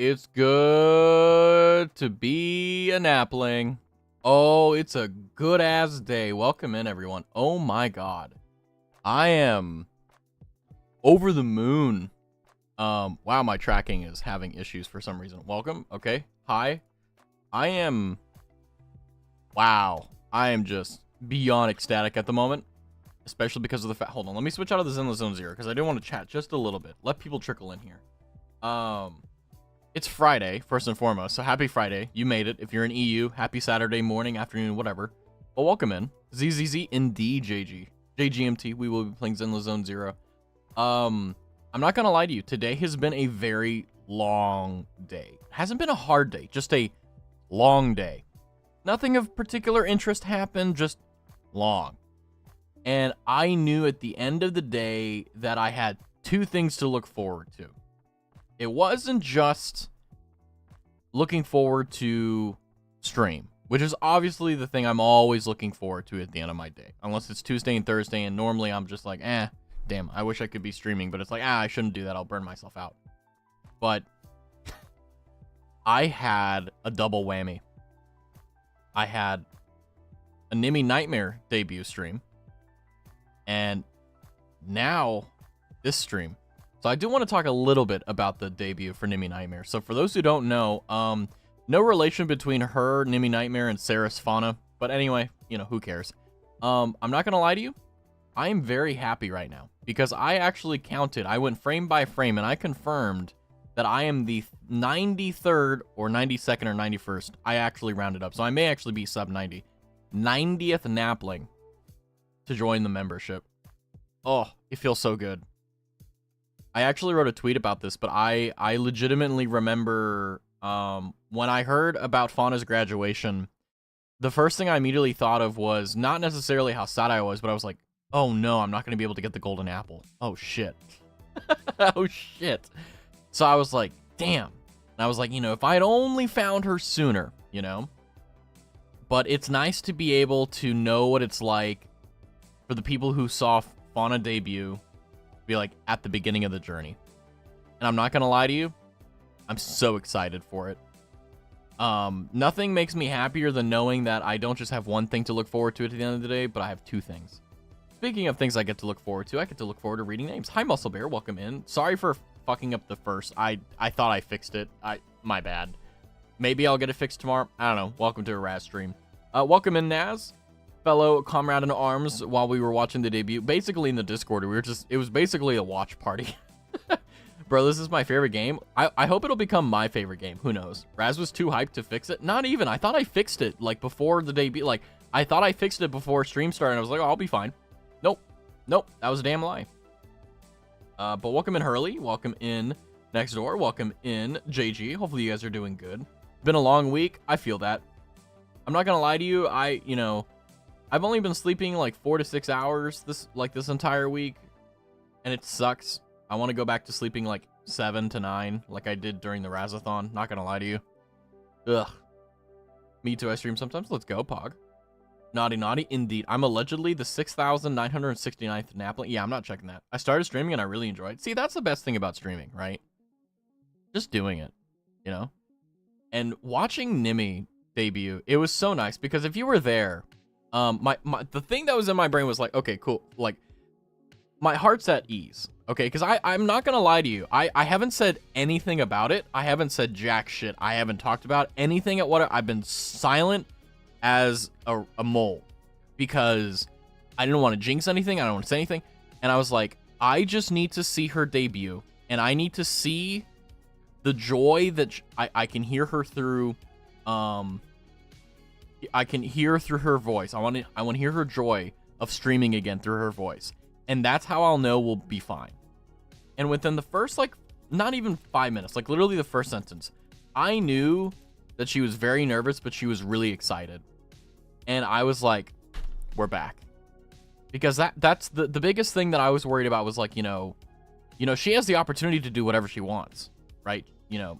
It's good to be an appling. Oh, it's a good-ass day. Welcome in, everyone. Oh my god. I am over the moon. Wow, my tracking is having issues for some reason. Welcome. Okay. Hi. Wow. I am just beyond ecstatic at the moment. Especially because of the fact... Hold on. Let me switch out of the Zenless Zone Zero because I do want to chat just a little bit. Let people trickle in here. It's Friday, first and foremost, so happy Friday. You made it. If you're in EU, happy Saturday morning, afternoon, whatever. But welcome in. ZZZ, indeed, JGMT, we will be playing Zenless Zone Zero. I'm not gonna lie to you. Today has been a very long day. It hasn't been a hard day, just a long day. Nothing of particular interest happened, just long. And I knew at the end of the day that I had two things to look forward to. It wasn't just looking forward to stream, which is obviously the thing I'm always looking forward to at the end of my day. Unless it's Tuesday and Thursday, and normally I'm just like, damn, I wish I could be streaming. But it's like, I shouldn't do that. I'll burn myself out. But I had a double whammy. I had a Nimmy Nightmare debut stream. And now this stream. So I do want to talk a little bit about the debut for Nimmy Nightmare. So for those who don't know, no relation between her, Nimmy Nightmare, and Sarah's Fauna. But anyway, you know, who cares? I'm not going to lie to you. I am very happy right now because I actually counted. I went frame by frame and I confirmed that I am the 93rd or 92nd or 91st. I actually rounded up. So I may actually be sub 90. 90th Napling to join the membership. Oh, it feels so good. I actually wrote a tweet about this, but I legitimately remember when I heard about Fauna's graduation, the first thing I immediately thought of was not necessarily how sad I was, but I was like, oh no, I'm not going to be able to get the golden apple. Oh shit. Oh shit. So I was like, damn. And I was like, you know, if I had only found her sooner, you know. But it's nice to be able to know what it's like for the people who saw Fauna debut be like at the beginning of the journey. And I'm not gonna lie to you, I'm so excited for it. Nothing makes me happier than knowing that I don't just have one thing to look forward to at the end of the day, but I have two things. Speaking of things I get to look forward to, I get to look forward to reading names. Hi Muscle Bear, welcome in. Sorry for fucking up the first. I thought I fixed it. My bad. Maybe I'll get it fixed tomorrow. I don't know. Welcome to a Raz stream. Welcome in, Naz, fellow comrade in arms. While we were watching the debut, basically in the Discord, it was basically a watch party. Bro, this is my favorite game. I hope it'll become my favorite game. Who knows? Raz was too hyped to fix it. Not even. I thought I fixed it like before the debut. Like I thought I fixed it before stream started. And I was like, oh, I'll be fine. Nope. That was a damn lie. But welcome in Hurley. Welcome in Next Door. Welcome in JG. Hopefully you guys are doing good. Been a long week. I feel that. I'm not gonna lie to you. I've only been sleeping like 4 to 6 hours this entire week, and it sucks. I want to go back to sleeping like 7 to 9 like I did during the Razathon. Not gonna lie to you. Ugh. Me too. I stream sometimes. Let's go, Pog. Naughty, indeed. I'm allegedly the 6,969th Napling. Yeah, I'm not checking that. I started streaming and I really enjoyed it. See, that's the best thing about streaming, right? Just doing it, you know? And watching Nimmy debut, it was so nice because if you were there, the thing that was in my brain was like, okay, cool. Like, my heart's at ease, okay? Because I'm not going to lie to you. I haven't said anything about it. I haven't said jack shit. I haven't talked about anything at what I've been silent as a mole because I didn't want to jinx anything. I don't want to say anything. And I was like, I just need to see her debut and I need to see the joy that I can hear her through. I can hear through her voice. I want to hear her joy of streaming again through her voice. And that's how I'll know we'll be fine. And within the first, like, not even 5 minutes, like literally the first sentence, I knew that she was very nervous, but she was really excited. And I was like, we're back. Because that's the biggest thing that I was worried about was like, you know, she has the opportunity to do whatever she wants, right? You know,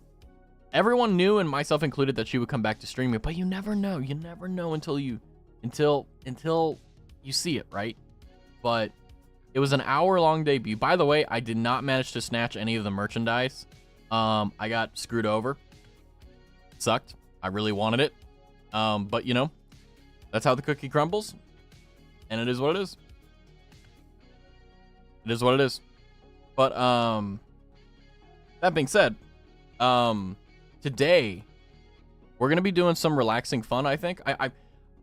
everyone knew, and myself included, that she would come back to streaming, but you never know. You never know until you see it, right? But it was an hour-long debut. By the way, I did not manage to snatch any of the merchandise. I got screwed over. Sucked. I really wanted it. But you know, that's how the cookie crumbles. And it is what it is. It is what it is. But that being said, today we're gonna be doing some relaxing fun. I think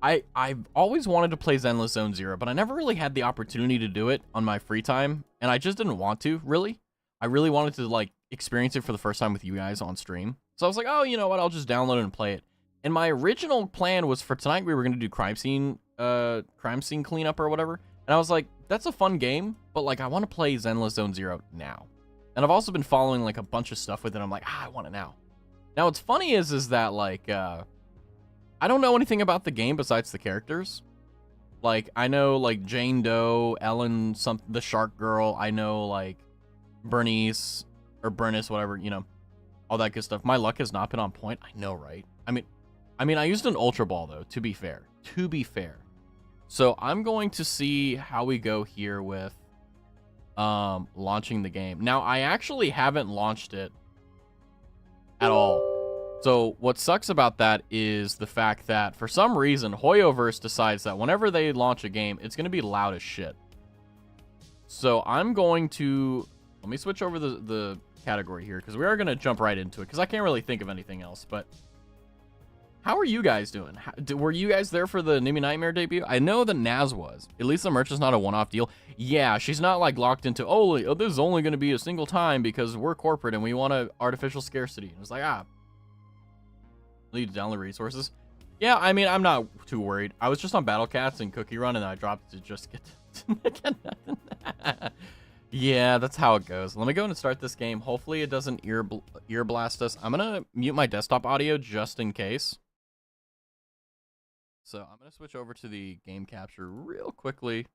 I've always wanted to play Zenless Zone Zero, but I never really had the opportunity to do it on my free time, and I just didn't want to, really. I really wanted to, like, experience it for the first time with you guys on stream. So I was like, oh, you know what, I'll just download it and play it. And my original plan was for tonight we were going to do crime scene cleanup or whatever. And I was like, that's a fun game, but, like, I want to play Zenless Zone Zero now. And I've also been following, like, a bunch of stuff with it. I'm like, I want it now. Now, what's funny is that, like, I don't know anything about the game besides the characters. Like, I know, like, Jane Doe, Ellen, the Shark Girl. I know, like, Bernice, or Bernice, whatever, you know, all that good stuff. My luck has not been on point. I know, right? I mean, I used an Ultra Ball, though, to be fair. To be fair. So, I'm going to see how we go here with launching the game. Now, I actually haven't launched it at all. So what sucks about that is the fact that for some reason Hoyoverse decides that whenever they launch a game, it's going to be loud as shit. So I'm going to let me switch over the category here because we are going to jump right into it because I can't really think of anything else. But how are you guys doing? Were you guys there for the Nimi Nightmare debut? I know that Naz was. At least the merch is not a one-off deal. Yeah, she's not like locked into oh this is only going to be a single time because we're corporate and we want a artificial scarcity. And it's like need to download resources. Yeah, I mean, I'm not too worried. I was just on Battle Cats and Cookie Run, and I dropped to just get nothing. Yeah, that's how it goes. Let me go and start this game. Hopefully, it doesn't ear blast us. I'm gonna mute my desktop audio just in case. So I'm gonna switch over to the game capture real quickly,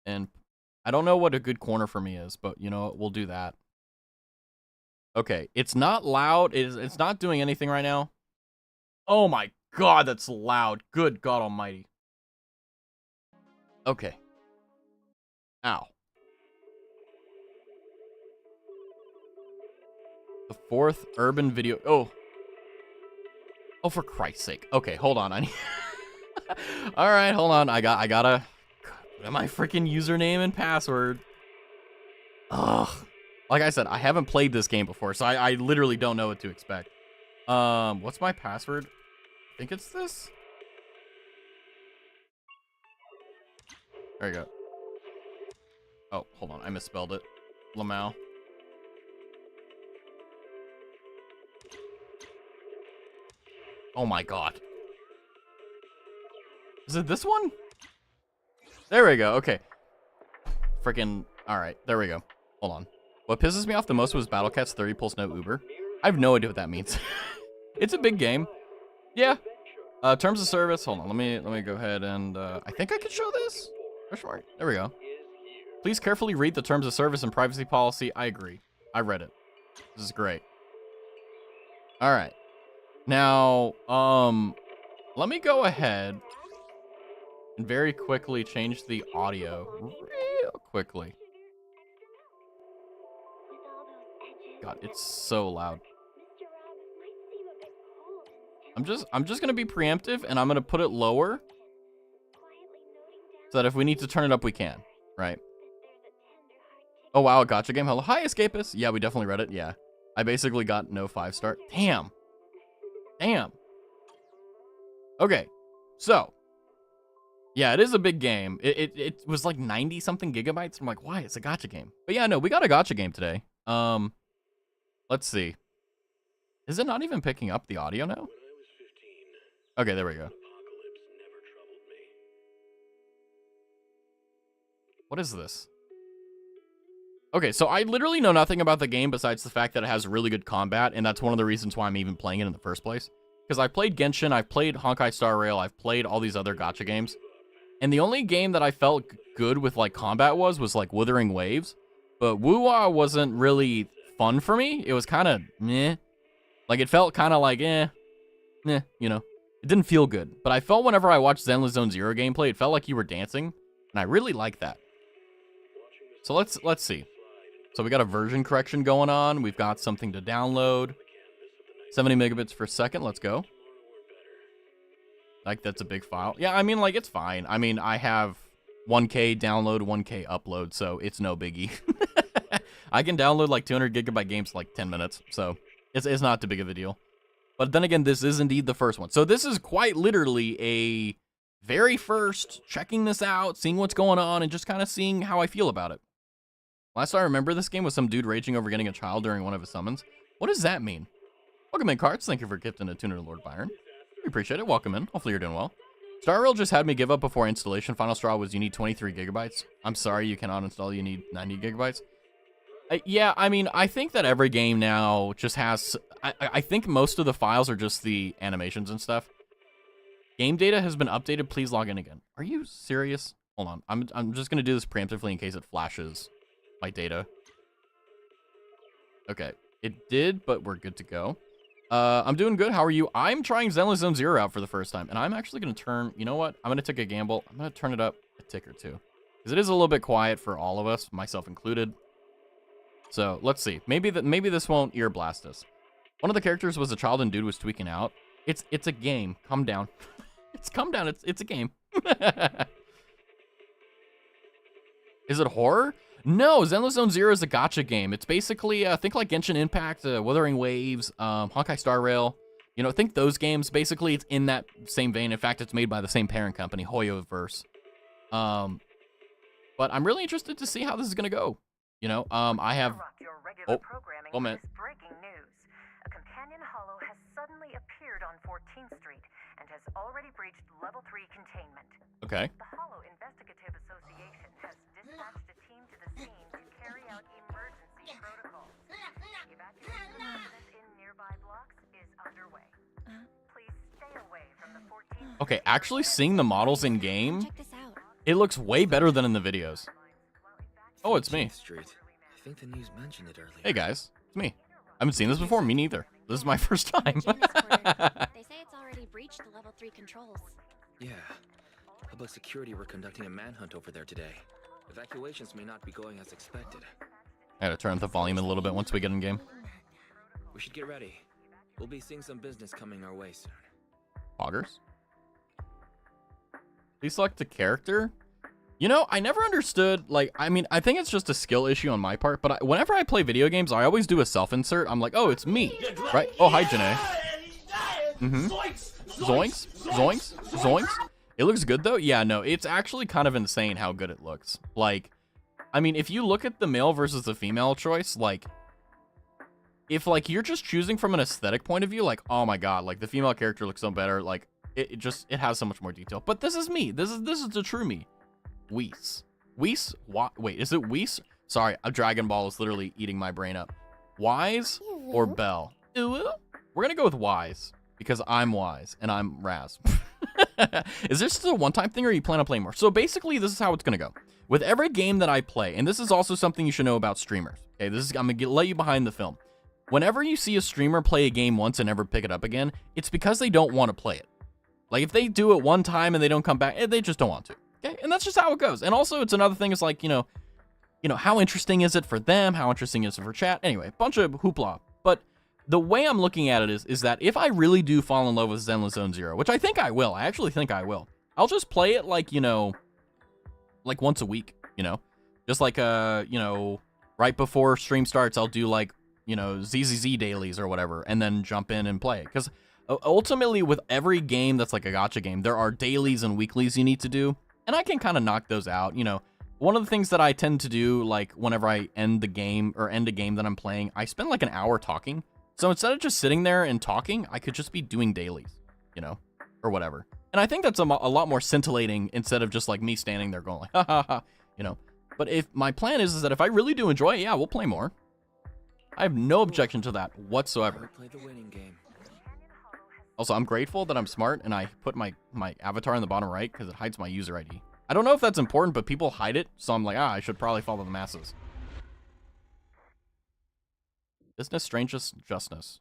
and I don't know what a good corner for me is, but you know what? We'll do that. Okay, it's not loud. It's not doing anything right now. Oh my god, that's loud. Good God almighty. Okay. Ow. The fourth urban video. Oh, for Christ's sake. Okay, hold on. I need... All right, hold on. I gotta put in my freaking username and password. Ugh. Like I said, I haven't played this game before, so I literally don't know what to expect. What's my password? I think it's this. There you go. Oh, hold on. I misspelled it. Lamau. Oh my god. Is it this one? There we go. Okay. Freaking. Alright. There we go. Hold on. What pisses me off the most was Battle Cat's 30 pulse no Uber. I have no idea what that means. It's a big game. Yeah. Terms of service. Hold on. Let me go ahead and I think I can show this. There we go. Please carefully read the terms of service and privacy policy. I agree. I read it. This is great. All right. Now, let me go ahead and very quickly change the audio real quickly. God, it's so loud. I'm just gonna be preemptive and I'm gonna put it lower so that if we need to turn it up we can, right? Oh wow, a gotcha game. Hello. Hi, Escapist. Yeah, we definitely read it. Yeah. I basically got no 5-star. Damn. Okay. So, yeah, it is a big game. It was like 90 something gigabytes. I'm like, why? It's a gotcha game. But yeah, no, we got a gotcha game today. Let's see. Is it not even picking up the audio now? Okay, there we go. What is this? Okay, so I literally know nothing about the game besides the fact that it has really good combat, and that's one of the reasons why I'm even playing it in the first place. Because I played Genshin, I've played Honkai Star Rail, I've played all these other gacha games, and the only game that I felt good with like combat was like Wuthering Waves, but Wuwa wasn't really fun for me. It was kind of meh. Like it felt kind of like you know. It didn't feel good, but I felt whenever I watched Zenless Zone Zero gameplay, it felt like you were dancing, and I really like that. So let's see. So we got a version correction going on. We've got something to download. 70 megabits per second. Let's go. Like, that's a big file. Yeah, I mean, like, it's fine. I mean, I have 1K download, 1K upload, so it's no biggie. I can download, like, 200 gigabyte games in, like, 10 minutes, so it's not too big of a deal. But then again, this is indeed the first one. So this is quite literally a very first checking this out, seeing what's going on, and just kind of seeing how I feel about it. Last I remember this game was some dude raging over getting a child during one of his summons. What does that mean? Welcome in, Carts. Thank you for gifting a tuner to Lord Byron. We appreciate it. Welcome in. Hopefully you're doing well. Star Rail just had me give up before installation. Final straw was you need 23 gigabytes. I'm sorry, you cannot install. You need 90 gigabytes. Yeah, I mean, I think that every game now just has... I think most of the files are just the animations and stuff. Game data has been updated. Please log in again. Are you serious? Hold on. I'm just going to do this preemptively in case it flashes my data. Okay. It did, but we're good to go. I'm doing good. How are you? I'm trying Zenless Zone Zero out for the first time, and I'm actually going to turn... You know what? I'm going to take a gamble. I'm going to turn it up a tick or two, because it is a little bit quiet for all of us, myself included. So, let's see. Maybe this won't ear blast us. One of the characters was a child and dude was tweaking out. It's a game. Calm down. Calm down. It's a game. Is it horror? No, Zenless Zone Zero is a gacha game. It's basically, think like Genshin Impact, Wuthering Waves, Honkai Star Rail. You know, think those games. Basically, it's in that same vein. In fact, it's made by the same parent company, Hoyoverse. But I'm really interested to see how this is going to go. You know, I have... Oh, man. Breaking news. A companion hollow has suddenly appeared on 14th Street and has already breached level 3 containment. Okay. The Hollow Investigative Association has dispatched a team to the scene to carry out emergency protocols. Evacuation process in nearby blocks is underway. Please stay away from the 14th. Okay, actually seeing the models in game, it looks way better than in the videos. Oh, it's me. I think the news mentioned it earlier. Hey guys, it's me. I haven't seen this before. Me neither. This is my first time. They say it's already breached the level 3 controls. Yeah. Public security were conducting a manhunt over there today. Evacuations may not be going as expected. I gotta turn up the volume a little bit once we get in game. We should get ready. We'll be seeing some business coming our way soon. Poggers. Please select a character. You know, I never understood, like, I mean, I think it's just a skill issue on my part, but whenever I play video games, I always do a self-insert. I'm like, oh, it's me, right? Oh, hi, Janae. Zoinks, zoinks, zoinks. It looks good, though? Yeah, no, it's actually kind of insane how good it looks. Like, I mean, if you look at the male versus the female choice, like, if, like, you're just choosing from an aesthetic point of view, like, oh my god, like, the female character looks so better, like, it has so much more detail. But this is me. This is the true me. Whis. Whis? Wait, is it Whis? Sorry, a Dragon Ball is literally eating my brain up. Wise or Bell? We're gonna go with Wise, because I'm wise, and I'm Raz. Is this just a one-time thing, or you plan on playing more? So basically, this is how it's gonna go. With every game that I play, and this is also something you should know about streamers. Okay, I'm gonna let you behind the film. Whenever you see a streamer play a game once and never pick it up again, it's because they don't want to play it. Like, if they do it one time and they don't come back, they just don't want to. Okay, and that's just how it goes. And also, it's another thing is like, you know, how interesting is it for them? How interesting is it for chat? Anyway, bunch of hoopla. But the way I'm looking at it is that if I really do fall in love with Zenless Zone Zero, which I think I will, I actually think I will, I'll just play it like, you know, like once a week, you know? Just like, you know, right before stream starts, I'll do like, you know, ZZZ dailies or whatever, and then jump in and play it. Because ultimately, with every game that's like a gacha game, there are dailies and weeklies you need to do. And I can kind of knock those out, you know. One of the things that I tend to do, like, whenever I end the game, or end a game that I'm playing, I spend, like, an hour talking. So instead of just sitting there and talking, I could just be doing dailies, you know, or whatever. And I think that's a lot more scintillating instead of just, like, me standing there going, like, ha, ha, ha, you know. But if my plan is that if I really do enjoy it, yeah, we'll play more. I have no objection to that whatsoever. Play the winning game. Also, I'm grateful that I'm smart and I put my avatar in the bottom right because it hides my user ID. I don't know if that's important, but people hide it, so I'm like, I should probably follow the masses. Business, strangest, justness.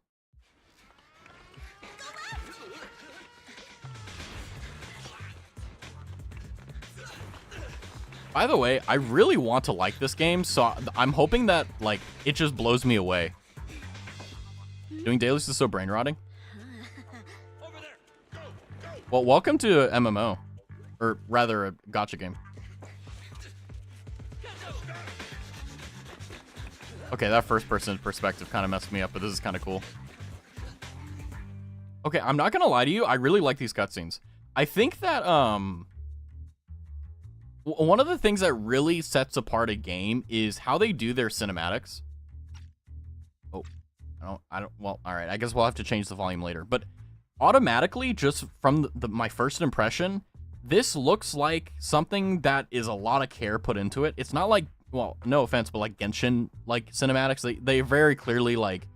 By the way, I really want to like this game, so I'm hoping that, like, it just blows me away. Doing dailies is so brain rotting. Well, welcome to a MMO. Or rather, a gacha game. Okay, that first person perspective kind of messed me up, but this is kind of cool. Okay, I'm not gonna lie to you. I really like these cutscenes. I think that, one of the things that really sets apart a game is how they do their cinematics. Oh, well, all right. I guess we'll have to change the volume later. But automatically, just from my first impression, this looks like something that is a lot of care put into it. It's not like, well, no offense, but like Genshin, like cinematics, they very clearly, like,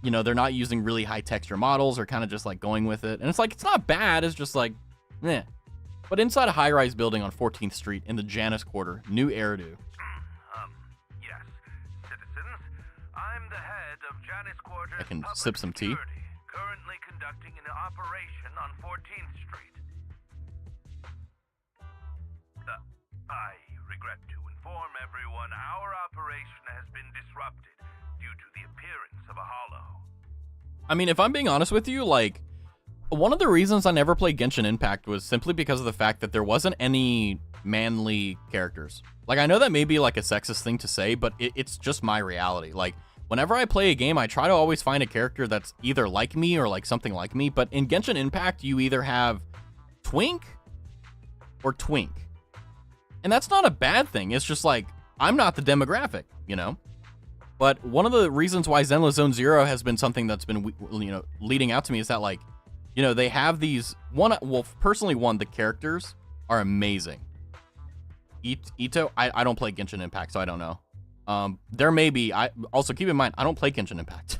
you know, they're not using really high texture models or kind of just like going with it. And it's like, it's not bad. It's just like, meh. But inside a high-rise building on 14th Street in the Janus Quarter, New Eridu. Yes, citizens. I'm the head of Janus Quarter. I can sip some tea. Currently conducting an operation on 14th Street. I regret to inform everyone our operation has been disrupted due to the appearance of a hollow. I mean, if I'm being honest with you, like, one of the reasons I never played Genshin Impact was simply because of the fact that there wasn't any manly characters. Like, I know that may be like a sexist thing to say, but it's just my reality. Like, whenever I play a game, I try to always find a character that's either like me or like something like me. But in Genshin Impact, you either have Twink or Twink. And that's not a bad thing. It's just like, I'm not the demographic, you know? But one of the reasons why Zenless Zone Zero has been something that's been, you know, leading out to me is that, like, you know, they have these personally, the characters are amazing. Ito, I don't play Genshin Impact, so I don't know. There may be, also keep in mind, I don't play Genshin Impact.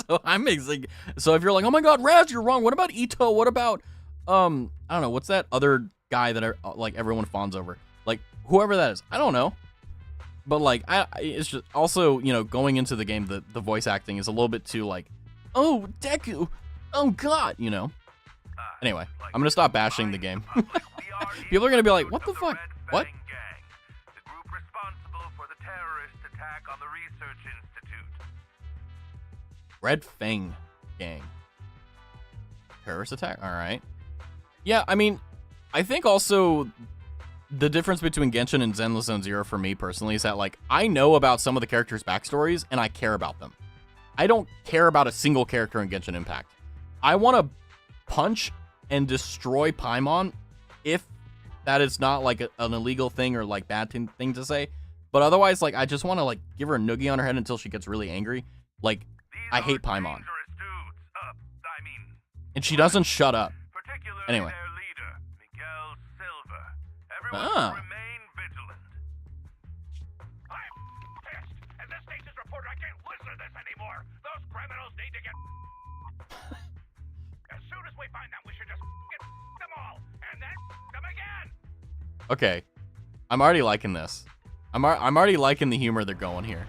So I'm mixing. So if you're like, oh my God, Raz, you're wrong. What about Ito? What about, I don't know, what's that other guy that like everyone fawns over? Like, whoever that is, I don't know. But like, it's just also, you know, going into the game, the voice acting is a little bit too like, oh, Deku. Oh God, you know. Anyway, I'm gonna stop bashing the game. People are gonna be like, "What the fuck? What?" The group responsible for the terrorist attack on the Research Institute. Red Fang gang. Terrorist attack. All right. Yeah, I mean, I think also the difference between Genshin and Zenless Zone Zero for me personally is that, like, I know about some of the characters' backstories and I care about them. I don't care about a single character in Genshin Impact. I want to punch and destroy Paimon if that is not like an illegal thing or like bad thing to say. But otherwise, like, I just want to like give her a noogie on her head until she gets really angry. Like, I hate Paimon. And she doesn't shut up. Anyway. Ah. Remain vigilant. I'm pissed. As this station's reporter, I can't listen to this anymore. Those criminals need to get. As soon as we find them, we should just get them all, and then them again. Okay, I'm already liking this. I'm already liking the humor they're going here.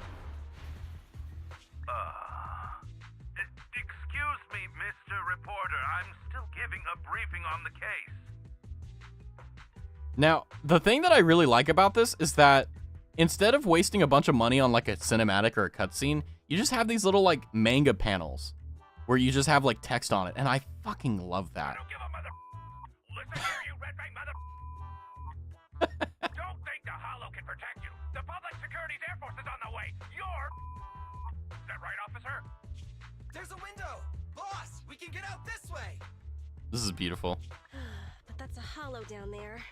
Excuse me, Mr. Reporter. I'm still giving a briefing on the case. Now, the thing that I really like about this is that instead of wasting a bunch of money on like a cinematic or a cutscene, you just have these little like manga panels where you just have like text on it, and I fucking love that. I don't give a mother. Listen here, you red bang mother. Don't think the Hollow can protect you. The Public Security's Air Force is on the way. Is that right, officer? There's a window! Boss, we can get out this way! This is beautiful. But that's a hollow down there.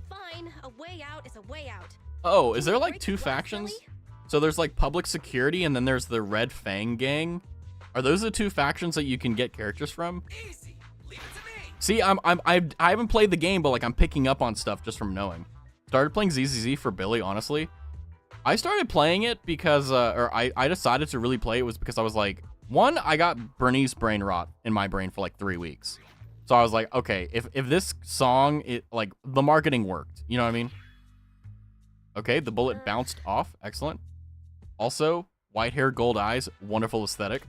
Fine, a way out is a way out. Oh, is there like Break two glass, factions? silly? So there's like Public Security and then there's the Red Fang gang. Are those the two factions that you can get characters from? Easy! Leave it to me! See, I haven't played the game, but like I'm picking up on stuff just from knowing. Started playing ZZZ for Billy, honestly. I started playing it because, I decided to really play it was because I was like, one, I got Bernice brain rot in my brain for like 3 weeks. So I was like, okay, if this song, like, the marketing worked. You know what I mean? Okay, the bullet bounced off. Excellent. Also, white hair, gold eyes. Wonderful aesthetic.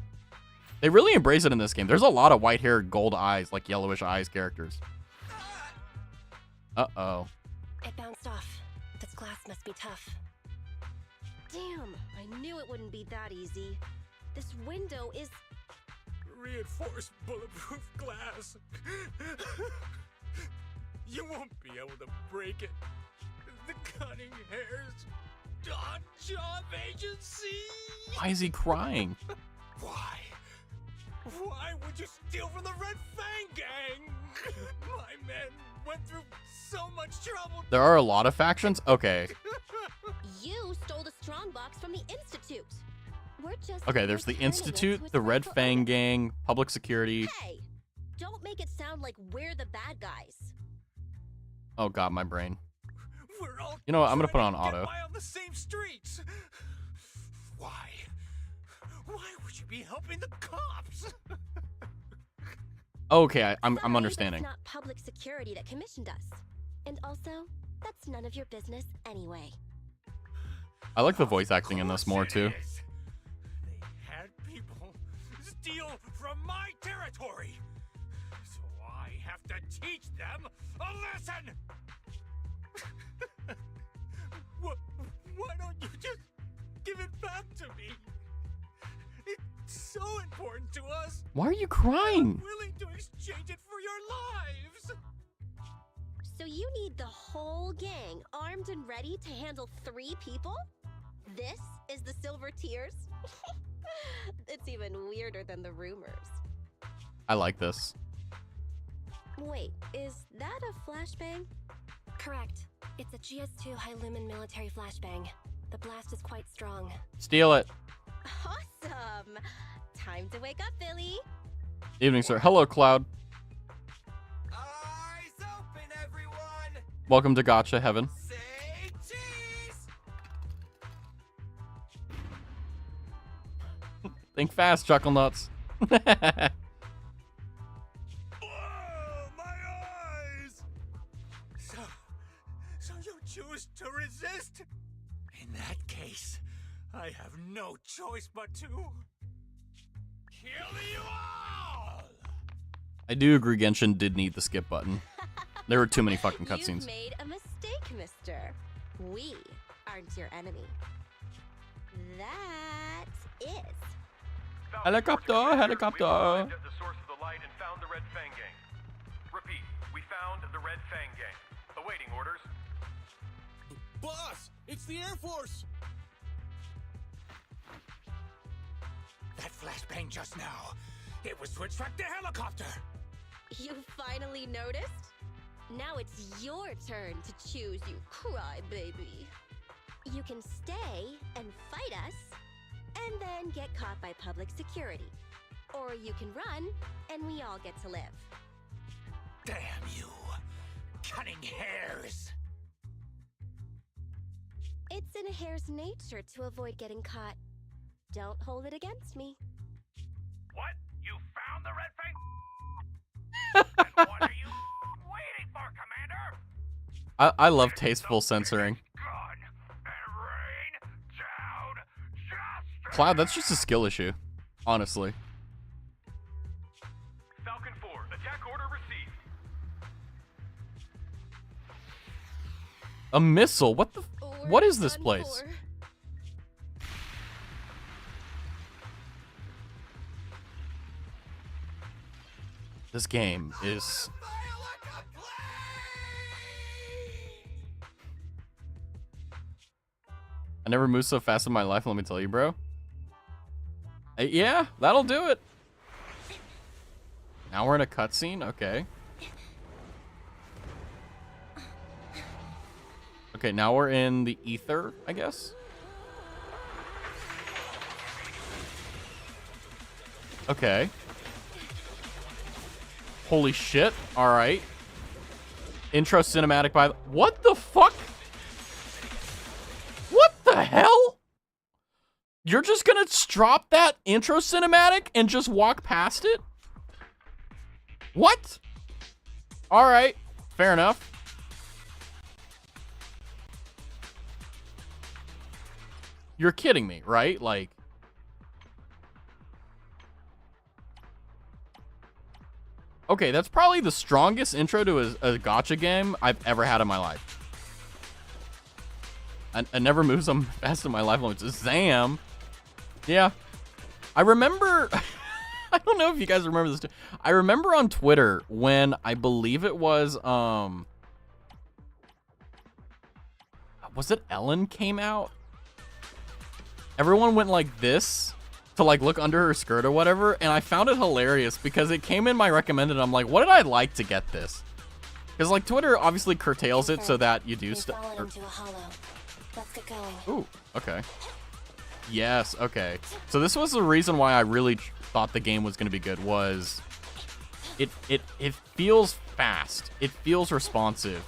They really embrace it in this game. There's a lot of white hair, gold eyes, like yellowish eyes characters. Uh-oh. It bounced off. must be tough. Damn, I knew it wouldn't be that easy. This window is... Reinforced bulletproof glass. You won't be able to break it. The cunning hairs. Dot job agency. Why is he crying? Why? Why would you steal from the Red Fang gang? My men went through so much trouble. There are a lot of factions? Okay. You stole the strongbox from the Institute. We're just... Okay, there's the returning it Institute, to its the Red rightful Fang owner. gang, public security. Hey! Don't make it sound like we're the bad guys. Oh god, my brain. We're all You know what, I'm gonna put trying on to get auto. by on the same streets. Why? Why would you be helping the cops? Okay, I'm Sorry, but understanding. It's not public security that commissioned us. And also, that's none of your business anyway. I like the voice acting in this more too. They had people steal from my territory. So I have to teach them a lesson. Why don't you just give it back to me? It's so important to us. Why are you crying? I'm willing to exchange it for your lives. So you need the whole gang armed and ready to handle 3 people? This is the Silver Tears? It's even weirder than the rumors. I like this. Wait, is that a flashbang? Correct. It's a GS2 high-lumen military flashbang. The blast is quite strong. Steal it. Awesome! Time to wake up, Billy! Evening, sir. Hello, Cloud. Eyes open, everyone! Welcome to Gotcha Heaven. Say cheese! Think fast, Chuckle Nuts. Oh, my eyes! So you choose to resist? In that case, I have no choice but to kill you all! I do agree Genshin did need the skip button. There were too many fucking You've cutscenes. made a mistake, mister. We aren't your enemy. That is. Helicopter, helicopter. We arrived at the source of the light and found the Red Fang gang. Repeat, we found the Red Fang gang. Awaiting orders. Boss, it's the Air Force! That flashbang just now, it was to attract the helicopter! You finally noticed? Now it's your turn to choose, you crybaby. You can stay and fight us, and then get caught by public security. Or you can run, and we all get to live. Damn you! Cunning hares! It's in a hare's nature to avoid getting caught. Don't hold it against me. What? You found the Red Fang? And what are you waiting for, Commander? I love tasteful censoring. Gun and rain down justice! Cloud, that's just a skill issue. Honestly. Falcon 4, attack order received. A missile? What the... What is this Done place? for. This game is... I never moved so fast in my life, let me tell you, bro. Yeah, that'll do it. Now we're in a cutscene? Okay. Okay, now we're in the ether, I guess. Okay. Holy shit. Alright. Intro cinematic by the... What the fuck? What the hell? You're just gonna drop that intro cinematic and just walk past it? What? Alright. Fair enough. You're kidding me, right? Like... Okay, that's probably the strongest intro to a gacha game I've ever had in my life. I never move so fast in my life limits. Zam. Yeah. I remember... I don't know if you guys remember this too. I remember on Twitter when I believe it was it Ellen came out? Everyone went like this to like look under her skirt or whatever, and I found it hilarious because it came in my recommended. I'm like, what did I like to get this? Because like Twitter obviously curtails it so that you do stuff. Let's get going. Ooh, okay. Yes, okay. So this was the reason why I really thought the game was going to be good, was it feels fast. It feels responsive.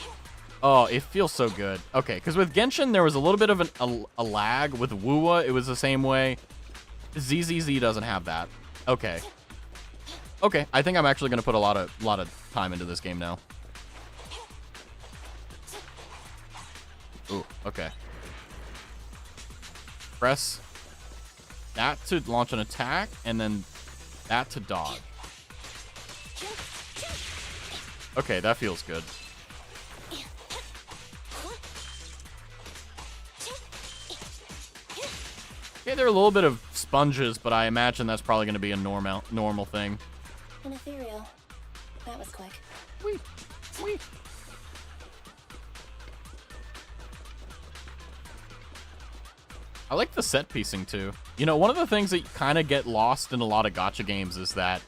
Oh, it feels so good. Okay, because with Genshin, there was a little bit of a lag. With Wuwa, it was the same way. ZZZ doesn't have that. Okay. Okay, I think I'm actually going to put a lot of time into this game now. Ooh, okay. Press that to launch an attack, and then that to dodge. Okay, that feels good. Okay, there are a little bit of sponges, but I imagine that's probably going to be a normal thing. An ethereal. That was quick. Whee! Whee! I like the set piecing too. You know, one of the things that kind of get lost in a lot of gacha games is that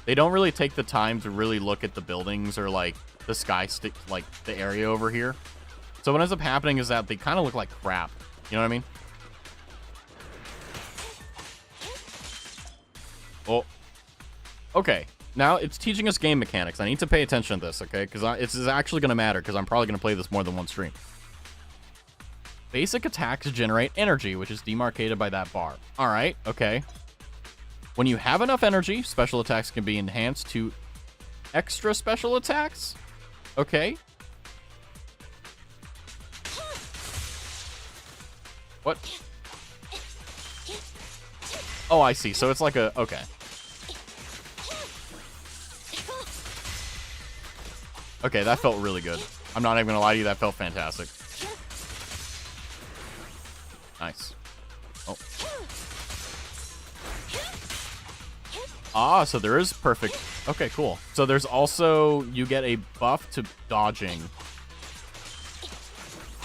they don't really take the time to really look at the buildings or like the sky stick, like the area over here. So what ends up happening is that they kind of look like crap. You know what I mean? Oh. Okay. Now it's teaching us game mechanics. I need to pay attention to this, okay? Because it's actually going to matter because I'm probably going to play this more than one stream. Basic attacks generate energy, which is demarcated by that bar. All right, okay. When you have enough energy, special attacks can be enhanced to extra special attacks. Okay. What? Oh, I see. So it's like a... Okay. Okay, that felt really good. I'm not even going to lie to you. That felt fantastic. Nice. Oh. Ah, so there is perfect. Okay, cool. So there's also, you get a buff to dodging.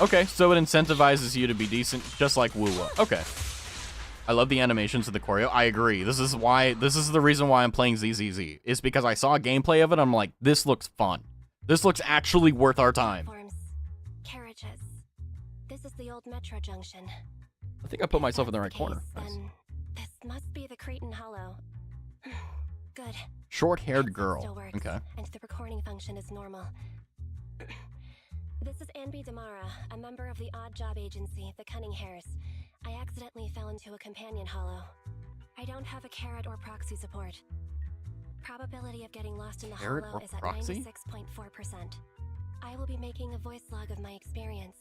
Okay, so it incentivizes you to be decent, just like Wuwa. Okay. I love the animations of the choreo. I agree. This is the reason why I'm playing ZZZ. Is because I saw a gameplay of it. I'm like, this looks fun. This looks actually worth our time. Carriages. This is the old metro junction. I think I put myself in the right corner. Nice. Then this must be the Cretan Hollow. Good. Short-haired Still girl. works, Okay. And the recording function is normal. This is Anby Damara, a member of the odd job agency, the Cunning Hairs. I accidentally fell into a companion hollow. I don't have a carrot or proxy support. Probability of getting lost in the hollow is at 96.4%. I will be making a voice log of my experience.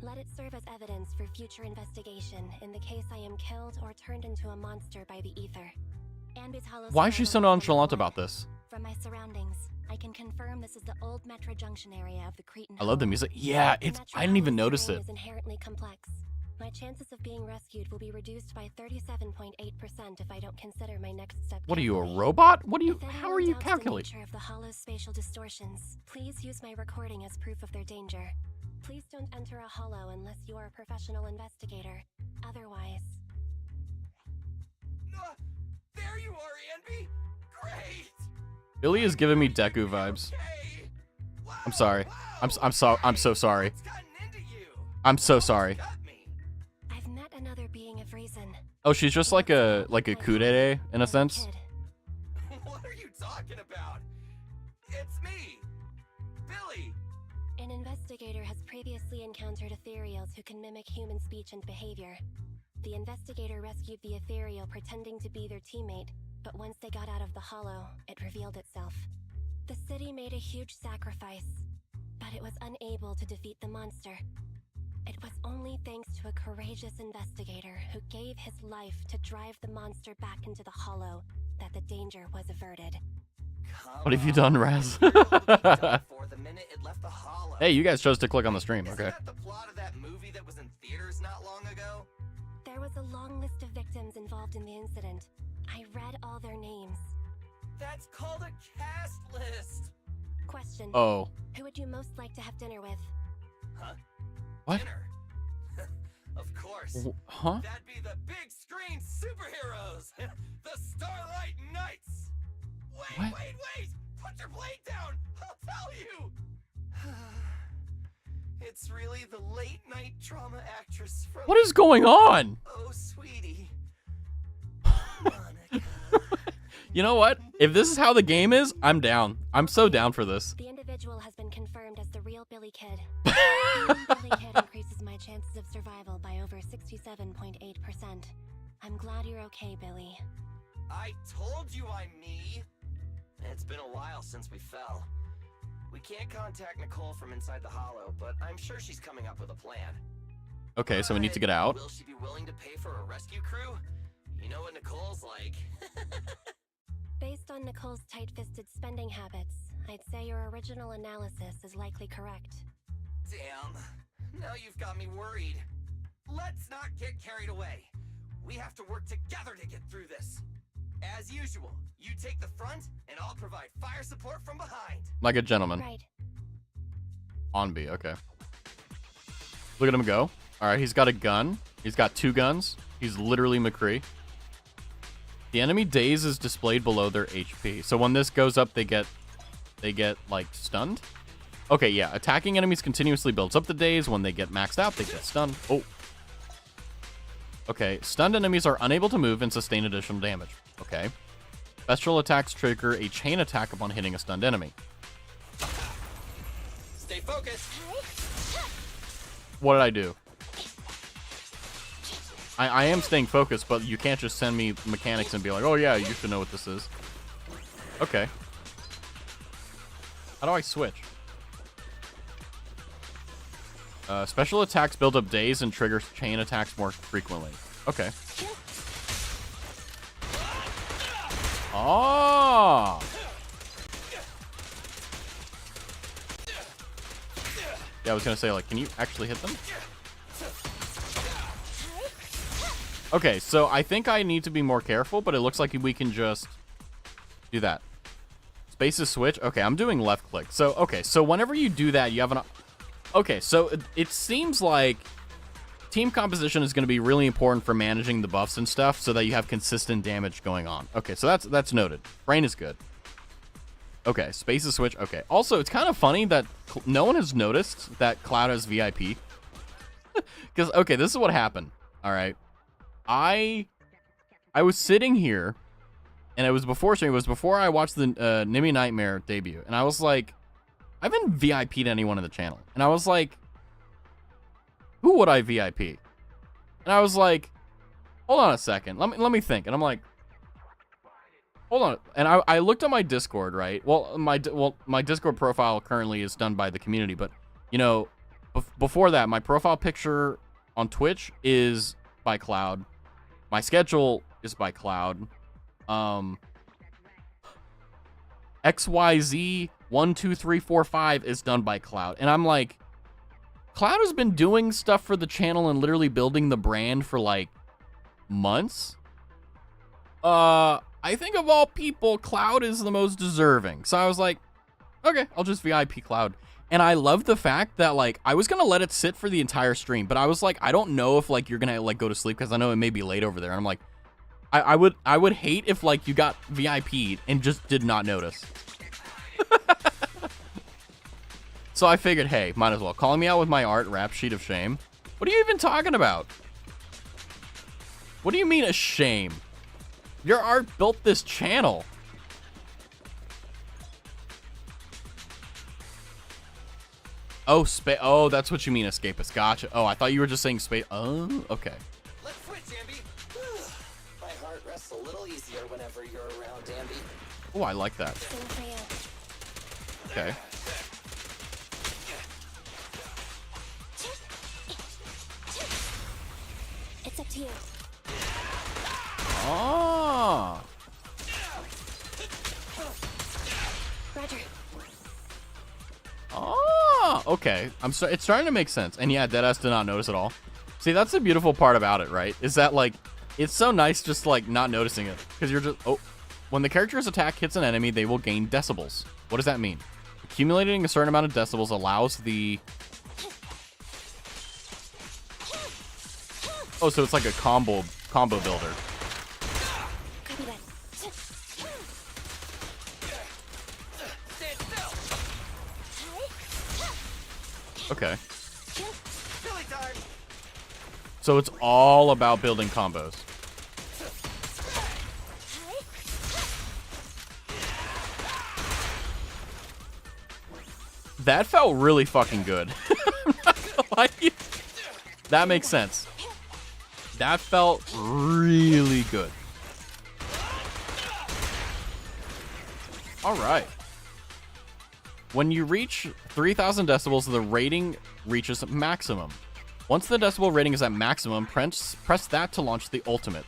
Let it serve as evidence for future investigation in the case I am killed or turned into a monster by the ether. Anby's hollow. Why is she so nonchalant about this? From my surroundings, I can confirm this is the old Metro Junction area of the Cretan I love the music. Yeah, it's. I didn't even notice it. Is inherently complex. My chances of being rescued will be reduced by 37.8% if I don't consider my next step. What are you, a carefully. robot? What do you? If How are you anyone doubts calculating? the nature of the hollow's spatial distortions, please use my recording as proof of their danger. Please don't enter a hollow unless you are a professional investigator. Otherwise... There you are, Anby! Great! Billy is giving me Deku vibes. Okay. Wow, I'm sorry. wow. I'm so sorry. What's gotten into you? I'm so sorry. Got me. I've met another being of reason. Oh, she's just like a kudere in a sense. What are you talking about? It's me, Billy. An investigator has previously encountered ethereals who can mimic human speech and behavior. The investigator rescued the ethereal pretending to be their teammate, but once they got out of the hollow, it revealed itself. The city made a huge sacrifice, but it was unable to defeat the monster. It was only thanks to a courageous investigator who gave his life to drive the monster back into the hollow that the danger was averted. Come What have you done, Raz? on. Done for the minute it left the hollow. Hey, you guys chose to click on the stream. Isn't Okay. that the plot of that movie that was in theaters not long ago? There was a long list of victims involved in the incident. I read all their names. That's called a cast list. Question. Oh. Who would you most like to have dinner with? Huh? What? Dinner. Of course. Huh? That'd be the big screen superheroes. The Starlight Knights. Wait, What? wait. Put your blade down. I'll tell you. It's really the late night drama actress from What is going on? Oh, sweetie. You know what? If this is how the game is, I'm down. I'm so down for this. The individual has been confirmed as the real Billy Kid. Being Billy Kid increases my chances of survival by over 67.8%. I'm glad you're okay, Billy. I told you I'm me. It's been a while since we fell. We can't contact Nicole from inside the hollow, but I'm sure she's coming up with a plan. Okay, so we need to get out. Will she be willing to pay for a rescue crew? You know what Nicole's like. Based on Nicole's tight-fisted spending habits, I'd say your original analysis is likely correct. Damn. Now you've got me worried. Let's not get carried away. We have to work together to get through this. As usual, you take the front, and I'll provide fire support from behind. Like a gentleman. Right. On B, okay. Look at him go. All right, he's got a gun. He's got 2 guns. He's literally McCree. The enemy daze is displayed below their HP. So when this goes up, they get like stunned. Okay, yeah. Attacking enemies continuously builds up the daze. When they get maxed out, they get stunned. Oh. Okay, stunned enemies are unable to move and sustain additional damage. Okay. Special attacks trigger a chain attack upon hitting a stunned enemy. Stay focused. What did I do? I am staying focused, but you can't just send me mechanics and be like, oh yeah, you should know what this is. Okay. How do I switch? Special attacks build up daze and trigger chain attacks more frequently. Okay. Oh! Yeah, I was gonna say, like, can you actually hit them? Okay, so I think I need to be more careful, but it looks like we can just do that. Spaces switch. Okay, I'm doing left click. So, okay, so whenever you do that, you have an... Okay, so it seems like team composition is going to be really important for managing the buffs and stuff so that you have consistent damage going on. Okay, so that's noted. Brain is good. Okay, spaces switch. Okay. Also, it's kind of funny that no one has noticed that Cloud has VIP. Because, okay, this is what happened. All right. I was sitting here, and it was before stream. It was before I watched the Nimmy Nightmare debut, and I was like, I haven't VIP'd anyone in the channel, and I was like, who would I VIP? And I was like, hold on a second, let me think, and I'm like, hold on, and I looked at my Discord, right? Well, my Discord profile currently is done by the community, but you know, before that, my profile picture on Twitch is by Cloud. My schedule is by Cloud. XYZ 1 2 3 4 5 is done by Cloud. And I'm like, Cloud has been doing stuff for the channel and literally building the brand for like months. I think of all people, Cloud is the most deserving. So I was like, okay, I'll just VIP Cloud. And I love the fact that, like, I was gonna let it sit for the entire stream, but I was like, I don't know if, like, you're gonna, like, go to sleep, because I know it may be late over there. And I'm like, I would hate if, like, you got VIP'd and just did not notice. So I figured, hey, might as well. Calling me out with my art rap sheet of shame. What are you even talking about? What do you mean a shame? Your art built this channel. Oh, oh, that's what you mean, escapist. Gotcha. Oh, I thought you were just saying space. Oh, okay. Let's switch, Ambi. My heart rests a little easier whenever you're around, Ambi. Oh, I like that. Okay. It's up to you. Oh. Roger. Oh, okay. It's starting to make sense. And yeah, Deadass did not notice at all. See, that's the beautiful part about it, right? Is that like it's so nice just like not noticing it because you're just when the character's attack hits an enemy, they will gain decibels. What does that mean? Accumulating a certain amount of decibels allows the Oh, so it's like a combo builder. Copy that. Stand still. Okay. Billy time. So it's all about building combos. That felt really fucking good. I'm not gonna lie to you. That makes sense. That felt really good. All right. When you reach 3,000 decibels, the rating reaches maximum. Once the decibel rating is at maximum, press that to launch the ultimate.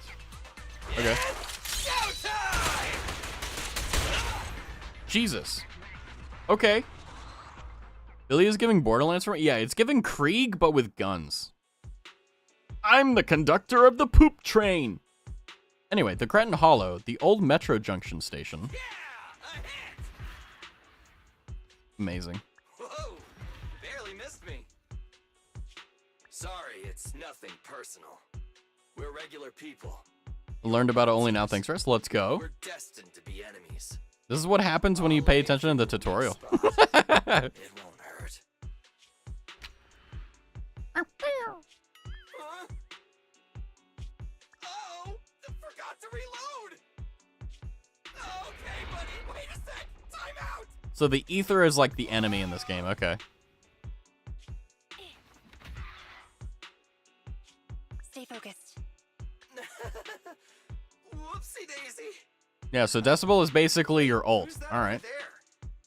Okay. Jesus. Okay. Billy is giving Borderlands for yeah, it's giving Krieg, but with guns. I'm the conductor of the poop train. Anyway, the Cretin Hollow, the old Metro Junction station. Amazing. Whoa! Barely missed me. Sorry, it's nothing personal. We're regular people. Learned about it only now, thanks, Rest. Let's go. We're destined to be enemies. This is what happens when you pay attention to the tutorial. It won't hurt. Huh? Oh! Forgot to reload! Okay, buddy, wait a sec! Time out! So the ether is like the enemy in this game, okay. Stay focused. Whoopsie daisy! Yeah, so Decibel is basically your ult. Who's that All over right. there?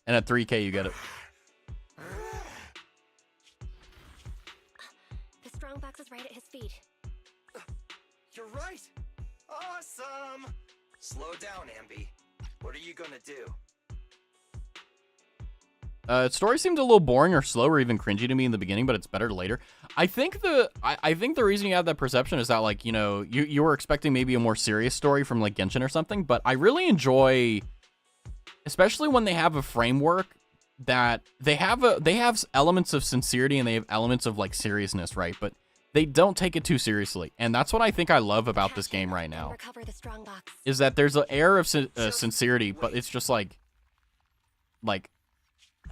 And at 3K, you get it. The strong box is right at his feet. You're right! Awesome! Slow down, Ambi. What are you gonna do? Its story seemed a little boring or slow or even cringy to me in the beginning, but it's better later. I think the reason you have that perception is that, like, you know, you were expecting maybe a more serious story from like Genshin or something, but I really enjoy, especially when they have a framework that they have elements of sincerity and they have elements of like seriousness, right? But they don't take it too seriously, and that's what I think I love about this game right now. Recover the strong box. Is that there's an air of sincerity, but it's just like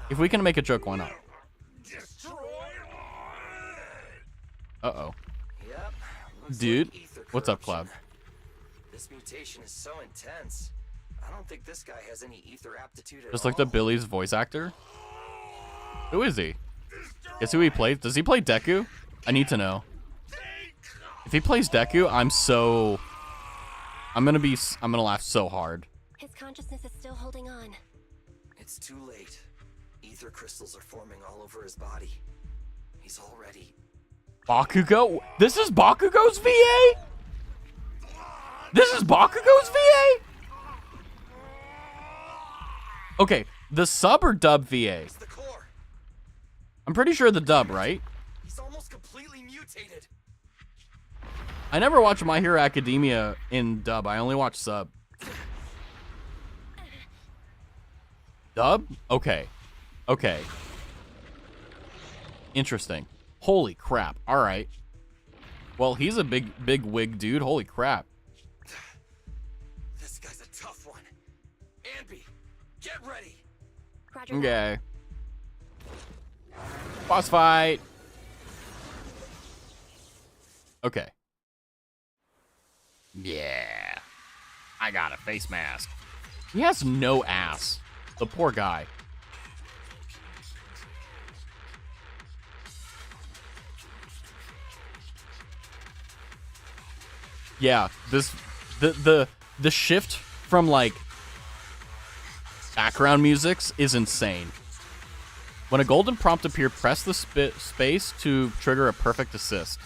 if we can make a joke, why not? Uh-oh. Yep. looks Dude, like ether what's up, corruption. Cloud? This mutation is so intense. I don't think this guy has any ether aptitude at Just all. like the Billy's voice actor. Who is he? Guess who he plays? Does he play Deku? I need to know. If he plays Deku, I'm gonna laugh so hard. His consciousness is still holding on. It's too late. Ether crystals are forming all over his body. He's already... Bakugo? This is Bakugo's VA? This is Bakugo's VA? Okay, the sub or dub VA? It's the core. I'm pretty sure the dub, right? He's almost completely mutated. I never watched My Hero Academia in dub. I only watch sub. Dub? Okay. Okay. Interesting. Holy crap. All right. Well, he's a big wig dude. Holy crap. This guy's a tough one. Ambi, get ready. Roger. Okay. Boss fight. Okay. Yeah. I got a face mask. He has no ass. The poor guy. Yeah, the shift from like background musics is insane. When a golden prompt appears, press the space to trigger a perfect assist.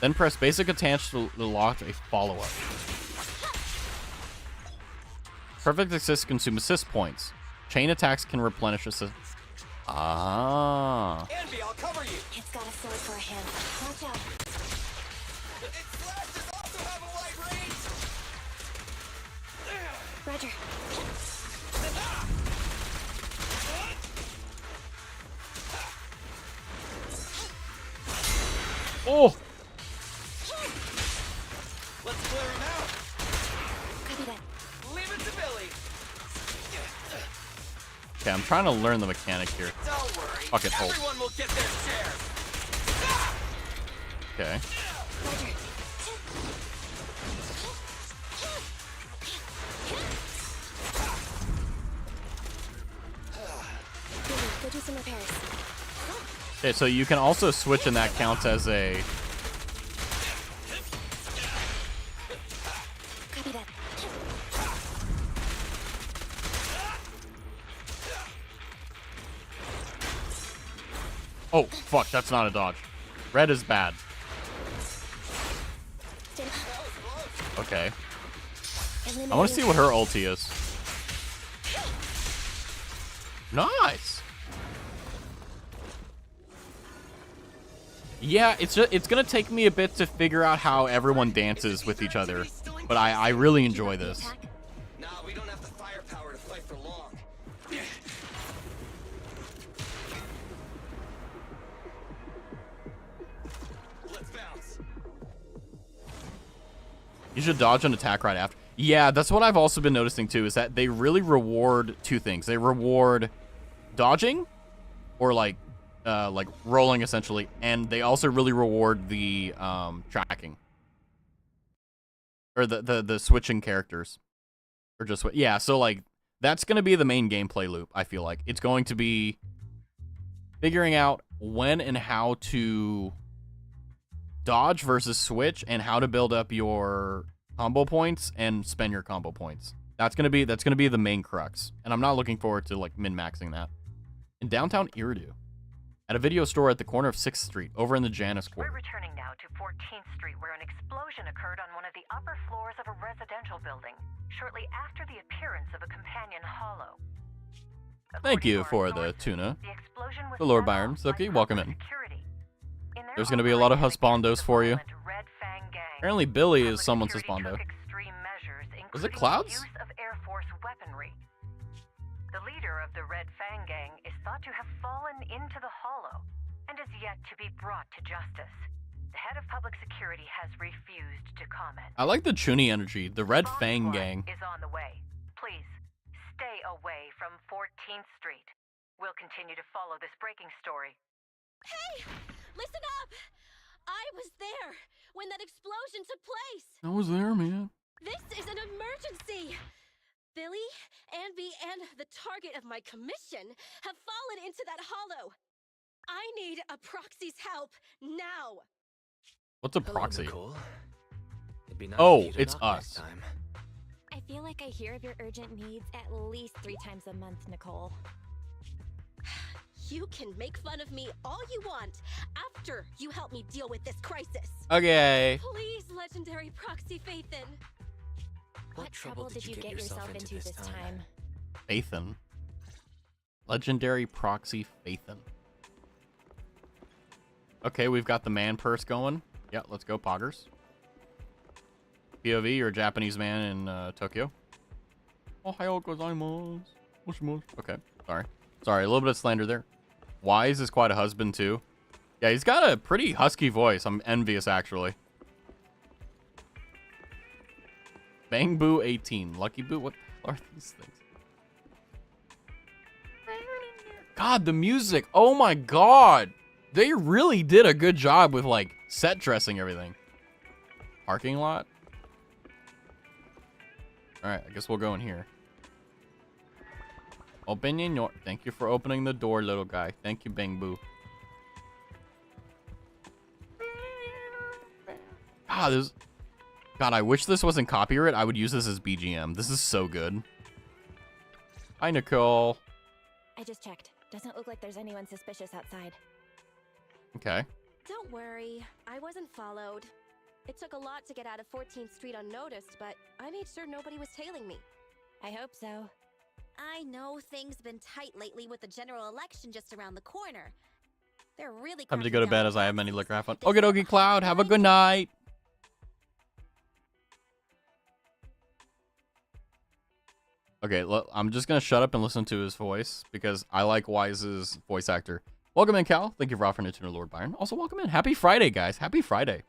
Then press basic attach to launch a follow-up. Perfect assist consume assist points. Chain attacks can replenish assist. Ah. Envy, I'll cover you. It's got a sword for a hand. Watch out. Its slashes also have a wide range. Roger. Oh. Let's clear him out. Copy that. Leave it to Billy. Okay, I'm trying to learn the mechanic here. Don't worry. Fuck it, hold. Everyone will get their share. Okay. Roger. Billy, go do some repairs. Okay, so you can also switch, and that counts as a. Copy that. Oh, fuck, that's not a dodge. Red is bad. Stand by. Okay. I want to see what her ulti is. Nice. Yeah, it's gonna take me a bit to figure out how everyone dances with each other, but I really enjoy this. Nah, we don't have the firepower to fight for long. Let's bounce. You should dodge an attack right after. Yeah, that's what I've also been noticing too, is that they really reward two things. They reward dodging, or like rolling essentially, and they also really reward the tracking, or the switching characters, or just yeah. So like that's gonna be the main gameplay loop. I feel like it's going to be figuring out when and how to dodge versus switch, and how to build up your combo points and spend your combo points. That's gonna be the main crux, and I'm not looking forward to like min-maxing that. In downtown Iridu, at a video store at the corner of 6th Street, over in the Janus We're Quarter. returning now to 14th Street, where an explosion occurred on one of the upper floors of a residential building, shortly after the appearance of a companion hollow. Thank you According to for our the sources, tuna. the explosion was The Lord set Byron. off by Suki, welcome in. security. In their There's gonna be a lot of operation husbandos against for the you. violent Red Fang gang, Apparently Billy is public someone's security husbando. took extreme measures, Was it including Clouds? the use of Air Force weaponry. The leader of the Red Fang gang is thought to have fallen into the hollow and is yet to be brought to justice. The head of public security has refused to comment. I like the Chuni energy. The Red Bomb Fang squad gang. is on the way. Please, stay away from 14th Street. We'll continue to follow this breaking story. Hey! Listen up! I was there when that explosion took place! I was there, man. This is an emergency! Billy, Anby, and the target of my commission have fallen into that hollow. I need a proxy's help now. What's a Hello, proxy? Nicole. It'd be nice Oh, if you to it's knock next us. time. I feel like I hear of your urgent needs at least 3 times a month, Nicole. You can make fun of me all you want after you help me deal with this crisis. Okay. Please, legendary proxy Faithin. What trouble did you get yourself into this time? Phaethon. Legendary proxy Phaethon. Okay, we've got the man purse going. Yeah, let's go, Poggers. POV, you're a Japanese man in Tokyo. Ohayou gozaimasu. Moshimasu. Okay, sorry. Sorry, a little bit of slander there. Wise is quite a husband, too. Yeah, he's got a pretty husky voice. I'm envious, actually. Bang Boo 18. Lucky Boo? What the hell are these things? God, the music. Oh my god. They really did a good job with, like, set dressing everything. Parking lot? Alright, I guess we'll go in here. Open your... Thank you for opening the door, little guy. Thank you, Bang Boo. God, this... God, I wish this wasn't copyright. I would use this as BGM. This is so good. Hi, Nicole. I just checked. Doesn't look like there's anyone suspicious outside. Okay. Don't worry, I wasn't followed. It took a lot to get out of 14th Street unnoticed, but I made sure nobody was tailing me. I hope so. I know things been tight lately with the general election just around the corner. They're really Time to cracking go to down bed on as I have many proxies. liquor. Have fun. They Okie set up dokie, a Cloud. Have a hotline good to- night. Okay, I'm just gonna shut up and listen to his voice because I like Wise's voice actor. Welcome in, Cal. Thank you for offering it to Lord Byron. Also, welcome in. Happy Friday, guys. Happy Friday.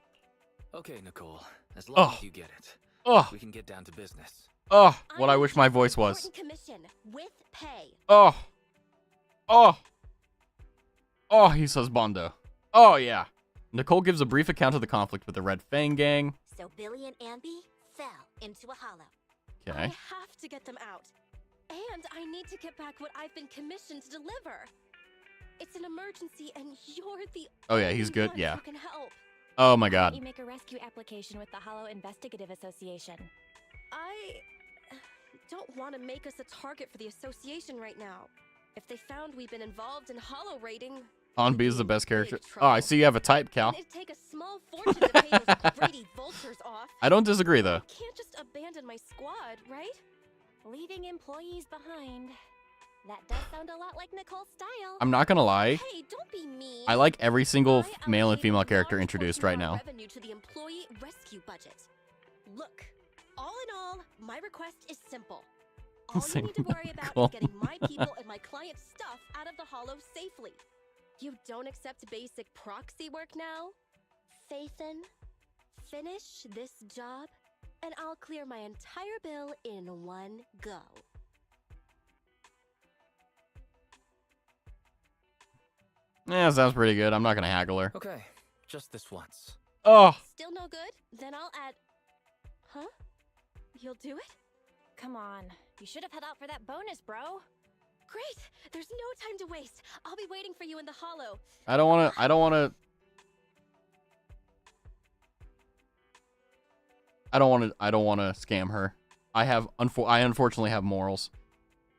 Okay, Nicole. As long Oh. as you get it, Oh, we can get down to business. oh, what I need wish my just an voice was. important commission with pay. Oh, oh, oh, he says Bondo. Oh, yeah. Nicole gives a brief account of the conflict with the Red Fang gang. So Billy and Amby fell into a hollow. I Okay. have to get them out. And I need to get back what I've been commissioned to deliver. It's an emergency and you're the Oh, yeah, he's only good. one Yeah. who can help. Oh, my Why don't God. you make a rescue application with the Hollow Investigative Association? I don't want to make us a target for the association right now. If they found we've been involved in hollow raiding, Onby we'd is be the in best big character. Oh, trouble. I see you have a type, Cal. And it'd take a small fortune to pay those greedy vultures off. I don't disagree, though. I can't just abandon my squad, right? Leaving employees behind. That does sound a lot like Nicole's style. I'm not gonna lie. Hey, don't be mean. I like every single I male and allocated female a character large introduced portion right of our now. revenue to the employee rescue budget. Look, all in all, my request is simple. All you Same need to worry about Nicole. is getting my people and my clients' stuff out of the hollow safely. You don't accept basic proxy work now? Fathan, finish this job, and I'll clear my entire bill in one go. Yeah, sounds pretty good. I'm not gonna haggle her. Okay, just this once. Oh, Still no good? Then I'll add... Huh? You'll do it? Come on. You should have held out for that bonus, bro. Great! There's no time to waste. I'll be waiting for you in the hollow. I don't wanna. I don't wanna. I don't wanna scam her. I unfortunately have morals.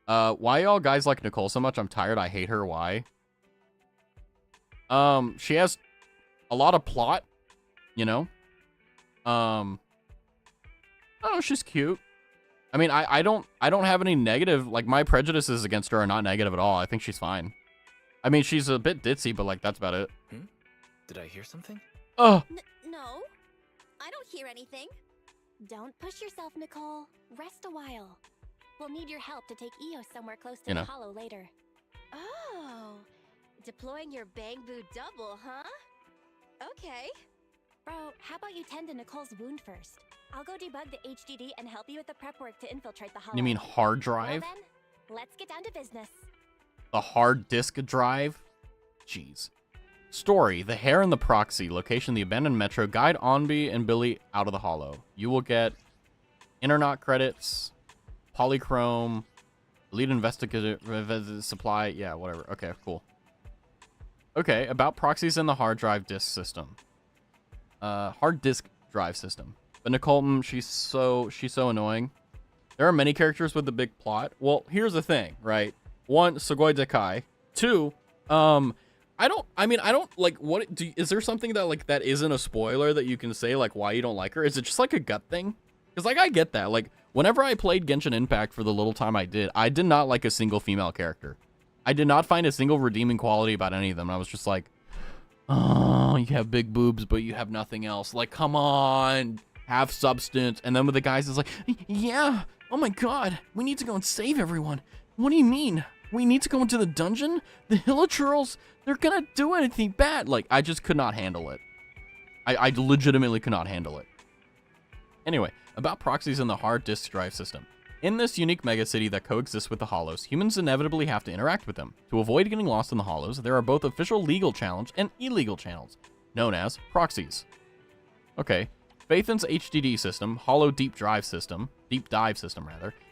Why y'all guys like Nicole so much? I'm tired. I hate her. Why? She has a lot of plot, you know. I don't know, she's cute. I mean, I don't have any negative, like, my prejudices against her are not negative at all. I think she's fine. I mean, she's a bit ditzy, but, like, that's about it. Did I hear something? Oh, No, I don't hear anything. Don't push yourself, Nicole. Rest a while. We'll need your help to take Eos somewhere close to You the know. Hollow later. Oh, deploying your bang boo double, huh? Okay. Bro, how about you tend to Nicole's wound first? I'll go debug the HDD and help you with the prep work to infiltrate the Hollow. you mean hard Well drive? then, let's get down to business. The hard disk drive? Jeez. Story: The Hare and the Proxy. Location: the abandoned metro. Guide Onby and Billy out of the hollow. You will get Internet credits, Polychrome, lead investigative supply. Yeah, whatever. Okay, cool. Okay, about proxies in the hard drive disk system. Hard disk drive system. But Nicole, she's so annoying. There are many characters with a big plot. Well, here's the thing, right? One, Sugoi Dekai. Two, I don't like is there something that like that isn't a spoiler that you can say like why you don't like her? Is it just like a gut thing? Because like I get that. Like whenever I played Genshin Impact for the little time I did not like a single female character. I did not find a single redeeming quality about any of them. I was just like, oh, you have big boobs, but you have nothing else. Like, come on, have substance. And then with the guys, it's like, yeah, oh my god, we need to go and save everyone. What do you mean? We need to go into the dungeon? The Hilichurls, they're gonna do anything bad. Like, I just could not handle it. I legitimately could not handle it. Anyway, about proxies in the hard disk drive system. In this unique megacity that coexists with the Hollows, humans inevitably have to interact with them. To avoid getting lost in the Hollows, there are both official legal channels and illegal channels, known as proxies. Okay, Phaethon's HDD system, Hollow Deep Dive system,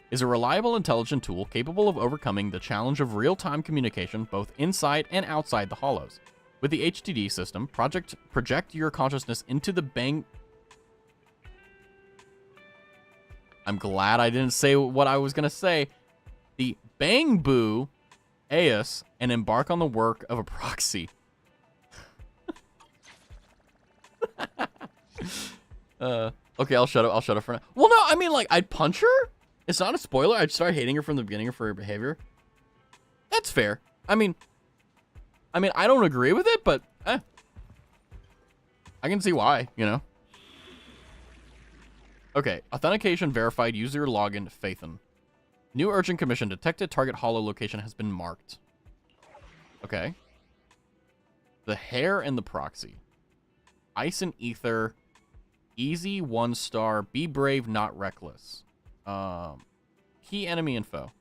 is a reliable, intelligent tool capable of overcoming the challenge of real-time communication both inside and outside the Hollows. With the HDD system, project your consciousness into the bang... I'm glad I didn't say what I was going to say. The Bang Boo Eos and embark on the work of a proxy. Okay, I'll shut up for now. Well, no, I mean, like, I'd punch her? It's not a spoiler. I started hating her from the beginning for her behavior. That's fair. I mean, I don't agree with it, but I can see why, you know. Okay, authentication verified, user login Phaethon. New urgent commission, detected target hollow location has been marked. Okay. The hair and the proxy. Ice and ether. Easy 1-star. Be brave, not reckless. Key enemy info.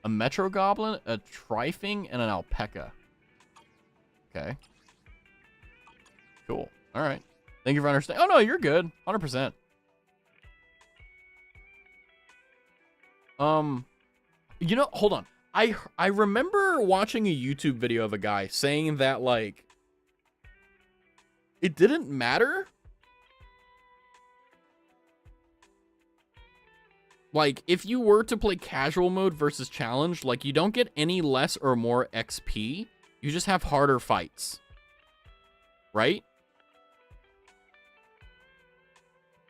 A metro goblin, a trifing, and an alpaca. Okay. Cool. All right. Thank you for understanding. Oh, no, you're good. 100%. You know, hold on. I remember watching a YouTube video of a guy saying that, like, it didn't matter. Like, if you were to play casual mode versus challenge, like, you don't get any less or more XP. You just have harder fights. Right?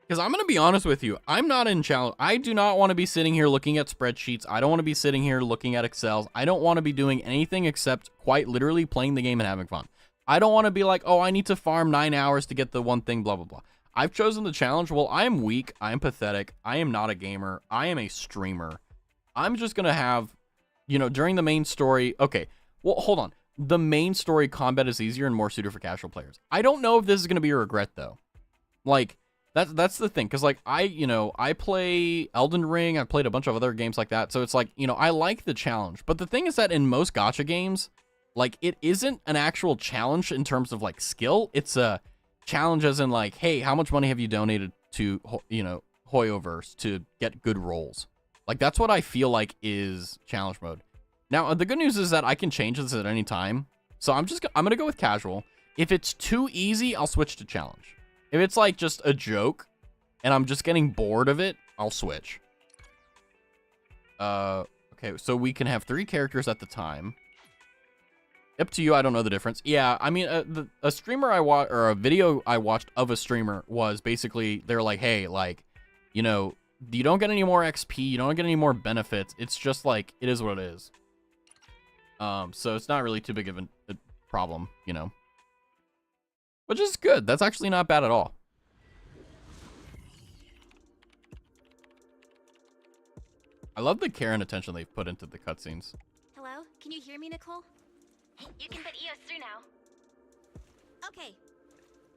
Because I'm going to be honest with you. I'm not in challenge. I do not want to be sitting here looking at spreadsheets. I don't want to be sitting here looking at Excels. I don't want to be doing anything except quite literally playing the game and having fun. I don't want to be like, oh, I need to farm 9 hours to get the one thing, blah, blah, blah. I've chosen the challenge. Well, I am weak. I am pathetic. I am not a gamer. I am a streamer. I'm just going to have, you know, during the main story. Okay, well, hold on. The main story combat is easier and more suited for casual players. I don't know if this is going to be a regret, though. Like, that's the thing. Because, like, I play Elden Ring. I've played a bunch of other games like that. So it's like, you know, I like the challenge. But the thing is that in most gacha games, like, it isn't an actual challenge in terms of, like, skill. It's a challenge as in, like, hey, how much money have you donated to, you know, Hoyoverse to get good rolls? Like, that's what I feel like is challenge mode. Now, the good news is that I can change this at any time. So I'm going to go with casual. If it's too easy, I'll switch to challenge. If it's, like, just a joke and I'm just getting bored of it, I'll switch. Okay, so we can have 3 characters at the time. Up to you. I don't know the difference. Yeah, I mean, a streamer or a video I watched of a streamer was basically, they're like, hey, like, you know, you don't get any more XP, you don't get any more benefits. It's just like, it is what it is. So it's not really too big of a problem, you know. Which is good. That's actually not bad at all. I love the care and attention they've put into the cutscenes. Hello? Can you hear me, Nicole? You can put EOS through now. Okay.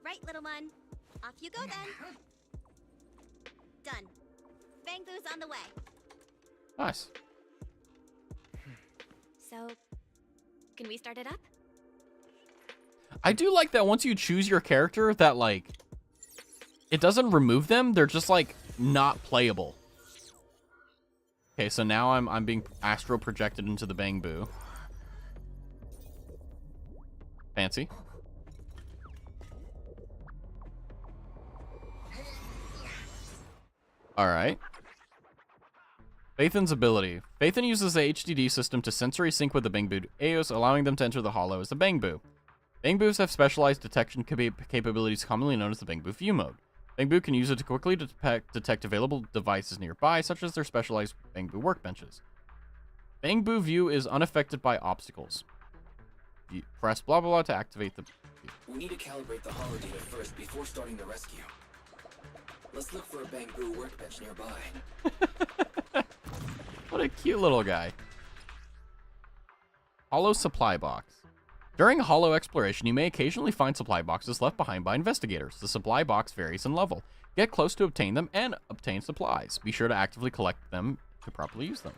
Right, little one. Off you go then. Done. Bang Boo's on the way. Nice. So, can we start it up? I do like that once you choose your character that, like, it doesn't remove them. They're just, like, not playable. Okay, so now I'm being astral projected into the Bang Boo. Fancy. Alright. Phaethon's ability. Phaethon uses the HDD system to sensory sync with the Bang Boo Eos, allowing them to enter the hollow as the Bang Boo. Bang Boos have specialized detection capabilities commonly known as the Bang Boo View mode. Bang Boo can use it to quickly detect available devices nearby, such as their specialized Bang Boo workbenches. Bang Boo View is unaffected by obstacles. You press blah blah blah to activate the... We need to calibrate the holo data first before starting the rescue. Let's look for a Bang Boo workbench nearby. What a cute little guy. Holo supply box. During holo exploration, you may occasionally find supply boxes left behind by investigators. The supply box varies in level. Get close to obtain them and obtain supplies. Be sure to actively collect them to properly use them.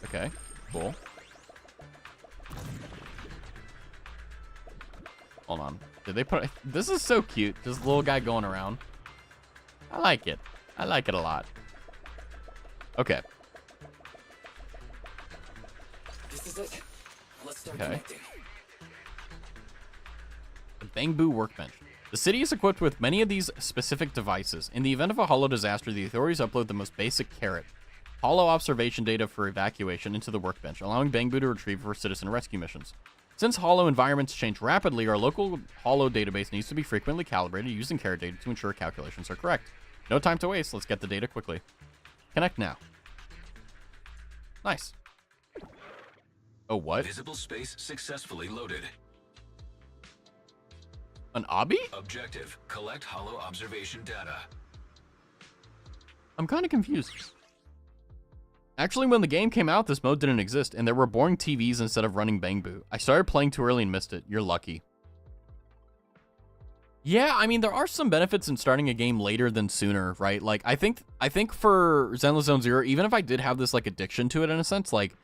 Okay, cool. Hold on. Did they put... This is so cute. This little guy going around. I like it. I like it a lot. Okay. This is it. Let's start Okay. connecting. The Bang Boo Workbench. The city is equipped with many of these specific devices. In the event of a holo disaster, the authorities upload the most basic carrot, holo observation data for evacuation, into the workbench, allowing Bang Boo to retrieve for citizen rescue missions. Since holo environments change rapidly, our local holo database needs to be frequently calibrated using carrot data to ensure calculations are correct. No time to waste. Let's get the data quickly. Connect now. Nice. Oh, what? Visible space successfully loaded. An obby? Objective: collect hollow observation data. I'm kind of confused. Actually, when the game came out, this mode didn't exist, and there were boring TVs instead of running Bang Boo. I started playing too early and missed it. You're lucky. Yeah, I mean, there are some benefits in starting a game later than sooner, right? Like, I think for Zenless Zone Zero, even if I did have this, like, addiction to it in a sense, like,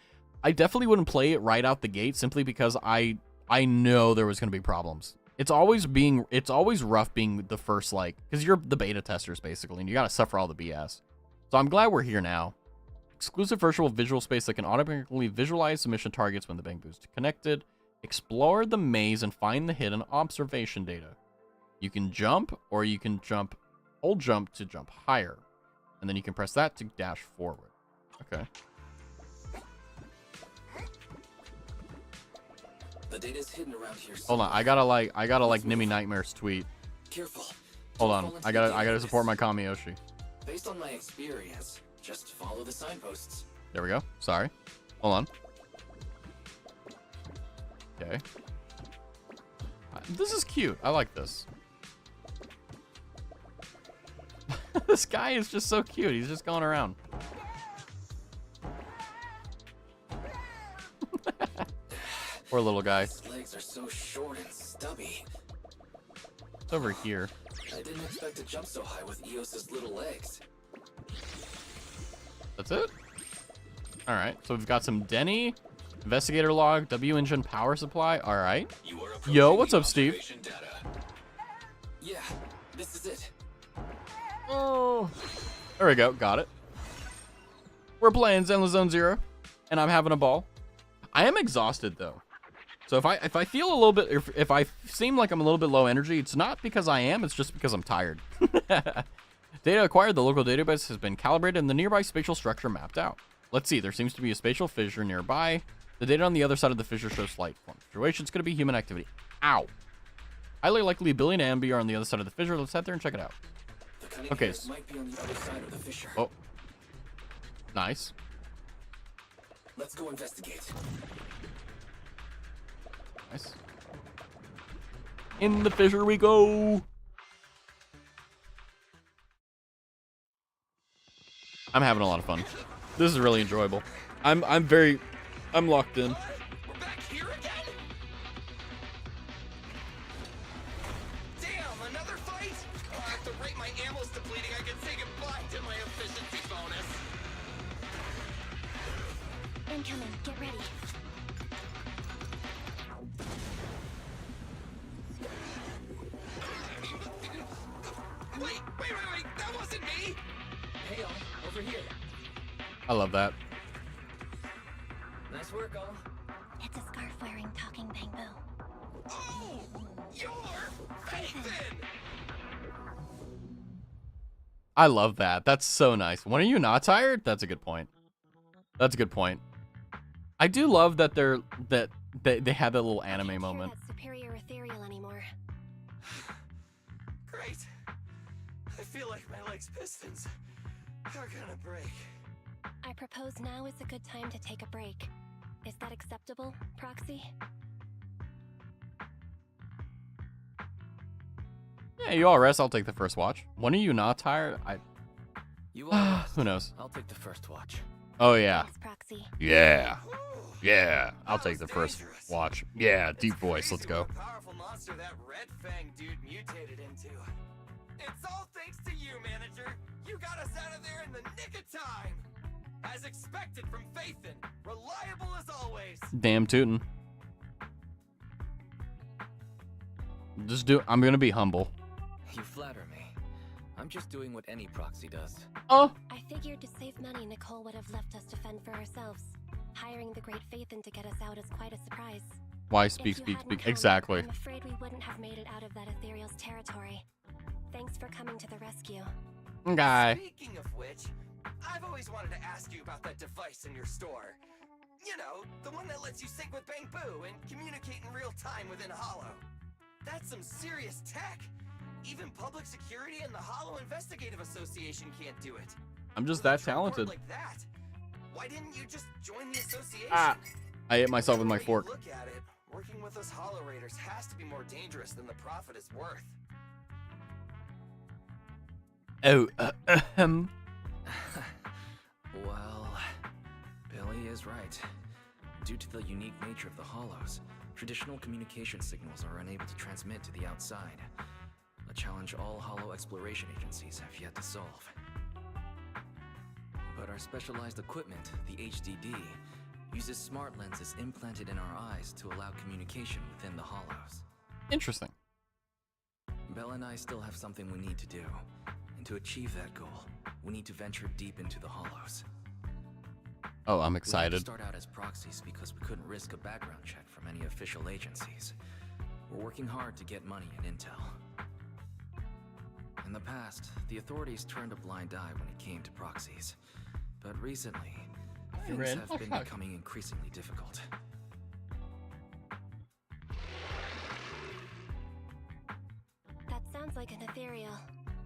I definitely wouldn't play it right out the gate simply because I know there was going to be problems. It's always rough being the first, like, because you're the beta testers, basically, and you got to suffer all the BS. So I'm glad we're here now. Exclusive virtual visual space that can automatically visualize submission targets when the Bang Boo's connected. Explore the maze and find the hidden observation data. You can jump, or you can hold jump to jump higher. And then you can press that to dash forward. Okay. The data's hidden around here. Hold on, I gotta like Nimmy Nightmare's tweet. Careful. Hold on, I gotta support my Kamiyoshi. Based on my experience, just follow the signposts. There we go. Sorry. Hold on. Okay. This is cute. I like this. This guy is just so cute. He's just going around. Poor little guy. His legs are so short and stubby. It's over here. I didn't expect to jump so high with Eos's little legs. That's it? Alright, so we've got some Denny, investigator log, W engine power supply. Alright. Yo, what's up, Steve? Yeah, this is it. Oh. There we go, got it. We're playing Zenless Zone Zero, and I'm having a ball. I am exhausted, though. So if I feel a little bit, if I seem like I'm a little bit low energy, it's not because I am, it's just because I'm tired. Data acquired, the local database has been calibrated, and the nearby spatial structure mapped out. Let's see, there seems to be a spatial fissure nearby. The data on the other side of the fissure shows slight fluctuations. It's going to be human activity. Ow. Highly likely a billion ambi are on the other side of the fissure. Let's head there and check it out. Okay. Might be on the other side of the fissure. Oh. Nice. Let's go investigate. Nice. In the fissure we go. I'm having a lot of fun. This is really enjoyable. I'm locked in. We're back here again? Damn, another fight? Oh, at the rate my ammo's depleting, I can say goodbye to my efficiency bonus. Incoming, get ready. Wait, that wasn't me! Hey, all, over here. I love that. Nice work, all. It's a scarf-wearing talking Bang Boo. Oh! You're Phaethon! I love that. That's so nice. When are you not tired? That's a good point. That's a good point. I do love that they have that little anime moment. That superior ethereal anymore. Great. I feel like my leg's pistons are gonna break. I propose now is a good time to take a break. Is that acceptable, Proxy? Yeah, you all rest. I'll take the first watch. When are you not tired? You all rest. Who knows? I'll take the first watch. Oh yeah. Thanks, Proxy. Yeah. Yeah. I'll take the first watch. Yeah, deep voice. Let's go. What powerful monster that Red Fang dude mutated into. It's all thanks to you, manager. You got us out of there in the nick of time. As expected from Phaethon, reliable as always. Damn tootin'. I'm gonna be humble. You flatter me. I'm just doing what any proxy does. Oh. I figured to save money, Nicole would have left us to fend for ourselves. Hiring the great Phaethon to get us out is quite a surprise. Why If speak? you hadn't come, Exactly. I'm afraid we wouldn't have made it out of that ethereal's territory. Thanks for coming to the rescue. Okay. Speaking of which, I've always wanted to ask you about that device in your store. You know, the one that lets you sync with Bang Boo and communicate in real time within Hollow. That's some serious tech. Even public security and the Hollow Investigative Association can't do it. I'm just With a that track record talented. like that, why didn't you just join the association? Ah, I hit myself with my Whichever way you fork. Look at it. Working with us Hollow Raiders has to be more dangerous than the profit is worth. Oh, Well, Billy is right. Due to the unique nature of the Hollows, traditional communication signals are unable to transmit to the outside. A challenge all Hollow exploration agencies have yet to solve. But our specialized equipment, the HDD, uses smart lenses implanted in our eyes to allow communication within the Hollows. interesting. Bella and I still have something we need to do. And to achieve that goal, we need to venture deep into the Hollows. Oh, I'm We had to excited. start out as proxies because we couldn't risk a background check from any official agencies. We're working hard to get money and intel. In the past, the authorities turned a blind eye when it came to proxies. But recently, things Rin. have been becoming increasingly difficult. That sounds like an ethereal.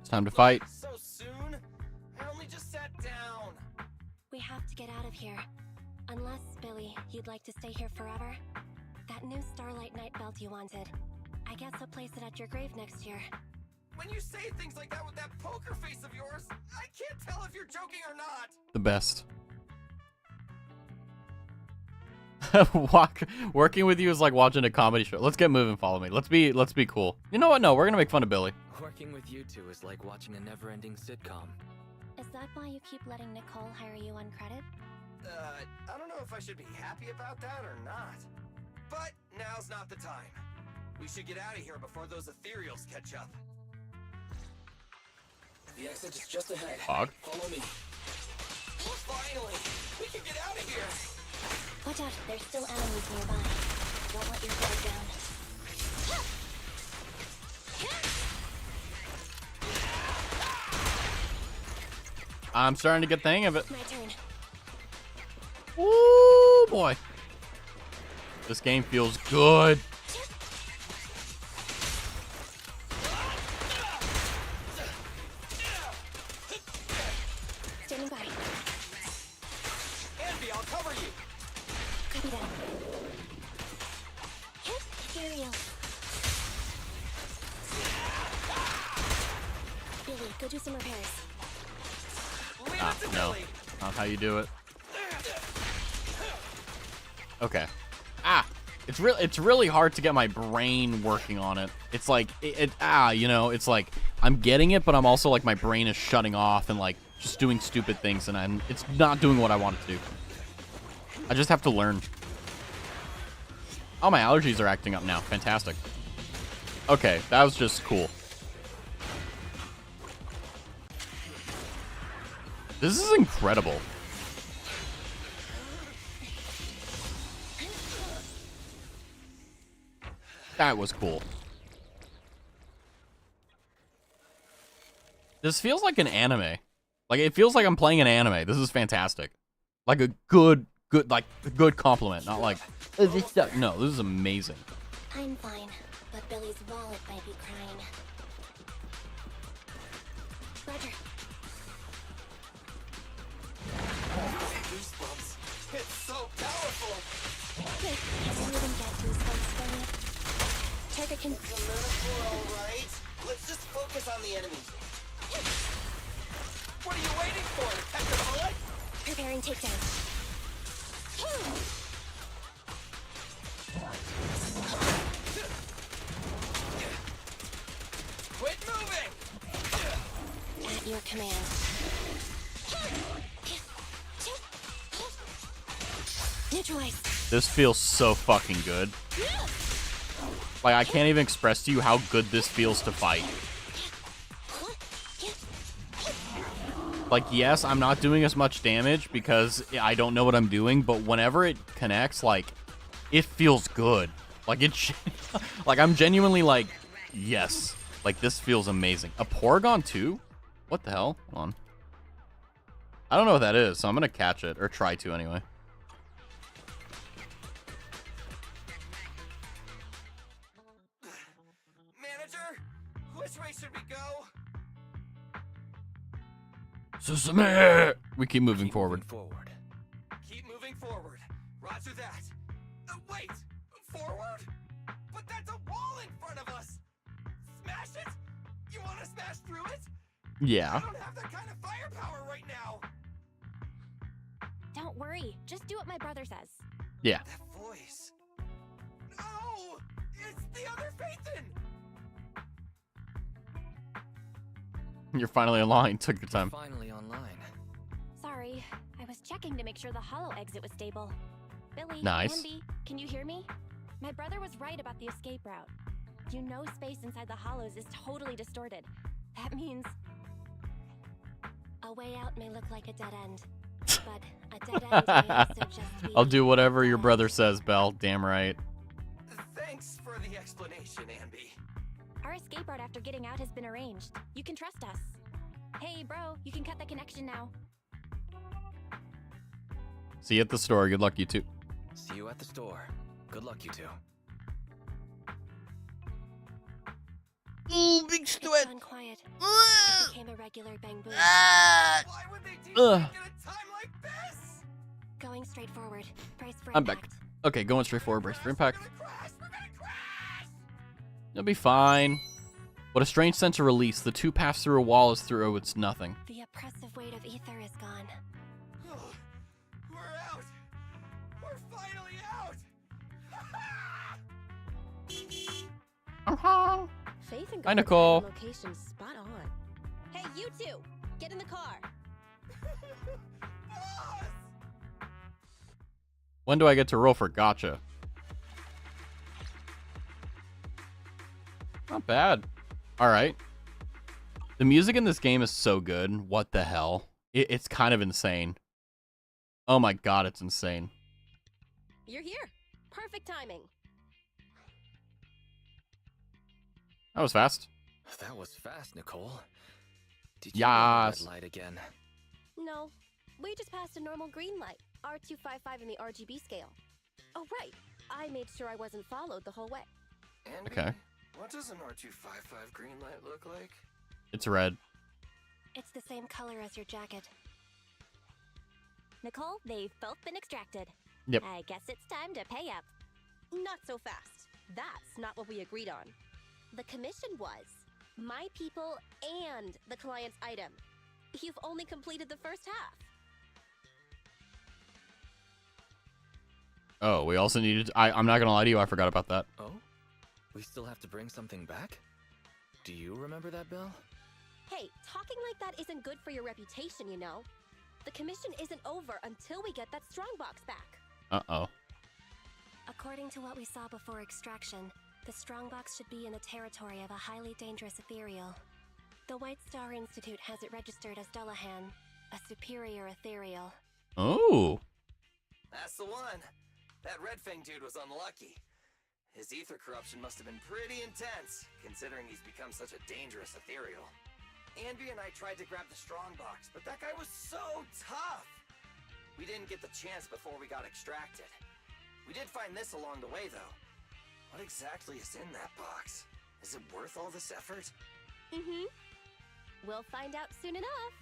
It's time to fight. So soon? I only just sat down. We have to get out of here. Unless, Billy, you'd like to stay here forever? That new Starlight Night belt you wanted. I guess I'll place it at your grave next year. When you say things like that with that poker face of yours, I can't tell if you're joking or not. The best. Working with you is like watching a comedy show. Let's get moving. Follow me. Let's be cool. You know what? No, we're gonna make fun of Billy. Working with you two is like watching a never-ending sitcom. Is that why you keep letting Nicole hire you on credit? I don't know if I should be happy about that or not. But now's not the time. We should get out of here before those ethereals catch up. The exit is just ahead. Hog. Follow me. Finally! We can get out of here! Watch out, there's still enemies nearby. Don't let your guard down. I'm starting to get the hang of it. My turn. Ooh, boy. This game feels good. Standing by. Envy, I'll cover you! Copy that. Ethereal. Billy, go do some repairs. Leave Ah, it to no. Billy! Not how you do it. Okay. Ah, it's really hard to get my brain working on it. It's like you know, it's like I'm getting it, but I'm also like my brain is shutting off and like just doing stupid things, and it's not doing what I want it to do. I just have to learn. Oh, my allergies are acting up now. Fantastic. Okay, that was just cool. This is incredible. That was cool. This feels like an anime. Like, it feels like I'm playing an anime. This is fantastic. Like a good compliment. Not like, no, this is amazing. I'm fine, but Billy's wallet might be crying. Roger. Goosebumps. It's so powerful! Wait, I didn't even get goosebumps, Billy. Target can... The metaphor, alright? Let's just focus on the enemy. What are you waiting for? Catch the bullet? Preparing takedown. Quit moving! At your command. Neutralize. This feels so fucking good. Like, I can't even express to you how good this feels to fight. Like, yes, I'm not doing as much damage because I don't know what I'm doing, but whenever it connects, like, it feels good. Like, like, I'm genuinely like, yes. Like, this feels amazing. A Porygon 2? What the hell? Hold on. I don't know what that is, so I'm gonna catch it, or try to anyway. Manager? Who Which way should we go? Sesame! We keep moving forward. Keep moving forward. Roger that. Wait! Forward? But that's a wall in front of us! Smash it? You want to smash through it? Yeah. I don't have that kind of firepower right now! Don't worry. Just do what my brother says. Yeah. That voice. No! It's the other Phaethon! You're finally online. Took your time. Finally online. Sorry. I was checking to make sure the hollow exit was stable. Billy, Nice. Andy, can you hear me? My brother was right about the escape route. You know space inside the hollows is totally distorted. That means a way out may look like a dead end. But a dead end may also just be I'll do whatever your dead brother end. says, Belle. Damn right. Thanks for the explanation, Anby. Our escape route after getting out has been arranged. You can trust us. Hey, bro, you can cut the connection now. See you at the store. Good luck, you two. See you at the store. Good luck, you two. Ooh, big It's gone quiet. It became a regular bang boom. Why would they teach Ugh. me at a time like this? Going straight forward. Brace for I'm back. impact. Okay, going straight forward. Brace for impact. We're gonna crash! We're gonna crash! You'll be fine. What a strange sense of release. The two pass through a wall as through it's nothing. The oppressive weight of ether is gone. We're out! We're finally out! Faith and Hi, Gold's Nicole. location spot on. Hey, you two! Get in the car! Boss! When do I get to roll for gotcha? Not bad. All right. The music in this game is so good. What the hell? It's kind of insane. Oh my god, it's insane. You're here. Perfect timing. That was fast. That was fast, Nicole. Did you Yas. red light again? No, we just passed a normal green light. R255 in the RGB scale. Oh, right. I made sure I wasn't followed the whole way. Andy, Okay. what does an R255 green light look like? It's red. It's the same color as your jacket. Nicole, they've both been extracted. Yep. I guess it's time to pay up. Not so fast. That's not what we agreed on. The commission was my people and the client's item. You've only completed the first half. Oh, we also needed... I'm not gonna lie to you, I forgot about that. Oh? We still have to bring something back? Do you remember that, Bill? Hey, talking like that isn't good for your reputation, you know. The commission isn't over until we get that strongbox back. Uh-oh. According to what we saw before extraction, the strongbox should be in the territory of a highly dangerous ethereal. The White Star Institute has it registered as Dullahan, a superior ethereal. Oh. That's the one. That Red Fang dude was unlucky. His ether corruption must have been pretty intense, considering he's become such a dangerous ethereal. Anby and I tried to grab the strongbox, but that guy was so tough! We didn't get the chance before we got extracted. We did find this along the way, though. What exactly is in that box? Is it worth all this effort? Mm-hmm. We'll find out soon enough.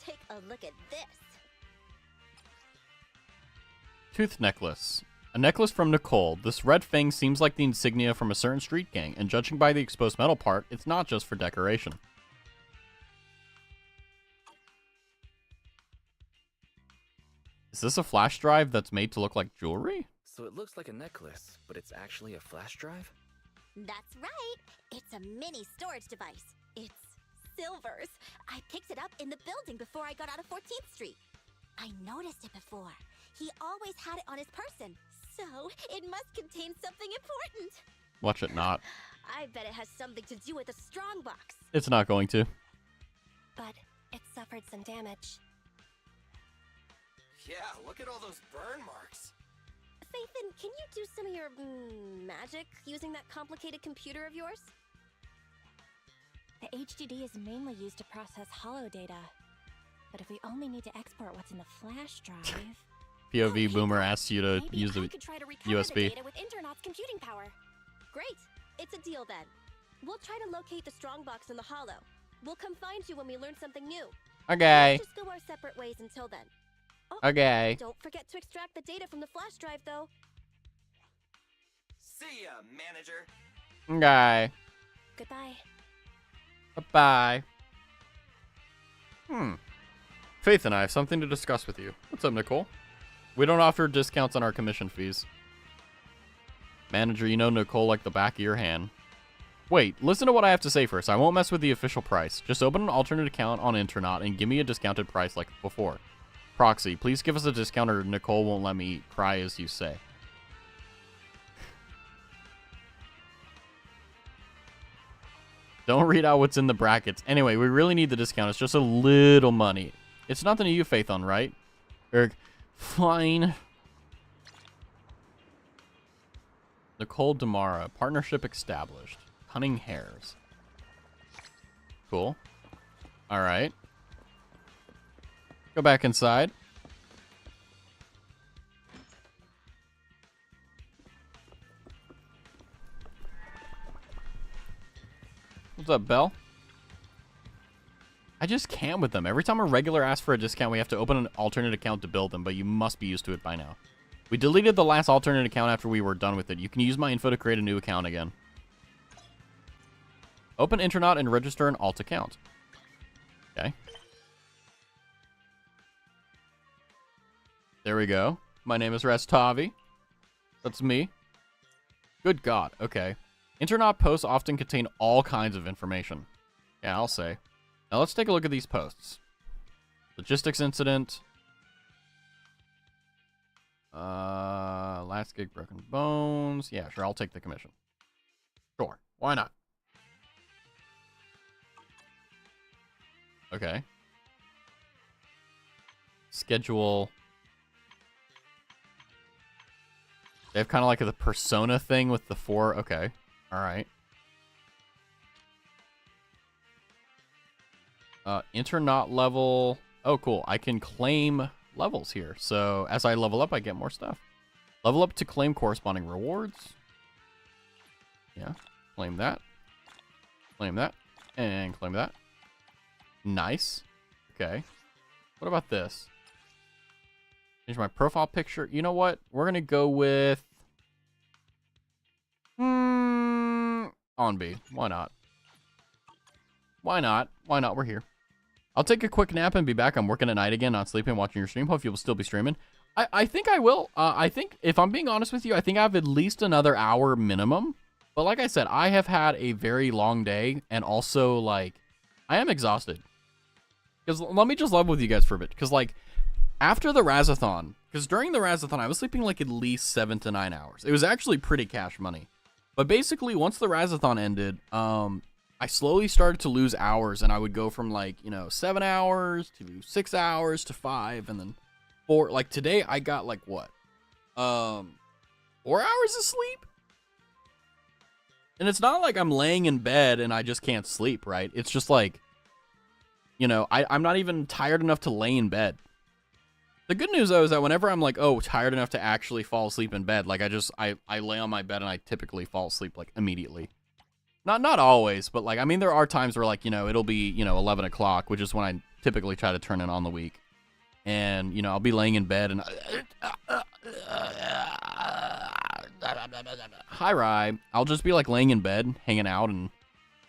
Take a look at this. Tooth necklace. A necklace from Nicole. This red fang seems like the insignia from a certain street gang, and judging by the exposed metal part, it's not just for decoration. Is this a flash drive that's made to look like jewelry? So it looks like a necklace, but it's actually a flash drive? That's right! It's a mini storage device. It's Silver's. I picked it up in the building before I got out of 14th Street. I noticed it before. He always had it on his person, so it must contain something important. Watch it not. I bet it has something to do with the strongbox. It's not going to. But it suffered some damage. Yeah, look at all those burn marks. Faithin, can you do some of your magic using that complicated computer of yours? The HDD is mainly used to process hollow data. But if we only need to export what's in the flash drive... POV Boomer asks you to maybe use I the could try to recover the USB. data with Internaut's computing power. Great. It's a deal then. We'll try to locate the strongbox in the hollow. We'll come find you when we learn something new. Okay. Let's just go our separate ways until then. Oh, Okay. don't forget to extract the data from the flash drive, though. See ya, manager. Okay. Goodbye. Bye-bye. Faith and I have something to discuss with you. What's up, Nicole? We don't offer discounts on our commission fees. Manager, you know Nicole like the back of your hand. Wait, listen to what I have to say first. I won't mess with the official price. Just open an alternate account on Internet and give me a discounted price like before. Proxy, please give us a discount or Nicole won't let me cry as you say. Don't read out what's in the brackets. Anyway, we really need the discount. It's just a little money. It's nothing to you, Faith, on, right? Fine. Nicole Damara. Partnership established. Cunning Hairs. Cool. Alright. Go back inside. What's up, Belle? I just can't with them. Every time a regular asks for a discount, we have to open an alternate account to build them, but you must be used to it by now. We deleted the last alternate account after we were done with it. You can use my info to create a new account again. Open Internet and register an alt account. Okay. There we go. My name is Rastavi. That's me. Good God. Okay. Internet posts often contain all kinds of information. Yeah, I'll say. Now let's take a look at these posts. Logistics incident. Last gig, broken bones. Yeah, sure, I'll take the commission. Sure, why not? Okay. Schedule. They have kind of like the persona thing with the 4. Okay. All right. Internet level. Oh, cool. I can claim levels here. So as I level up, I get more stuff. Level up to claim corresponding rewards. Yeah. Claim that. Claim that. And claim that. Nice. Okay. What about this? Change my profile picture. You know what? We're going to go with... on B. Why not? Why not? Why not? We're here. I'll take a quick nap and be back. I'm working at night again, not sleeping, watching your stream. Hope you'll still be streaming. I think I will. I think, if I'm being honest with you, I think I have at least another hour minimum. But like I said, I have had a very long day, and also, like, I am exhausted. Because let me just love with you guys for a bit. Because, like, after the Razathon, because during the Razathon, I was sleeping, like, at least 7 to 9 hours. It was actually pretty cash money. But basically, once the Razathon ended, I slowly started to lose hours, and I would go from, like, 7 hours to 6 hours to 5, and then 4. Like, today, I got, like, what? 4 hours of sleep? And it's not like I'm laying in bed and I just can't sleep, right? It's just like, I'm not even tired enough to lay in bed. The good news, though, is that whenever I'm like, tired enough to actually fall asleep in bed, like, I lay on my bed and I typically fall asleep, like, immediately. Not always, but, like, I mean, there are times where, like, it'll be, 11 o'clock, which is when I typically try to turn it on the week. And, I'll be laying in bed and... Hi, Rye. I'll just be, like, laying in bed, hanging out, and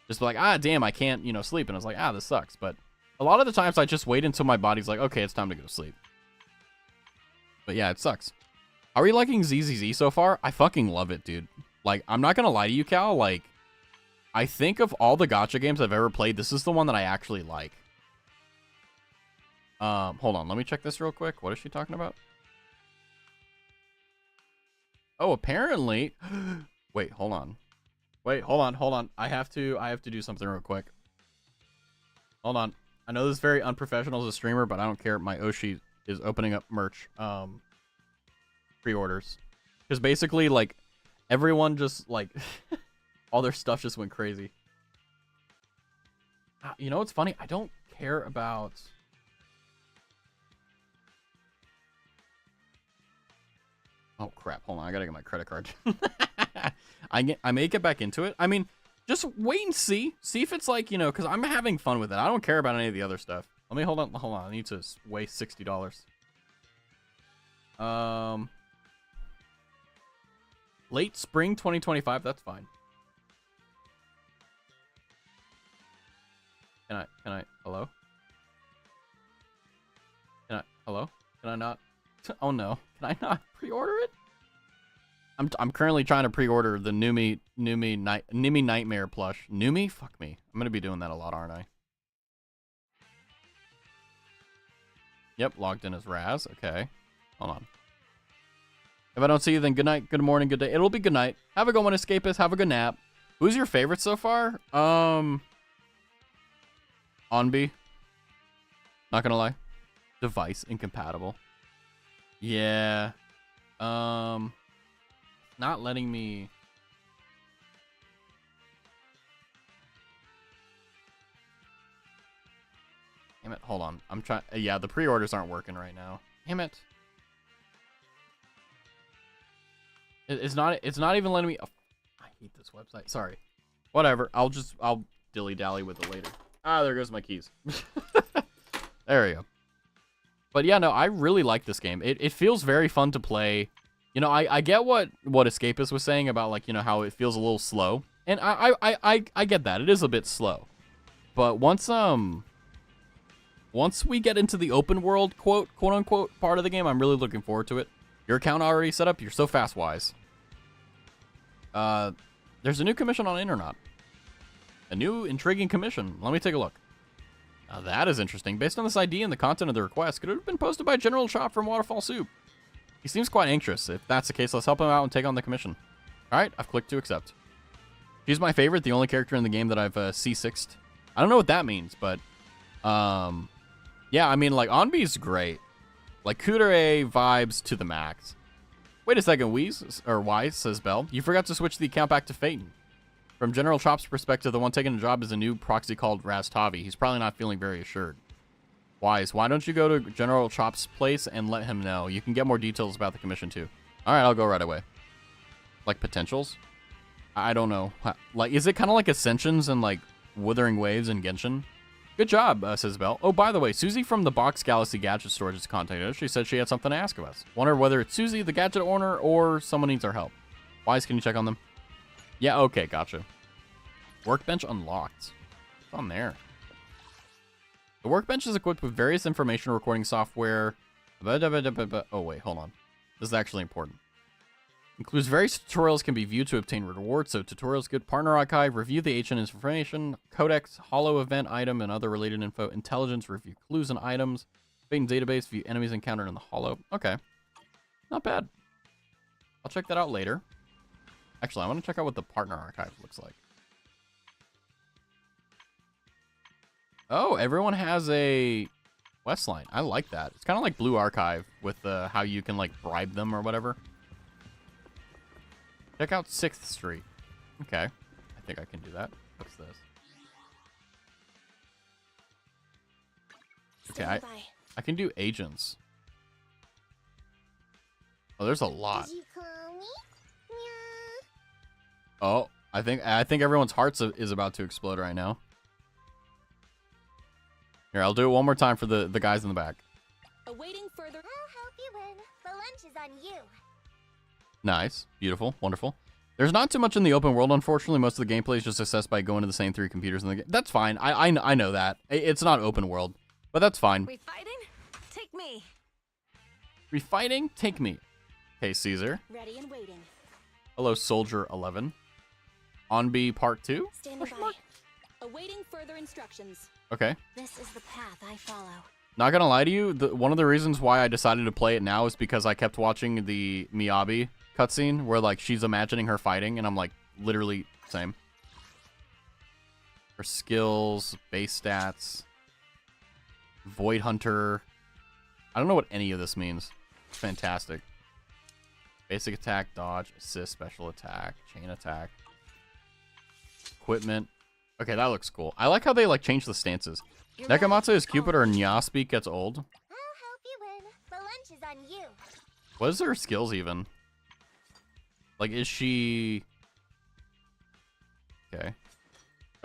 just be like, damn, I can't, sleep. And I was like, this sucks. But a lot of the times I just wait until my body's like, okay, it's time to go to sleep. But yeah, it sucks. Are you liking ZZZ so far? I fucking love it, dude. Like, I'm not gonna lie to you, Cal. Like, I think of all the gacha games I've ever played, this is the one that I actually like. Hold on. Let me check this real quick. What is she talking about? Oh, apparently. Wait, hold on. Wait, hold on. I have to do something real quick. Hold on. I know this is very unprofessional as a streamer, but I don't care. My Oshi is opening up merch pre-orders. Because basically, like, everyone just, like, all their stuff just went crazy. You know what's funny? I don't care about... Oh, crap. Hold on. I gotta get my credit card. I may get back into it. I mean, just wait and see. See if it's like, you know, because I'm having fun with it. I don't care about any of the other stuff. Let me hold on. I need to waste $60. Late spring 2025. That's fine. Can I, hello? Hello? Can I not? Oh no. Can I not pre-order it? I'm currently trying to pre-order the Numi Nightmare plush. Numi? Fuck me. I'm gonna be doing that a lot, aren't I? Yep, logged in as Raz. Okay. Hold on. If I don't see you, then good night, good morning, good day. It'll be good night. Have a good one, Escapist. Have a good nap. Who's your favorite so far? Onby. Not gonna lie. Device incompatible. Yeah. Not letting me. Damn it. Hold on. I'm trying. Yeah, the pre-orders aren't working right now. Damn it. It's not even letting me. Oh, I hate this website. Sorry. Whatever. I'll dilly-dally with it later. Ah, there goes my keys. There we go. But yeah, no, I really like this game. It feels very fun to play. You know, I get what Escapist was saying about, like, you know, how it feels a little slow. And I get that. It is a bit slow. But once we get into the open world, quote unquote, part of the game, I'm really looking forward to it. Your account already set up? You're so fast, Wise. There's a new commission on Internet. A new intriguing commission. Let me take a look. Now that is interesting. Based on this ID and the content of the request, could it have been posted by General Chop from Waterfall Soup? He seems quite anxious. If that's the case, let's help him out and take on the commission. Alright, I've clicked to accept. She's my favorite, the only character in the game that I've C6'd. I don't know what that means, but yeah, I mean, like, Onby's great. Like, Kudere vibes to the max. Wait a second, Wise, says Bell. You forgot to switch the account back to Phaeton. From General Chop's perspective, the one taking the job is a new proxy called Rastavi. He's probably not feeling very assured. Wise, why don't you go to General Chop's place and let him know? You can get more details about the commission, too. Alright, I'll go right away. Like, potentials? I don't know. Like, is it kind of like Ascensions and, like, Wuthering Waves and Genshin? Good job, says Bell. Oh, by the way, Susie from the Box Galaxy Gadget Store just contacted us. She said she had something to ask of us. Wonder whether it's Susie, the gadget owner, or someone needs our help. Wise, can you check on them? Yeah, okay, gotcha. Workbench unlocked. What's on there? The workbench is equipped with various information recording software. Oh, wait, hold on. This is actually important. Includes various tutorials can be viewed to obtain rewards. So tutorials, good partner archive, review the ancient information, codex, holo event item, and other related info, intelligence, review clues and items, Phaeton database, view enemies encountered in the holo. Okay. Not bad. I'll check that out later. Actually, I want to check out what the partner archive looks like. Oh, everyone has a quest line. I like that. It's kind of like Blue Archive with how you can, like, bribe them or whatever. Check out 6th Street. Okay. I think I can do that. What's this? Okay, I can do agents. Oh, there's a lot. Oh, I think everyone's hearts is about to explode right now. Here, I'll do it one more time for the guys in the back. Awaiting further. I'll help you win. The lunch is on you. Nice. Beautiful. Wonderful. There's not too much in the open world, unfortunately. Most of the gameplay is just assessed by going to the same 3 computers in the game. That's fine. I know that. It's not open world, but that's fine. We fighting? Take me. We fighting? Take me. Hey, Caesar. Ready and waiting. Hello, Soldier 11. Onby Part 2? Standing by. Awaiting further instructions. Okay. This is the path I follow. Not gonna lie to you, one of the reasons why I decided to play it now is because I kept watching the Miyabi cutscene where, like, she's imagining her fighting, and I'm like, literally, same. Her skills, base stats, Void Hunter. I don't know what any of this means. It's fantastic. Basic attack, dodge, assist, special attack, chain attack, equipment. Okay, that looks cool. I like how they, like, change the stances. Nekamatsu is Cupid or Nya speak gets old. I'll help you win. The lunch is on you. What is her skills even? Like, is she... Okay.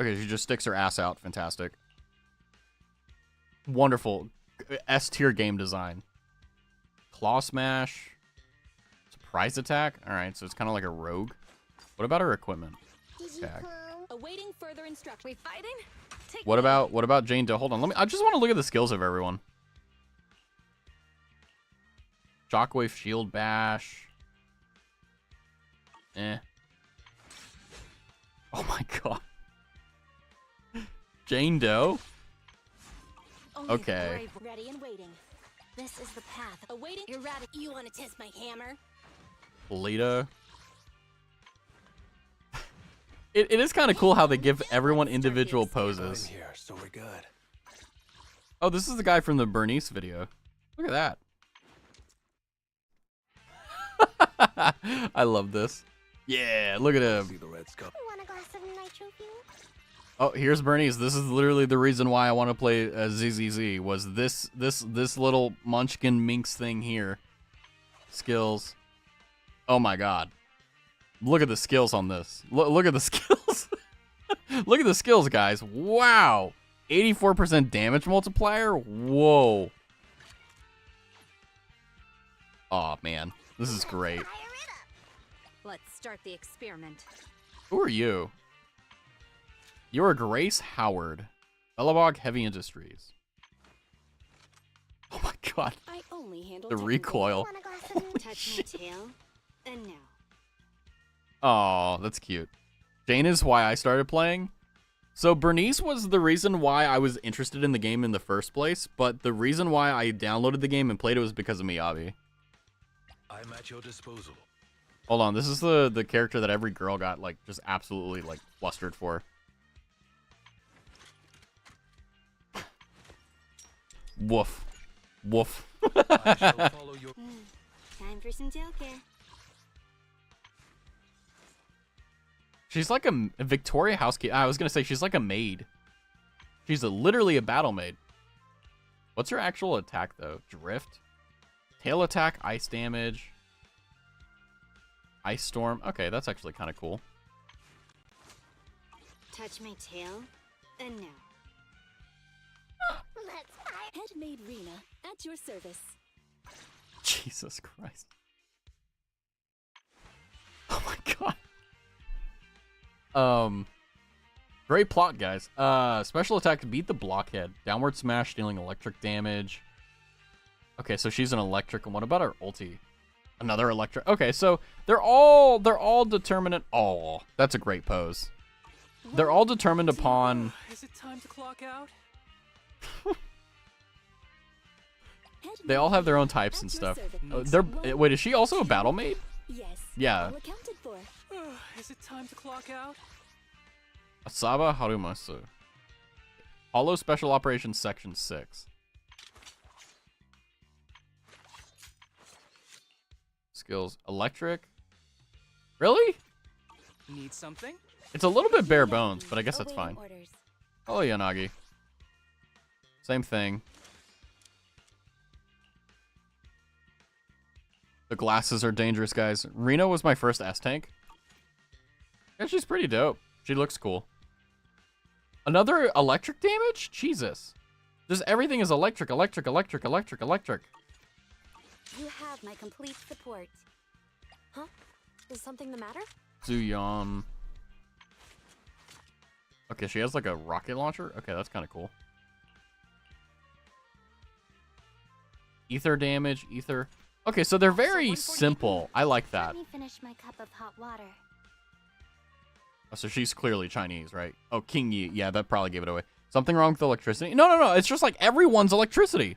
Okay, she just sticks her ass out. Fantastic. Wonderful. S-tier game design. Claw smash. Surprise attack. All right, so it's kind of like a rogue. What about her equipment? Attack. Awaiting further instruction. We fighting? What about Jane Doe? Hold on, I just want to look at the skills of everyone. Shockwave, shield bash. Eh. Oh my god. Jane Doe? Okay. Ready and waiting. This is the path. Awaiting. You're ready. You want to test my hammer? Lita. It is kind of cool how they give everyone individual poses. I'm here, so we're good. Oh, this is the guy from the Bernice video. Look at that. I love this. Yeah, look at him. See the red scuff. Want a glass of nitro fuel? Oh, here's Bernice. This is literally the reason why I want to play ZZZ. Was this little Munchkin Minx thing here? Skills. Oh my god. Look at the skills on this. Look at the skills. Look at the skills, guys. Wow. 84% damage multiplier. Whoa. Oh man, this is great. Let's start the experiment. Who are you? You're Grace Howard, Bellabog Heavy Industries. Oh my god. I only handle The recoil. Touch my tail, and now. Oh, that's cute. Jane is why I started playing. So Bernice was the reason why I was interested in the game in the first place, but the reason why I downloaded the game and played it was because of Miyabi. I'm at your disposal. Hold on, this is the character that every girl got like just absolutely like flustered for. Woof. Woof. I shall follow your... Time for some tail care. She's like a Victoria housekeeper. I was gonna say she's like a maid. She's literally a battle maid. What's her actual attack though? Drift, tail attack, ice damage, ice storm. Okay, that's actually kind of cool. Touch my tail, and now. Let's fight. Handmade Rena at your service. Jesus Christ. Oh my god. Great plot, guys. Special attack to beat the blockhead. Downward smash, dealing electric damage. Okay, so she's an electric. And what about her ulti? Another electric. Okay, so they're all determinant. Oh, that's a great pose. They're all determined upon. Is it time to clock out? They all have their own types and stuff. Wait, is she also a battle maid? Yes. Yeah. All accounted for. Is it time to clock out? Asaba Harumasu. Hollow Special Operations Section 6. Skills. Electric. Really? Need something? It's a little bit bare bones, but I guess that's fine. Orders. Hello, Yanagi. Same thing. The glasses are dangerous, guys. Reno was my first S-Tank. Yeah, she's pretty dope. She looks cool. Another electric damage? Jesus. Just everything is electric, electric, electric, electric, electric. You have my complete support. Huh? Is something the matter? Tsuyon. Okay, she has like a rocket launcher. Okay, that's kind of cool. Ether damage, ether. Okay, so they're very simple. I like that. Let me finish my cup of hot water. Oh, so she's clearly Chinese, right? Oh, King Yi. Yeah, that probably gave it away. Something wrong with electricity? No, no, no. It's just like everyone's electricity.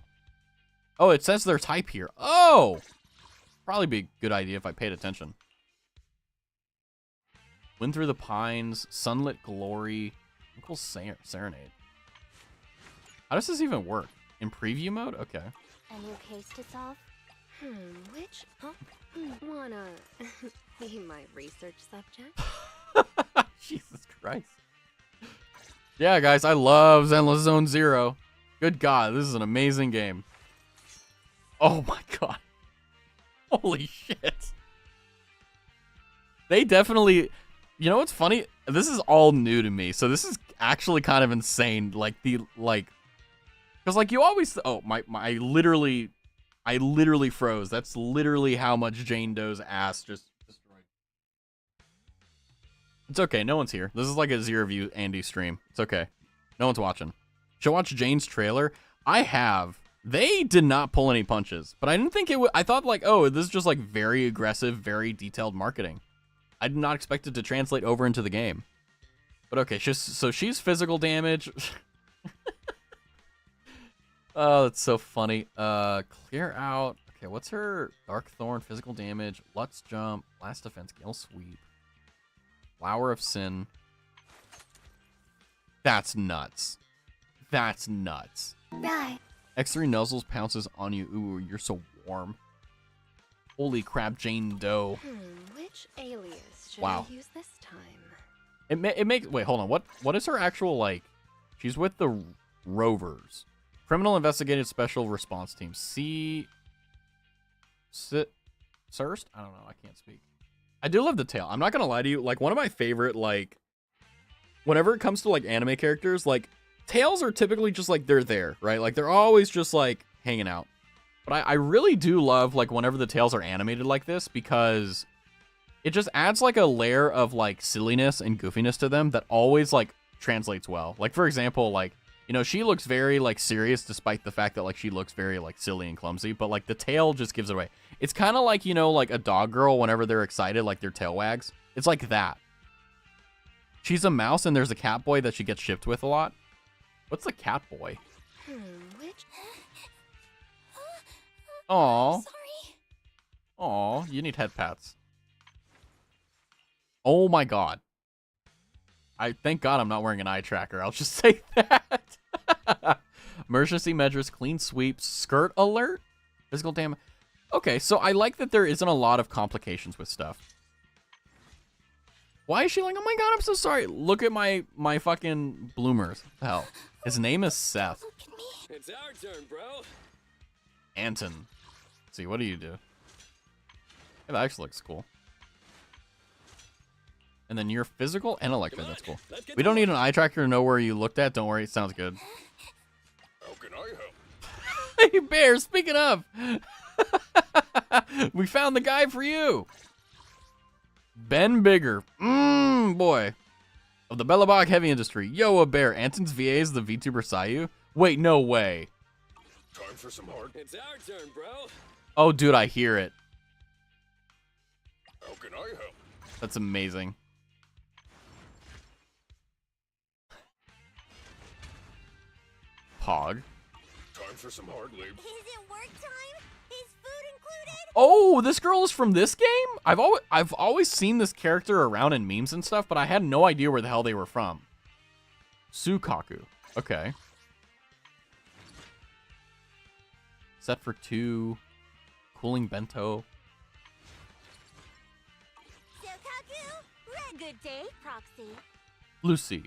Oh, it says their type here. Oh! Probably be a good idea if I paid attention. Wind Through the Pines, Sunlit Glory, Uncle Serenade. How does this even work? In preview mode? Okay. A new case to solve? Which? Huh? Wanna be my research subject? Jesus Christ. Yeah, guys, I love Zenless Zone Zero. Good God, this is an amazing game. Oh my God. Holy shit. They definitely... You know what's funny? This is all new to me, so this is actually kind of insane. Like because like you always. Oh my! I literally froze. That's literally how much Jane Doe's ass just destroyed. It's okay. No one's here. This is like a zero view Andy stream. It's okay. No one's watching. Should watch Jane's trailer. I have. They did not pull any punches, but I didn't think it would. I thought like, oh, this is just like very aggressive, very detailed marketing. I did not expect it to translate over into the game. But okay, so she's physical damage. Oh, that's so funny. Clear out. Okay, what's her Dark Thorn, physical damage, Lutz jump, last defense, Gale sweep, Flower of Sin. That's nuts. That's nuts. Right. X3 nuzzles, pounces on you. Ooh, you're so warm. Holy crap, Jane Doe. Which alias should Wow. I use this time? It makes. Wait, hold on. What is her actual like? She's with the Rovers, Criminal Investigative Special Response Team. Surst? I don't know. I can't speak. I do love the tail. I'm not gonna lie to you. Like one of my favorite like. Whenever it comes to like anime characters, like tails are typically just like they're there, right? Like they're always just like hanging out. But I really do love like whenever the tails are animated like this because it just adds like a layer of like silliness and goofiness to them that always like translates well. Like for example, like, you know, she looks very like serious despite the fact that like she looks very like silly and clumsy, but like the tail just gives it away. It's kind of like, you know, like a dog girl whenever they're excited, like their tail wags. It's like that. She's a mouse and there's a cat boy that she gets shipped with a lot. What's the cat boy? Which? Aw. Sorry. Aw, you need head pats. Oh my god. I thank God I'm not wearing an eye tracker. I'll just say that. Emergency measures, clean sweeps, skirt alert, physical damage. Okay, so I like that there isn't a lot of complications with stuff. Why is she like, oh my god, I'm so sorry. Look at my fucking bloomers. What the hell? His name is Seth. Look at me. It's our turn, bro. Anton. Let's see, what do you do? Yeah, that actually looks cool. And then you're physical and electric. That's cool. We don't need an eye tracker to know where you looked at. Don't worry, it sounds good. How can I help? Hey, Bear, speaking of. We found the guy for you. Ben Bigger. Boy. Of the Bellabog Heavy Industry. Yo, a bear. Anton's VA is the VTuber Sayu? Wait, no way. Time for some hard. It's our turn, bro. Oh, dude, I hear it. How can I help? That's amazing. Pog. Time for some hard labor. Is it work time? Is food included? Oh, this girl is from this game? I've always seen this character around in memes and stuff, but I had no idea where the hell they were from. Sukaku. Okay. Set for 2. Cooling bento. Sukaku, good day, Proxy. Lucy.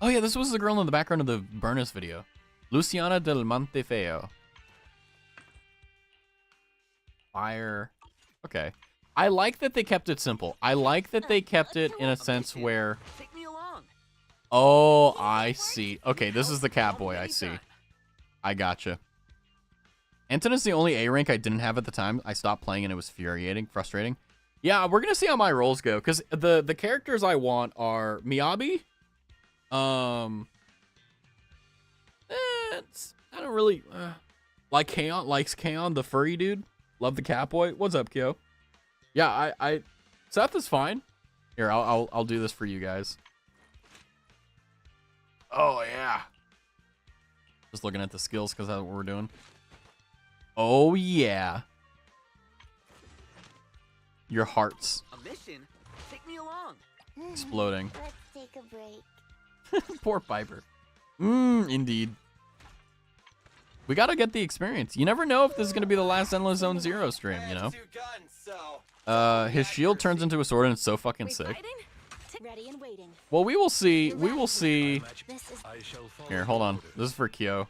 Oh yeah, this was the girl in the background of the Burnus video. Luciana del Montefeo. Fire. Okay. I like that they kept it simple. I like that they kept it in a sense where... Take me along. Oh, I see. Okay, this is the cat boy, I see. I gotcha. Anton is the only A rank I didn't have at the time. I stopped playing and it was frustrating. Yeah, we're gonna see how my rolls go, because the characters I want are Miyabi. I don't really like Kaon. Likes Kaon, the furry dude. Love the cat boy. What's up, Kyo? Yeah, I Seth is fine. Here, I'll do this for you guys. Oh yeah. Just looking at the skills because that's what we're doing. Oh yeah. Your hearts A mission? Take me along. exploding. Let's take a break. Poor Piper. Indeed. We gotta get the experience. You never know if this is gonna be the last Zenless Zone Zero stream, you know? Two guns, so His shield turns into a sword and it's so fucking sick. Ready and waiting. Well, we will see. We will see. This is I shall follow Here, hold your on. orders. This is for Kyo.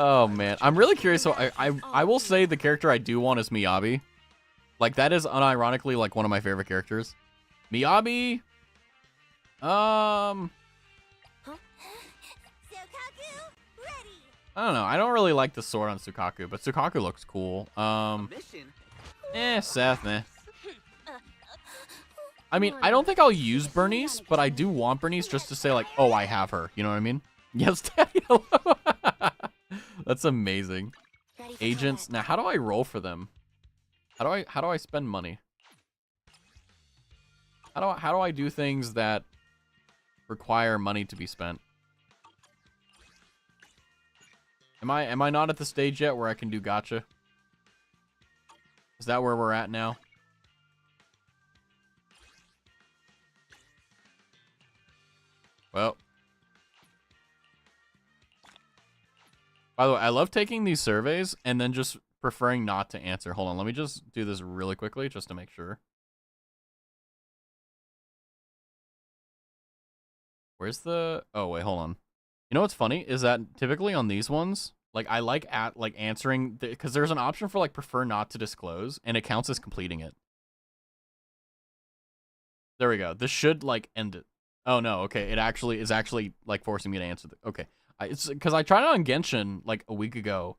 Oh man, I'm really curious. So I will say the character I do want is Miyabi. Like that is unironically like one of my favorite characters. Miyabi. I don't know. I don't really like the sword on Sukaku, but Sukaku looks cool. Seth, man. I mean, I don't think I'll use Bernice, but I do want Bernice just to say like, oh, I have her. You know what I mean? Yes, Daddy. Hello. That's amazing. Agents. Now, how do I roll for them? How do I spend money? How do I do things that require money to be spent? Am I not at the stage yet where I can do gacha? Is that where we're at now? Well. By the way, I love taking these surveys and then just preferring not to answer. Hold on, let me just do this really quickly just to make sure. Where's the... Oh, wait, hold on. You know what's funny is that typically on these ones, like I like answering because there's an option for like prefer not to disclose and it counts as completing it. There we go. This should like end it. Oh no, okay. It actually is like forcing me to answer okay. It's because I tried it on Genshin like a week ago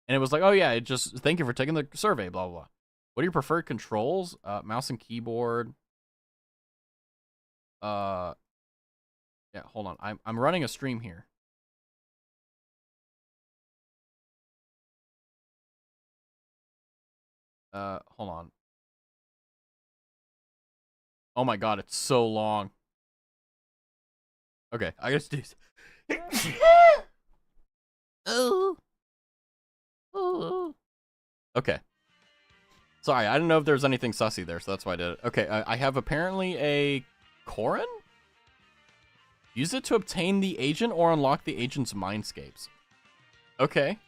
and it was like, oh yeah, it just thank you for taking the survey, blah blah blah. What are your preferred controls? Mouse and keyboard. Yeah, hold on. I'm running a stream here. Hold on. Oh my god, it's so long. Okay, I guess do. Oh. Okay. Sorry, I didn't know if there was anything sussy there, so that's why I did it. Okay, I have apparently a Korin? Use it to obtain the agent or unlock the agent's mindscapes. Okay.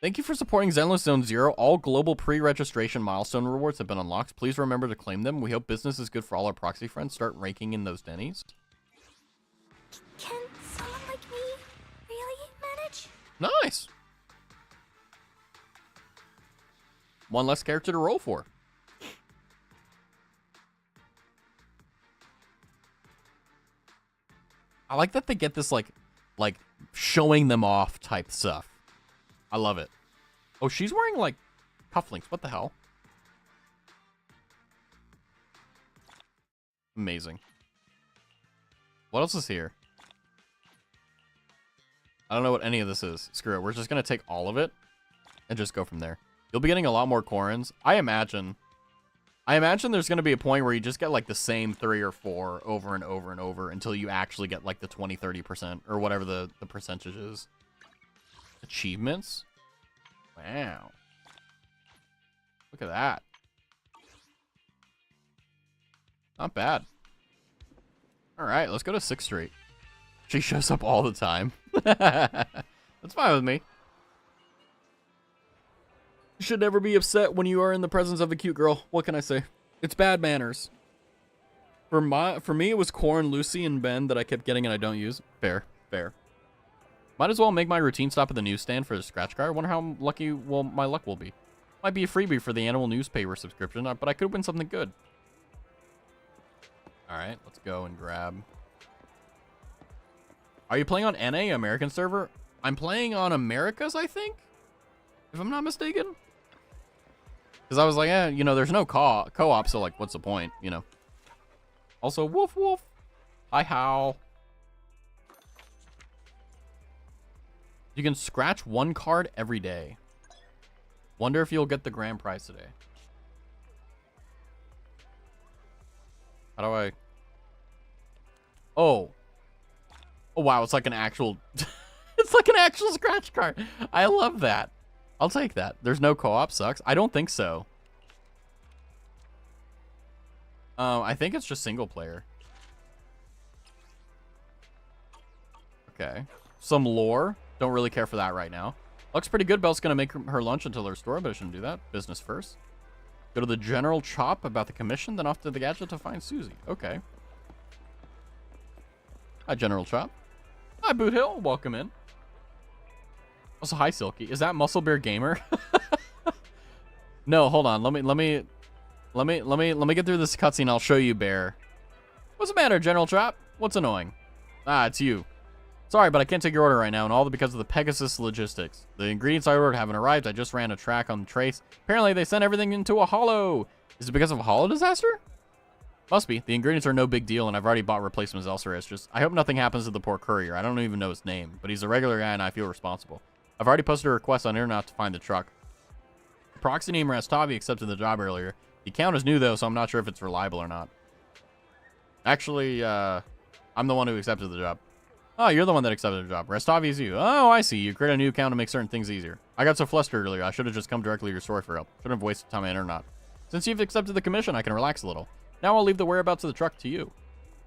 Thank you for supporting Zenless Zone Zero. All global pre-registration milestone rewards have been unlocked. Please remember to claim them. We hope business is good for all our proxy friends. Start raking in those Denny's. Can someone like me really manage? Nice. One less character to roll for. I like that they get this like showing them off type stuff. I love it. Oh, she's wearing like cufflinks. What the hell? Amazing. What else is here? I don't know what any of this is. Screw it. We're just going to take all of it and just go from there. You'll be getting a lot more Korins. I imagine there's going to be a point where you just get like the same 3 or 4 over and over and over until you actually get like the 20-30% or whatever the percentage is. Achievements? Wow. Look at that. Not bad. Alright, let's go to 6th Street. She shows up all the time. That's fine with me. You should never be upset when you are in the presence of a cute girl. What can I say? It's bad manners. For me, it was Corn, Lucy, and Ben that I kept getting and I don't use. Fair. Might as well make my routine stop at the newsstand for the scratch card. I wonder how lucky my luck will be. Might be a freebie for the annual newspaper subscription, but I could win something good. Alright, let's go and grab... Are you playing on NA, American server? I'm playing on America's, I think? If I'm not mistaken? Because I was like, you know, there's no co-op, so like, what's the point, you know? Also, woof woof. Hi, how? You can scratch 1 card every day. Wonder if you'll get the grand prize today. How do I... Oh, wow, it's like an actual... It's like an actual scratch card. I love that. I'll take that. There's no co-op, sucks. I don't think so. I think it's just single player. Okay. Some lore. Don't really care for that right now. Looks pretty good. Belle's gonna make her lunch until her store, but I shouldn't do that. Business first. Go to the general chop about the commission, then off to the gadget to find Susie. Okay. Hi, General Chop. Hi, Boot Hill. Welcome in. Also, hi Silky. Is that Muscle Bear Gamer? No, hold on. Let me get through this cutscene. I'll show you, Bear. What's the matter, General Trap? What's annoying? Ah, it's you. Sorry, but I can't take your order right now, and all because of the Pegasus logistics. The ingredients I ordered haven't arrived. I just ran a track on the trace. Apparently, they sent everything into a hollow. Is it because of a hollow disaster? Must be. The ingredients are no big deal, and I've already bought replacements elsewhere. It's just, I hope nothing happens to the poor courier. I don't even know his name, but he's a regular guy, and I feel responsible. I've already posted a request on internet to find the truck. Proxy name Rastavi accepted the job earlier. The account is new, though, so I'm not sure if it's reliable or not. Actually, I'm the one who accepted the job. Oh, you're the one that accepted the job. Rastavi is you. Oh, I see. You create a new account to make certain things easier. I got so flustered earlier. I should have just come directly to your story for help. Shouldn't have wasted time on internet. Since you've accepted the commission, I can relax a little. Now I'll leave the whereabouts of the truck to you.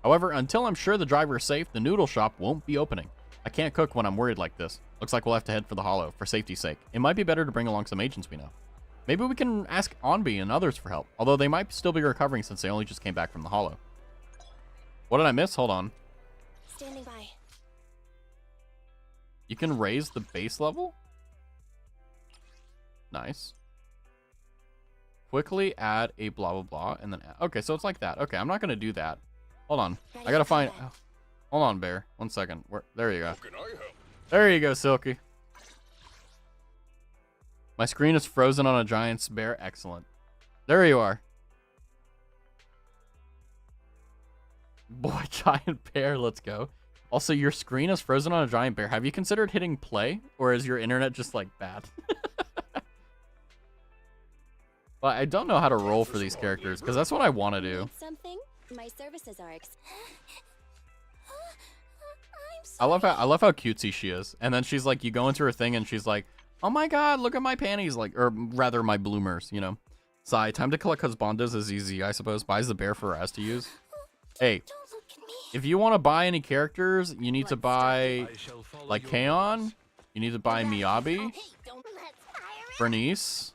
However, until I'm sure the driver is safe, the noodle shop won't be opening. I can't cook when I'm worried like this. Looks like we'll have to head for the hollow, for safety's sake. It might be better to bring along some agents we know. Maybe we can ask Onby and others for help, although they might still be recovering since they only just came back from the hollow. What did I miss? Hold on. Standing by. You can raise the base level? Nice. Quickly add a blah, blah, blah, and then add. Okay, so it's like that. Okay, I'm not going to do that. Hold on. I got to find... Oh, hold on, Bear. 1 second. There you go. How can I help? There you go, Silky. My screen is frozen on a giant bear. Excellent. There you are. Boy, giant bear. Let's go. Also, your screen is frozen on a giant bear. Have you considered hitting play? Or is your internet just, like, bad? But I don't know how to roll for these characters, because that's what I want to do. Something? My services are I love how cutesy she is. And then she's like, you go into her thing and she's like, oh my god, look at my panties, like, or rather my bloomers, you know. Sigh, time to collect husbandos is easy, I suppose. Buys the bear for Raz to use. Hey, if you want to buy any characters, you need to buy, like, Kaon. You need to buy Miyabi, Bernice,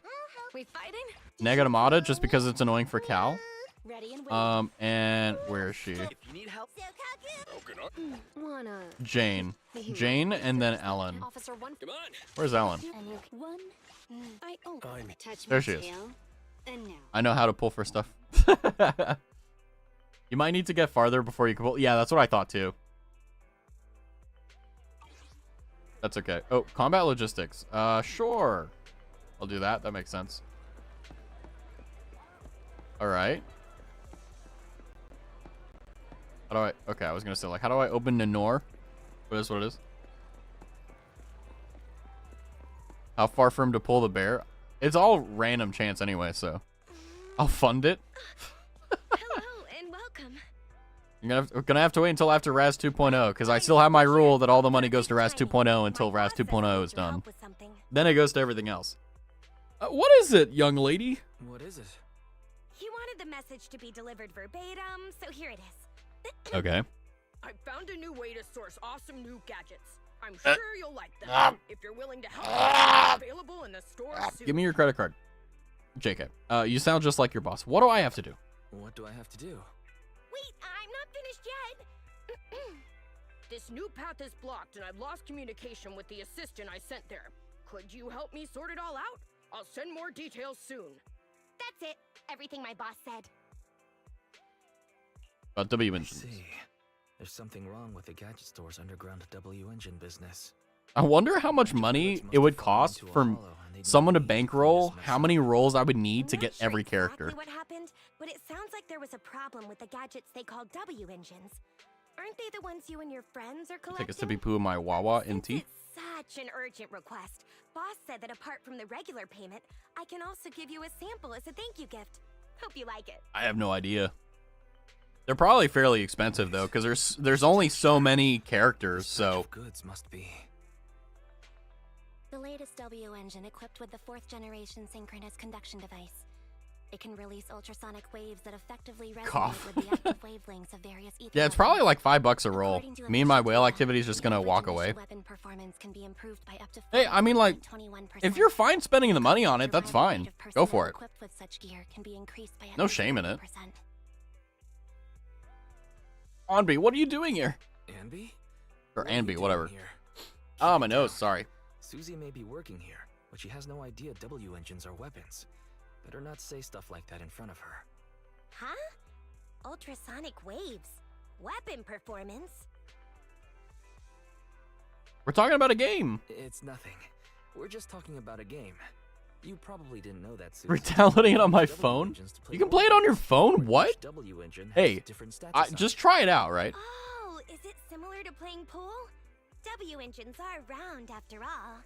We fighting? Negatamata, just because it's annoying for Cal. ready and waiting. And where is she? If you need help, How can I? Wanna Jane. Jane and then Ellen. Officer one Come on. Where's Ellen? and you one. I oh touch There my she is. tail. And now. I know how to pull for stuff. You might need to get farther before you can pull. Yeah, that's what I thought too. That's okay. Oh, combat logistics. Sure. I'll do that. That makes sense. All right. How do I... Okay, I was going to say, like, how do I open Nenor? What is what it is? How far for him to pull the bear? It's all random chance anyway, so... I'll fund it. Hello and welcome. You're gonna have to wait until after Raz 2.0, because I still have my rule that all the money goes to Raz 2.0 until Raz 2.0 is done. Then it goes to everything else. What is it, young lady? What is it? He wanted the message to be delivered verbatim, so here it is. Okay. I found a new way to source awesome new gadgets. I'm sure you'll like them. If you're willing to help, they're available in the store soon. Give me your credit card. JK. You sound just like your boss. What do I have to do? What do I have to do? Wait, I'm not finished yet. This new path is blocked and I've lost communication with the assistant I sent there. Could you help me sort it all out? I'll send more details soon. That's it. Everything my boss said. W I engines. see. There's something wrong with the gadget store's underground W engine business. I wonder how much money it would cost for someone to bankroll how many rolls I would need to I'm get not sure every character. Exactly what happened, but it sounds like there was a problem with the gadgets they call W engines. Aren't they the ones you and your friends are collecting? Tickets to be poo my Wawa Since NT. it's such an urgent request, boss said that apart from the regular payment, I can also give you a sample as a thank you gift. Hope you like it. I have no idea. They're probably fairly expensive though, because there's only so many characters. So Goods must be. The latest W engine equipped with the 4th generation synchronous conduction device. It can release ultrasonic waves that effectively resonate Cough. with the active wavelengths of various ether yeah, it's probably weapons. like $5 a roll. According to Me and my official whale data, activity is just gonna the walk average away. initial weapon performance can be improved by up to Hey, I mean, like, 21%. if you're fine spending the money on it, that's The fine. rate of Go personnel for it. equipped with such gear can be increased by up No to shame in it. 40%. Onby, what are you doing here? Anby? Or What are you Anby, doing whatever. here? Ah, my nose. Sorry. Susie may be working here, but she has no idea W engines are weapons. Better not say stuff like that in front of her. Huh? Ultrasonic waves. Weapon performance. We're talking about a game. It's nothing. We're just talking about a game. You probably didn't know that, Susie. We're downloading it on my W phone. engines to play You can play it on your phone? What? Each W engine has Hey, different stats just assigned. try it out, right? Oh, is it similar to playing pool? W engines are round after all.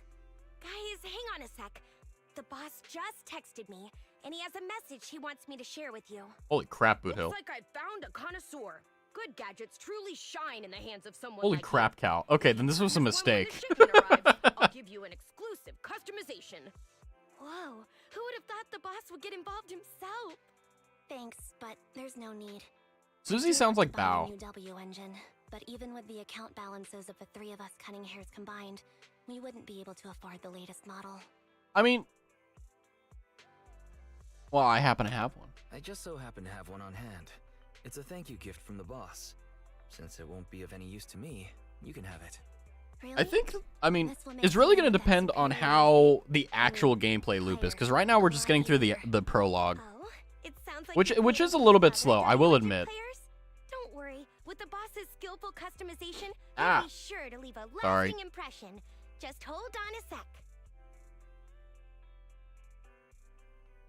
Guys, hang on a sec. The boss just texted me, and he has a message he wants me to share with you. Holy crap, Boot Hill. Looks like I found a connoisseur. Good gadgets truly shine in the hands of someone Holy like crap, Cal. Okay, then this was a Just when mistake. the shipment arrives, I'll give you an exclusive customization. Whoa, who would have thought the boss would get involved himself? Thanks, but there's no need. Susie We sounds want like to buy a Bao. new W engine, but even with the account balances of the three of us cutting hairs combined, we wouldn't be able to afford the latest model. I mean, well, I happen to have one. I just so happen to have one on hand. It's a thank you gift from the boss. Since it won't be of any use to me, you can have it. Really? I think, I mean, This will make it's really you going to the best depend on superior how the actual gameplay loop is, because right now we're just getting through the warrior. prologue. Oh, it sounds like Which you're is playing a little bit with slow, other I will W admit. players? Don't worry, with the boss's skillful customization, Ah. you'll be sure to leave a Sorry. lasting impression. Just hold on a sec.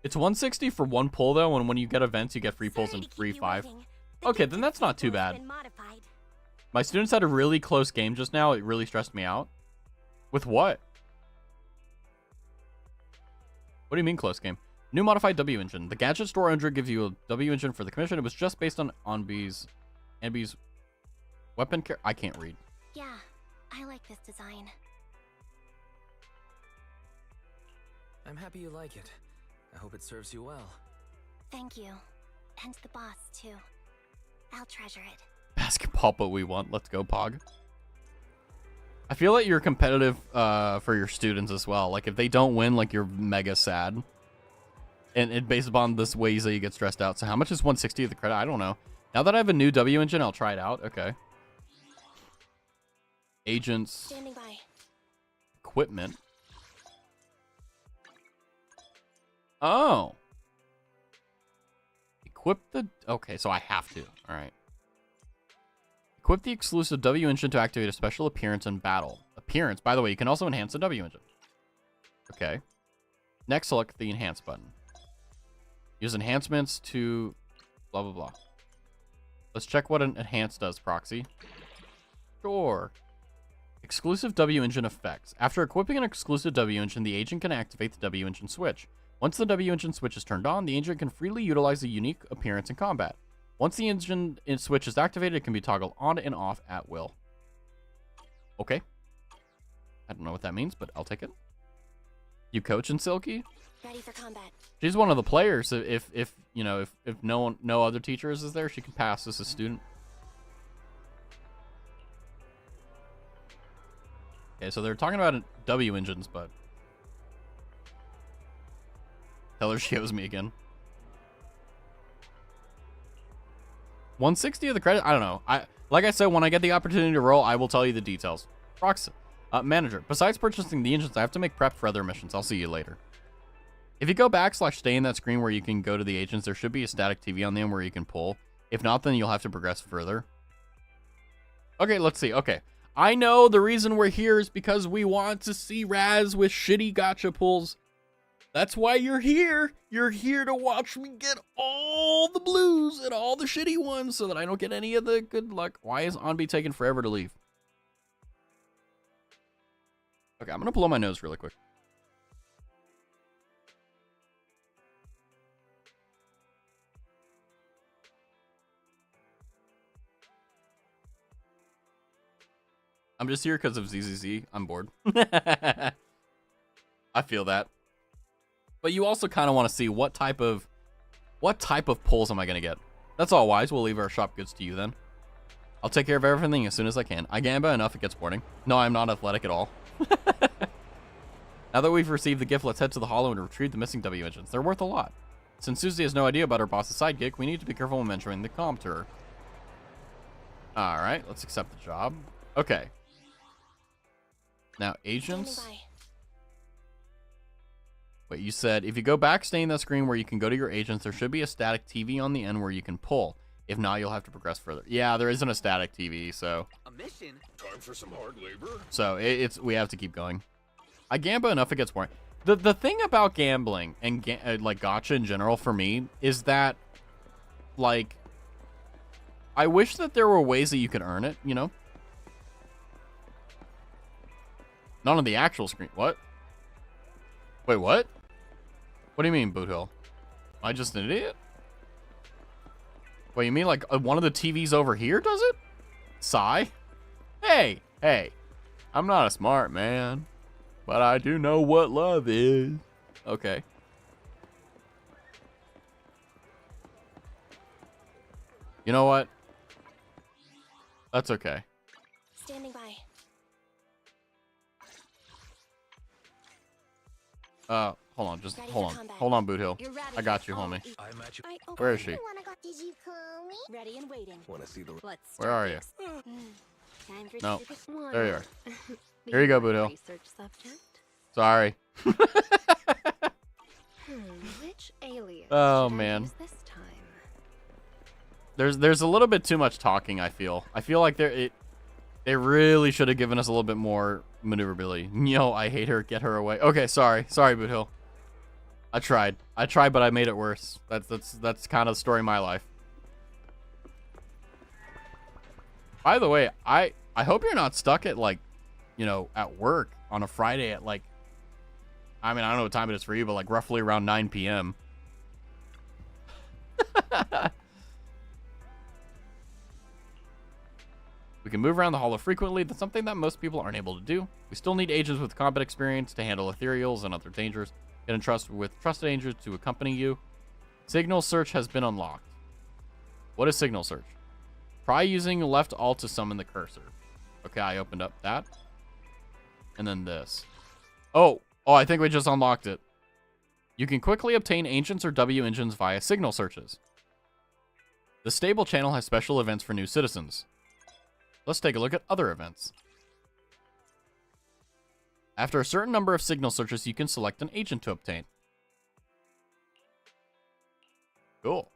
It's 160 for one pull, though, and when you get events, you get free pulls Sorry and to keep free you 5. waiting. The Okay, gifted then that's not too sample has bad. been modified. My students had a really close game just now. It really stressed me out. With what? What do you mean close game? New modified W engine. The gadget store owner gives you a W engine for the commission. It was just based on Anbi's weapon I can't read. Yeah, I like this design. I'm happy you like it. I hope it serves you well. Thank you. And the boss, too. I'll treasure it. Basketball, but we want. Let's go, Pog. I feel like you're competitive for your students as well. Like, if they don't win, like, you're mega sad. And it based upon this ways that you get stressed out. So how much is 160 of the credit? I don't know. Now that I have a new W engine, I'll try it out. Okay. Agents. Standing by. Equipment. Oh. Equip the... Okay, so I have to. All right. Equip the exclusive W engine to activate a special appearance in battle. Appearance. By the way, you can also enhance the W engine. Okay. Next, select the enhance button. Use enhancements to blah, blah, blah. Let's check what an enhance does, Proxy. Sure. Exclusive W engine effects. After equipping an exclusive W engine, the agent can activate the W engine switch. Once the W engine switch is turned on, the agent can freely utilize a unique appearance in combat. Once the engine switch is activated, it can be toggled on and off at will. Okay. I don't know what that means, but I'll take it. You coaching Silky? Ready for combat. She's one of the players. If you know, if no other teachers is there, she can pass as a student. Okay, so they're talking about W engines, but tell her she owes me again. 160 of the credit? I don't know. Like I said, when I get the opportunity to roll, I will tell you the details. Prox, manager. Besides purchasing the engines, I have to make prep for other missions. I'll see you later. If you go /stay in that screen where you can go to the agents, there should be a static TV on them where you can pull. If not, then you'll have to progress further. Okay, let's see. Okay. I know the reason we're here is because we want to see Raz with shitty gacha pulls. That's why you're here. You're here to watch me get all the blues and all the shitty ones so that I don't get any of the good luck. Why is Anbi taking forever to leave? Okay, I'm going to blow my nose really quick. I'm just here because of ZZZ. I'm bored. I feel that. But you also kind of want to see what type of pulls am I going to get. That's all, Wise. We'll leave our shop goods to you then. I'll take care of everything as soon as I can. I gamba enough, it gets boring. No, I'm not athletic at all. Now that we've received the gift, let's head to the hollow and retrieve the missing W engines. They're worth a lot. Since Susie has no idea about her boss's sidekick, we need to be careful when mentioning the comp to her. Alright, let's accept the job. Okay. Now, agents. Wait, you said if you go back, stay in that screen where you can go to your agents, there should be a static TV on the end where you can pull. If not, you'll have to progress further. Yeah, there isn't a static TV, so. A mission? Time for some hard labor? So we have to keep going. I gamble enough, it gets boring. The thing about gambling and like gacha in general for me is that, like, I wish that there were ways that you could earn it, you know? Not on the actual screen. What? Wait, what? What do you mean, Boot Hill? Am I just an idiot? Wait, you mean like one of the TVs over here does it? Sigh? Hey, hey. I'm not a smart man, but I do know what love is. Okay. You know what? That's okay. Standing by. Hold on, just Ready hold for on. combat. Hold on, Boot Hill. You're ready. I got you, Oh, homie. I'm at you. Where is she? Did you call me? Ready and waiting. Wanna see the... Let's Where are you? Time for No. stupid one. There you are. Here you go, Boot Hill. Research subject. Sorry. Which alias? Oh, should I man. use this time? There's a little bit too much talking, I feel. I feel like they really should have given us a little bit more maneuverability. Yo, I hate her. Get her away. Okay, sorry. Sorry, Boot Hill. I tried, but I made it worse. That's kind of the story of my life. By the way, I hope you're not stuck at, like, you know, at work on a Friday at, like, I mean, I don't know what time it is for you, but like roughly around 9 p.m. We can move around the holo frequently. That's something that most people aren't able to do. We still need agents with combat experience to handle ethereals and other dangers. Get in trust with trusted agents to accompany you. Signal search has been unlocked. What is signal search? Try using left alt to summon the cursor. Okay, I opened up that. And then this. Oh, I think we just unlocked it. You can quickly obtain agents or W engines via signal searches. The stable channel has special events for new citizens. Let's take a look at other events. After a certain number of signal searches, you can select an agent to obtain. Cool.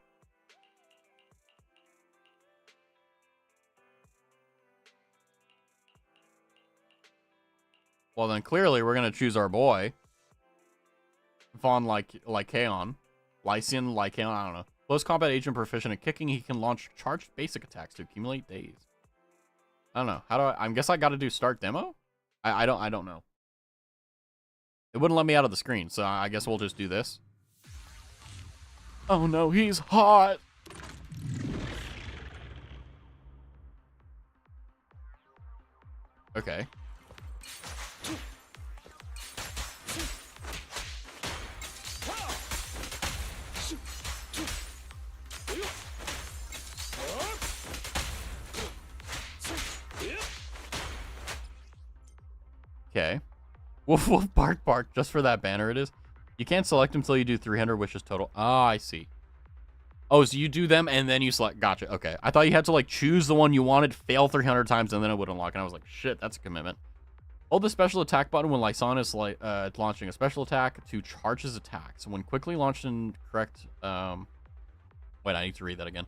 Well, then clearly we're going to choose our boy. Von Lycaon. Lycian, Lycaon, I don't know. Close combat agent proficient at kicking. He can launch charged basic attacks to accumulate days. I don't know. How do I guess I got to do start demo? I don't know. It wouldn't let me out of the screen, so I guess we'll just do this. Oh no, he's hot. Okay. Okay. Woof woof bark bark. Just for that banner it is. You can't select him until you do 300, which is total. Ah, I see. Oh, so you do them and then you select. Gotcha. Okay. I thought you had to like choose the one you wanted, fail 300 times, and then it would unlock. And I was like, shit, that's a commitment. Hold the special attack button when Lyson is launching a special attack to charge his attacks. When quickly launched in correct... Wait, I need to read that again.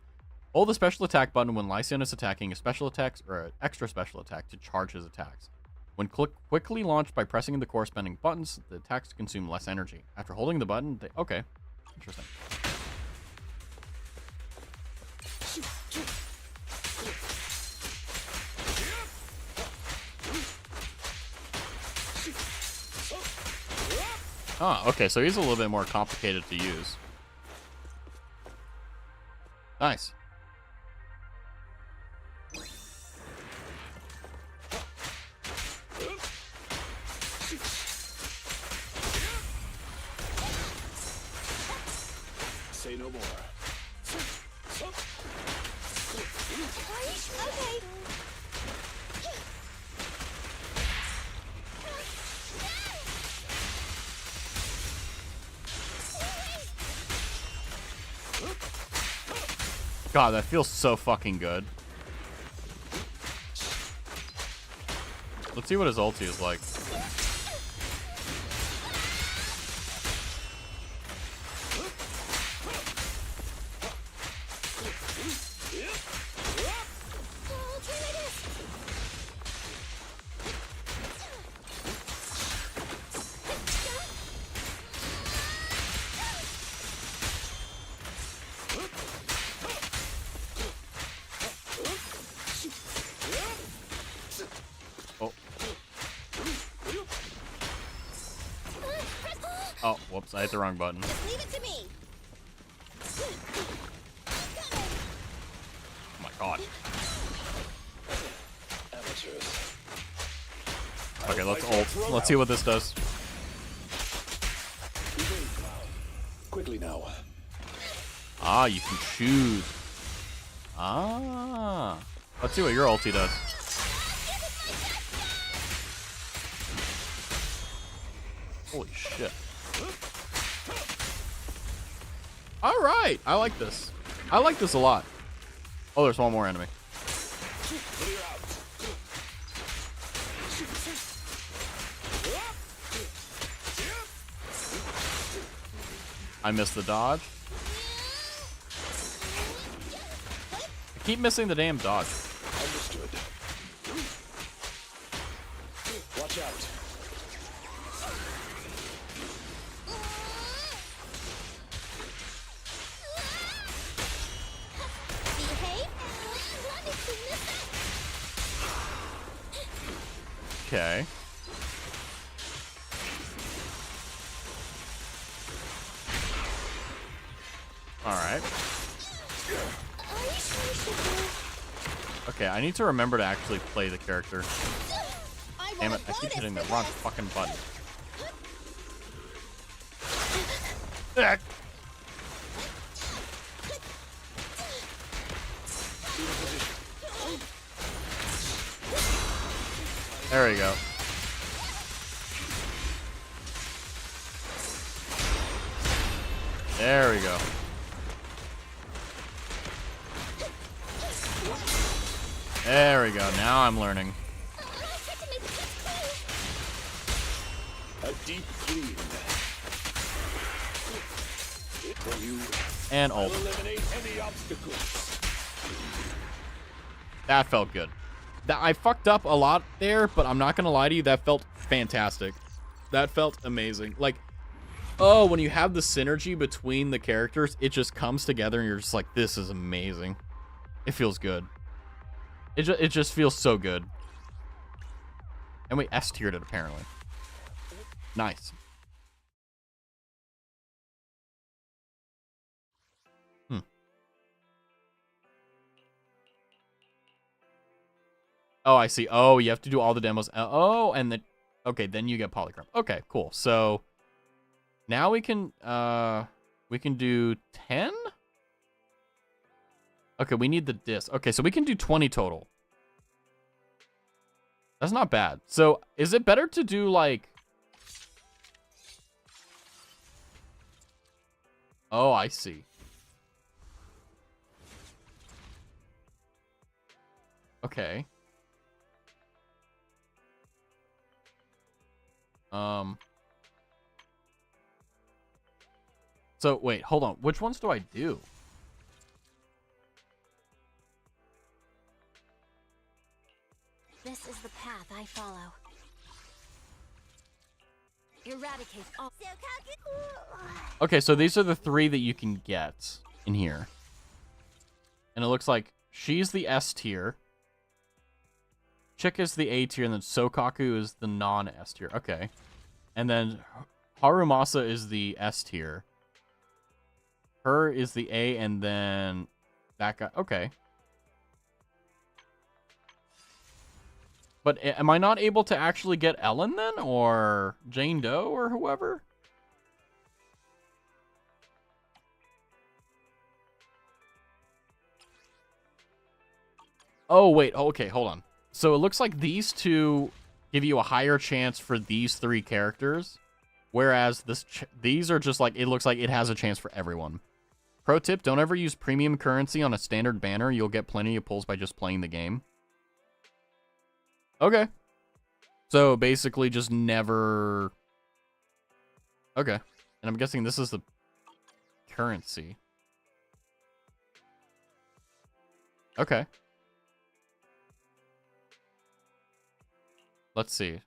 Hold the special attack button when Lyson is attacking a special attack or an extra special attack to charge his attacks. When quickly launched by pressing the corresponding buttons, the attacks consume less energy. After holding the button, they... Okay. Interesting. Oh, okay, so he's a little bit more complicated to use. Nice. Say no more. Okay. God, that feels so fucking good. Let's see what his ulti is like. Oops, I hit the wrong button. Just leave it to me. Oh my god. Amateurs. Okay, let's ult. Let's see what this does. Quickly now. Ah, you can choose. Ah. Let's see what your ulti does. Holy shit. Alright, I like this. I like this a lot. Oh, there's one more enemy. I missed the dodge. I keep missing the damn dodge. Understood. Watch out. Behave. Okay. Alright. Okay, I need to remember to actually play the character. Damn it, I keep hitting the wrong fucking button. Ugh. There we go. There we go. There we go. Now I'm learning. A deep clean. For you. And ult. Eliminate any obstacles. That felt good. I fucked up a lot there, but I'm not gonna lie to you, that felt fantastic. That felt amazing. Like, oh, when you have the synergy between the characters, it just comes together and you're just like, this is amazing. It feels good. It just feels so good. And we S-tiered it, apparently. Nice. Oh, I see. Oh, you have to do all the demos. Oh, and then... Okay, then you get polychrome. Okay, cool. So, now we can do 10? Okay, we need the disc. Okay, so we can do 20 total. That's not bad. So, is it better to do, like... Oh, I see. Okay. So, wait, hold on. Which ones do I do? This is the path I follow. Eradicate all. Okay, so these are the 3 that you can get in here. And it looks like she's the S tier. Chick is the A tier, and then Sokaku is the non-S tier. Okay. And then Harumasa is the S tier. Her is the A, and then that guy. Okay. But am I not able to actually get Ellen then? Or Jane Doe or whoever? Oh, wait. Oh, okay, hold on. So it looks like these two give you a higher chance for these 3 characters. Whereas these are just like, it looks like it has a chance for everyone. Pro tip, don't ever use premium currency on a standard banner. You'll get plenty of pulls by just playing the game. Okay. So basically just never... Okay. And I'm guessing this is the currency. Okay. Let's see.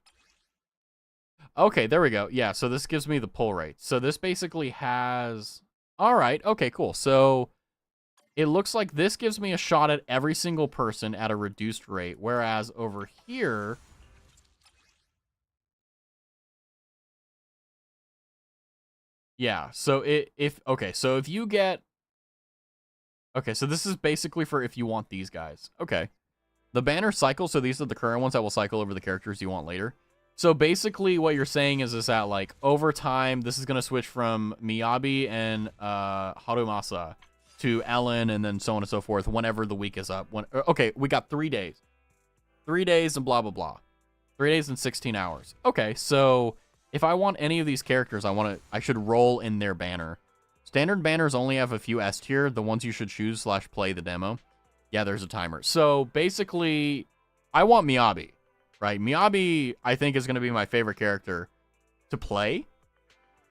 Okay, there we go. Yeah, so this gives me the pull rate. So this basically has... All right, okay, cool. So it looks like this gives me a shot at every single person at a reduced rate, whereas over here... Yeah, so if you get... Okay, so this is basically for if you want these guys. Okay. The banner cycle, so these are the current ones that will cycle over the characters you want later. So basically what you're saying is that, like, over time, this is going to switch from Miyabi and Harumasa to Ellen, and then so on and so forth whenever the week is up. Okay, we got 3 days. 3 days and blah, blah, blah. 3 days and 16 hours. Okay, so if I want any of these characters, I should roll in their banner. Standard banners only have a few S tier, the ones you should choose / play the demo. Yeah, there's a timer. So basically, I want Miyabi, right? Miyabi, I think, is going to be my favorite character to play,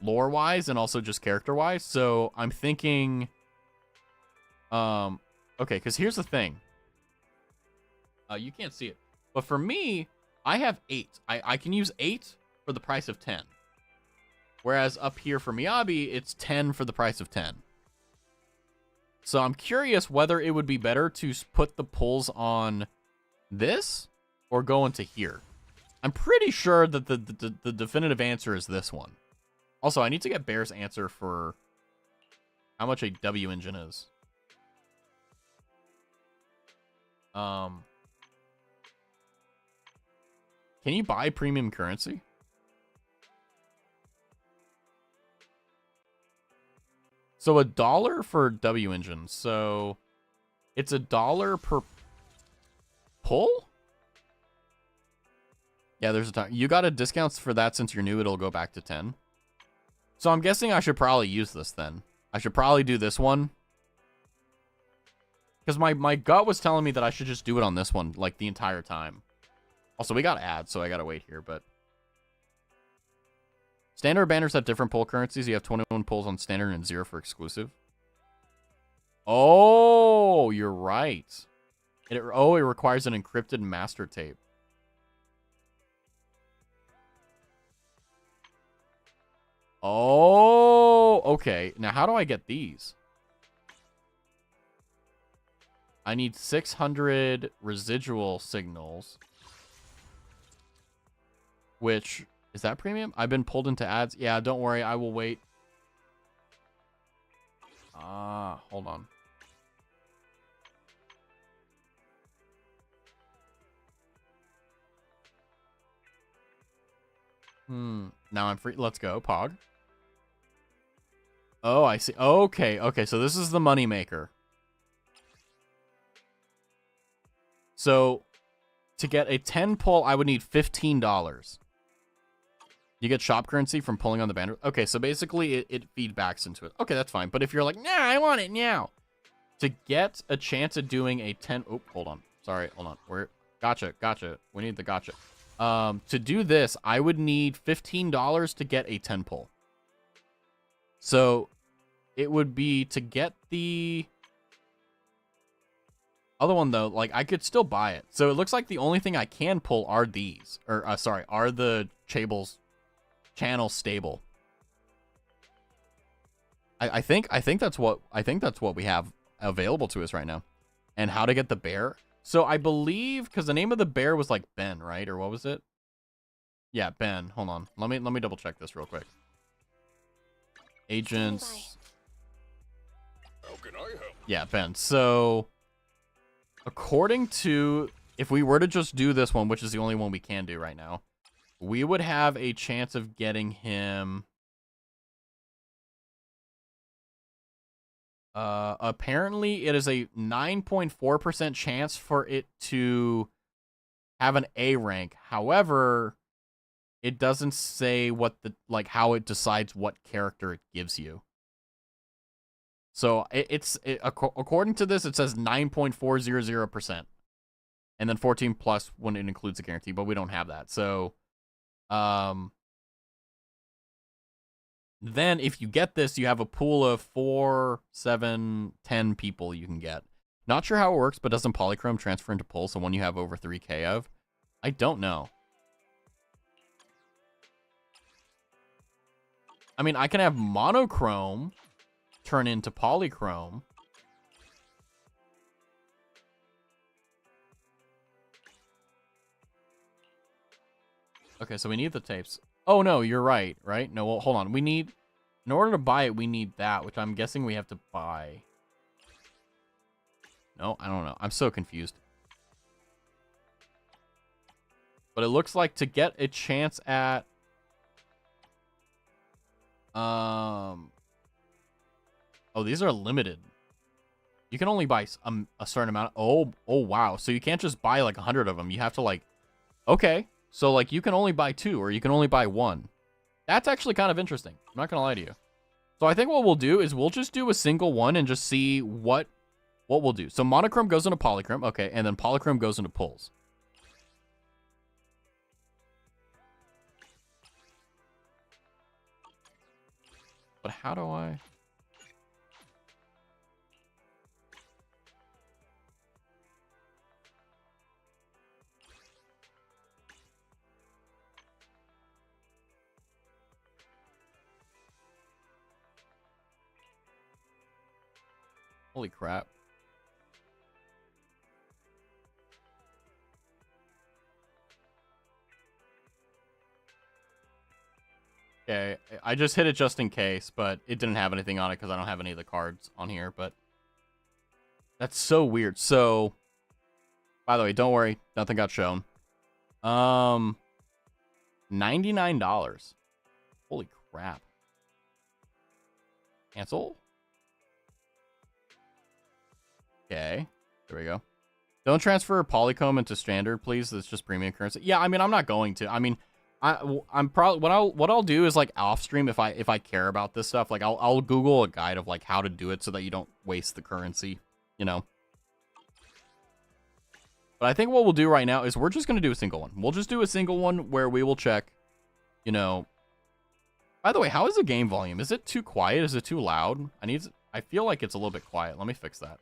lore-wise and also just character-wise. So I'm thinking, okay, because here's the thing. You can't see it, but for me, I have 8. I can use 8 for the price of 10. Whereas up here for Miyabi, it's 10 for the price of 10. So I'm curious whether it would be better to put the pulls on this or go into here. I'm pretty sure that the definitive answer is this one. Also, I need to get Bear's answer for how much a W engine is. Can you buy premium currency? So $1 for W engine. So it's $1 per pull? Yeah, there's a time. You got a discount for that since you're new. It'll go back to 10. So I'm guessing I should probably use this then. I should probably do this one. Because my gut was telling me that I should just do it on this one, like, the entire time. Also, we got ads, so I gotta wait here, but... Standard banners have different pull currencies. You have 21 pulls on standard and 0 for exclusive. Oh, you're right. It requires an encrypted master tape. Oh, okay. Now, how do I get these? I need 600 residual signals. Which... Is that premium? I've been pulled into ads. Yeah, don't worry. I will wait. Hold on. Now I'm free. Let's go. Pog. Oh, I see. Okay. Okay. So this is the money maker. So to get a 10 pull, I would need $15. You get shop currency from pulling on the banner. Okay, so basically it feedbacks into it. Okay, that's fine. But if you're like, nah, I want it now. To get a chance at doing a 10... Oh, hold on. Sorry, hold on. Gotcha. We need the gotcha. To do this, I would need $15 to get a 10 pull. So it would be to get the other one, though. Like, I could still buy it. So it looks like the only thing I can pull are these. Or, sorry, are the Chables... channel stable. I think that's what we have available to us right now. And how to get the bear. So I believe because the name of the bear was like Ben, right? Or what was it? Yeah, Ben. Hold on. Let me double check this real quick. Agents. How can I help? Yeah, Ben. So according to, if we were to just do this one, which is the only one we can do right now, we would have a chance of getting him. Apparently, it is a 9.4% chance for it to have an A rank. However, it doesn't say what how it decides what character it gives you. So according to this, it says 9.400%, and then 14 plus when it includes a guarantee. But we don't have that, so. Then if you get this, you have a pool of 4, 7, 10 people you can get. Not sure how it works, but doesn't Polychrome transfer into pulls the one you have over 3k of? I don't know. I mean, I can have monochrome turn into polychrome. Okay, so we need the tapes. Oh, no, you're right, right? No, well, hold on. We need In order to buy it, we need that, which I'm guessing we have to buy. No, I don't know. I'm so confused. But it looks like to get a chance at... Oh, these are limited. You can only buy a certain amount. Oh, wow. So you can't just buy like 100 of them. You have to like... Okay. So like you can only buy 2 or you can only buy 1. That's actually kind of interesting. I'm not going to lie to you. So I think what we'll do is we'll just do a single one and just see what we'll do. So monochrome goes into polychrome. Okay. And then polychrome goes into pulls. But how do I... Holy crap. Okay, I just hit it just in case, but it didn't have anything on it because I don't have any of the cards on here, but that's so weird. So, by the way, don't worry, nothing got shown. $99. Holy crap. Cancel? Okay, there we go. Don't transfer Polycomb into standard, please. It's just premium currency. Yeah, I mean, I'm not going to. I mean, I'm probably what I'll do is like off stream if I care about this stuff. Like I'll Google a guide of like how to do it so that you don't waste the currency, you know. But I think what we'll do right now is we're just gonna do a single one. We'll just do a single one where we will check, you know. By the way, how is the game volume? Is it too quiet? Is it too loud? I feel like it's a little bit quiet. Let me fix that.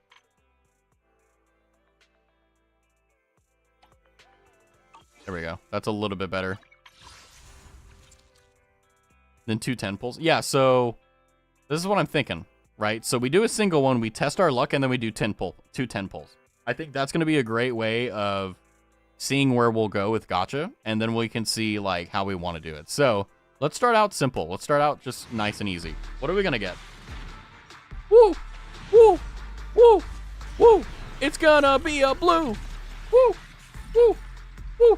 There we go. That's a little bit better. Then 2 10 pulls. Yeah, so this is what I'm thinking, right? So we do a single one, we test our luck, and then we do 2 10 pulls. I think that's going to be a great way of seeing where we'll go with gacha, and then we can see like how we want to do it. So let's start out simple. Let's start out just nice and easy. What are we going to get? Woo! Woo! Woo! Woo! It's gonna be a blue! Woo! Woo! Woo!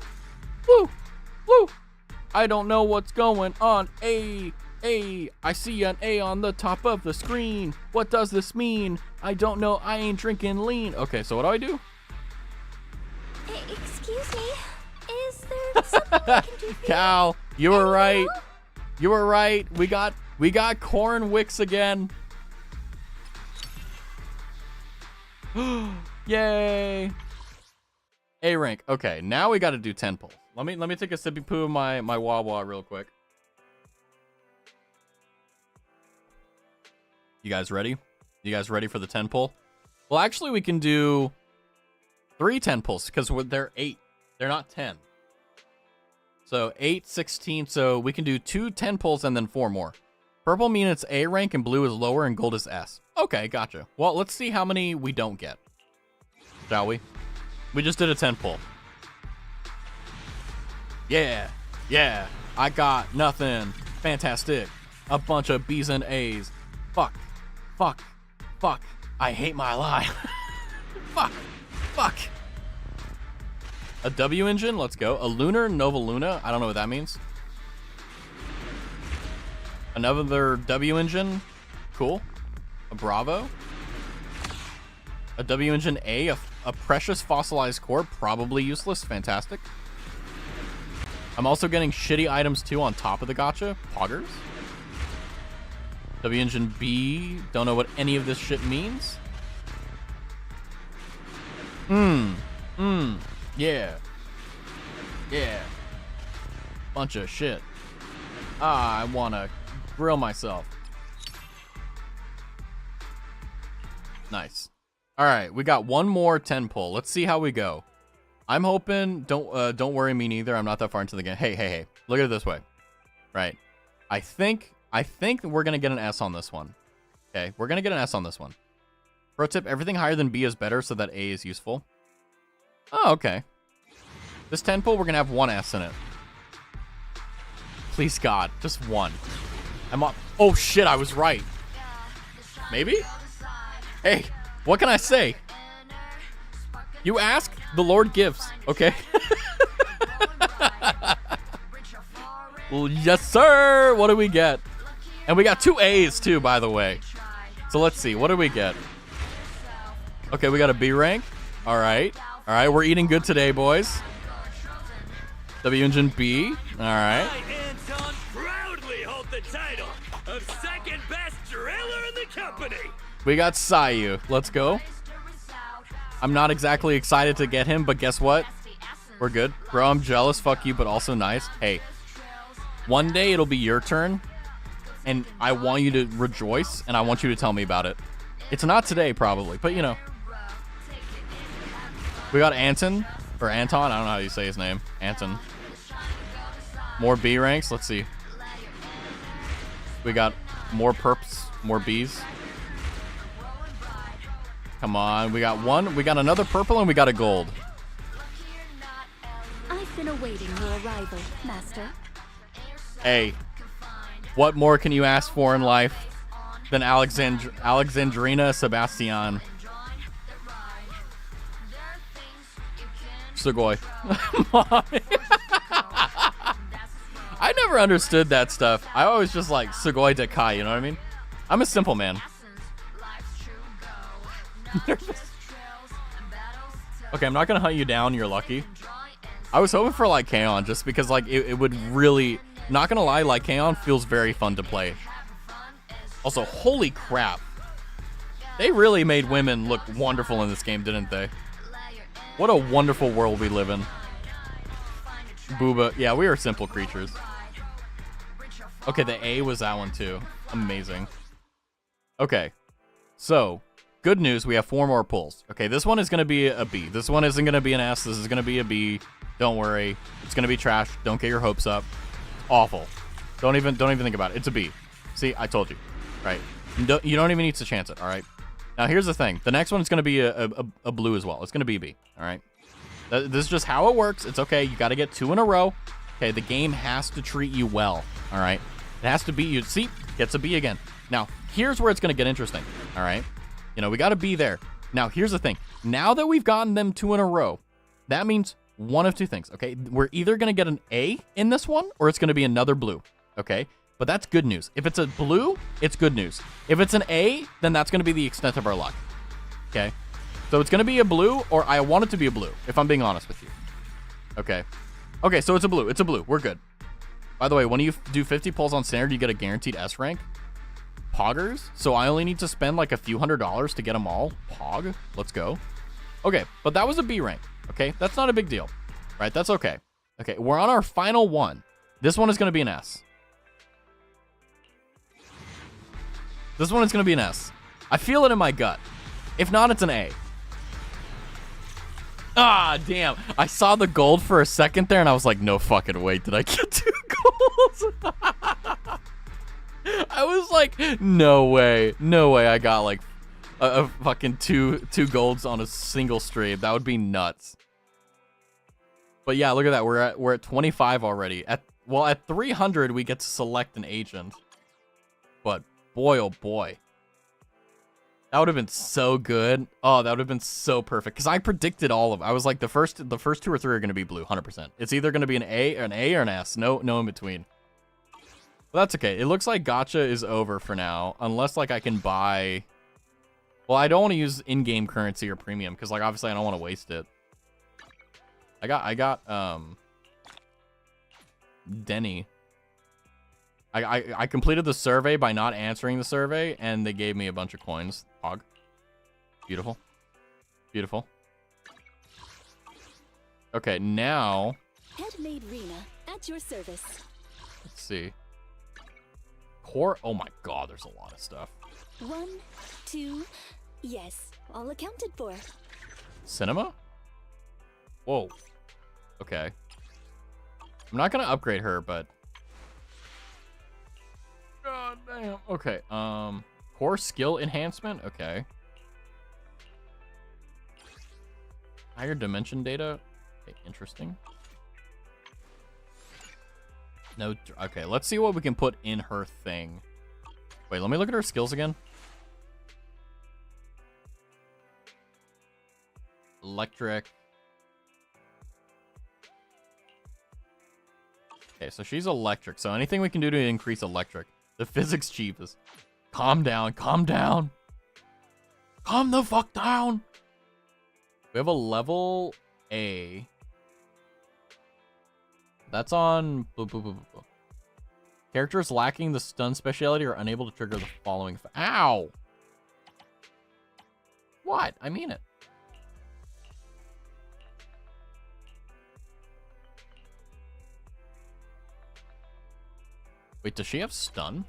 Woo! Woo! I don't know what's going on. A. I see an A on the top of the screen. What does this mean? I don't know. I ain't drinking lean. Okay, so what do? Excuse me. Is there something I can do for you? Cal, you were right. You were right. We got Corn Wicks again. Yay. A rank. Okay, now we got to do 10 pulls. Let me take a sippy poo of my Wawa real quick. You guys ready? You guys ready for the 10 pull? Well, actually, we can do 3 10 pulls because they're 8. They're not 10. So 8, 16. So we can do 2 10 pulls and then 4 more. Purple means it's A rank and blue is lower and gold is S. Okay, gotcha. Well, let's see how many we don't get. Shall we? We just did a 10 pull. Yeah. I got nothing. Fantastic. A bunch of B's and A's. Fuck. I hate my life. Fuck. A W engine. Let's go. A lunar Nova Luna. I don't know what that means. Another W engine. Cool. A Bravo. A W engine A. A precious fossilized core. Probably useless. Fantastic. I'm also getting shitty items too on top of the gacha. Poggers. W engine B. Don't know what any of this shit means. Yeah. Bunch of shit. I wanna grill myself. Nice. All right, we got one more 10 pull. Let's see how we go. I'm hoping. Don't worry, me neither. I'm not that far into the game. Hey. Look at it this way. Right. I think we're gonna get an S on this one. Okay, we're gonna get an S on this one. Pro tip: everything higher than B is better, so that A is useful. Oh, okay. This 10 pull, we're gonna have 1 S in it. Please God, just 1. I'm up. Oh shit, I was right. Maybe? Hey, what can I say? You ask, the Lord gives, okay? Well, yes, sir. What do we get? And we got 2 A's too, by the way. So let's see. What do we get? Okay, we got a B rank. All right. All right, we're eating good today, boys. W Engine B. All right. I, Anton, proudly hold the title of second best driller in the company. We got Sayu. Let's go. I'm not exactly excited to get him, but guess what? We're good. Bro, I'm jealous. Fuck you, but also nice. Hey, one day it'll be your turn, and I want you to rejoice, and I want you to tell me about it. It's not today, probably, but you know. We got Anton, or Anton. I don't know how you say his name. Anton. More B ranks. Let's see. We got more perps, more Bs. Come on. We got one. We got another purple, and we got a gold. I've been awaiting your arrival, Master. Hey, what more can you ask for in life than Alexandrina Sebastian? Sugoi. I never understood that stuff. I always just like Sugoi Dekai, you know what I mean? I'm a simple man. Okay, I'm not gonna hunt you down, you're lucky. I was hoping for like Kaon just because like it would really, not gonna lie, like Kaon feels very fun to play. Also, holy crap. They really made women look wonderful in this game, didn't they? What a wonderful world we live in. Booba. Yeah, we are simple creatures. Okay, the A was that one too. Amazing. Okay. So, good news, we have 4 more pulls. Okay, this one is going to be a B. This one isn't going to be an S. This is going to be a B. Don't worry. It's going to be trash. Don't get your hopes up. Awful. Don't even think about it. It's a B. See, I told you. Right. You don't even need to chance it, all right? Now, here's the thing. The next one is going to be a blue as well. It's going to be a B, all right? This is just how it works. It's okay. You got to get 2 in a row. Okay, the game has to treat you well, all right? It has to beat you. See, gets a B again. Now, here's where it's going to get interesting, all right? You know, we got to be there. Now, here's the thing. Now that we've gotten them 2 in a row, that means one of 2 things, okay? We're either going to get an A in this one, or it's going to be another blue, okay? But that's good news. If it's a blue, it's good news. If it's an A, then that's going to be the extent of our luck, okay? So it's going to be a blue, or I want it to be a blue, if I'm being honest with you. Okay. Okay, so it's a blue. It's a blue. We're good. By the way, when you do 50 pulls on standard, you get a guaranteed S rank. Poggers. So I only need to spend like a few $100s to get them all. Pog. Let's go. Okay, but that was a B rank. Okay, that's not a big deal. Right, that's okay. Okay, we're on our final one. This one is going to be an S. This one is going to be an S. I feel it in my gut. If not, it's an A. Ah, damn. I saw the gold for a second there, and I was like, no fucking way. Did I get 2 golds? I was like, no way. No way I got, like, a fucking two golds on a single stream. That would be nuts. But yeah, look at that. We're at 25 already. At 300, we get to select an agent. But boy, oh boy. That would have been so good. Oh, that would have been so perfect. Because I predicted all of them. I was like, the first 2 or 3 are going to be blue, 100%. It's either going to be an A or an S. No in between. But that's okay. It looks like gacha is over for now. Unless, like, I can buy... Well, I don't want to use in-game currency or premium. Because, like, obviously I don't want to waste it. I got Denny. I completed the survey by not answering the survey, and they gave me a bunch of coins. Hog. Beautiful. Beautiful. Okay, now... Headmaid Rena, at your service. Let's see. Core... Oh my god, there's a lot of stuff. 1, 2... Yes, all accounted for. Cinema? Whoa. Okay. I'm not gonna upgrade her, but... God damn. Okay, core skill enhancement? Okay. Higher dimension data? Okay, interesting. No, okay, let's see what we can put in her thing. Wait, let me look at her skills again. Electric. Okay, so she's electric. So anything we can do to increase electric. The physics chief is... Calm down, calm down. Calm the fuck down. We have a level A. That's on... Characters lacking the stun speciality are unable to trigger the following... Ow! What? I mean it. Wait, does she have stun?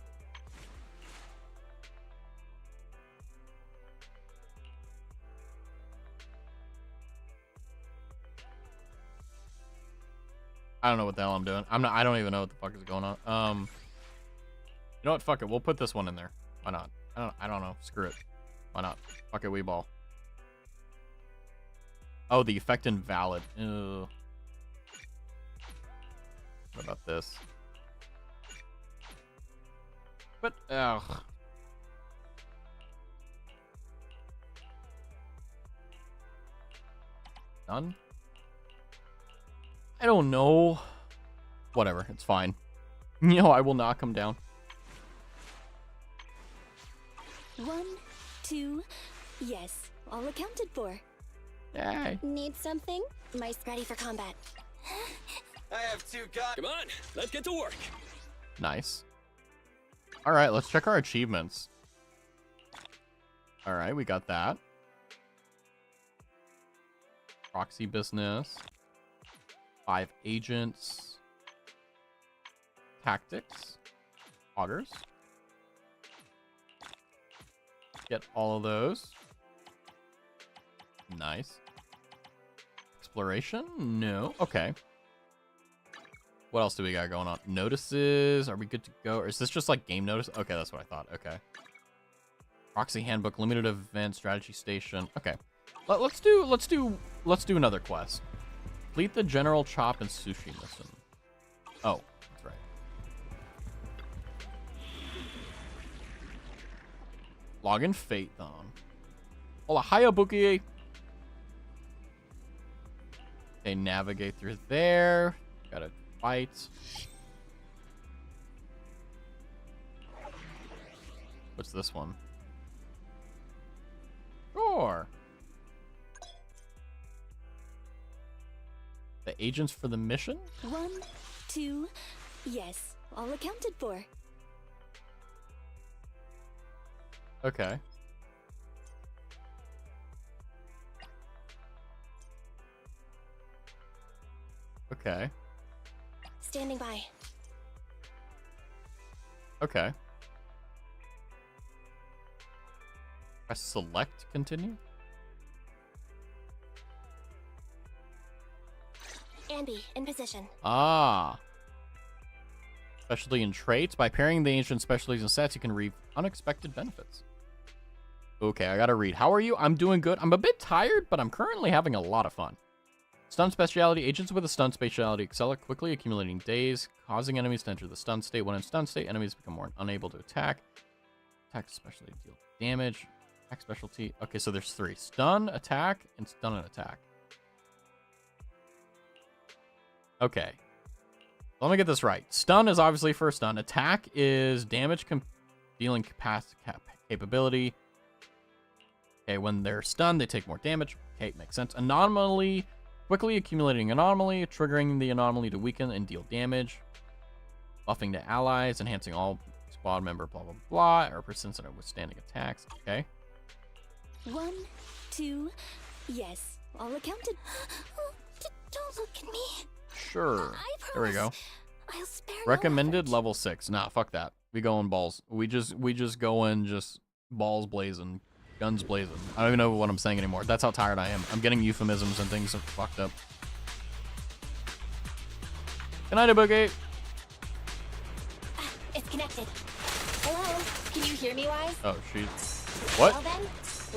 I don't know what the hell I'm doing. I don't even know what the fuck is going on. You know what? Fuck it. We'll put this one in there. Why not? I don't know. Screw it. Why not? Fuck it, Wii Ball. Oh, the effect invalid. Ew. What about this? But, ugh. Done? I don't know. Whatever, it's fine. You know, I will not come down. 1, 2, yes, all accounted for. Yay. Need something? Mice ready for combat. I have 2 guns. Come on, let's get to work. Nice. Alright, let's check our achievements. Alright, we got that. Proxy business. 5 agents. Tactics. Otters. Get all of those. Nice. Exploration? No. Okay. What else do we got going on? Notices. Are we good to go? Or is this just like game notice? Okay, that's what I thought. Okay. Proxy handbook, limited event, strategy station. Okay. Let's do another quest. Complete the general chop and sushi mission. Oh, that's right. Login Phaeton. Hola, Hayabuki. Okay, navigate through there. Gotta fight. What's this one? Sure. The agents for the mission? 1, 2, yes, all accounted for. Okay. Okay. Standing by. Okay. Press select to continue. Andy, in position. Ah. Specialty and traits. By pairing the ancient specialties and sets, you can reap unexpected benefits. Okay, I gotta read. How are you? I'm doing good. I'm a bit tired, but I'm currently having a lot of fun. Stun speciality. Agents with a stun speciality excel at quickly accumulating days, causing enemies to enter the stun state. When in stun state, enemies become more unable to attack. Attack specialty deal damage. Attack specialty. Okay, so there's 3. Stun, attack, and stun and attack. Okay. Let me get this right. Stun is obviously for stun. Attack is damage dealing capability. Okay, when they're stunned, they take more damage. Okay, makes sense. Anomaly. Quickly accumulating anomaly, triggering the anomaly to weaken and deal damage. Buffing to allies, enhancing all squad member, blah, blah, blah. Or persistent at withstanding attacks. Okay. 1, 2, yes, all accounted. Don't look at me. Sure. There we go. I'll spare Recommended level 6. Nah, fuck that. We go in balls. We just go in just balls blazing, guns blazing. I don't even know what I'm saying anymore. That's how tired I am. I'm getting euphemisms and things fucked up. Good night, Boogie. It's connected. Hello, can you hear me, Wise? Oh, she. What? Well then,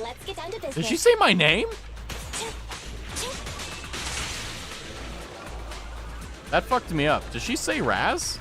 let's get down to business. Did she say my name? That fucked me up. Did she say Raz?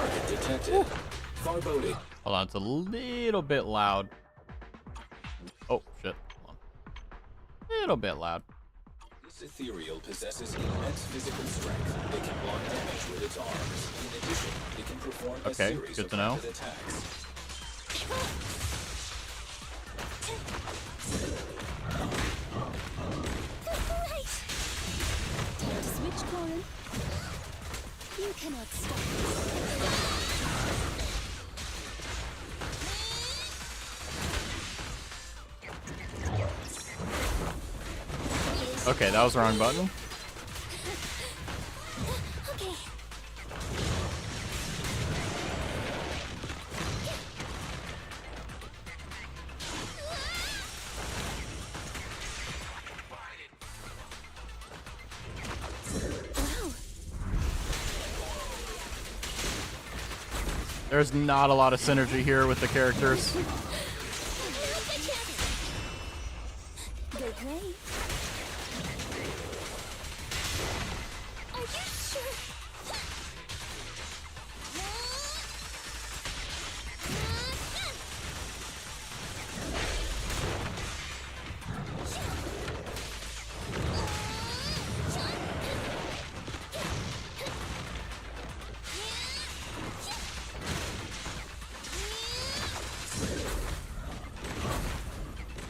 Target detected. Foreboding. Hold on, it's a little bit loud. Oh, shit. Hold on. Little bit loud. This ethereal possesses immense physical strength. It can block damage with its arms. In addition, it can perform a Okay, series good of to know. rapid attacks. Time to switch, Corin. You cannot stop Okay, that was the wrong button. Okay. Wow. There's not a lot of synergy here with the characters. Go play. Are you sure?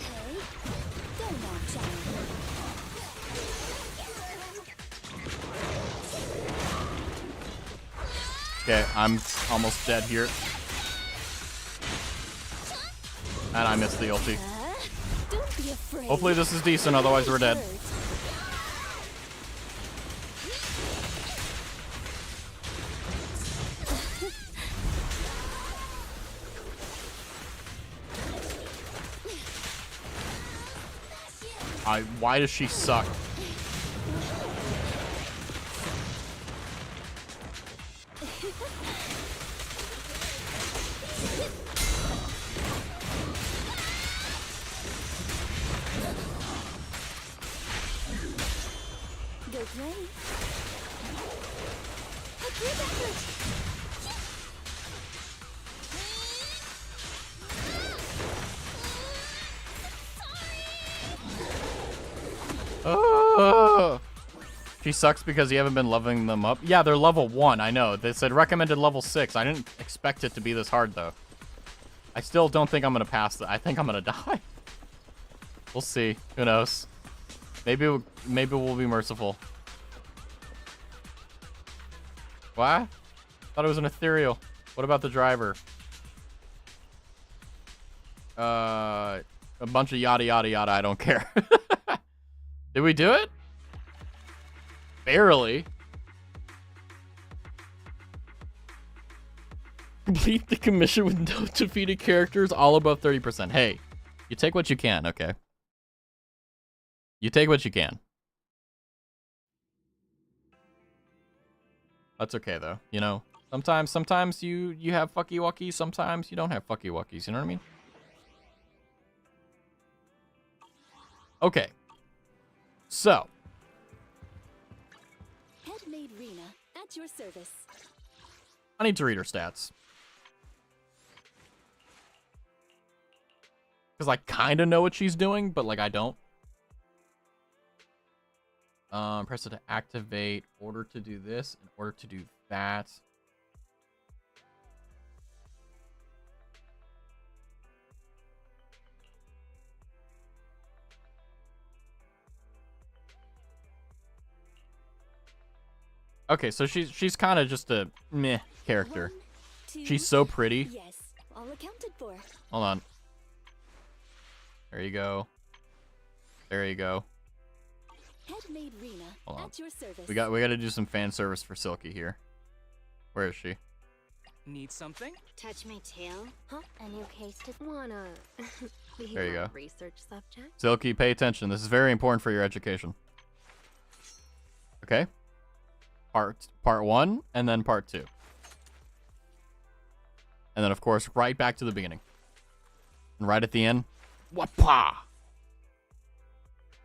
Hey, go now, child. Okay, I'm almost dead here. And I missed the ulti. Don't be afraid. Hopefully this is decent, otherwise we're dead. Why does she suck? Go play. Acrobatic. She sucks because you haven't been leveling them up. Yeah, they're level 1, I know. They said recommended level 6. I didn't expect it to be this hard, though. I still don't think I'm going to pass that. I think I'm going to die. We'll see. Who knows? Maybe we'll be merciful. What? Thought it was an ethereal. What about the driver? A bunch of yada yada yada. I don't care. Did we do it? Barely. Complete the commission with no defeated characters, all above 30%. Hey, you take what you can, okay? You take what you can. That's okay though, you know. Sometimes you have fucky wuckies, sometimes you don't have fucky wuckies, you know what I mean? Okay. So, Headmaid Rena, at your service. I need to read her stats. Because I kind of know what she's doing, but like I don't. Press it to activate, order to do this, in order to do that. Okay, so she's kind of just a meh character. 1, 2, She's so pretty. Yes, all accounted for. Hold on. There you go. There you go. Headmaid Rena, Hold on. at your service. We got to do some fan service for Silky here. Where is she? Need something? Touch my tail? Huh? A new case to wanna be There you my go. research subject? Silky, pay attention. This is very important for your education. Okay? Part 1 and then part 2. And then of course right back to the beginning. And right at the end, wapa!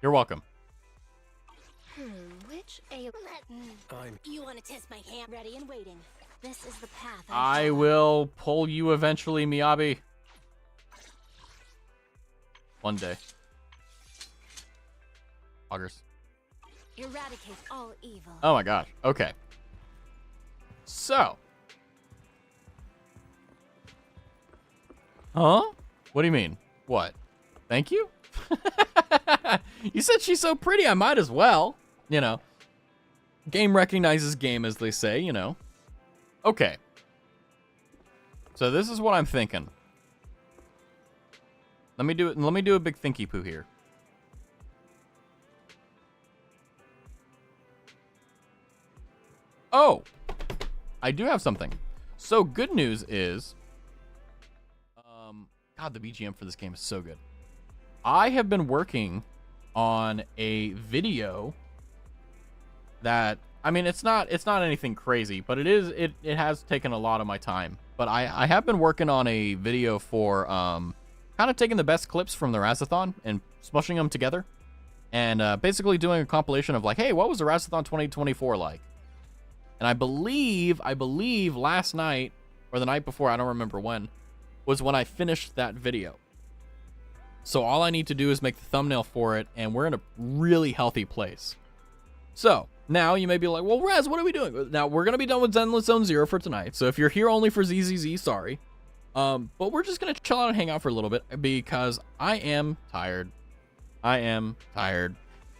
You're welcome. Which a You want to test my hand? Ready and waiting. This is the path I will pull you eventually, Miyabi. One day. Augers. Eradicate all evil. Oh my gosh. Okay. So. Huh? What do you mean? What? Thank you? You said she's so pretty, I might as well. You know. Game recognizes game, as they say, you know. Okay. So this is what I'm thinking. Let me do a big thinky poo here. Oh, I do have something. So good news is, God, the BGM for this game is so good. I have been working on a video that, I mean, it's not anything crazy, but it has taken a lot of my time. But I have been working on a video for kind of taking the best clips from the Razzathon and smushing them together, and basically doing a compilation of like, hey, what was the Razzathon 2024 like? And I believe last night or the night before, I don't remember when, was when I finished that video. So all I need to do is make the thumbnail for it, and we're in a really healthy place. So now you may be like, well, Raz, what are we doing? Now we're going to be done with Zenless Zone Zero for tonight. So if you're here only for ZZZ, sorry. But we're just going to chill out and hang out for a little bit because I am tired. I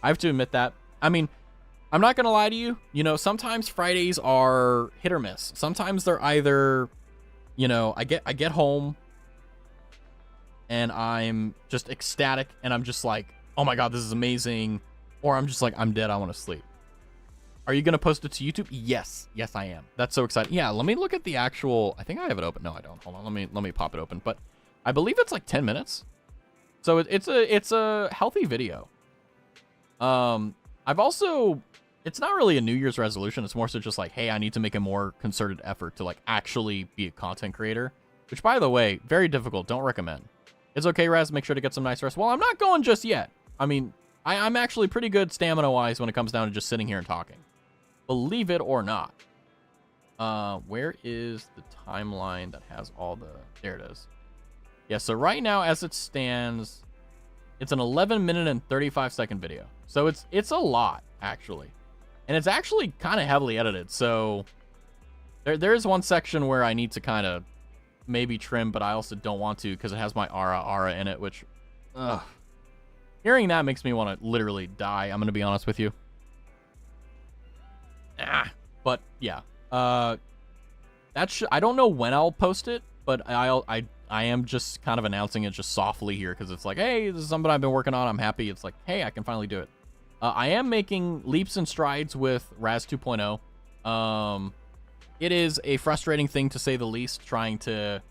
have to admit that. I mean, I'm not going to lie to you. You know, sometimes Fridays are hit or miss. Sometimes they're either, you know, I get home and I'm just ecstatic and I'm just like, oh my God, this is amazing. Or I'm just like, I'm dead, I want to sleep. Are you going to post it to YouTube? Yes, I am. That's so exciting. Yeah, let me look at the actual, I think I have it open. No, I don't. Hold on, let me pop it open. But I believe it's like 10 minutes. So it's a healthy video. I've also, it's not really a New Year's resolution. It's more so just like, hey, I need to make a more concerted effort to like actually be a content creator, which by the way, very difficult. Don't recommend. It's okay, Raz. Make sure to get some nice rest. Well, I'm not going just yet. I mean, I'm actually pretty good stamina-wise when it comes down to just sitting here and talking. Believe it or not. Where is the timeline that has all the... There it is. Yeah, so right now, as it stands, it's an 11-minute and 35-second video. So it's a lot, actually. And it's actually kind of heavily edited. So there's one section where I need to kind of maybe trim, but I also don't want to because it has my Ara in it, which... Ugh. Hearing that makes me want to literally die. I'm going to be honest with you. But yeah. I don't know when I'll post it, but I am just kind of announcing it just softly here because it's like, hey, this is something I've been working on. I'm happy. It's like, hey, I can finally do it. I am making leaps and strides with Raz 2.0. It is a frustrating thing to say the least, trying to...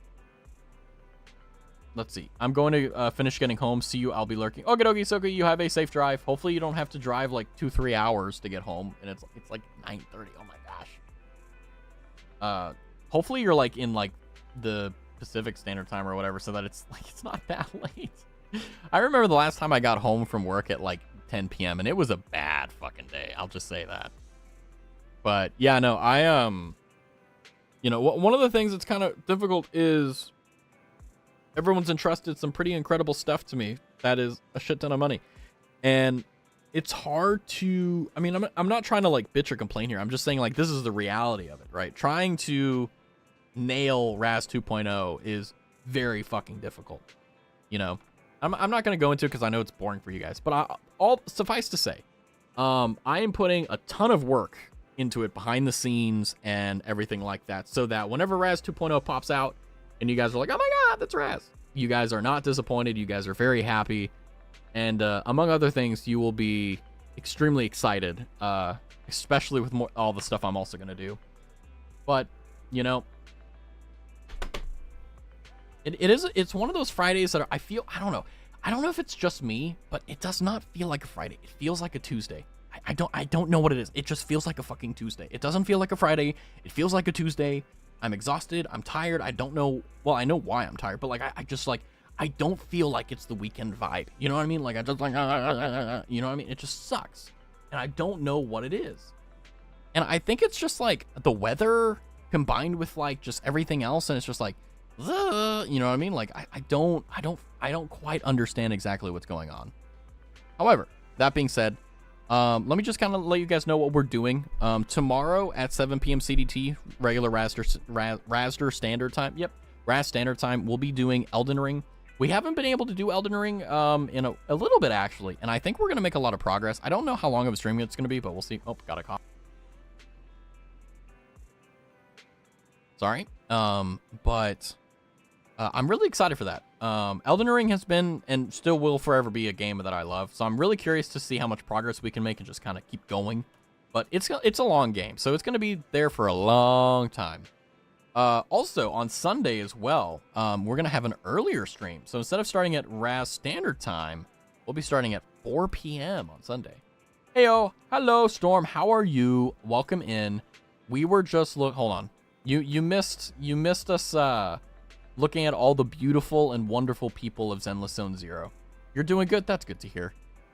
Let's see. I'm going to finish getting home. See you. I'll be lurking. Okie dokie, Soka. You have a safe drive. Hopefully you don't have to drive like 2-3 hours to get home. And it's like 9:30. Oh my gosh. Hopefully you're like in like the Pacific Standard Time or whatever, so that it's like it's not that late. I remember the last time I got home from work at like 10 p.m. and it was a bad fucking day. I'll just say that. But yeah, no, you know, one of the things that's kind of difficult is everyone's entrusted some pretty incredible stuff to me. That is a shit ton of money. And it's hard to, I mean, I'm not trying to like bitch or complain here. I'm just saying like, this is the reality of it, right? Trying to nail Raz 2.0 is very fucking difficult. You know, I'm not going to go into it because I know it's boring for you guys, but all suffice to say, I am putting a ton of work into it behind the scenes and everything like that, so that whenever Raz 2.0 pops out and you guys are like, oh my God, that's Raz, you guys are not disappointed. You guys are very happy. And among other things, you will be extremely excited, especially with all the stuff I'm also going to do. But, you know, it's one of those Fridays that I feel, I don't know if it's just me, but it does not feel like a Friday. It feels like a Tuesday. I don't know what it is. It just feels like a fucking Tuesday. It doesn't feel like a Friday. It feels like a Tuesday. I'm exhausted. I'm tired. I don't know. Well, I know why I'm tired, but like, I just like, I don't feel like it's the weekend vibe. You know what I mean? Like, I just like, you know what I mean? It just sucks. And I don't know what it is. And I think it's just like the weather combined with like just everything else, and it's just like, you know what I mean? Like I don't quite understand exactly what's going on. However, that being said, let me just kind of let you guys know what we're doing. Tomorrow at 7 p.m. CDT, regular Raster Standard Time. Yep, Raz Standard Time. We'll be doing Elden Ring. We haven't been able to do Elden Ring in a little bit, actually, and I think we're going to make a lot of progress. I don't know how long of a stream it's going to be, but we'll see. Oh, got a cough. Sorry. But I'm really excited for that. Elden Ring has been and still will forever be a game that I love, so I'm really curious to see how much progress we can make and just kind of keep going. But it's a long game, so it's going to be there for a long time. Also, on Sunday as well, we're going to have an earlier stream. So instead of starting at Raz Standard Time, we'll be starting at 4 p.m. on Sunday. Heyo, hello, Storm. How are you? Welcome in. We were just hold on. You missed us looking at all the beautiful and wonderful people of Zenless Zone Zero. You're doing good. That's good to hear.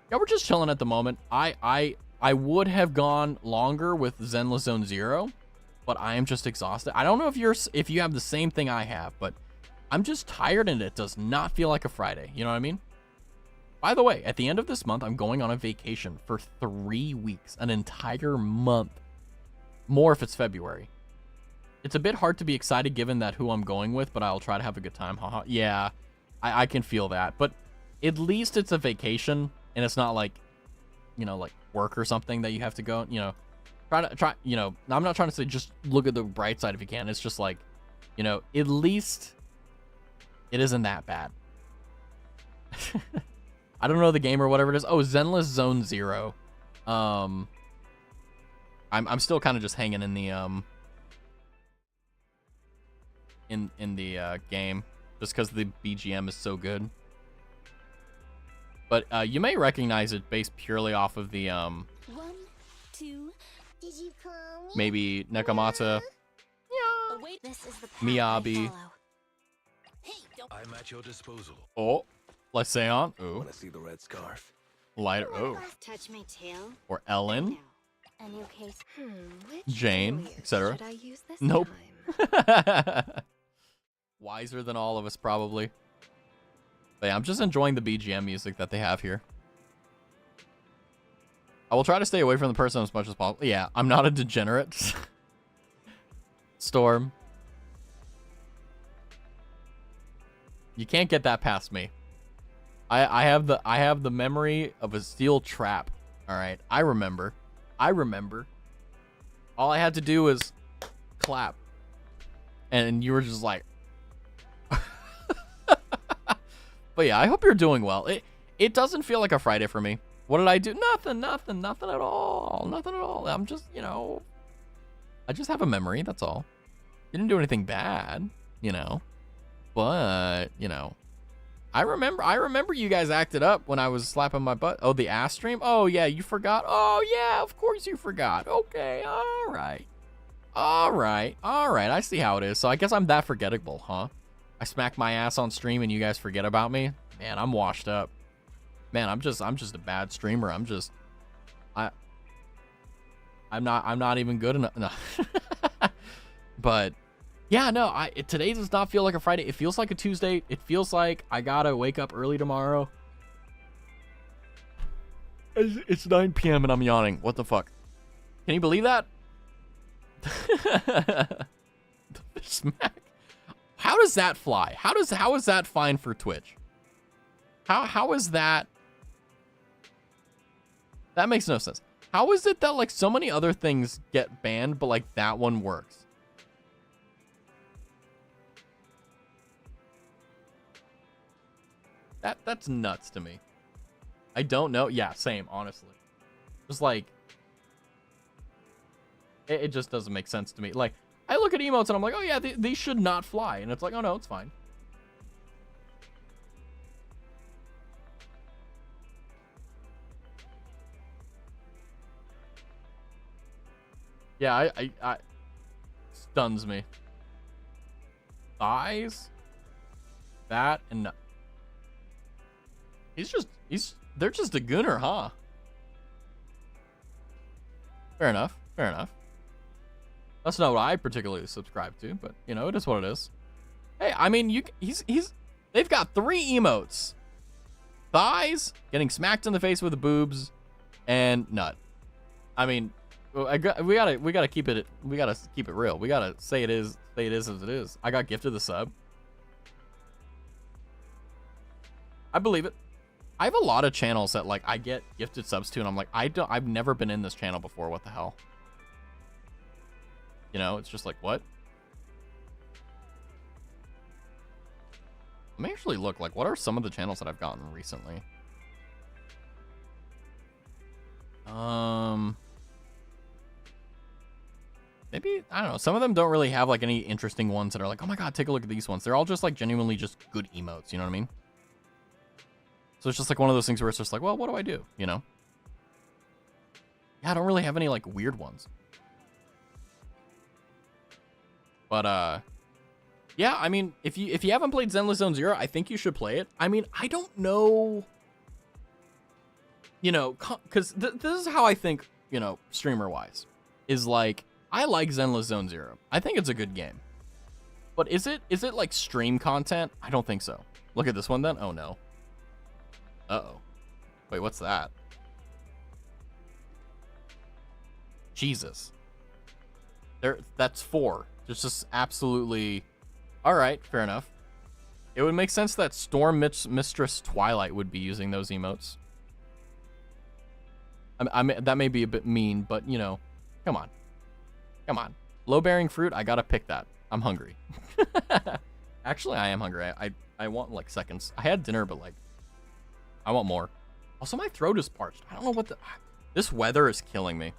Yeah, we're just chilling at the moment. I would have gone longer with Zenless Zone Zero, but I am just exhausted. I don't know if you have the same thing I have, but I'm just tired and it does not feel like a Friday. You know what I mean? By the way, at the end of this month, I'm going on a vacation for 3 weeks, an entire month. More if it's February. It's a bit hard to be excited given that who I'm going with, but I'll try to have a good time. Haha. Yeah, I can feel that. But at least it's a vacation, and it's not like, you know, like work or something that you have to go, you know. You know, I'm not trying to say just look at the bright side if you can. It's just like, you know, at least it isn't that bad. I don't know the game or whatever it is. Oh, Zenless Zone Zero. I'm still kind of just hanging in the in the game just because the BGM is so good. But you may recognize it based purely off of the 1, 2, did you call me? maybe Nekomata, Oh, wait, this is the path Miyabi. I follow. Hey, don't I'm at your disposal. Oh, let's say on. Oh, Want to see the red scarf? lighter. Oh, touch my tail. or Ellen, A new case. Which Jane, alias etc. should I use this Nope. time? Wiser than all of us, probably. But yeah, I'm just enjoying the BGM music that they have here. I will try to stay away from the person as much as possible. Yeah, I'm not a degenerate. Storm. You can't get that past me. I have the memory of a steel trap. All right, I remember. All I had to do was clap, and you were just like. But yeah, I hope you're doing well. It doesn't feel like a Friday for me. What did I do? Nothing at all. I'm just, you know, I just have a memory, that's all. Didn't do anything bad, you know. But, you know, I remember you guys acted up when I was slapping my butt. Oh, the ass stream? Oh, yeah, you forgot? Oh, yeah, of course you forgot. Okay, all right. I see how it is. So I guess I'm that forgettable, huh? I smack my ass on stream and you guys forget about me? Man, I'm washed up. Man, I'm just a bad streamer. I'm not even good enough. No. But yeah, no, today does not feel like a Friday. It feels like a Tuesday. It feels like I gotta wake up early tomorrow. It's 9 p.m. and I'm yawning. What the fuck? Can you believe that? Smack. How does that fly? How is that fine for Twitch? How is that? That makes no sense. How is it that like so many other things get banned, but like that one works? That's nuts to me. I don't know. Yeah, same, honestly. Just like it just doesn't make sense to me. Like I look at emotes and I'm like, oh yeah, these should not fly, and it's like, oh no, it's fine. Yeah, I stuns me. Thighs, that, and no. They're just a gooner, huh? Fair enough. That's not what I particularly subscribe to, but you know, it is what it is. Hey, I mean, they've got 3 emotes: thighs, getting smacked in the face with the boobs, and nut. I mean, we gotta keep it real. We gotta say it is as it is. I got gifted the sub. I believe it. I have a lot of channels that like I get gifted subs to, and I'm like, I've never been in this channel before. What the hell? You know, it's just like, what? Let me actually look, like, what are some of the channels that I've gotten recently? Maybe, I don't know. Some of them don't really have, like, any interesting ones that are like, oh my god, take a look at these ones. They're all just, like, genuinely just good emotes, you know what I mean? So it's just, like, one of those things where it's just like, well, what do I do, you know? Yeah, I don't really have any, like, weird ones. But, yeah, I mean, if you haven't played Zenless Zone Zero, I think you should play it. I mean, I don't know, you know, because this is how I think, you know, streamer-wise, is like, I like Zenless Zone Zero. I think it's a good game. But is it like stream content? I don't think so. Look at this one then. Oh, no. Uh-oh. Wait, what's that? Jesus. That's 4. There's just absolutely... All right, fair enough. It would make sense that Storm Mistress Twilight would be using those emotes. I mean, that may be a bit mean, but, you know, come on. Come on. Low-bearing fruit, I gotta pick that. I'm hungry. Actually, I am hungry. I want, like, seconds. I had dinner, but, like, I want more. Also, my throat is parched. I don't know what the... This weather is killing me.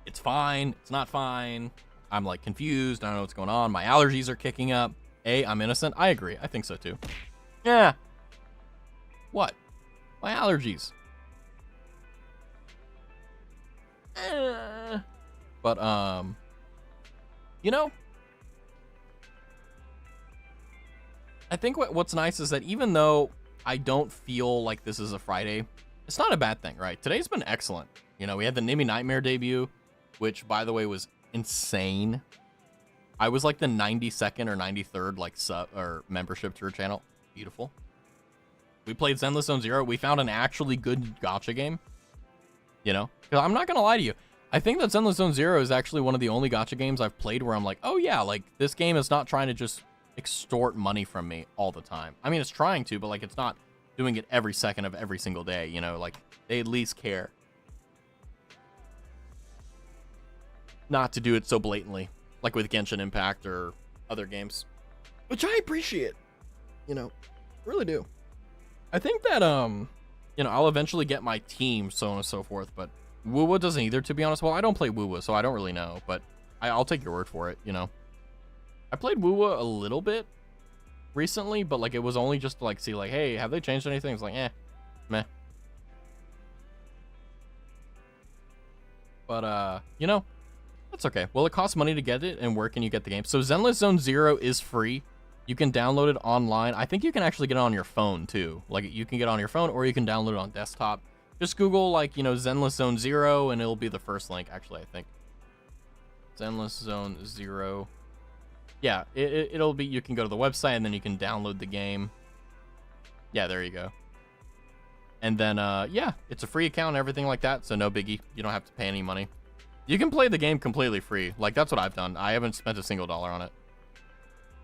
It's fine. It's not fine. I'm like confused. I don't know what's going on. My allergies are kicking up. I'm innocent. I agree. I think so too. Yeah. What? My allergies. But, you know, I think what's nice is that even though I don't feel like this is a Friday, it's not a bad thing, right? Today's been excellent. You know, we had the Nimmy Nightmare debut, which, by the way, was insane. I was like the 92nd or 93rd like sub or membership to her channel. Beautiful. We played Zenless Zone Zero. We found an actually good gacha game. You know, 'cause I'm not gonna lie to you. I think that Zenless Zone Zero is actually one of the only gacha games I've played where I'm like, oh yeah, like this game is not trying to just extort money from me all the time. I mean, it's trying to, but like it's not doing it every second of every single day. You know, like they at least care not to do it so blatantly, like with Genshin Impact or other games, which I appreciate, you know, really do. I think that, you know, I'll eventually get my team, so on and so forth, but Wuwa doesn't either, to be honest. Well, I don't play Wuwa, so I don't really know, but I'll take your word for it, you know. I played Wuwa a little bit recently, but, like, it was only just to, like, see, like, hey, have they changed anything? It's like, meh. But, you know, that's okay. Well, it costs money to get it, and where can you get the game? So Zenless Zone Zero is free. You can download it online. I think you can actually get it on your phone, too. Like, you can get it on your phone, or you can download it on desktop. Just Google, like, you know, Zenless Zone Zero, and it'll be the first link, actually, I think. Zenless Zone Zero. Yeah, it'll be, you can go to the website, and then you can download the game. Yeah, there you go. And then, yeah, it's a free account and everything like that, so no biggie. You don't have to pay any money. You can play the game completely free. Like, that's what I've done. I haven't spent a single dollar on it.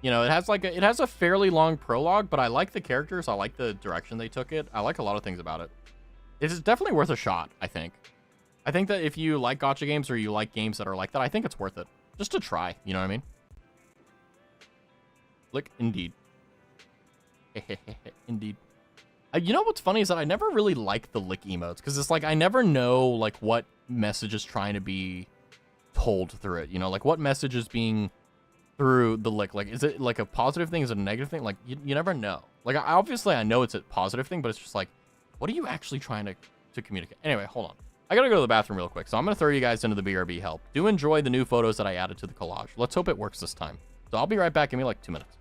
You know, it has a fairly long prologue, but I like the characters. I like the direction they took it. I like a lot of things about it. It is definitely worth a shot, I think. I think that if you like gacha games or you like games that are like that, I think it's worth it. Just to try, you know what I mean? Click, indeed. Indeed. You know what's funny is that I never really like the lick emotes, because it's like I never know like what message is trying to be told through it. You know, like what message is being through the lick. Like, is it like a positive thing? Is it a negative thing? Like, you never know. Like, obviously I know it's a positive thing, but it's just like, what are you actually trying to communicate? Anyway, hold on. I gotta go to the bathroom real quick, so I'm gonna throw you guys into the BRB help. Do enjoy the new photos that I added to the collage. Let's hope it works this time. So I'll be right back. Give me like 2 minutes.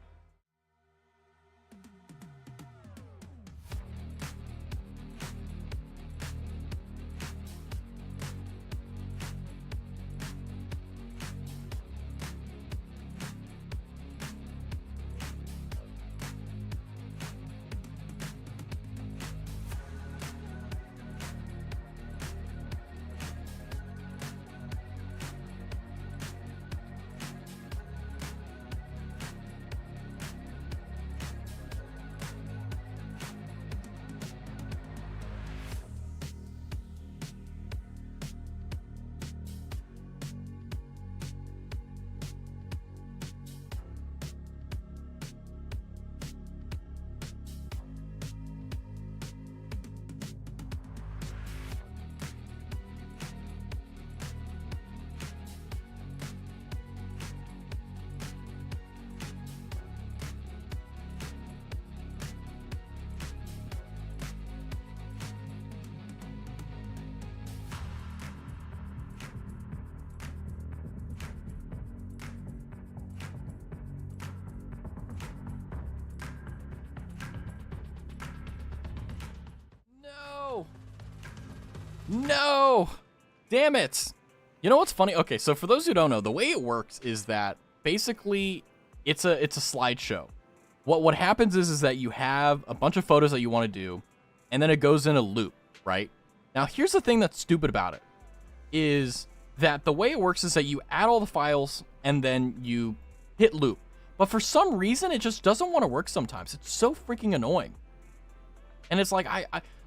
No! Damn it! You know what's funny? Okay, so for those who don't know, the way it works is that basically it's a slideshow. What happens is that you have a bunch of photos that you want to do, and then it goes in a loop, right? Now, here's the thing that's stupid about it, is that the way it works is that you add all the files, and then you hit loop. But for some reason, it just doesn't want to work sometimes. It's so freaking annoying. And it's like,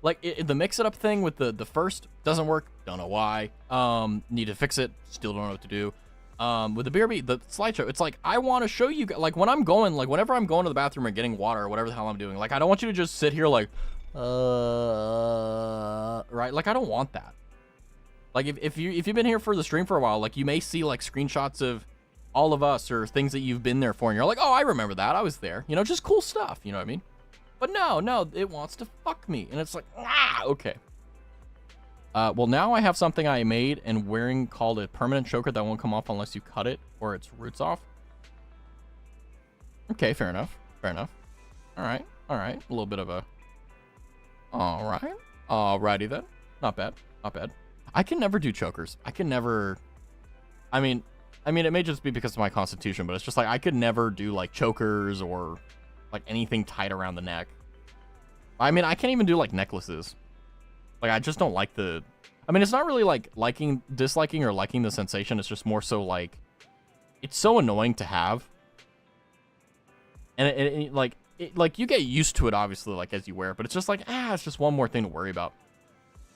the mix it up thing with the first doesn't work. Don't know why. Need to fix it. Still don't know what to do. With the BRB, the slideshow, it's like, I want to show you, like, when I'm going, like, whenever I'm going to the bathroom or getting water or whatever the hell I'm doing, like, I don't want you to just sit here like, right? Like, I don't want that. Like, if you've been here for the stream for a while, like, you may see, like, screenshots of all of us or things that you've been there for, and you're like, oh, I remember that. I was there. You know, just cool stuff. You know what I mean? But no, it wants to fuck me. And it's like, okay. Well, now I have something I made and wearing called a permanent choker that won't come off unless you cut it or its roots off. Okay, fair enough. Fair enough. All right. A little bit of a... All right. Alrighty then. Not bad. I can never do chokers. I can never... I mean, it may just be because of my constitution, but it's just like, I could never do, like, chokers or, like, anything tied around the neck. I mean, I can't even do, like, necklaces. Like, I just don't like the... I mean, it's not really, like, disliking or liking the sensation. It's just more so, like... It's so annoying to have. And, like, you get used to it, obviously, like, as you wear it. But it's just like, it's just one more thing to worry about.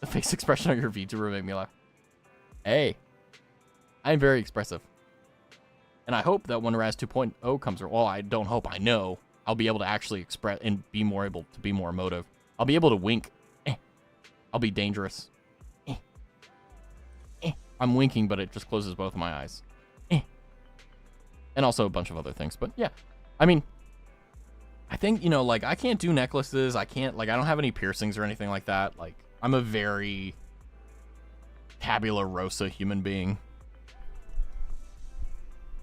The face expression on your VTuber made me laugh. Hey. I'm very expressive. And I hope that when Raz 2.0 comes around... Well, I don't hope, I know. I'll be able to actually express and be more able to be more emotive. I'll be able to wink. I'll be dangerous. I'm winking, but it just closes both of my eyes. And also a bunch of other things. But yeah, I mean, I think, you know, like, I can't do necklaces. I can't, like, I don't have any piercings or anything like that. Like, I'm a very tabula rasa human being.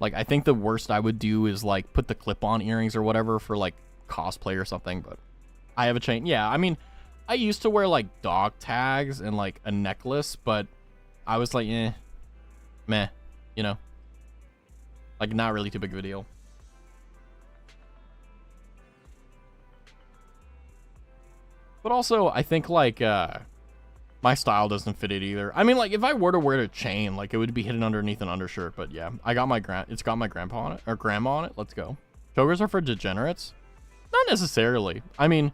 Like, I think the worst I would do is, like, put the clip-on earrings or whatever for, like, cosplay or something. But I have a chain. Yeah, I mean... I used to wear, like, dog tags and, like, a necklace, but I was like, meh, you know? Like, not really too big of a deal. But also, I think, like, my style doesn't fit it either. I mean, like, if I were to wear a chain, like, it would be hidden underneath an undershirt, but yeah. I got my it's got my grandpa on it, or grandma on it. Let's go. Chokers are for degenerates? Not necessarily. I mean,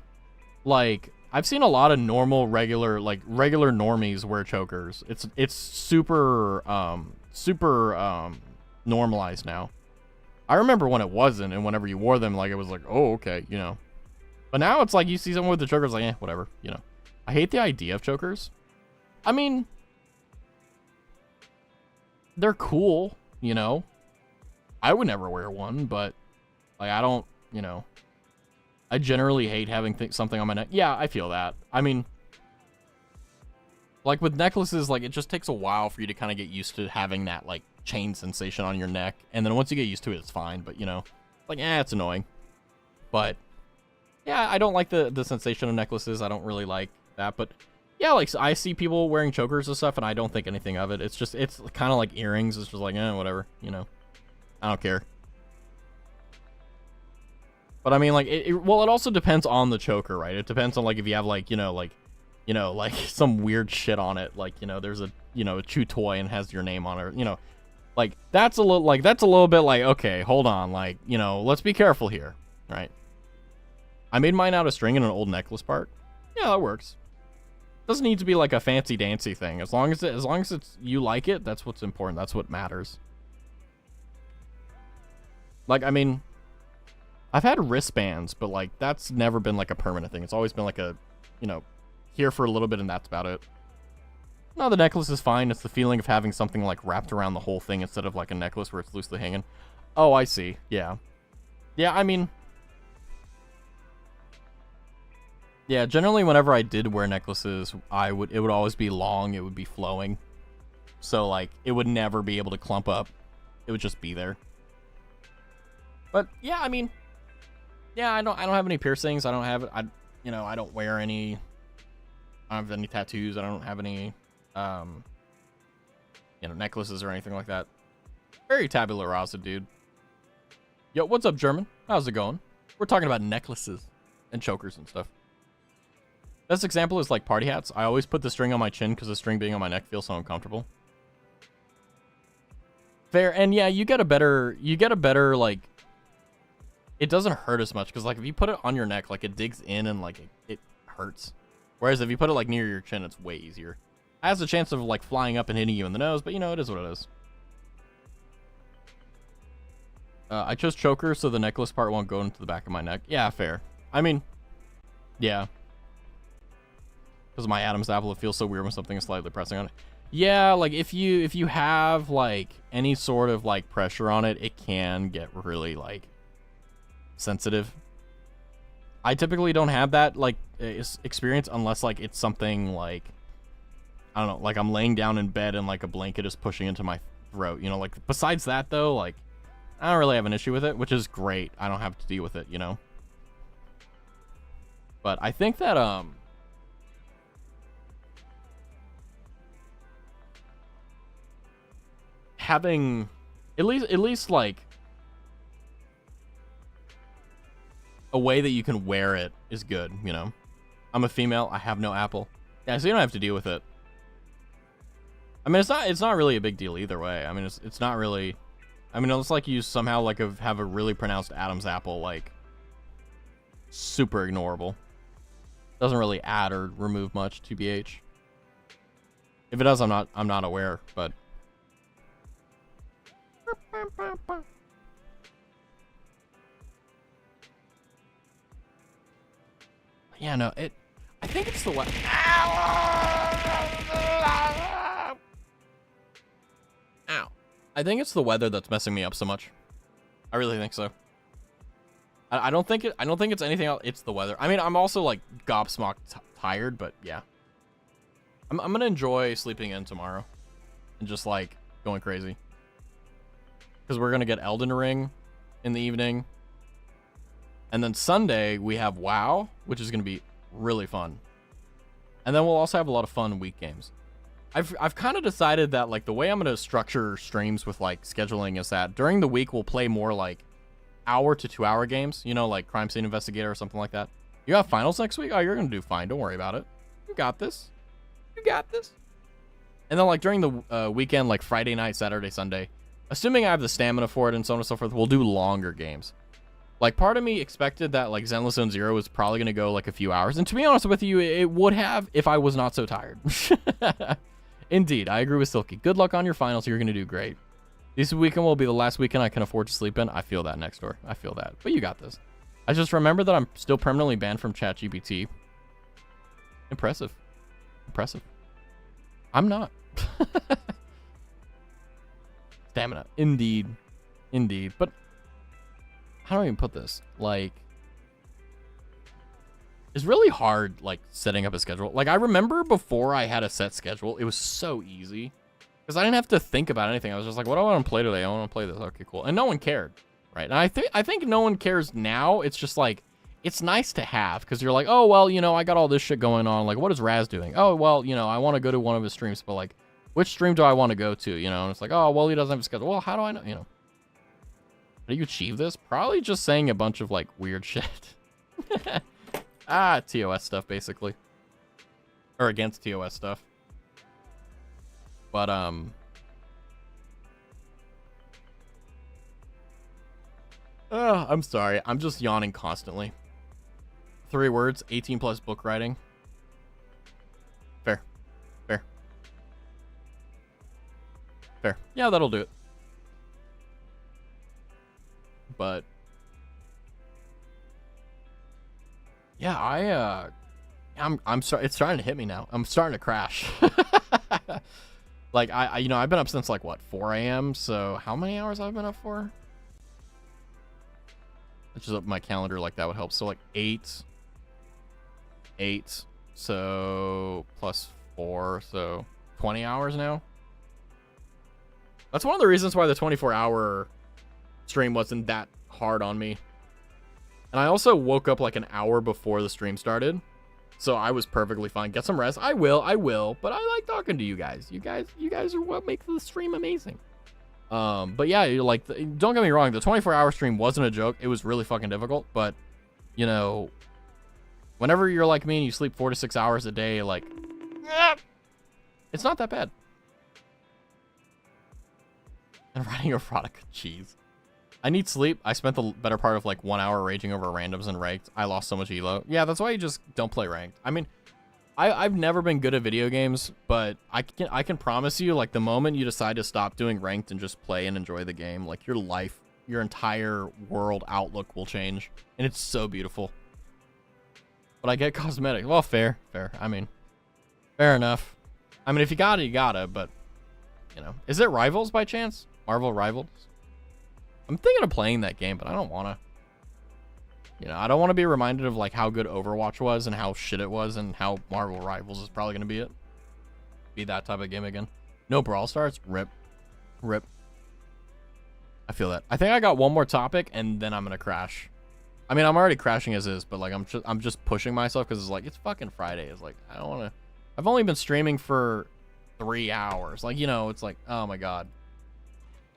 like... I've seen a lot of regular normies wear chokers. It's super normalized now. I remember when it wasn't, and whenever you wore them, like, it was like, oh, okay, you know. But now it's like, you see someone with the chokers, like, whatever, you know. I hate the idea of chokers. I mean, they're cool, you know. I would never wear one, but, like, I don't, you know. I generally hate having something on my neck. Yeah, I feel that. I mean, like with necklaces, like it just takes a while for you to kind of get used to having that like chain sensation on your neck. And then once you get used to it, it's fine. But you know, like, it's annoying. But yeah, I don't like the sensation of necklaces. I don't really like that. But yeah, like so I see people wearing chokers and stuff and I don't think anything of it. It's just, it's kind of like earrings. It's just like, whatever, you know, I don't care. But I mean, like, well, it also depends on the choker, right? It depends on, like, if you have, like, like some weird shit on it. Like, you know, there's a chew toy and has your name on it, you know. Like, that's a little bit like, okay, hold on. Like, you know, let's be careful here, right? I made mine out of string in an old necklace part. Yeah, that works. Doesn't need to be, like, a fancy-dancy thing. As long as it's you like it, that's what's important. That's what matters. Like, I mean... I've had wristbands, but, like, that's never been, like, a permanent thing. It's always been, like, a, you know, here for a little bit and that's about it. No, the necklace is fine. It's the feeling of having something, like, wrapped around the whole thing instead of, like, a necklace where it's loosely hanging. Oh, I see. Yeah. Yeah, I mean... Yeah, generally whenever I did wear necklaces, it would always be long. It would be flowing. So, like, it would never be able to clump up. It would just be there. But, yeah, I mean... Yeah, I don't have any piercings. I don't wear any. I don't have any tattoos. I don't have any necklaces or anything like that. Very tabula rasa, dude. Yo, what's up, German? How's it going? We're talking about necklaces and chokers and stuff. Best example is like party hats. I always put the string on my chin because the string being on my neck feels so uncomfortable. Fair. And yeah, you get a better like, it doesn't hurt as much because like if you put it on your neck, like it digs in and like it hurts. Whereas if you put it like near your chin, it's way easier. It has a chance of like flying up and hitting you in the nose, but it is what it is. I chose choker so the necklace part won't go into the back of my neck. Yeah, fair. I mean, yeah. Because my Adam's apple, it feels so weird when something is slightly pressing on it. Yeah, like if you have like any sort of like pressure on it, it can get really like sensitive. I typically don't have that like experience unless like it's something like, I don't know, like I'm laying down in bed and like a blanket is pushing into my throat, like besides that though, like I don't really have an issue with it, which is great. I don't have to deal with it, But I think that having at least like a way that you can wear it is good, I'm a female, I have no apple. Yeah, so you don't have to deal with it. I mean, it's not really a big deal either way. I mean, it's not really. I mean, it's like you somehow like have a really pronounced Adam's apple, like super ignorable. Doesn't really add or remove much, TBH. If it does, I'm not aware, but. Yeah, no, I think it's the weather. Ow. I think it's the weather that's messing me up so much. I really think so. I don't think it's anything else. It's the weather. I mean, I'm also like gobsmacked tired, but yeah. I'm gonna enjoy sleeping in tomorrow and just like going crazy. Because we're gonna get Elden Ring in the evening. And then Sunday we have WoW, which is gonna be really fun. And then we'll also have a lot of fun week games. I've kind of decided that like the way I'm gonna structure streams with like scheduling is that during the week we'll play more like hour to 2 hour games, like Crime Scene Investigator or something like that. You have finals next week? Oh, you're gonna do fine. Don't worry about it. You got this. You got this. And then like during the weekend, like Friday night, Saturday, Sunday, assuming I have the stamina for it and so on and so forth, we'll do longer games. Like part of me expected that like Zenless Zone Zero was probably gonna go like a few hours, and to be honest with you, it would have if I was not so tired. Indeed, I agree with Silky. Good luck on your finals. You're going to do great. This weekend will be the last weekend I can afford to sleep in. I feel that, next door. I feel that. But you got this. I just remember that I'm still permanently banned from ChatGPT. Impressive. Impressive. I'm not. Stamina. Indeed. Indeed. But how do I even put this? Like, it's really hard, like, setting up a schedule. Like, I remember before I had a set schedule, it was so easy. Because I didn't have to think about anything. I was just like, what do I want to play today? I want to play this. Okay, cool. And no one cared, right? And I think no one cares now. It's just, like, it's nice to have. Because you're like, oh, well, I got all this shit going on. Like, what is Raz doing? Oh, well, I want to go to one of his streams. But, like, which stream do I want to go to? And it's like, oh, well, he doesn't have a schedule. Well, how do I know? How do you achieve this? Probably just saying a bunch of, like, weird shit. TOS stuff, basically. Or against TOS stuff. But, I'm sorry. I'm just yawning constantly. 3 words, 18 plus book writing. Fair. Fair. Fair. Yeah, that'll do it. But yeah, I'm sorry. It's starting to hit me now. I'm starting to crash. Like I've been up since like what 4 a.m. So how many hours I've been up for? Let's just up my calendar, like that would help. So like 8. So plus 4, so 20 hours now. That's one of the reasons why the 24-hour stream wasn't that hard on me. And I also woke up like an hour before the stream started. So I was perfectly fine. Get some rest. I will. But I like talking to you guys. You guys are what makes the stream amazing. But yeah, like, don't get me wrong. The 24-hour stream wasn't a joke. It was really fucking difficult. But, you know, whenever you're like me and you sleep 4 to 6 hours a day, like, it's not that bad. And writing erotica, jeez. I need sleep. I spent the better part of like 1 hour raging over randoms and ranked. I lost so much elo. Yeah, that's why you just don't play ranked. I mean, I've never been good at video games, but I can promise you, like, the moment you decide to stop doing ranked and just play and enjoy the game, like, your life, your entire world outlook will change, and it's so beautiful. But I get cosmetic. Well, fair. I mean, fair enough. I mean, if you got it, you gotta. But, you know, is it Rivals by chance? Marvel Rivals? I'm thinking of playing that game, but I don't want to. You know, I don't want to be reminded of, like, how good Overwatch was and how shit it was and how Marvel Rivals is probably going to be it. Be that type of game again. No Brawl Stars? Rip. I feel that. I think I got one more topic, and then I'm going to crash. I mean, I'm already crashing as is, but, like, I'm just pushing myself because it's like, it's fucking Friday. It's like, I don't want to. I've only been streaming for 3 hours. Like, you know, it's like, oh, my God.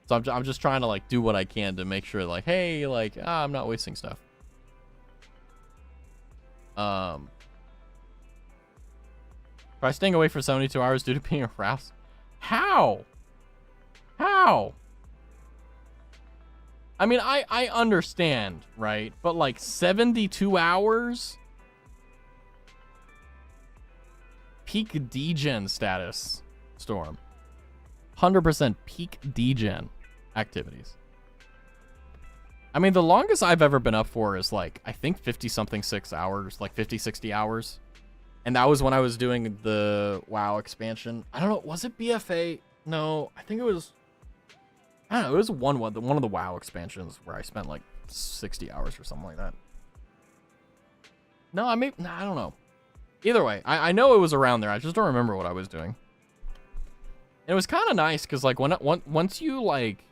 So I'm just trying to, like, do what I can to make sure, like, hey, like, I'm not wasting stuff. Try staying away for 72 hours due to being harassed. How? I mean, I understand, right? But, like, 72 hours? Peak degen status, Storm. 100% peak degen activities. I mean, the longest I've ever been up for is, like, I think 50-something 6 hours, like 50, 60 hours. And that was when I was doing the WoW expansion. I don't know, was it BFA? No, I think it was, I don't know, it was one of the WoW expansions where I spent, like, 60 hours or something like that. No, I don't know. Either way, I know it was around there. I just don't remember what I was doing. And it was kind of nice because, like, once you, like,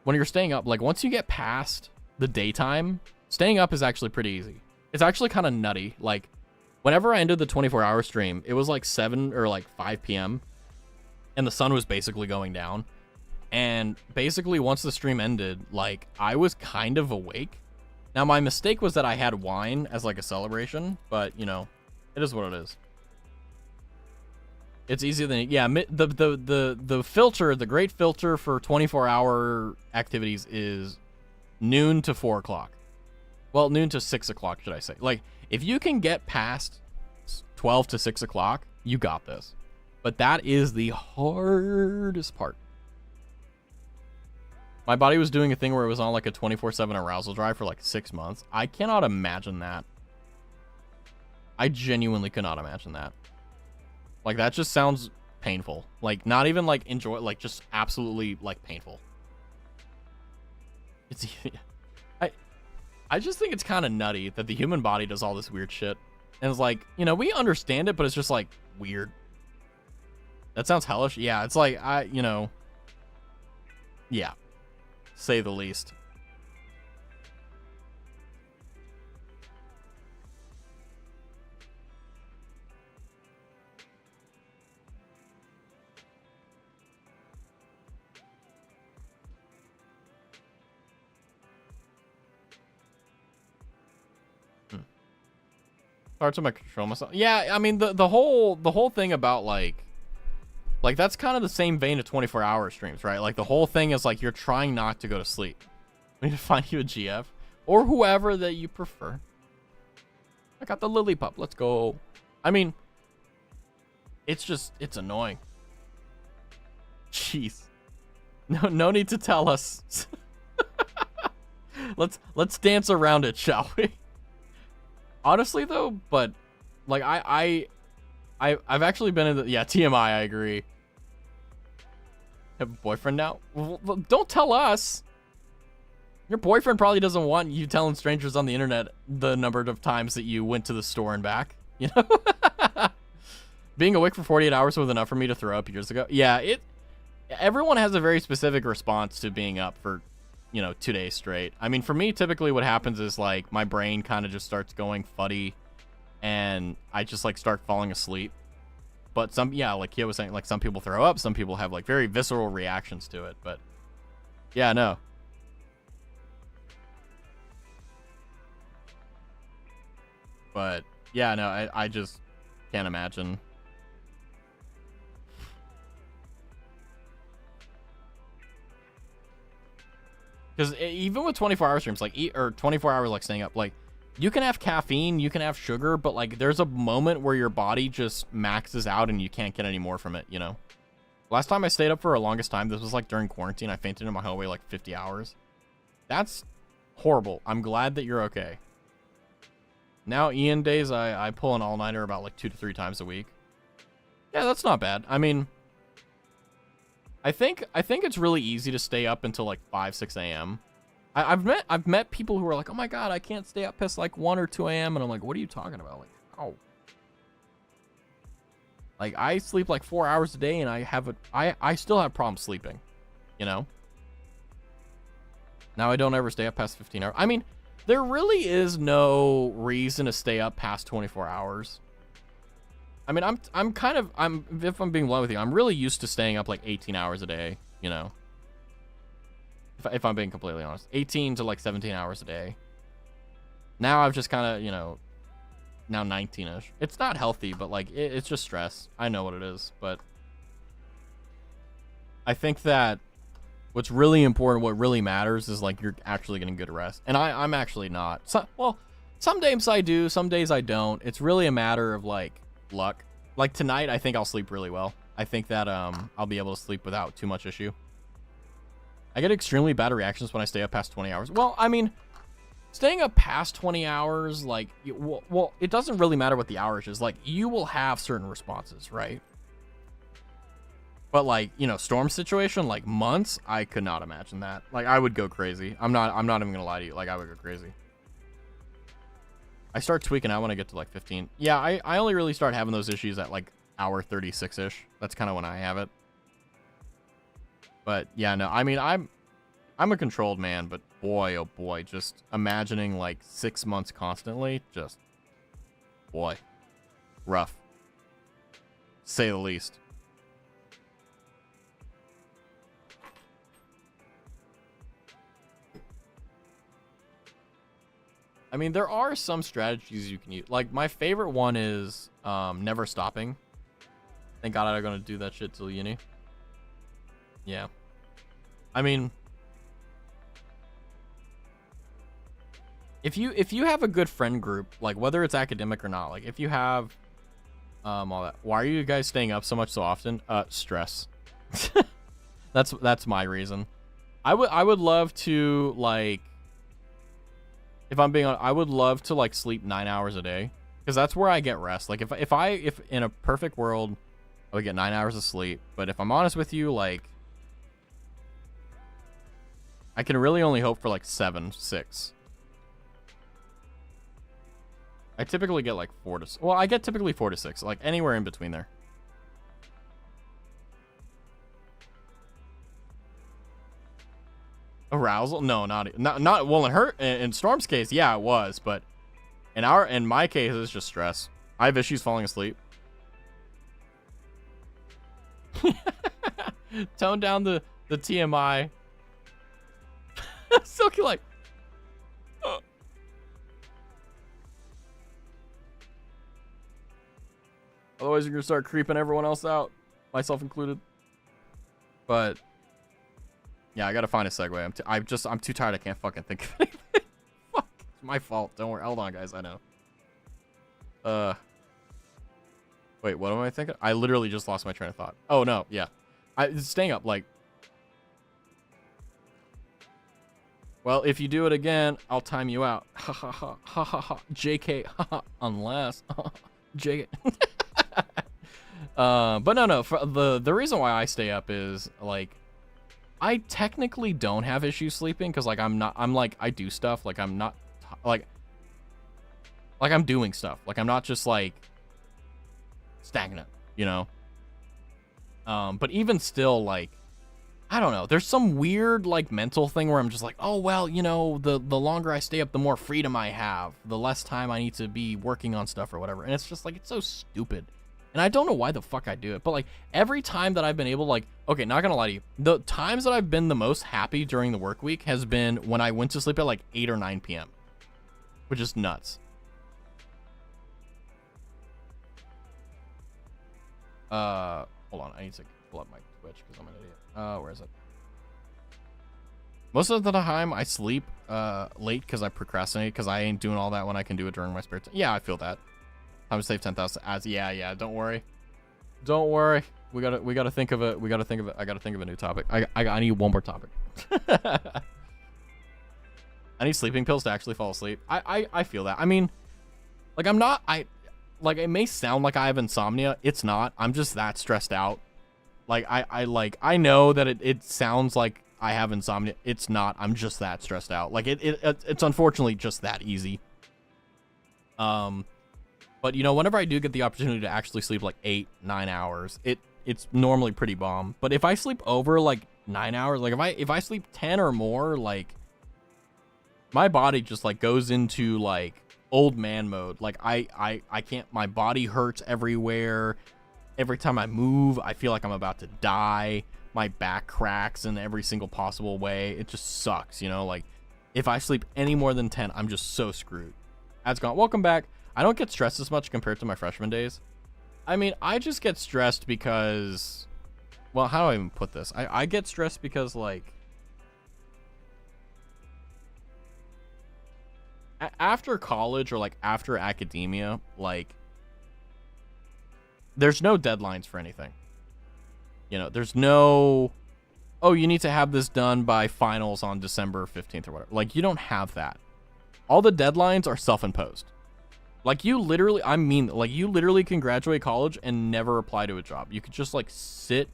when you're staying up, like, once you get past the daytime, staying up is actually pretty easy. It's actually kind of nutty. Like, whenever I ended the 24-hour stream, it was like 7 or like 5 p.m. and the sun was basically going down. And basically, once the stream ended, like, I was kind of awake. Now, my mistake was that I had wine as, like, a celebration, but, you know, it is what it is. It's easier than, yeah, the filter, the great filter for 24-hour activities is noon to 4 o'clock. Well, noon to 6 o'clock, should I say. Like, if you can get past 12 to 6 o'clock, you got this. But that is the hardest part. My body was doing a thing where it was on, like, a 24/7 arousal drive for, like, 6 months. I cannot imagine that. I genuinely cannot imagine that. Like, that just sounds painful. Like, not even, like, enjoy, like, just absolutely, like, painful. It's, I just think it's kind of nutty that the human body does all this weird shit. And it's like, you know, we understand it, but it's just, like, weird. That sounds hellish. Yeah, it's like, you know, yeah, say the least. Hard to control myself. Yeah, I mean, the whole thing about, like that's kind of the same vein of 24-hour streams, right? Like, the whole thing is, like, you're trying not to go to sleep. We need to find you a GF or whoever that you prefer. I got the lily pup. Let's go. I mean, it's annoying. Jeez. No need to tell us. Let's dance around it, shall we? Honestly, though, but, like, I've actually been in the, yeah, TMI, I agree. Have a boyfriend now? Well, don't tell us. Your boyfriend probably doesn't want you telling strangers on the internet the number of times that you went to the store and back, you know? Being awake for 48 hours was enough for me to throw up years ago. Yeah, everyone has a very specific response to being up for, you know, 2 days straight. I mean, for me, typically what happens is, like, my brain kind of just starts going fuddy. and I just like start falling asleep. But some, yeah, like Kia was saying, like some people throw up, some people have like very visceral reactions to it. But yeah, no. But yeah, no, I just can't imagine. Because even with 24-hour streams, like, or 24 hours, like, staying up, like, you can have caffeine, you can have sugar, but, like, there's a moment where your body just maxes out and you can't get any more from it, you know? Last time I stayed up for the longest time, this was, like, during quarantine. I fainted in my hallway, like, 50 hours. That's horrible. I'm glad that you're okay. Now, Ian days, I pull an all-nighter about, like, 2 to 3 times a week. Yeah, that's not bad. I mean, I think it's really easy to stay up until like 5, 6 a.m. I've met people who are like, oh my god, I can't stay up past like 1 or 2 a.m. and I'm like, what are you talking about? Like, how? Like, I sleep like 4 hours a day and I still have problems sleeping, you know? Now I don't ever stay up past 15 hours. I mean, there really is no reason to stay up past 24 hours. I mean, if I'm being blunt with you, I'm really used to staying up like 18 hours a day, you know? If I'm being completely honest. 18 to like 17 hours a day. Now I've just kind of, you know, now 19-ish. It's not healthy, but like, it's just stress. I know what it is, but I think that what's really important, what really matters is like you're actually getting good rest. And I'm actually not. Well, some days I do, some days I don't. It's really a matter of like, luck. Like tonight, I think I'll sleep really well. I think that I'll be able to sleep without too much issue. I get extremely bad reactions when I stay up past 20 hours. Well, I mean, staying up past 20 hours, like, well, it doesn't really matter what the hours is. Like, you will have certain responses, right? But like, you know, storm situation, like months, I could not imagine that. Like, I would go crazy. I'm not even gonna lie to you. Like, I would go crazy. I start tweaking out when I get to like 15. Yeah, I only really start having those issues at like hour 36-ish. That's kind of when I have it. But yeah, no, I mean, I'm a controlled man, but boy, oh boy, just imagining like 6 months constantly, just, boy, rough. Say the least. I mean, there are some strategies you can use. Like, my favorite one is never stopping. Thank God I'm going to do that shit till uni. Yeah. I mean, if you have a good friend group, like whether it's academic or not, like if you have all that, why are you guys staying up so much so often? Stress. That's my reason. I would love to, like, if I'm being honest, I would love to like sleep 9 hours a day, because that's where I get rest. Like if in a perfect world I would get 9 hours of sleep, but if I'm honest with you, like, I can really only hope for like 7, 6. I typically get like 4 to, well, I get typically 4 to 6, like anywhere in between there. Arousal? No, not well, in her, in Storm's case, yeah, it was, but in my case, it's just stress. I have issues falling asleep. Tone down the TMI. Silky like, otherwise you're gonna start creeping everyone else out, myself included. But yeah, I gotta find a segue. I'm too tired. I can't fucking think of anything. Fuck, it's my fault. Don't worry. Hold on, guys. I know. Wait, what am I thinking? I literally just lost my train of thought. Oh no, yeah. Staying up, like, well, if you do it again, I'll time you out. Ha ha ha ha ha ha. JK. Ha ha. Unless. JK. But no. For the reason why I stay up is like, I technically don't have issues sleeping because like I do stuff, like I'm not like I'm doing stuff, like I'm not just like stagnant, you know. But even still, like, I don't know. There's some weird like mental thing where I'm just like, oh well, you know, the longer I stay up, the more freedom I have, the less time I need to be working on stuff or whatever. And it's just like, it's so stupid. And I don't know why the fuck I do it, but like every time that I've been able, like, okay, not gonna lie to you, the times that I've been the most happy during the work week has been when I went to sleep at like 8 or 9 p.m., which is nuts. Hold on, I need to pull up my Twitch because I'm an idiot. Where is it? Most of the time I sleep late because I procrastinate because I ain't doing all that when I can do it during my spare time. Yeah, I feel that. Time to save 10,000 ads. Yeah. Don't worry. We gotta think of it. I gotta think of a new topic. I need one more topic. I need sleeping pills to actually fall asleep. I feel that. I mean, like like it may sound like I have insomnia. It's not. I'm just that stressed out. Like I know that it sounds like I have insomnia. It's not. I'm just that stressed out. Like it's unfortunately just that easy. But you know, whenever I do get the opportunity to actually sleep like 8-9 hours, it's normally pretty bomb. But if I sleep over like 9 hours, like if I sleep 10 or more, like my body just like goes into like old man mode. Like I can't, my body hurts everywhere. Every time I move, I feel like I'm about to die. My back cracks in every single possible way. It just sucks, you know? Like if I sleep any more than 10, I'm just so screwed. That's gone. Welcome back. I don't get stressed as much compared to my freshman days. I mean, I just get stressed because, well, how do I even put this? I get stressed because, like, after college or, like, after academia, like, there's no deadlines for anything. You know, there's no, oh, you need to have this done by finals on December 15th or whatever. Like, you don't have that. All the deadlines are self-imposed. Like, you literally, I mean, like, you literally can graduate college and never apply to a job. You could just, like, sit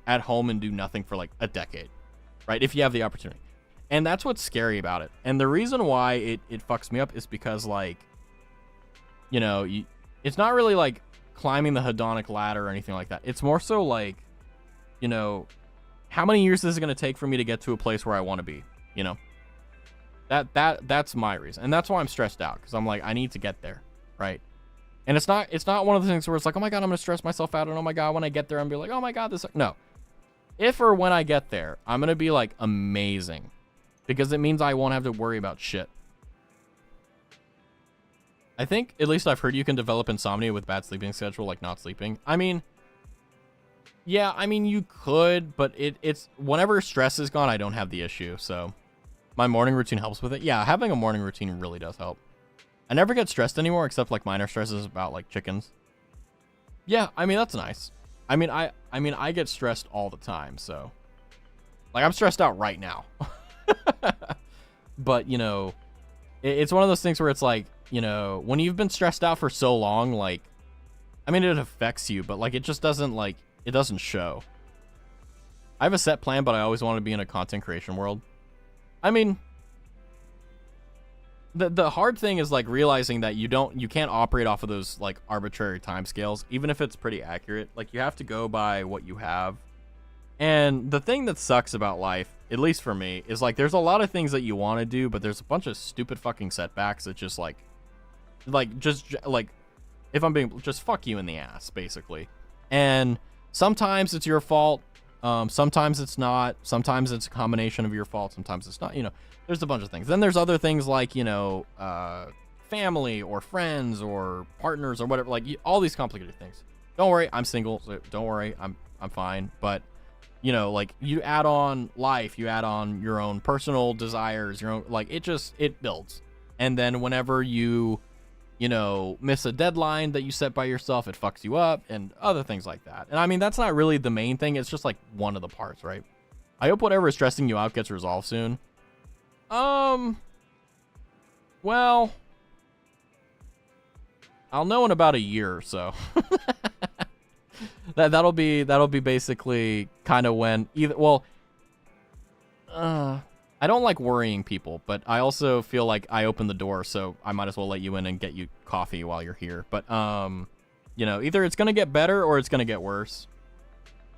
at home and do nothing for, like, a decade, right? If you have the opportunity. And that's what's scary about it. And the reason why it fucks me up is because, like, you know, it's not really, like, climbing the hedonic ladder or anything like that. It's more so, like, you know, how many years is it going to take for me to get to a place where I want to be, you know? That's my reason. And that's why I'm stressed out, because I'm like, I need to get there, right? And it's not one of the things where it's like, oh my god, I'm gonna stress myself out, and oh my god, when I get there I'm gonna be like, oh my god, this, no. If or when I get there, I'm gonna be like amazing, because it means I won't have to worry about shit. I think, at least I've heard, you can develop insomnia with bad sleeping schedule, like not sleeping. I mean, yeah, I mean, you could, but it's whenever stress is gone, I don't have the issue, so my morning routine helps with it. Yeah, having a morning routine really does help. I never get stressed anymore, except like minor stresses about like chickens. Yeah, I mean, that's nice. I mean, I get stressed all the time, so like I'm stressed out right now. But, you know, it's one of those things where it's like, you know, when you've been stressed out for so long, like, I mean, it affects you, but like it just doesn't, like, it doesn't show. I have a set plan, but I always want to be in a content creation world. I mean, the hard thing is like realizing that you can't operate off of those like arbitrary timescales, even if it's pretty accurate. Like, you have to go by what you have. And the thing that sucks about life, at least for me, is like there's a lot of things that you want to do, but there's a bunch of stupid fucking setbacks that just like if I'm being, just fuck you in the ass, basically. And sometimes it's your fault. Sometimes it's not. Sometimes it's a combination of your fault. Sometimes it's not. You know, there's a bunch of things. Then there's other things like, you know, family or friends or partners or whatever. Like, all these complicated things. Don't worry, I'm single. So don't worry, I'm fine. But, you know, like, you add on life, you add on your own personal desires, your own, like, it builds. And then whenever you know, miss a deadline that you set by yourself, it fucks you up, and other things like that. And I mean, that's not really the main thing. It's just like one of the parts, right? I hope whatever is stressing you out gets resolved soon. Well, I'll know in about a year or so. that'll be basically kind of when either, well, I don't like worrying people, but I also feel like I opened the door, so I might as well let you in and get you coffee while you're here. But, you know, either it's going to get better or it's going to get worse.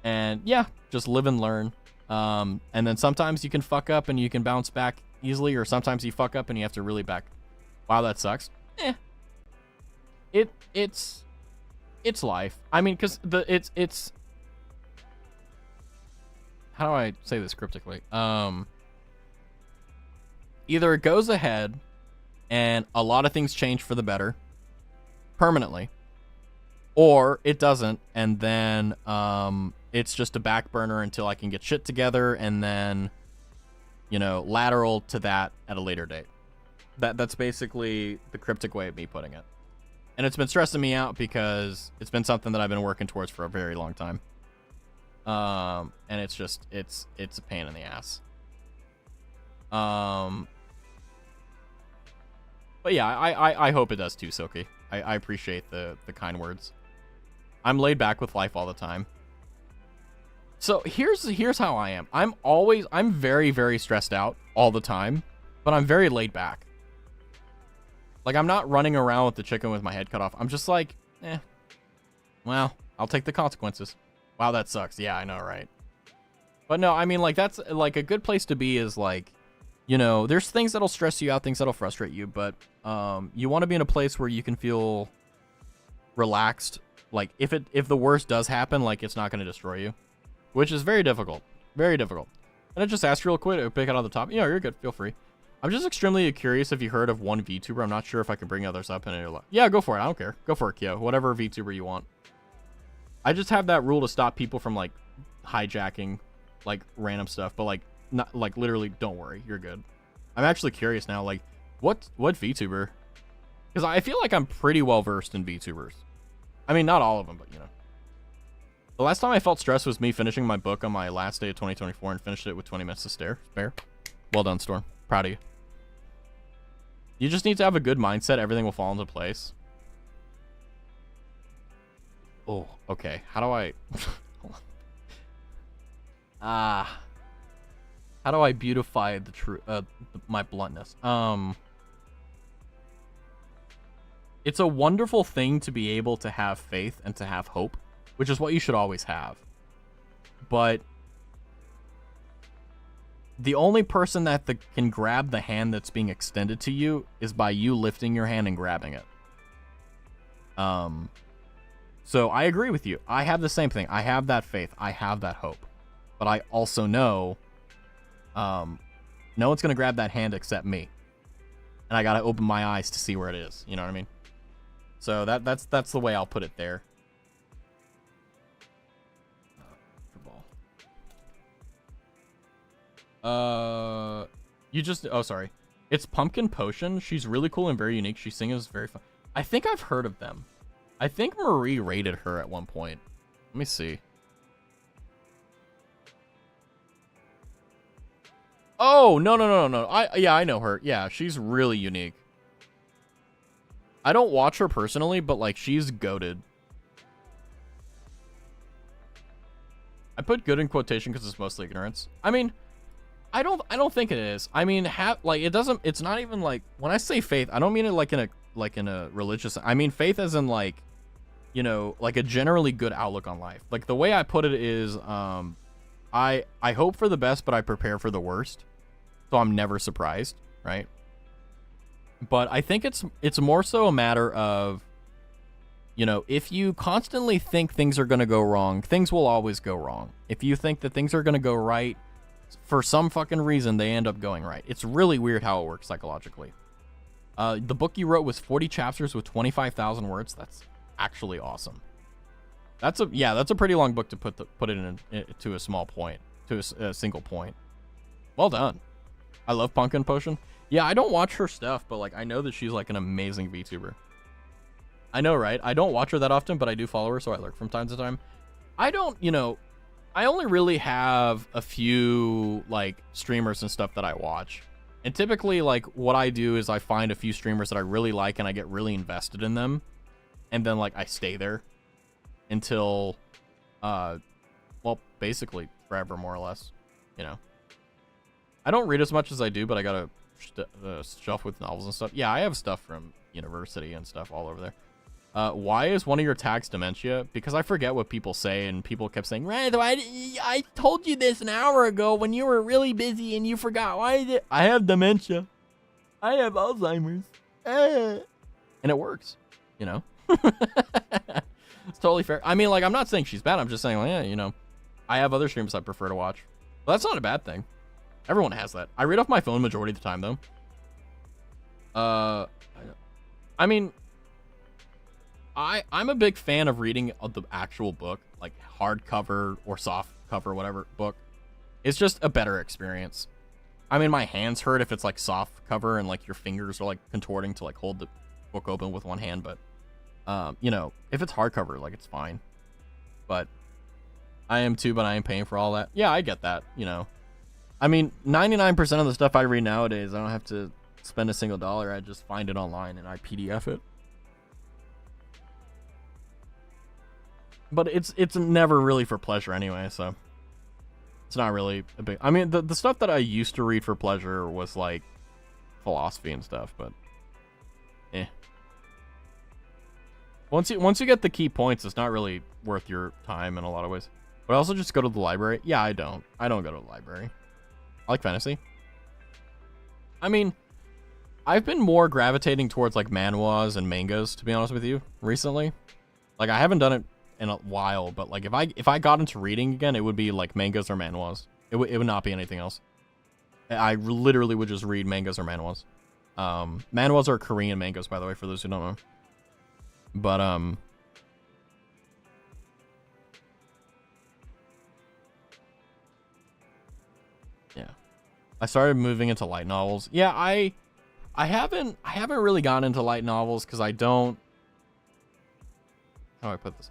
And yeah, just live and learn. And then sometimes you can fuck up and you can bounce back easily, or sometimes you fuck up and you have to really back. Wow, that sucks. It's life. I mean, because it's how do I say this cryptically? Either it goes ahead and a lot of things change for the better permanently, or it doesn't, and then it's just a back burner until I can get shit together, and then, you know, lateral to that at a later date. That's basically the cryptic way of me putting it. And it's been stressing me out because it's been something that I've been working towards for a very long time. And it's just, it's a pain in the ass. But yeah, I hope it does too, Silky. I appreciate the kind words. I'm laid back with life all the time. So here's how I am. I'm very, very stressed out all the time, but I'm very laid back. Like, I'm not running around with the chicken with my head cut off. I'm just like, well, I'll take the consequences. Wow, that sucks. Yeah, I know, right? But no, I mean, like, that's, like, a good place to be is, like, you know, there's things that'll stress you out, things that'll frustrate you, but you want to be in a place where you can feel relaxed. Like, if the worst does happen, like, it's not going to destroy you, which is very difficult. Very difficult. And I just asked real quick, pick it on the top. Yeah, you're good. Feel free. I'm just extremely curious if you heard of one VTuber. I'm not sure if I can bring others up. Yeah, go for it. I don't care. Go for it, Kyo. Whatever VTuber you want. I just have that rule to stop people from, like, hijacking, like, random stuff. But, like, not, like, literally, don't worry. You're good. I'm actually curious now, like, what VTuber? Because I feel like I'm pretty well versed in VTubers. I mean, not all of them, but, you know. The last time I felt stressed was me finishing my book on my last day of 2024 and finished it with 20 minutes to spare. Well done, Storm. Proud of you. You just need to have a good mindset. Everything will fall into place. Oh, okay. How do I... how do I beautify the true my bluntness? It's a wonderful thing to be able to have faith and to have hope, which is what you should always have. But the only person that can grab the hand that's being extended to you is by you lifting your hand and grabbing it. So I agree with you. I have the same thing. I have that faith. I have that hope. But I also know no one's going to grab that hand except me. And I got to open my eyes to see where it is. You know what I mean? So that's the way I'll put it there. You just... Oh, sorry. It's Pumpkin Potion. She's really cool and very unique. She sings very fun. I think I've heard of them. I think Marie rated her at one point. Let me see. Oh, no. Yeah, I know her. Yeah, she's really unique. I don't watch her personally, but, like, she's goated. I put good in quotation because it's mostly ignorance. I mean... I don't think it is. I mean, like, it doesn't, it's not even like, when I say faith, I don't mean it like in a religious, I mean faith as in, like, you know, like a generally good outlook on life. Like, the way I put it is, I hope for the best, but I prepare for the worst. So I'm never surprised, right? But I think it's more so a matter of, you know, if you constantly think things are going to go wrong, things will always go wrong. If you think that things are going to go right, for some fucking reason, they end up going right. It's really weird how it works psychologically. The book you wrote was 40 chapters with 25,000 words. That's actually awesome. That's a pretty long book to put it in to a small point, to a single point. Well done. I love Pumpkin Potion. Yeah, I don't watch her stuff, but, like, I know that she's, like, an amazing VTuber. I know, right? I don't watch her that often, but I do follow her, so I lurk from time to time. I don't, you know... I only really have a few, like, streamers and stuff that I watch. And typically, like, what I do is I find a few streamers that I really like and I get really invested in them. And then, like, I stay there until, well, basically forever, more or less, you know. I don't read as much as I do, but I got a shelf with novels and stuff. Yeah, I have stuff from university and stuff all over there. Why is one of your attacks dementia? Because I forget what people say, and people kept saying, right, I told you this an hour ago when you were really busy and you forgot. Why is it? I have dementia. I have Alzheimer's. And it works, you know? It's totally fair. I mean, like, I'm not saying she's bad. I'm just saying, like, yeah, you know, I have other streams I prefer to watch. But that's not a bad thing. Everyone has that. I read off my phone majority of the time, though. I mean, I'm a big fan of reading the actual book, like hardcover or soft cover, whatever book. It's just a better experience. I mean, my hands hurt if it's like soft cover and like your fingers are like contorting to like hold the book open with one hand, but you know, if it's hardcover, like it's fine. But I am too, but I am paying for all that. Yeah, I get that, you know. I mean, 99% of the stuff I read nowadays, I don't have to spend a single dollar. I just find it online and I PDF it. But it's never really for pleasure anyway, so it's not really a big... I mean, the stuff that I used to read for pleasure was like philosophy and stuff, but Once you get the key points, it's not really worth your time in a lot of ways. But I also just go to the library. Yeah, I don't go to the library. I like fantasy. I mean, I've been more gravitating towards like manhwas and mangas, to be honest with you, recently. Like, I haven't done it in a while, but like if I got into reading again, it would be like mangas or manhwas. It would not be anything else. I literally would just read mangas or manhwas. Manhwas are Korean mangas, by the way, for those who don't know. But yeah, I started moving into light novels. Yeah, I haven't really gotten into light novels because I don't... How do I put this?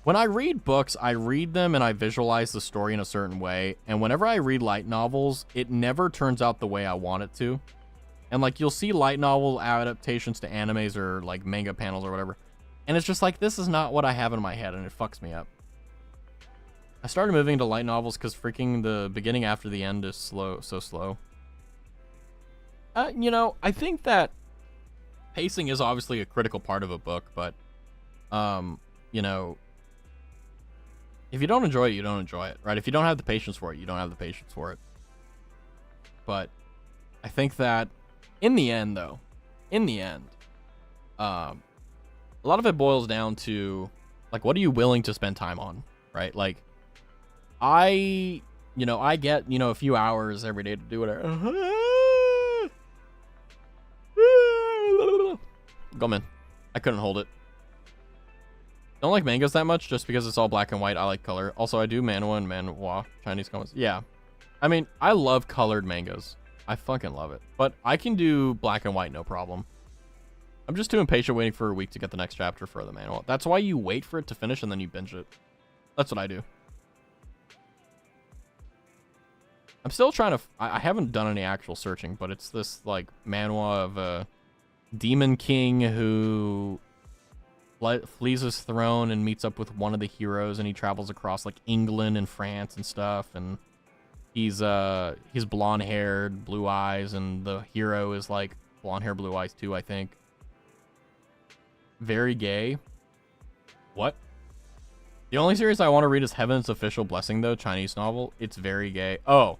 When I read books, I read them and I visualize the story in a certain way. And whenever I read light novels, it never turns out the way I want it to. And like, you'll see light novel adaptations to animes or like manga panels or whatever. And it's just like, this is not what I have in my head, and it fucks me up. I started moving into light novels because freaking the beginning after the end is so slow. You know, I think that pacing is obviously a critical part of a book, but, you know, if you don't enjoy it, you don't enjoy it, right? If you don't have the patience for it, you don't have the patience for it. But I think that in the end, though, a lot of it boils down to, like, what are you willing to spend time on, right? Like, I get, a few hours every day to do whatever. Go, man. I couldn't hold it. Don't like mangas that much just because it's all black and white. I like color. Also, I do manhwa and manhwa, Chinese comics. Yeah. I mean, I love colored mangas. I fucking love it. But I can do black and white, no problem. I'm just too impatient waiting for a week to get the next chapter for the manual. That's why you wait for it to finish and then you binge it. That's what I do. I'm still trying to... I haven't done any actual searching, but it's this, like, manhwa of a demon king who flees his throne and meets up with one of the heroes, and he travels across, like, England and France and stuff, and he's blonde-haired, blue eyes, and the hero is, like, blonde hair, blue eyes, too, I think. Very gay. What? The only series I want to read is Heaven's Official Blessing, though. Chinese novel. It's very gay. Oh.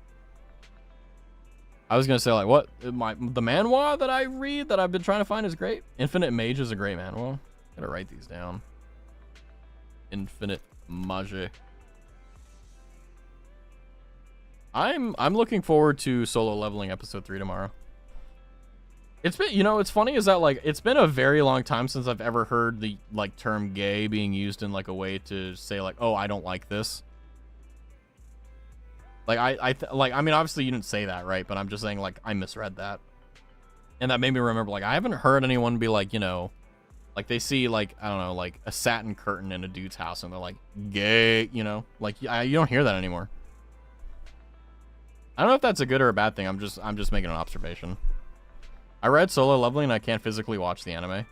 I was going to say, like, what? The manhwa that I read that I've been trying to find is great. Infinite Mage is a great manhwa. Gotta write these down. Infinite Mage. I'm looking forward to Solo Leveling episode 3 tomorrow. It's been, it's funny is that, like, it's been a very long time since I've ever heard the, like, term gay being used in, like, a way to say, like, oh, I don't like this. Like, I mean, obviously you didn't say that, right? But I'm just saying, like, I misread that. And that made me remember, like, I haven't heard anyone be like, like, they see, like, I don't know, like, a satin curtain in a dude's house and they're like, gay, Like, you don't hear that anymore. I don't know if that's a good or a bad thing. I'm just making an observation. I read Solo Leveling and I can't physically watch the anime.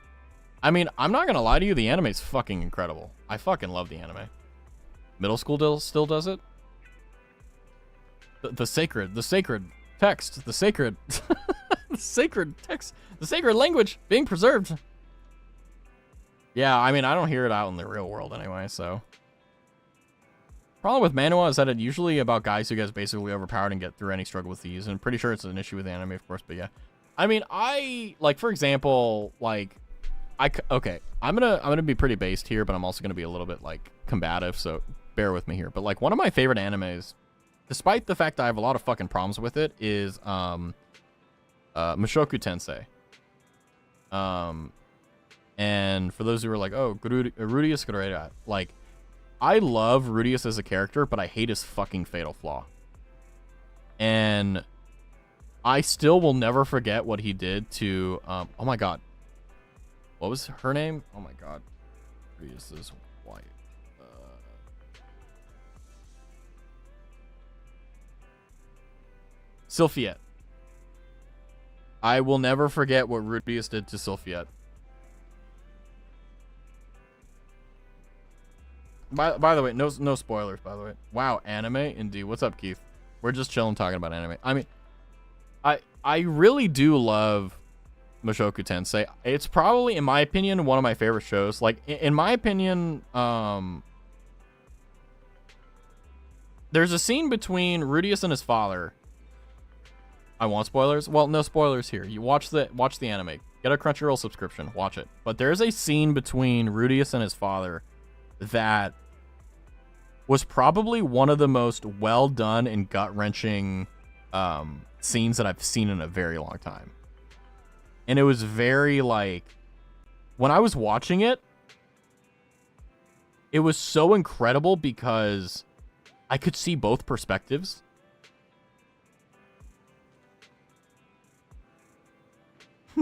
I mean, I'm not gonna lie to you, the anime's fucking incredible. I fucking love the anime. Middle school still does it. The sacred text, the sacred the sacred text, the sacred language being preserved. Yeah, I mean, I don't hear it out in the real world anyway, so. Problem with manhwa is that it's usually about guys who get basically overpowered and get through any struggle with these. And I'm pretty sure it's an issue with anime, of course, but yeah. I mean, like, for example, like, okay, I'm gonna be pretty based here, but I'm also gonna be a little bit, like, combative, so bear with me here. But, like, one of my favorite animes, despite the fact that I have a lot of fucking problems with it, is, Mushoku Tensei. And for those who are like, oh, Rudius Great, like, I love Rudius as a character, but I hate his fucking fatal flaw. And I still will never forget what he did to, oh my god. What was her name? Oh my god. Rudius's wife. Sylphiette. I will never forget what Rudius did to Sylphiette. By the way, no spoilers, by the way. Wow, anime? Indeed. What's up, Keith? We're just chilling talking about anime. I mean, I really do love Mushoku Tensei. It's probably, in my opinion, one of my favorite shows. Like, in my opinion, there's a scene between Rudius and his father. I want spoilers? Well, no spoilers here. You watch the anime. Get a Crunchyroll subscription. Watch it. But there's a scene between Rudius and his father that was probably one of the most well done and gut-wrenching scenes that I've seen in a very long time. And it was very, like, when I was watching it, it was so incredible because I could see both perspectives.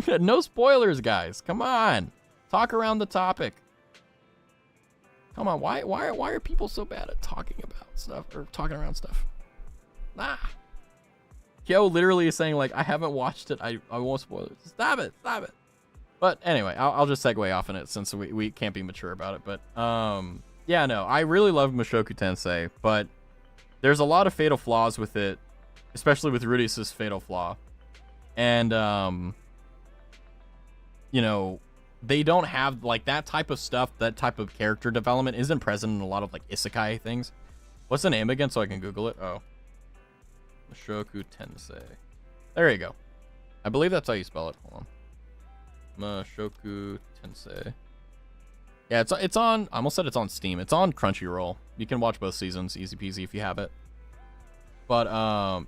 No spoilers, guys. Come on. Talk around the topic. Come on, why are people so bad at talking about stuff or talking around stuff? Nah. Kyo literally is saying, like, I haven't watched it. I won't spoil it. Stop it. But anyway, I'll just segue off in it since we can't be mature about it. But yeah, no, I really love Mushoku Tensei, but there's a lot of fatal flaws with it, especially with Rudius' fatal flaw. And you know, they don't have, like, that type of stuff, that type of character development isn't present in a lot of, like, isekai things. What's the name again so I can Google it? Oh. Mushoku Tensei. There you go. I believe that's how you spell it. Hold on. Mushoku Tensei. Yeah, it's on, I almost said it's on Steam. It's on Crunchyroll. You can watch both seasons, easy peasy if you have it. But,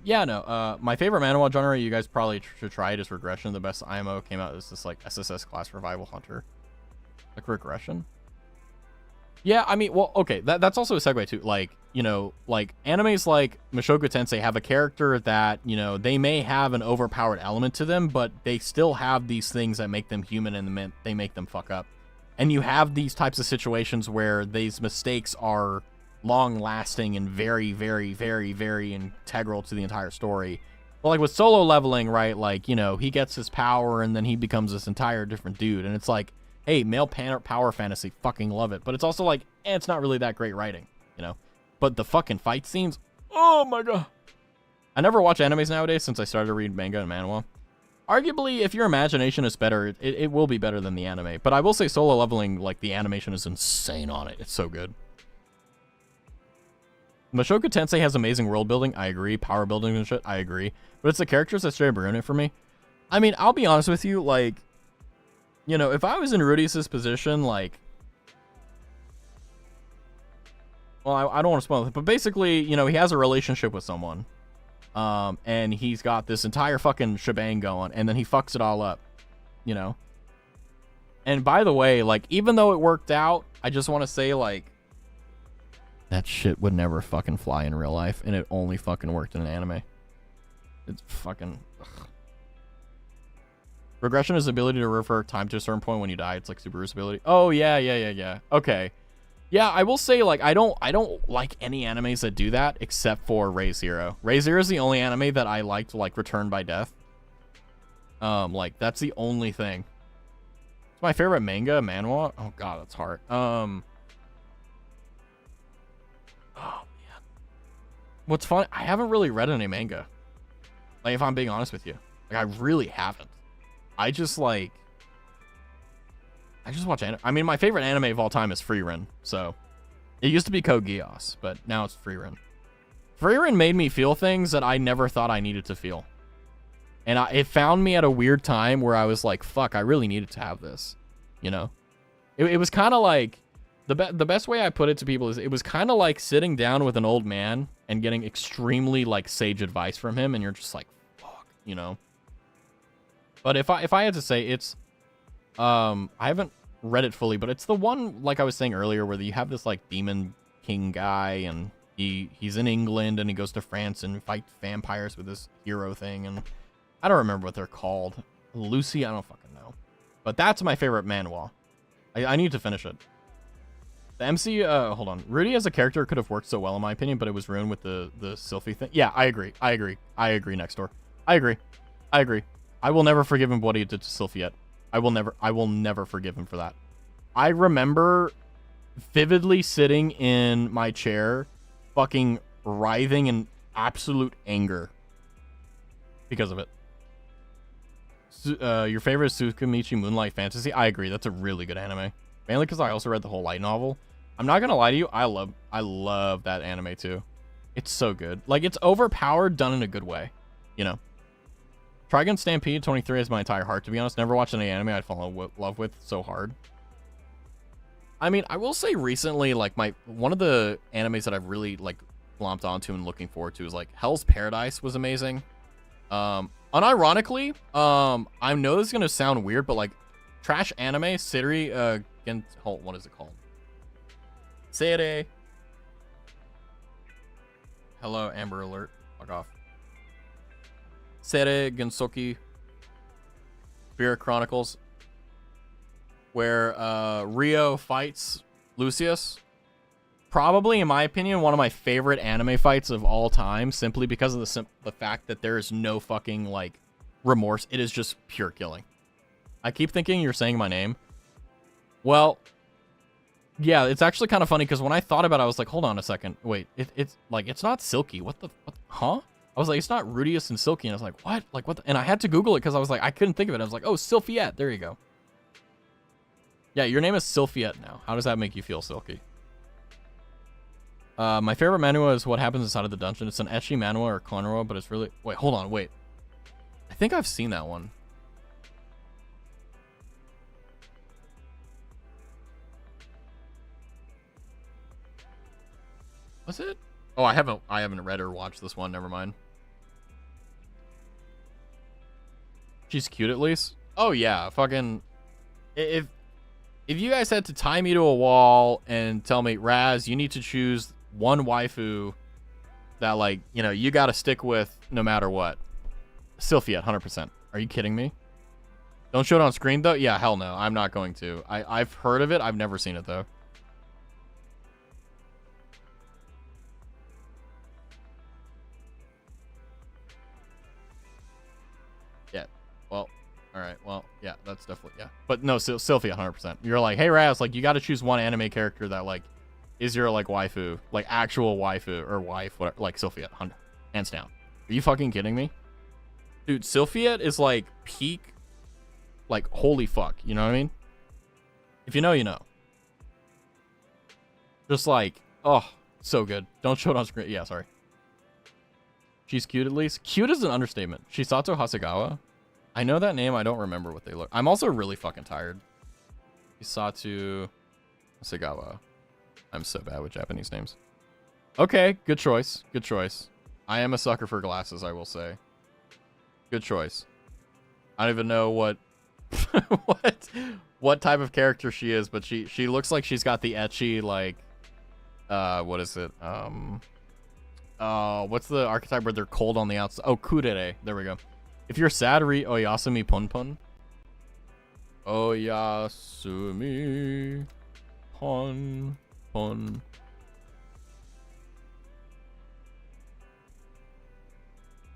yeah, no, my favorite manhwa genre, you guys probably should try it, is Regression. The best IMO came out as this, like, SSS class revival hunter. Like, Regression? Yeah, I mean, well, okay, that's also a segue, too. Like, you know, like, animes like Mushoku Tensei have a character that, you know, they may have an overpowered element to them, but they still have these things that make them human and they make them fuck up. And you have these types of situations where these mistakes are long-lasting and very, very, very, very integral to the entire story. But, like, with Solo Leveling, right, like, you know, he gets his power and then he becomes this entire different dude. And it's like, hey, male power fantasy, fucking love it. But it's also like, it's not really that great writing, you know? But the fucking fight scenes, oh my god. I never watch animes nowadays since I started to read manga and manhwa. Arguably, if your imagination is better, it will be better than the anime. But I will say Solo Leveling, like, the animation is insane on it. It's so good. Mushoku Tensei has amazing world building. I agree. Power building and shit. I agree. But it's the characters that straight up ruin it for me. I mean, I'll be honest with you. Like, you know, if I was in Rudius' position, like, well, I don't want to spoil it, but basically, you know, he has a relationship with someone. And he's got this entire fucking shebang going, and then he fucks it all up, you know? And by the way, like, even though it worked out, I just want to say, like, that shit would never fucking fly in real life, and it only fucking worked in an anime. It's fucking... Ugh. Regression is the ability to revert time to a certain point when you die. It's like Subaru's ability. Oh, yeah. Okay. Yeah, I will say, like, I don't like any animes that do that except for Re:Zero. Re:Zero is the only anime that I liked, like, Return by Death. Like, that's the only thing. It's my favorite manhwa. Oh, God, that's hard. Oh, man. What's funny, I haven't really read any manga. Like, if I'm being honest with you. Like, I really haven't. I just, like... I just watch anime. I mean, my favorite anime of all time is Frieren. So it used to be Code Geass, but now it's Frieren. Frieren made me feel things that I never thought I needed to feel. And it found me at a weird time where I was like, fuck, I really needed to have this. You know? It was kind of like, the best way I put it to people is, it was kind of like sitting down with an old man and getting extremely, like, sage advice from him, and you're just like, fuck, you know? But if I had to say, it's, I haven't read it fully, but it's the one, like I was saying earlier, where you have this, like, demon king guy, and he's in England, and he goes to France and fights vampires with this hero thing, and I don't remember what they're called. Lucy, I don't fucking know. But that's my favorite manhwa. I need to finish it. The MC, hold on. Rudy as a character could have worked so well in my opinion, but it was ruined with the Sylphie thing. Yeah, I agree. I agree, next door. I agree. I will never forgive him for what he did to Sylphie yet. I will never forgive him for that. I remember vividly sitting in my chair, fucking writhing in absolute anger because of it. Your favorite is Tsukimichi Moonlight Fantasy? I agree. That's a really good anime. Mainly because I also read the whole light novel. I'm not gonna lie to you. I love that anime too. It's so good. Like, it's overpowered, done in a good way. You know. Trigun Stampede 23 has my entire heart, to be honest. Never watched any anime I'd fall in love with so hard. I mean, I will say recently, like, one of the animes that I've really, like, glomped onto and looking forward to is, like, Hell's Paradise was amazing. Unironically, I know this is gonna sound weird, but, like, trash anime, Siri, what is it called? Sere. Hello, Amber Alert. Fuck off. Sere Gensoki Spirit Chronicles, where Rio fights Lucius. Probably, in my opinion, one of my favorite anime fights of all time, simply because of the fact that there is no fucking, like, remorse. It is just pure killing. I keep thinking you're saying my name. Well, yeah, it's actually kind of funny, because when I thought about it, I was like, hold on a second. Wait, it's like, it's not Silky. What? Huh? I was like, it's not Rudius and Silky. And I was like, what? Like, what? And I had to Google it, because I was like, I couldn't think of it. I was like, oh, Sylphiette. There you go. Yeah, your name is Sylphiette now. How does that make you feel, Silky? My favorite manhwa is What Happens Inside of the Dungeon. It's an ecchi manhwa or konroa, but it's really... Wait, hold on, wait. I think I've seen that one. Was it? Oh, I haven't read or watched this one. Never mind. She's cute at least. Oh yeah, fucking. If you guys had to tie me to a wall and tell me, Raz, you need to choose one waifu that, like, you know, you got to stick with no matter what. Sylphia, 100%. Are you kidding me? Don't show it on screen though. Yeah, hell no. I'm not going to. I've heard of it. I've never seen it though. Yeah. Well, all right. Well, yeah, that's definitely, yeah. But no, Sylphia, 100%. You're like, hey, Raz, like, you got to choose one anime character that, like, is your, like, waifu, like, actual waifu or wife, whatever, like, Sylphia, hands down. Are you fucking kidding me? Dude, Sylphia is, like, peak, like, holy fuck. You know what I mean? If you know, you know. Just, like, oh, so good. Don't show it on screen. Yeah, sorry. She's cute at least. Cute is an understatement. Shisato Hasegawa. I know that name. I don't remember what they look. I'm also really fucking tired. Shisato Hasegawa. I'm so bad with Japanese names. Okay, good choice. Good choice. I am a sucker for glasses, I will say. Good choice. I don't even know what what type of character she is, but she looks like she's got the ecchi, like, what is it? What's the archetype where they're cold on the outside? Oh, Kurere. There we go. If you're sad, read Oyasumi Ponpon. Oyasumi Ponpon.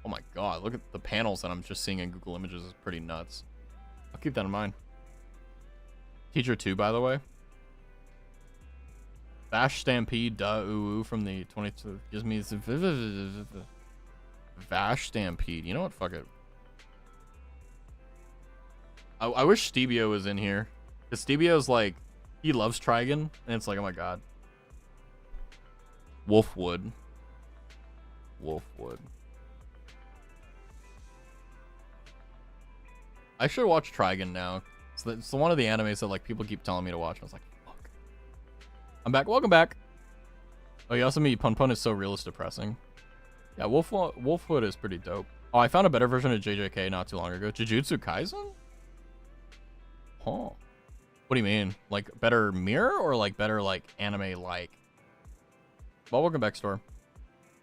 Oh my god, look at the panels that I'm just seeing in Google Images. Is pretty nuts. I'll keep that in mind. Teacher 2, by the way. Vash Stampede Da Uu from the 22 gives me Vash Stampede. You know what? Fuck it. I wish Stebio was in here. Because Stevio's like, he loves Trigon, and it's like, oh my god. Wolfwood. I should watch Trigon now. It's one of the animes that like people keep telling me to watch. I was like, fuck. I'm back. Welcome back. Oh, you also mean Pun Pun is so realist depressing. Yeah, Wolfwood is pretty dope. Oh, I found a better version of JJK not too long ago. Jujutsu Kaisen? Huh. What do you mean? Like better mirror or like better like anime like? Well, welcome back, Store.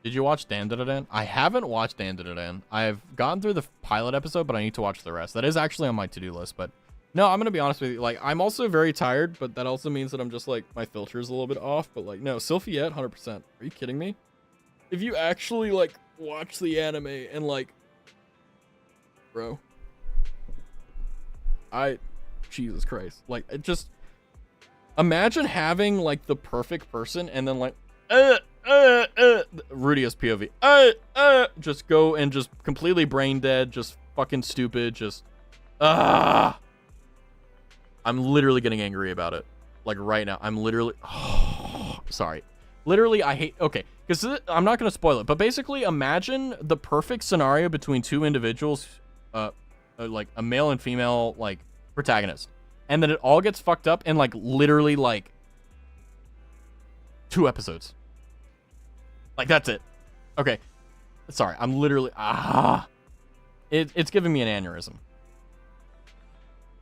Did you watch Dan Dan? I haven't watched Dan Dan. I've gotten through the pilot episode, but I need to watch the rest. That is actually on my to-do list, but no, I'm gonna be honest with you. Like, I'm also very tired, but that also means that I'm just like my filter's a little bit off. But like, no, Sylphiette, 100%. Are you kidding me? If you actually like watch the anime and like, bro, Jesus Christ, like, it just imagine having like the perfect person and then like, Rudius POV, just go and just completely brain dead, just fucking stupid, just I'm literally getting angry about it. Like right now, I'm literally sorry. Literally, I hate, okay, because I'm not going to spoil it, but basically imagine the perfect scenario between two individuals, like a male and female, like, protagonist. And then it all gets fucked up in, like, literally, like, 2 episodes. Like, that's it. Okay. Sorry, I'm literally, it's giving me an aneurysm.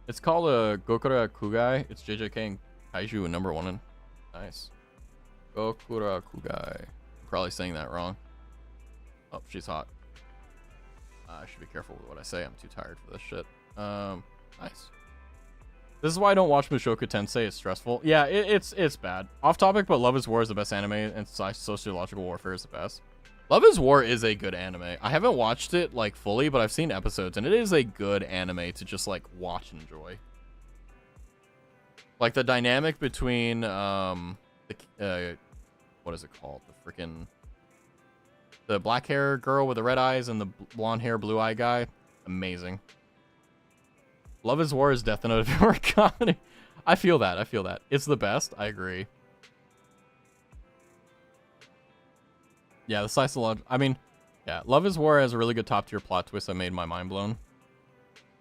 It's called a Gokura Kugai. It's JJK and Kaiju and number 1 in. Nice. Gokura Kugai. I'm probably saying that wrong. Oh, she's hot. I should be careful with what I say. I'm too tired for this shit. Nice. This is why I don't watch Mushoku Tensei. It's stressful. Yeah, it's bad. Off topic, but Love is War is the best anime, and Sociological Warfare is the best. Love is War is a good anime. I haven't watched it like fully, but I've seen episodes, and it is a good anime to just like watch and enjoy. Like the dynamic between what is it called? The black hair girl with the red eyes and the blonde hair, blue eye guy. Amazing. Love is War is Death Note of your comedy. I feel that. It's the best. I agree. Yeah, the psychological. I mean, yeah, Love is War has a really good top tier plot twist that made my mind blown.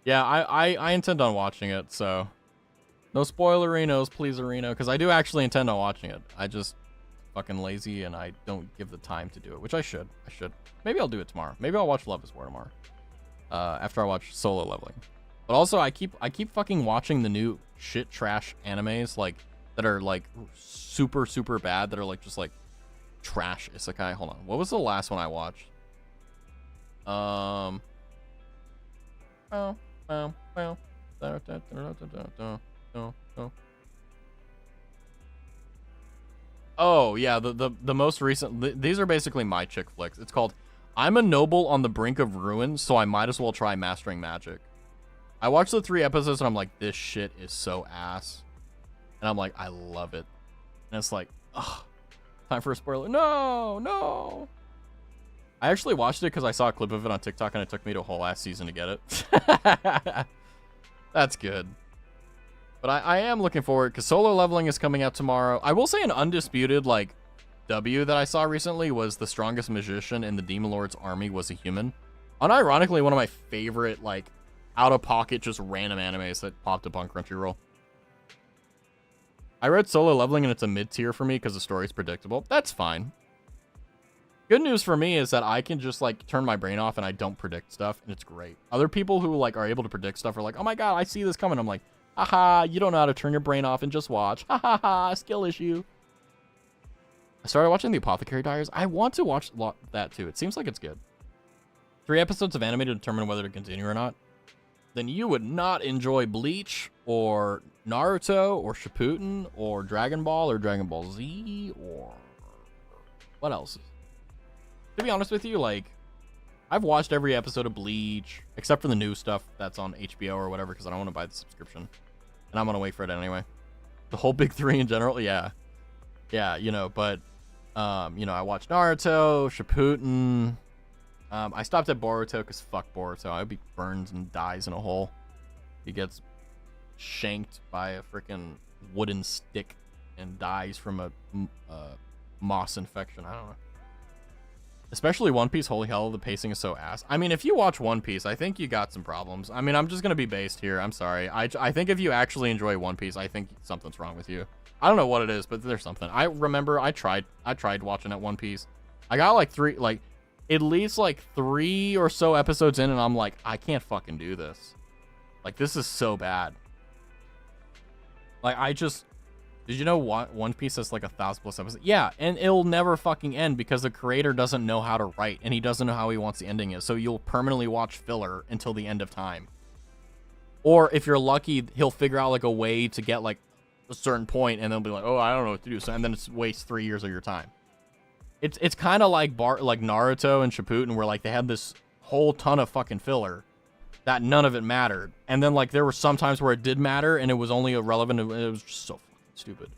Yeah, I intend on watching it, so no spoilerinos, please, Areno, because I do actually intend on watching it. I just fucking lazy and I don't give the time to do it, which I should. Maybe I'll do it tomorrow. Maybe I'll watch Love is War tomorrow. After I watch Solo Leveling. But also I keep fucking watching the new shit trash animes like that are like super bad, that are like just like trash isekai. Hold on. What was the last one I watched? Oh, yeah, the most recent, these are basically my chick flicks. It's called I'm a Noble on the Brink of Ruin, so I might as well try Mastering Magic. I watched the 3 episodes and I'm like, this shit is so ass. And I'm like, I love it. And it's like, ugh, time for a spoiler. No. I actually watched it because I saw a clip of it on TikTok and it took me to a whole ass season to get it. That's good. But I am looking forward because Solo Leveling is coming out tomorrow. I will say an undisputed like W that I saw recently was the strongest magician in the Demon Lord's army was a human. Unironically, one of my favorite like out of pocket just random animes that popped up on Crunchyroll. I read Solo Leveling and it's a mid tier for me because the story's predictable. That's fine. Good news for me is that I can just like turn my brain off and I don't predict stuff, and it's great. Other people who like are able to predict stuff are like, oh my god, I see this coming. I'm like, haha, you don't know how to turn your brain off and just watch. Ha ha ha, skill issue. I started watching The Apothecary Diaries. I want to watch that too. It seems like it's good. 3 episodes of anime to determine whether to continue or not. Then you would not enjoy Bleach or Naruto or Shippuden or Dragon Ball or Dragon Ball Z or what else? To be honest with you, like, I've watched every episode of Bleach except for the new stuff that's on HBO or whatever because I don't want to buy the subscription. And I'm going to wait for it anyway. The whole big 3 in general, yeah. Yeah, you know, but, you know, I watched Naruto, Shippuden. I stopped at Boruto because fuck Boruto. I hope he burns and dies in a hole. He gets shanked by a freaking wooden stick and dies from a moss infection. I don't know. Especially One Piece. Holy hell, the pacing is so ass. I mean, if you watch One Piece, I think you got some problems. I mean, I'm just gonna be based here. I'm sorry. I think if you actually enjoy One Piece, I think something's wrong with you. I don't know what it is, but there's something. I remember I tried watching that One Piece. I got like at least 3 or so episodes in, and I'm like, I can't fucking do this. Like, this is so bad. Like, did you know One Piece has like 1,000+ episodes? Yeah, and it'll never fucking end because the creator doesn't know how to write, and he doesn't know how he wants the ending is. So you'll permanently watch filler until the end of time. Or if you're lucky, he'll figure out like a way to get like a certain point, and they'll be like, oh, I don't know what to do. So, and then it wastes 3 years of your time. It's kind of like Naruto and Shippuden, where like they had this whole ton of fucking filler that none of it mattered, and then like there were some times where it did matter and it was only irrelevant. It was just so fucking stupid.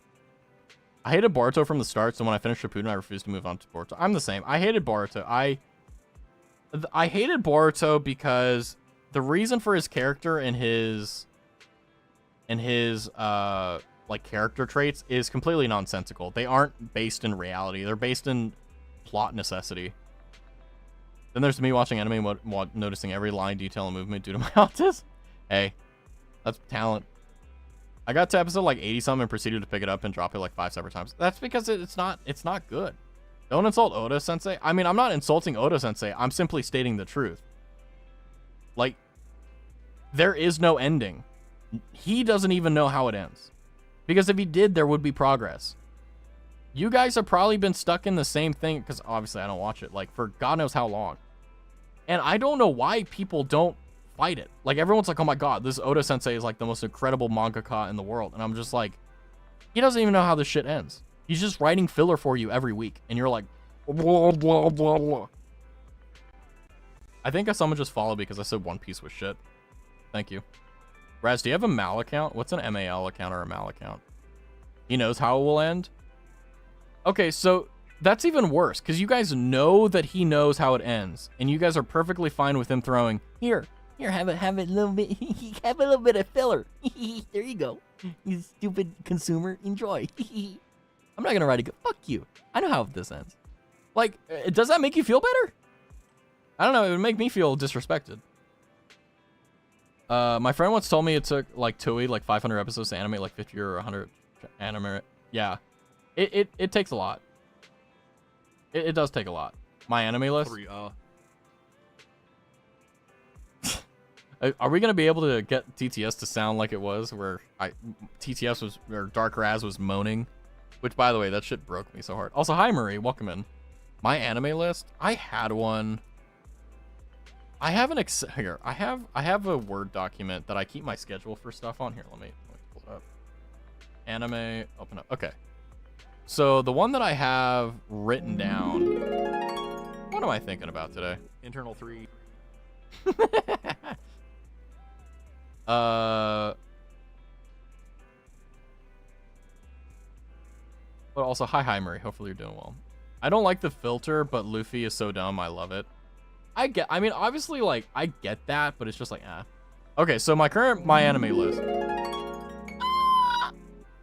I hated Boruto from the start, so when I finished Shippuden, I refused to move on to Boruto. I'm the same. I hated Boruto. I hated Boruto because the reason for his character and his like character traits is completely nonsensical. They aren't based in reality. They're based in plot necessity. Then there's me watching anime noticing every line, detail, and movement due to my autism. Hey, that's talent. I got to episode like 80 something and proceeded to pick it up and drop it like 5 separate times. That's because it's not good. Don't insult Oda Sensei. I mean, I'm not insulting Oda Sensei. I'm simply stating the truth. Like, there is no ending. He doesn't even know how it ends. Because if he did, there would be progress. You guys have probably been stuck in the same thing, because obviously I don't watch it, like, for God knows how long. And I don't know why people don't fight it. Like, everyone's like, oh my god, this Oda Sensei is like the most incredible mangaka in the world. And I'm just like, he doesn't even know how this shit ends. He's just writing filler for you every week. And you're like, blah, blah, blah, blah. I think someone just followed because I said One Piece was shit. Thank you. Raz, do you have a Mal account? What's an MAL account or a Mal account? He knows how it will end? Okay, so that's even worse, because you guys know that he knows how it ends, and you guys are perfectly fine with him throwing, here, have a little bit, have a little bit of filler. There you go. You stupid consumer, enjoy. I'm not gonna write it. Fuck you. I know how this ends. Like, does that make you feel better? I don't know. It would make me feel disrespected. My friend once told me it took like Toei like 500 episodes to animate like 50 or 100 anime. Yeah, it takes a lot. It does take a lot. My anime list. Are we gonna be able to get TTS to sound like it was where TTS was, or Dark Raz was moaning? Which, by the way, that shit broke me so hard. Also, hi Marie, welcome in. My anime list. I had one. I have an here. I have a Word document that I keep my schedule for stuff on. Here, let me pull it up. Anime, open up. Okay. So the one that I have written down. What am I thinking about today? Internal 3. But also, hi Murray. Hopefully you're doing well. I don't like the filter, but Luffy is so dumb. I love it. I mean, obviously, like, I get that, but it's just like, ah. Okay, so my anime list.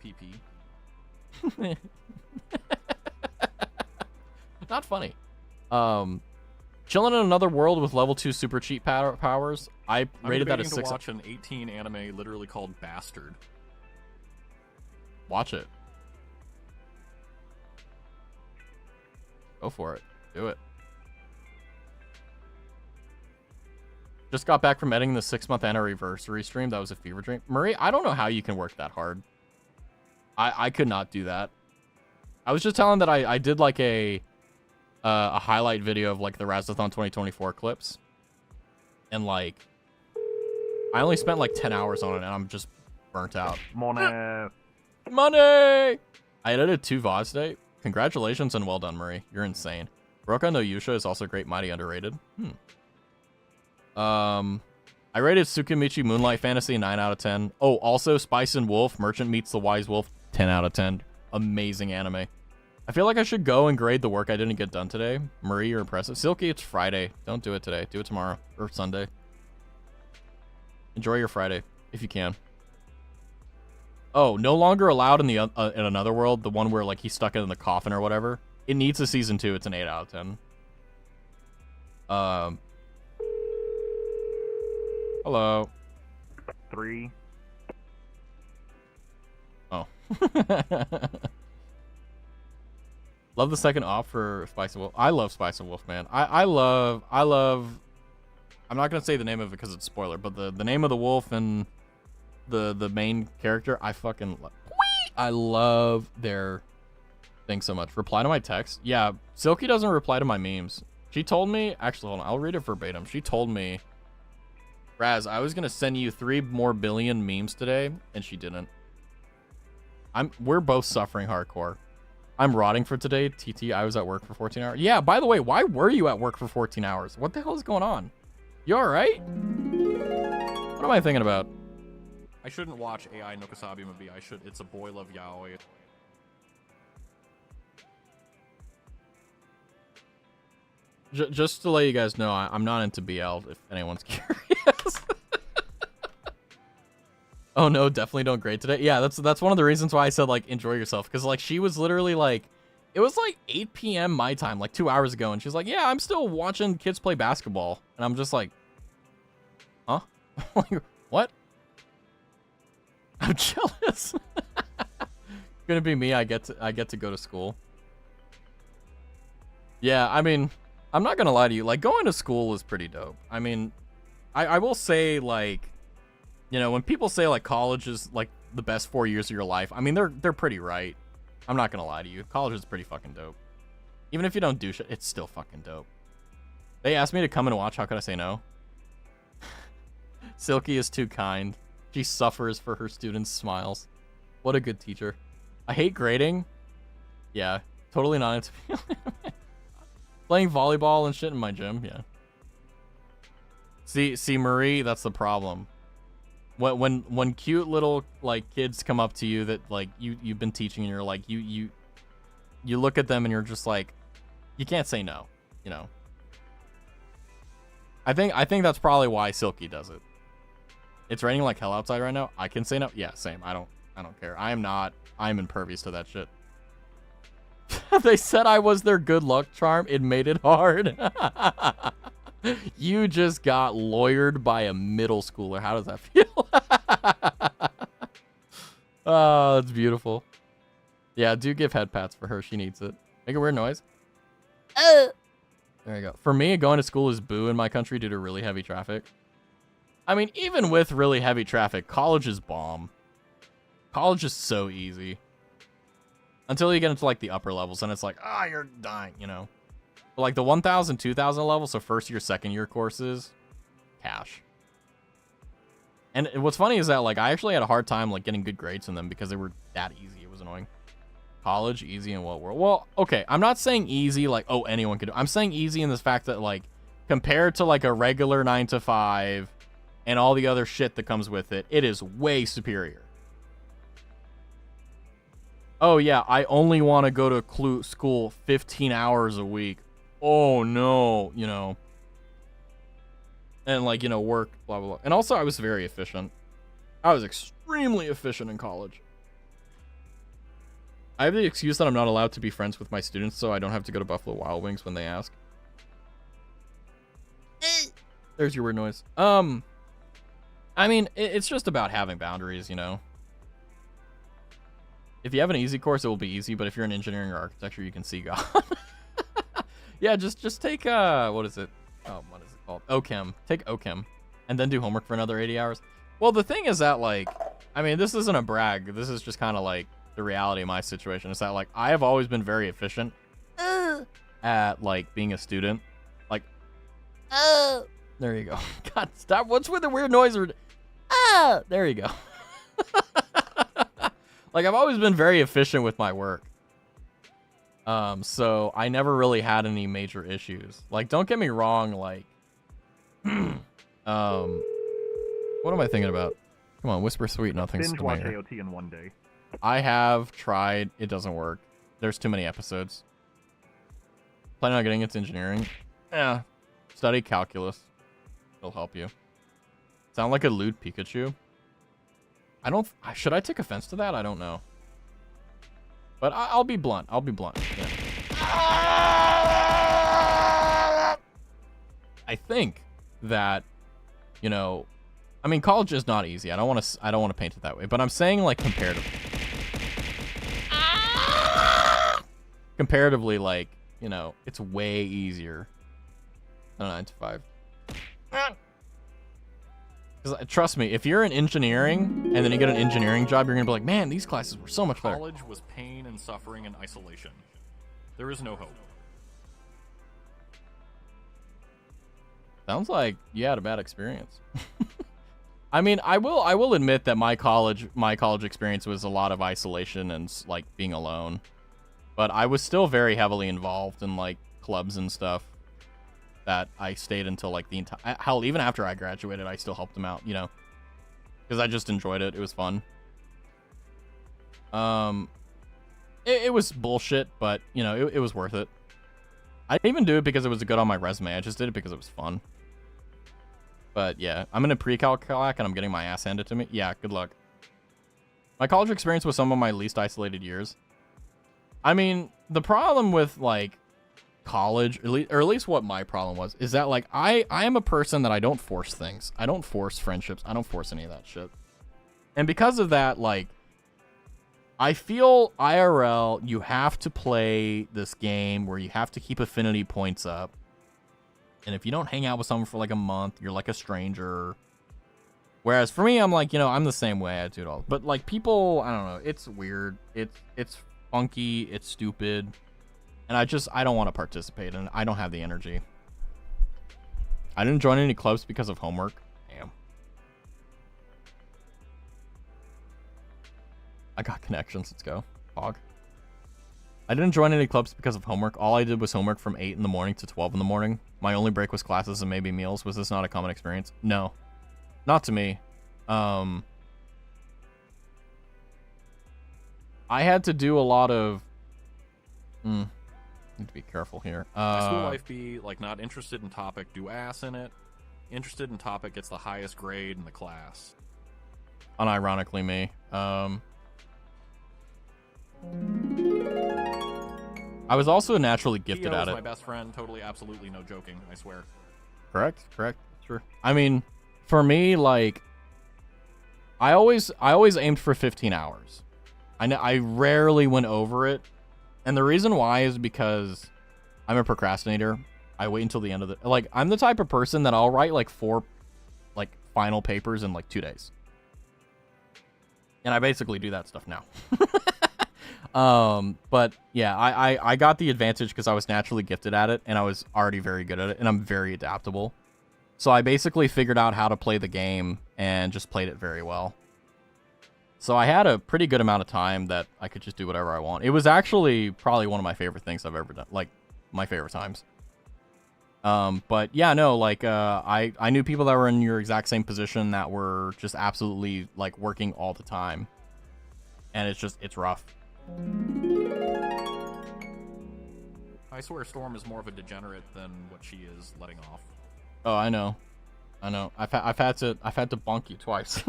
PP. Not funny. Chilling in another world with level 2 super cheat powers. I rated that as 6. To watch an 18 anime literally called Bastard. Watch it. Go for it. Do it. Just got back from editing the 6-month anniversary stream. That was a fever dream. Marie, I don't know how you can work that hard. I could not do that. I was just telling that I did like a highlight video of like the Razathon 2024 clips. And like, I only spent like 10 hours on it and I'm just burnt out. Money! I edited 2 VODs today. Congratulations and well done, Marie. You're insane. Broka no Yusha is also great, mighty underrated. I rated Tsukimichi Moonlight Fantasy 9 out of 10. Oh, also Spice and Wolf, Merchant Meets the Wise Wolf, 10 out of 10. Amazing anime. I feel like I should go and grade the work I didn't get done today. Marie, you're impressive. Silky, it's Friday. Don't do it today. Do it tomorrow or Sunday. Enjoy your Friday if you can. Oh, no longer allowed in the in another world, the one where like he's stuck in the coffin or whatever. It needs a season 2. It's an 8 out of 10. Hello. 3. Oh. Love the second op for Spice and Wolf. I love Spice and Wolf, man. I love. I'm not gonna say the name of it because it's spoiler, but the name of the wolf and the main character, I fucking love. I love their thing so much. Reply to my text. Yeah, Silky doesn't reply to my memes. She told me. Actually, hold on. I'll read it verbatim. She told me, Raz, I was gonna send you 3 more billion memes today, and she didn't. We're both suffering hardcore. I'm rotting for today. TT, I was at work for 14 hours. Yeah, by the way, why were you at work for 14 hours? What the hell is going on? You alright? What am I thinking about? I shouldn't watch AI no Kasabi movie. I should. It's a boy love yaoi. Just to let you guys know, I'm not into BL, if anyone's curious. Oh no, definitely don't grade today. Yeah, that's one of the reasons why I said, like, enjoy yourself. Because, like, she was literally, like, it was, like, 8 p.m. my time, like, 2 hours ago. And she's like, yeah, I'm still watching kids play basketball. And I'm just like, huh? Like, what? I'm jealous. Gonna be me. I get to go to school. Yeah, I mean, I'm not gonna lie to you. Like, going to school is pretty dope. I mean, I will say, like, you know, when people say, like, college is, like, the best 4 years of your life, I mean, they're pretty right. I'm not gonna lie to you. College is pretty fucking dope. Even if you don't do shit, it's still fucking dope. They asked me to come and watch. How could I say no? Silky is too kind. She suffers for her students' smiles. What a good teacher. I hate grading. Yeah, totally not into playing volleyball and shit in my gym. Yeah. See, Marie, that's the problem. When cute little, like, kids come up to you that, like, you've been teaching, and you're like, you look at them and you're just like, you can't say no, you know. I think that's probably why Silky does it. It's raining like hell outside right now. I can say no. Yeah, same. I don't care. I'm impervious to that shit. They said I was their good luck charm. It made it hard. You just got lawyered by a middle schooler. How does that feel? Oh, that's beautiful. Yeah, do give head pats for her. She needs it. Make a weird noise. There you go. For me, going to school is boo in my country due to really heavy traffic. I mean, even with really heavy traffic, college is bomb. College is so easy. Until you get into, like, the upper levels, and it's like, you're dying, you know. But, like, the 1,000, 2,000 level, so first year, second year courses, cash. And what's funny is that, like, I actually had a hard time, like, getting good grades in them because they were that easy. It was annoying. College, easy in what world? Well, okay, I'm not saying easy, like, oh, anyone could do. I'm saying easy in the fact that, like, compared to, like, a regular 9 to 5 and all the other shit that comes with it, it is way superior. Oh, yeah, I only want to go to school 15 hours a week. Oh, no, you know. And, like, you know, work, blah, blah, blah. And also, I was very efficient. I was extremely efficient in college. I have the excuse that I'm not allowed to be friends with my students, so I don't have to go to Buffalo Wild Wings when they ask. There's your weird noise. I mean, it's just about having boundaries, you know. If you have an easy course, it will be easy, but if you're in engineering or architecture, you can see God. Yeah, just take, what is it? Oh, what is it called? OChem. Take OChem. And then do homework for another 80 hours. Well, the thing is that, like, I mean, this isn't a brag. This is just kind of, like, the reality of my situation. Is that, like, I have always been very efficient at, like, being a student. Like, there you go. God, stop. What's with the weird noise? There you go. Like, I've always been very efficient with my work. So I never really had any major issues. Like, don't get me wrong, like, what am I thinking about? Come on, whisper sweet nothings. Binge watch AOT in one day. I have tried. It doesn't work. There's too many episodes. Planning on getting into engineering. Yeah. Study calculus. It'll help you. Sound like a lewd Pikachu? Should I take offense to that? I don't know. But I'll be blunt. I'll be blunt. Yeah. I think that, you know, I mean, college is not easy. I don't want to paint it that way, but I'm saying like comparatively, like, you know, it's way easier than 9 to 5. Because trust me, if you're in engineering and then you get an engineering job, you're gonna be like, man, these classes were so much better. College was pain and suffering and isolation. There is no hope. Sounds like you had a bad experience. I mean, I will admit that my college experience was a lot of isolation and like being alone. But I was still very heavily involved in like clubs and stuff that I stayed until like the entire, hell, even after I graduated, I still helped them out, you know, because I just enjoyed it. It was fun. It was bullshit, but you know, it was worth it. I didn't even do it because it was good on my resume. I just did it because it was fun. But yeah, I'm in a pre-calc and I'm getting my ass handed to me. Yeah, good luck. My college experience was some of my least isolated years. I mean, the problem with like college, or at least what my problem was, is that like I am a person that I don't force things. I don't force friendships. I don't force any of that shit. And because of that, like, I feel IRL, you have to play this game where you have to keep affinity points up. And if you don't hang out with someone for like a month, you're like a stranger. Whereas for me, I'm like, you know, I'm the same way. I do it all. But like people, I don't know. It's weird. It's funky. It's stupid. And I don't want to participate, and I don't have the energy. I didn't join any clubs because of homework. Damn. I got connections. Let's go. Hog. I didn't join any clubs because of homework. All I did was homework from 8 in the morning to 12 in the morning. My only break was classes and maybe meals. Was this not a common experience? No. Not to me. I had to do a lot of... Need to be careful here. My school life be like not interested in topic, do ass in it. Interested in topic gets the highest grade in the class. Unironically me. I was also naturally gifted Theo at is it. My best friend, totally, absolutely, no joking. I swear. Correct. Sure. I mean, for me, like, I always aimed for 15 hours. I rarely went over it. And the reason why is because I'm a procrastinator. I wait until the end of the... Like, I'm the type of person that I'll write, like, 4, like, final papers in, like, 2 days. And I basically do that stuff now. But, yeah, I got the advantage because I was naturally gifted at it, and I was already very good at it, and I'm very adaptable. So I basically figured out how to play the game and just played it very well. So I had a pretty good amount of time that I could just do whatever I want. It was actually probably one of my favorite things I've ever done. Like, my favorite times. But yeah, no, like, I knew people that were in your exact same position that were just absolutely, like, working all the time. And it's rough. I swear Storm is more of a degenerate than what she is letting off. Oh, I know. I've had to bonk you twice.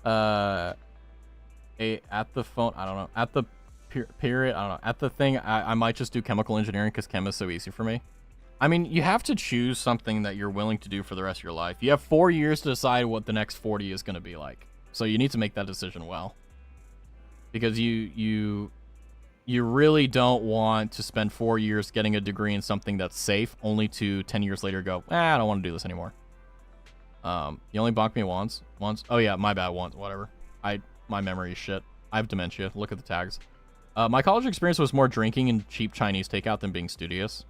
At the phone, I don't know. At the period, I don't know. At the thing, I might just do chemical engineering because chem is so easy for me. I mean, you have to choose something that you're willing to do for the rest of your life. You have 4 years to decide what the next 40 is going to be like. So you need to make that decision well. Because you really don't want to spend 4 years getting a degree in something that's safe, only to 10 years later go, I don't want to do this anymore. You only bonked me once. Oh yeah, my bad. Once, whatever. My memory is shit. I have dementia. Look at the tags. My college experience was more drinking and cheap Chinese takeout than being studious.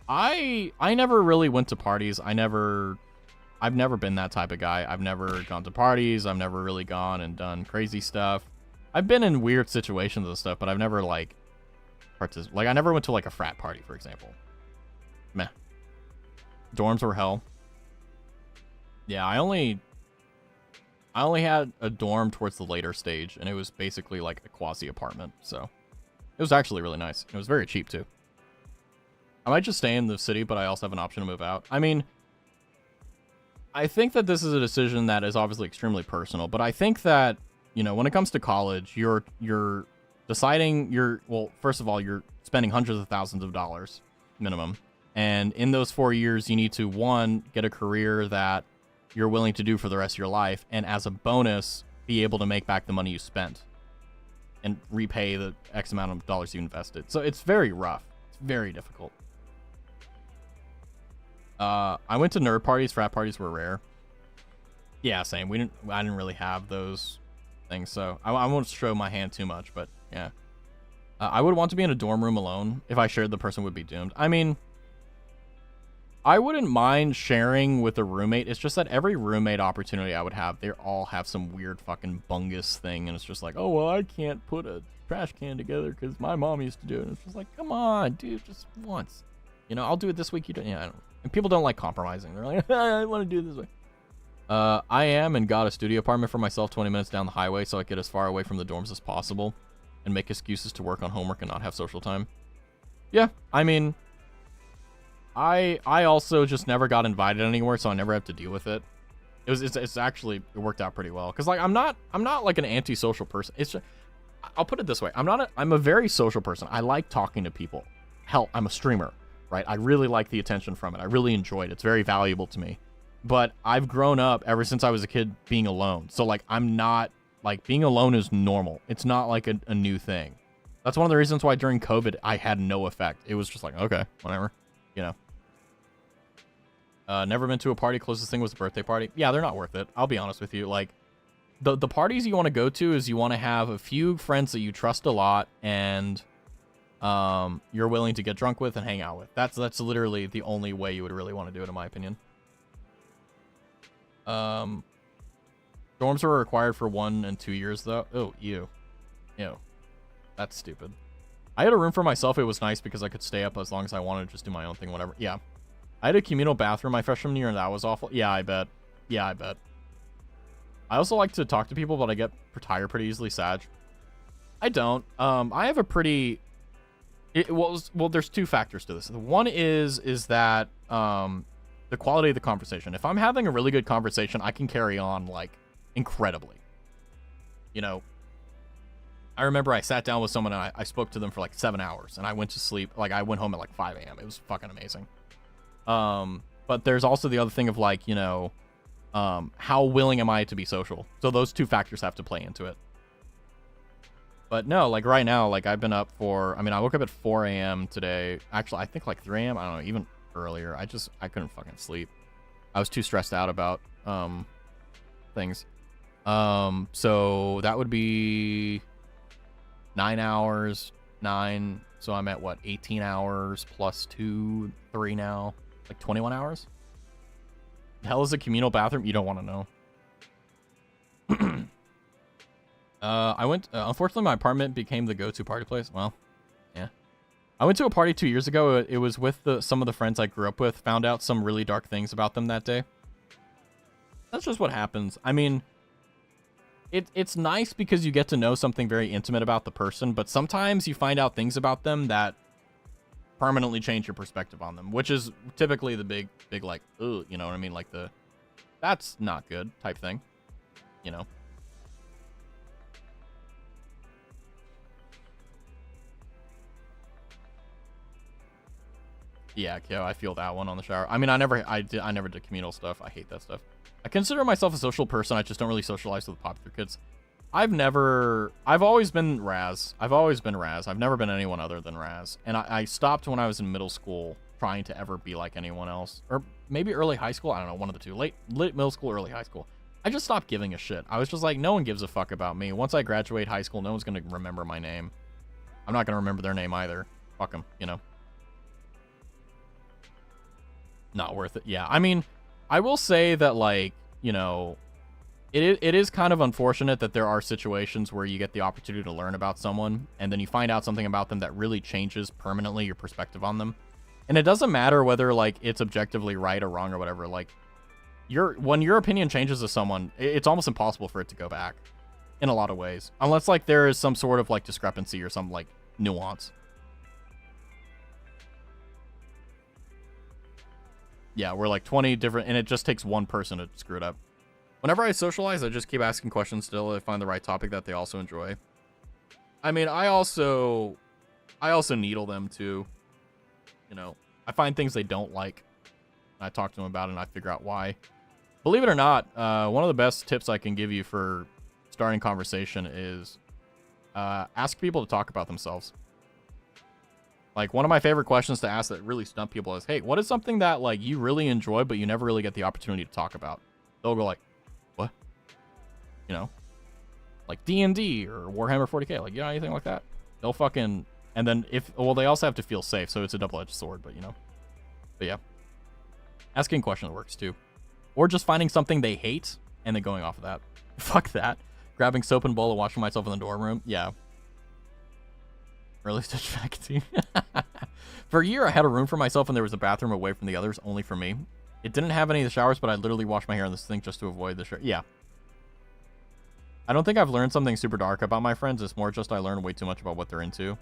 I never really went to parties. I've never been that type of guy. I've never gone to parties. I've never really gone and done crazy stuff. I've been in weird situations and stuff, but I've never like I never went to like a frat party, for example. Meh. Dorms were hell. Yeah, I only had a dorm towards the later stage, and it was basically like a quasi apartment, so it was actually really nice. It was very cheap too. I might just stay in the city, but I also have an option to move out. I mean, I think that this is a decision that is obviously extremely personal, but I think that, you know, when it comes to college, you're deciding well, first of all, you're spending hundreds of thousands of dollars minimum. And in those 4 years, you need to, one, get a career that you're willing to do for the rest of your life, and as a bonus, be able to make back the money you spent and repay the X amount of dollars you invested. So it's very rough. It's very difficult. I went to nerd parties. Frat parties were rare. Yeah, same. I didn't really have those things, so I won't show my hand too much, but yeah. I would want to be in a dorm room alone. If I shared, the person would be doomed. I mean, I wouldn't mind sharing with a roommate. It's just that every roommate opportunity I would have, they all have some weird fucking bungus thing, and it's just like, oh, well, I can't put a trash can together because my mom used to do it. And it's just like, come on, dude, just once. You know, I'll do it this week. You don't. Yeah, I don't. And people don't like compromising. They're like, I want to do it this way. I am and got a studio apartment for myself 20 minutes down the highway so I get as far away from the dorms as possible and make excuses to work on homework and not have social time. Yeah, I mean, I also just never got invited anywhere, so I never had to deal with it. It's actually, it worked out pretty well. Cause like, I'm not like an antisocial person. It's just, I'll put it this way. I'm a very social person. I like talking to people. Hell, I'm a streamer, right? I really like the attention from it. I really enjoy it. It's very valuable to me. But I've grown up ever since I was a kid being alone. So like, I'm not, like, being alone is normal. It's not like a new thing. That's one of the reasons why during COVID, I had no effect. It was just like, okay, whatever, you know. Never been to a party. Closest thing was a birthday party. Yeah, they're not worth it. I'll be honest with you. Like, the parties you want to go to is you want to have a few friends that you trust a lot and you're willing to get drunk with and hang out with. That's literally the only way you would really want to do it, in my opinion. Dorms were required for 1 and 2 years, though. Oh, ew. That's stupid. I had a room for myself. It was nice because I could stay up as long as I wanted to just do my own thing, whatever. Yeah. I had a communal bathroom my freshman year, and that was awful. Yeah, I bet. I also like to talk to people, but I get tired pretty easily, Sag. I don't. I have a pretty... Well, there's two factors to this. One is that the quality of the conversation. If I'm having a really good conversation, I can carry on, like, incredibly. You know, I remember I sat down with someone and I spoke to them for like 7 hours, and I went to sleep. Like, I went home at like 5 a.m. It was fucking amazing. But there's also the other thing of like, you know, how willing am I to be social? So those two factors have to play into it. But no, like right now, like I've been up for, I mean, I woke up at 4 a.m. today. Actually, I think like 3 a.m. I don't know, even earlier. I couldn't fucking sleep. I was too stressed out about things. So that would be 9 hours, 9. So I'm at what, 18 hours plus 2, 3 now, like 21 hours. The hell is a communal bathroom? You don't want to know. I went, unfortunately my apartment became the go-to party place. Well, yeah. I went to a party 2 years ago. It was with some of the friends I grew up with. Found out some really dark things about them that day. That's just what happens. I mean, it's nice because you get to know something very intimate about the person, but sometimes you find out things about them that permanently change your perspective on them, which is typically the big like, ooh, you know what I mean? Like that's not good type thing, you know? Yeah, Kyo, I feel that one on the shower. I mean, I never did communal stuff. I hate that stuff. I consider myself a social person. I just don't really socialize with popular kids. I've always been Raz. I've never been anyone other than Raz. And I stopped when I was in middle school trying to ever be like anyone else. Or maybe early high school. I don't know, one of the two. Late middle school, early high school. I just stopped giving a shit. I was just like, no one gives a fuck about me. Once I graduate high school, no one's going to remember my name. I'm not going to remember their name either. Fuck them, you know. Not worth it. Yeah, I mean, I will say that, like, you know, it is kind of unfortunate that there are situations where you get the opportunity to learn about someone and then you find out something about them that really changes permanently your perspective on them. And it doesn't matter whether, like, it's objectively right or wrong or whatever. Like, when your opinion changes of someone, it's almost impossible for it to go back in a lot of ways. Unless, like, there is some sort of, like, discrepancy or some, like, nuance. Yeah, we're like 20 different, and it just takes one person to screw it up. Whenever I socialize, I just keep asking questions till I find the right topic that they also enjoy. I mean, I also needle them too. You know, I find things they don't like, and I talk to them about it, and I figure out why. Believe it or not, one of the best tips I can give you for starting conversation is ask people to talk about themselves. Like, one of my favorite questions to ask that really stump people is, hey, what is something that, like, you really enjoy, but you never really get the opportunity to talk about? They'll go like, what? You know? Like D&D or Warhammer 40k. Like, you know, anything like that? They'll fucking... And then well, they also have to feel safe, so it's a double-edged sword, but, you know. But, yeah. Asking questions works, too. Or just finding something they hate, and then going off of that. Fuck that. Grabbing soap and bowl and washing myself in the dorm room. Yeah. Early stage faculty. For a year, I had a room for myself, and there was a bathroom away from the others, only for me. It didn't have any of the showers, but I literally washed my hair in the sink just to avoid the shower. Yeah. I don't think I've learned something super dark about my friends. It's more just I learned way too much about what they're into.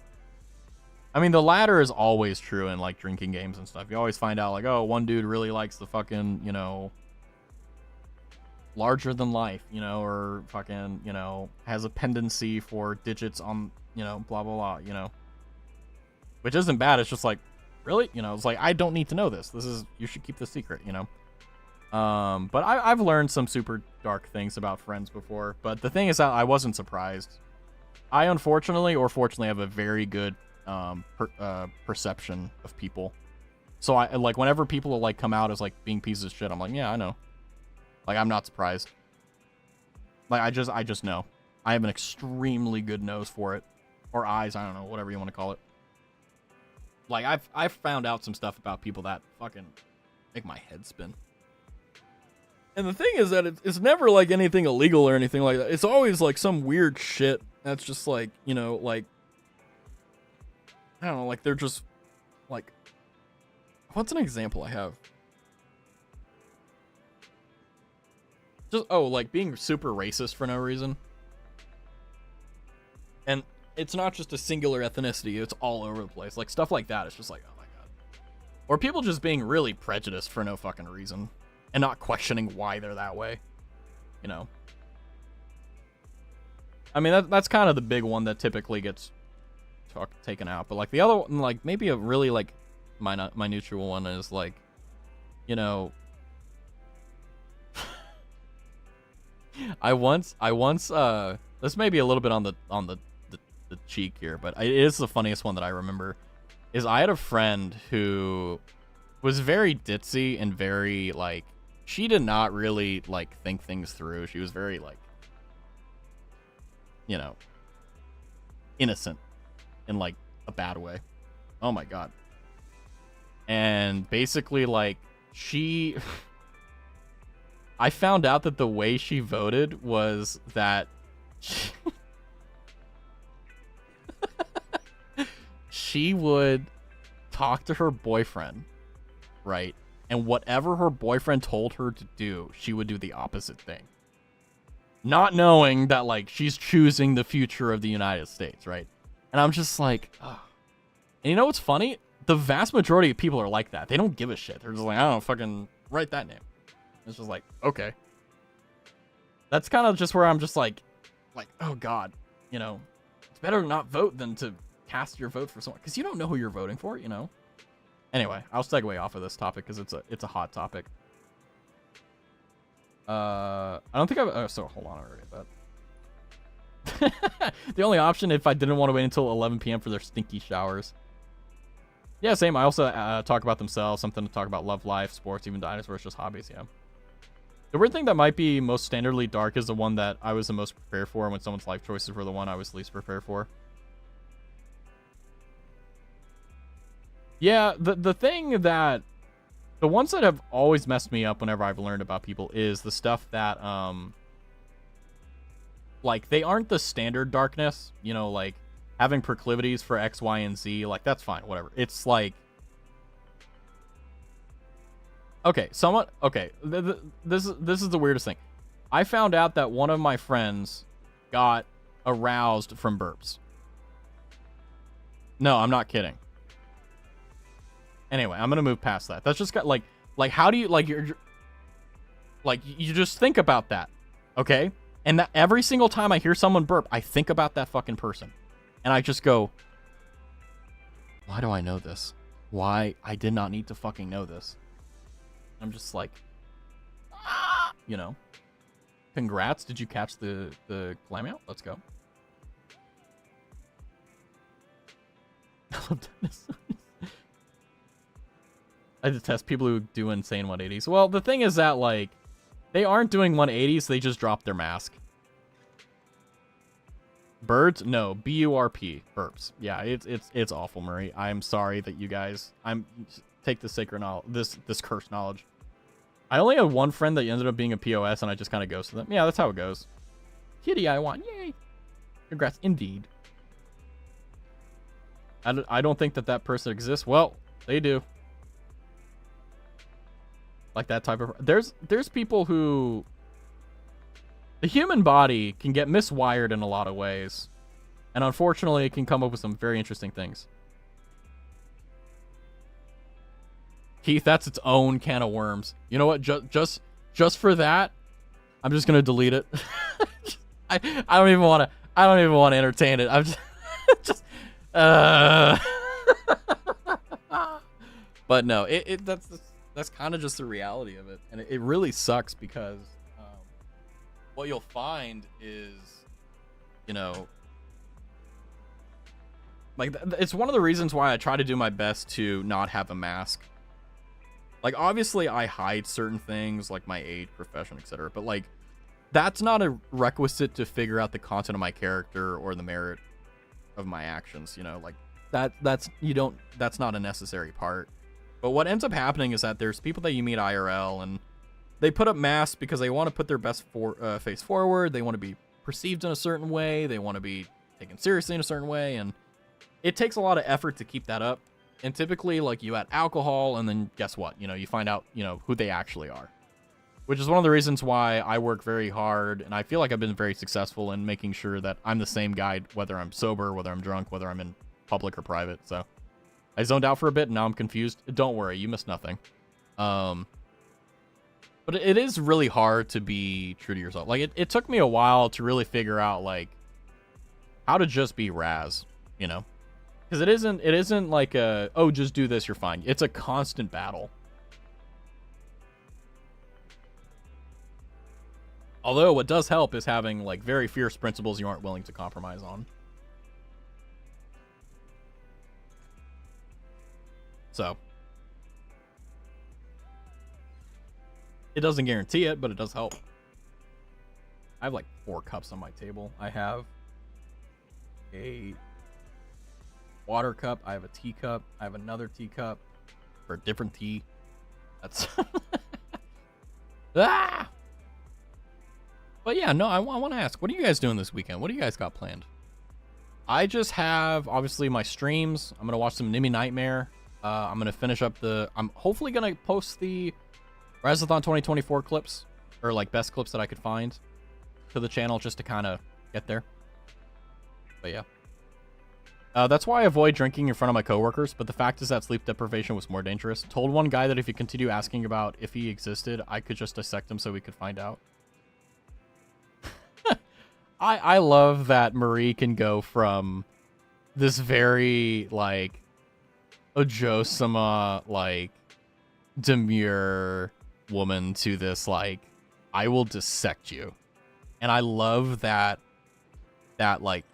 I mean, the latter is always true in, like, drinking games and stuff. You always find out, like, oh, one dude really likes the fucking, you know, larger than life, you know, or fucking, you know, has a pendency for digits on, you know, blah, blah, blah, you know. Which isn't bad. It's just like, really? You know, it's like, I don't need to know this. This is, you should keep this secret, you know. But I've learned some super dark things about friends before. But the thing is that I wasn't surprised. I unfortunately, or fortunately, have a very good perception of people. So I, like, whenever people will, like, come out as, like, being pieces of shit, I'm like, yeah, I know. Like, I'm not surprised. Like, I just know. I have an extremely good nose for it. Or eyes, I don't know, whatever you want to call it. Like, I've found out some stuff about people that fucking make my head spin. And the thing is that it's never, like, anything illegal or anything like that. It's always, like, some weird shit that's just, like, you know, like, I don't know, like, they're just, like, what's an example I have? Just, oh, like, being super racist for no reason. And it's not just a singular ethnicity, it's all over the place. Like, stuff like that, it's just like, oh my god. Or people just being really prejudiced for no fucking reason. And not questioning why they're that way. You know? I mean, that's kind of the big one that typically gets taken out. But, like, the other one, like, maybe a really, like, my neutral one is, like, you know... I once, this may be a little bit on the cheek here, but it is the funniest one that I remember, is I had a friend who was very ditzy and very, like, she did not really, like, think things through. She was very, like, you know, innocent in, like, a bad way. Oh my god. And basically, like, she... I found out that the way she voted was that she would talk to her boyfriend, right? And whatever her boyfriend told her to do, she would do the opposite thing. Not knowing that, like, she's choosing the future of the United States, right? And I'm just like, ugh. And you know what's funny? The vast majority of people are like that. They don't give a shit. They're just like, I don't fucking write that name. It's just like, okay. That's kind of just where I'm just like, oh god, you know, it's better to not vote than to cast your vote for someone, because you don't know who you're voting for, you know. Anyway, I'll segue off of this topic because it's a hot topic. I don't think I've. So hold on, I already did that. The only option if I didn't want to wait until 11 p.m. for their stinky showers. Yeah, same. I also talk about themselves, something to talk about love life, sports, even dinosaurs, just hobbies. Yeah. The weird thing that might be most standardly dark is the one that I was the most prepared for, when someone's life choices were the one I was least prepared for. Yeah, the thing that... The ones that have always messed me up whenever I've learned about people is the stuff that, like, they aren't the standard darkness. You know, like, having proclivities for X, Y, and Z. Like, that's fine, whatever. It's like... Okay, this is the weirdest thing. I found out that one of my friends got aroused from burps. No, I'm not kidding. Anyway, I'm gonna move past that. That's just got, like, Like, how do you, like, you just think about that, okay? And that every single time I hear someone burp, I think about that fucking person. And I just go, why do I know this? Why? I did not need to fucking know this. I'm just like, you know. Congrats. Did you catch the clam out? Let's go. I love dinosaurs. I detest people who do insane 180s. Well, the thing is that, like, they aren't doing 180s. They just dropped their mask. Birds? No. B-U-R-P. Burps. Yeah, it's awful, Murray. I'm sorry that you guys... Take the sacred knowledge... This cursed knowledge. I only had one friend that ended up being a POS, and I just kind of ghosted them. Yeah, that's how it goes. Kitty, I want. Yay. Congrats. Indeed. I don't think that person exists. Well, they do. Like that type of... There's people who... The human body can get miswired in a lot of ways. And unfortunately, it can come up with some very interesting things. Keith, that's its own can of worms. You know what? Just for that, I'm just gonna delete it. I don't even want to entertain it. I'm just But no, that's kind of just the reality of it, and it really sucks because what you'll find is, you know, like it's one of the reasons why I try to do my best to not have a mask. Like, obviously, I hide certain things, like my age, profession, etc. But, like, that's not a requisite to figure out the content of my character or the merit of my actions, you know? Like, that's not a necessary part. But what ends up happening is that there's people that you meet IRL, and they put up masks because they want to put their best face forward. They want to be perceived in a certain way. They want to be taken seriously in a certain way. And it takes a lot of effort to keep that up. And typically, like, you add alcohol, and then guess what? You know, you find out, you know, who they actually are. Which is one of the reasons why I work very hard, and I feel like I've been very successful in making sure that I'm the same guy, whether I'm sober, whether I'm drunk, whether I'm in public or private. So, I zoned out for a bit, and now I'm confused. Don't worry, you missed nothing. But it is really hard to be true to yourself. Like, it took me a while to really figure out, like, how to just be Raz, you know? Because it isn't like a, oh, just do this, you're fine. It's a constant battle. Although what does help is having, like, very fierce principles you aren't willing to compromise on. So. It doesn't guarantee it, but it does help. I have, like, 4 cups on my table. I have a water cup, I have a teacup, I have another teacup for a different tea. That's ah! But yeah, no, I want to ask, what are you guys doing this weekend? What do you guys got planned? I just have, obviously, my streams. I'm going to watch some Nimmy Nightmare. I'm going to finish up I'm hopefully going to post the Razathon 2024 clips, or, like, best clips that I could find to the channel just to kind of get there. But yeah. That's why I avoid drinking in front of my coworkers, but the fact is that sleep deprivation was more dangerous. Told one guy that if he continued asking about if he existed, I could just dissect him so we could find out. I love that Marie can go from this very, like, Ojosama, like, demure woman to this, like, I will dissect you. And I love that, like,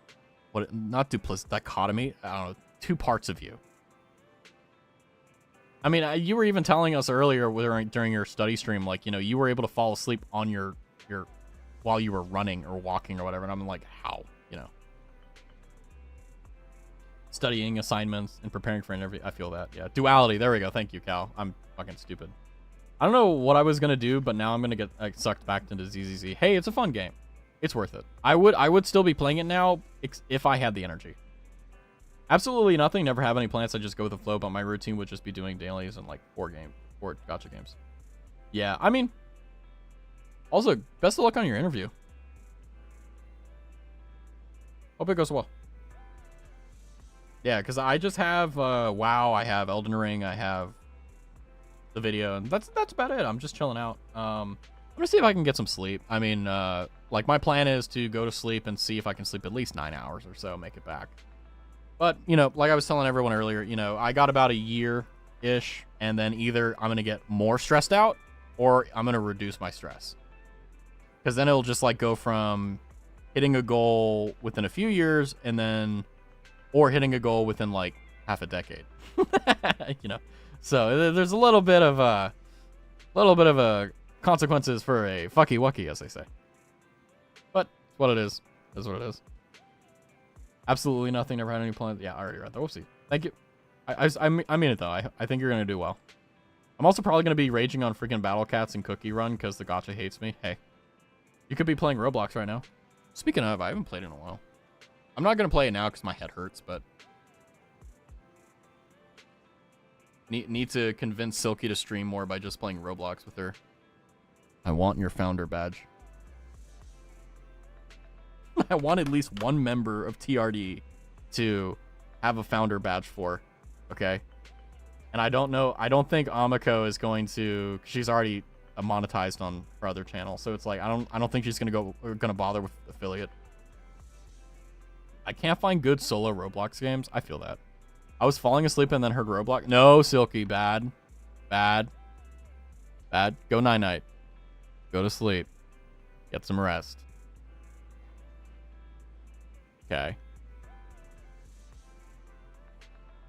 what, not duplicity, dichotomy, I don't know, 2 parts of you. I mean, you were even telling us earlier during your study stream, like, you know, you were able to fall asleep on your while you were running or walking or whatever, and I'm like, how, you know? Studying assignments and preparing for an interview, I feel that, yeah. Duality, there we go, thank you, Cal. I'm fucking stupid. I don't know what I was gonna do, but now I'm gonna get sucked back into ZZZ. Hey, it's a fun game. It's worth it. I would still be playing it now if I had the energy. Absolutely nothing. Never have any plans. I just go with the flow, but my routine would just be doing dailies and, like, 4 gacha games. Yeah, I mean, also, best of luck on your interview. Hope it goes well. Yeah, because I just have WoW, I have Elden Ring, I have the video, and that's about it. I'm just chilling out. I'm gonna see if I can get some sleep. I mean, like my plan is to go to sleep and see if I can sleep at least 9 hours or so, make it back. But, you know, like I was telling everyone earlier, you know, I got about a year-ish, and then either I'm going to get more stressed out or I'm going to reduce my stress. Because then it'll just, like, go from hitting a goal within a few years and then, or hitting a goal within, like, half a decade. You know? So there's a little bit of consequences for a fucky wucky, as they say. But it's what it is. Is what it is. Absolutely nothing. Never had any plans. Yeah, I already read that. We'll see. Thank you. I mean it, though. I think you're going to do well. I'm also probably going to be raging on freaking Battle Cats and Cookie Run because the gacha hates me. Hey, you could be playing Roblox right now. Speaking of, I haven't played in a while. I'm not going to play it now because my head hurts, but... Need to convince Silky to stream more by just playing Roblox with her. I want your founder badge. I want at least one member of TRD to have a founder badge for, okay? And I don't think Amiko is going to, she's already monetized on her other channel, so it's like I don't think she's gonna bother with affiliate. I can't find good solo Roblox games. I feel that. I was falling asleep and then heard Roblox. No, Silky, bad. Go night-night. Go to sleep. Get some rest. Okay.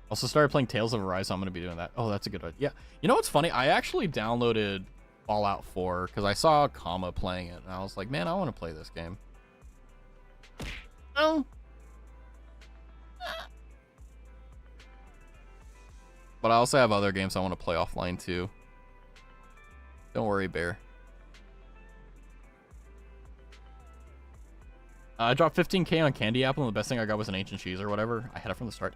Also started playing Tales of Arise, so I'm going to be doing that. Oh, that's a good idea. Yeah. You know what's funny? I actually downloaded Fallout 4 because I saw Kama playing it, and I was like, man, I want to play this game. Oh. But I also have other games I want to play offline, too. Don't worry, Bear. I dropped 15k on Candy Apple, and the best thing I got was an ancient cheese or whatever. I had it from the start.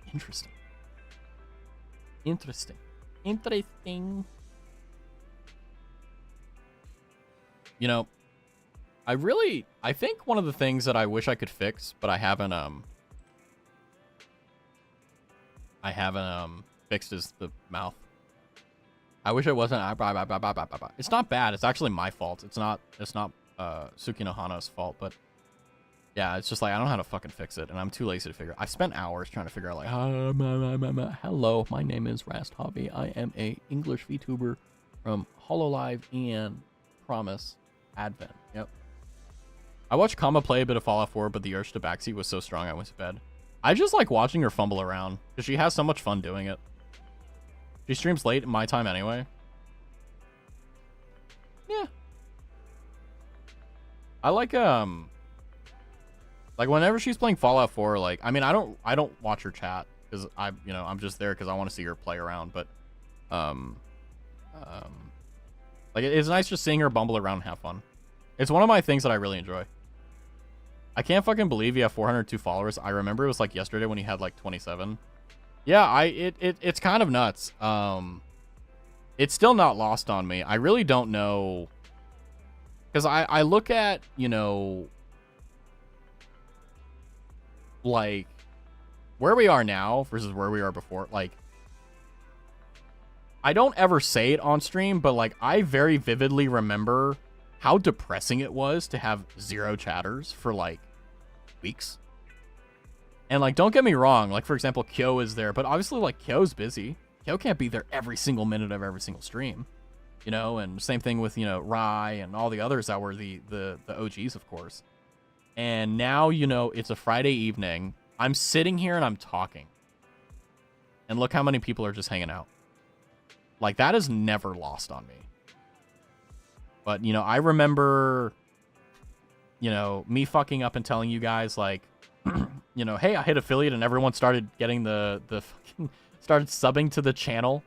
Interesting. You know, I think one of the things that I wish I could fix, but I haven't fixed is the mouth. I wish it wasn't. It's not bad. It's actually my fault. It's not Suki no Hana's fault, but yeah, it's just like I don't know how to fucking fix it, and I'm too lazy to figure. I've spent hours trying to figure out like, hello, my name is Rast Hobby. I am a English VTuber from Hololive and Promise Advent. Yep. I watched Kama play a bit of Fallout 4, but the urge to backseat was so strong I went to bed. I just like watching her fumble around because she has so much fun doing it. She streams late in my time anyway. Yeah. I like whenever she's playing Fallout 4, like I mean I don't watch her chat because I'm just there because I want to see her play around, but like it's nice just seeing her bumble around and have fun. It's one of my things that I really enjoy. I can't fucking believe you have 402 followers. I remember it was like yesterday when you had like 27. Yeah, it's kind of nuts. It's still not lost on me. I really don't know, because I look at, you know, like where we are now versus where we are before. Like, I don't ever say it on stream, but like I very vividly remember how depressing it was to have 0 chatters for like weeks. And like, don't get me wrong, like for example, Kyo is there, but obviously like Kyo's busy. Kyo can't be there every single minute of every single stream, you know, and same thing with, you know, Rai and all the others that were the OGs, of course. And now, you know, it's a Friday evening. I'm sitting here and I'm talking. And look how many people are just hanging out. Like, that is never lost on me. But, you know, I remember, you know, me fucking up and telling you guys, like, you know, hey, I hit affiliate and everyone started getting the fucking, started subbing to the channel.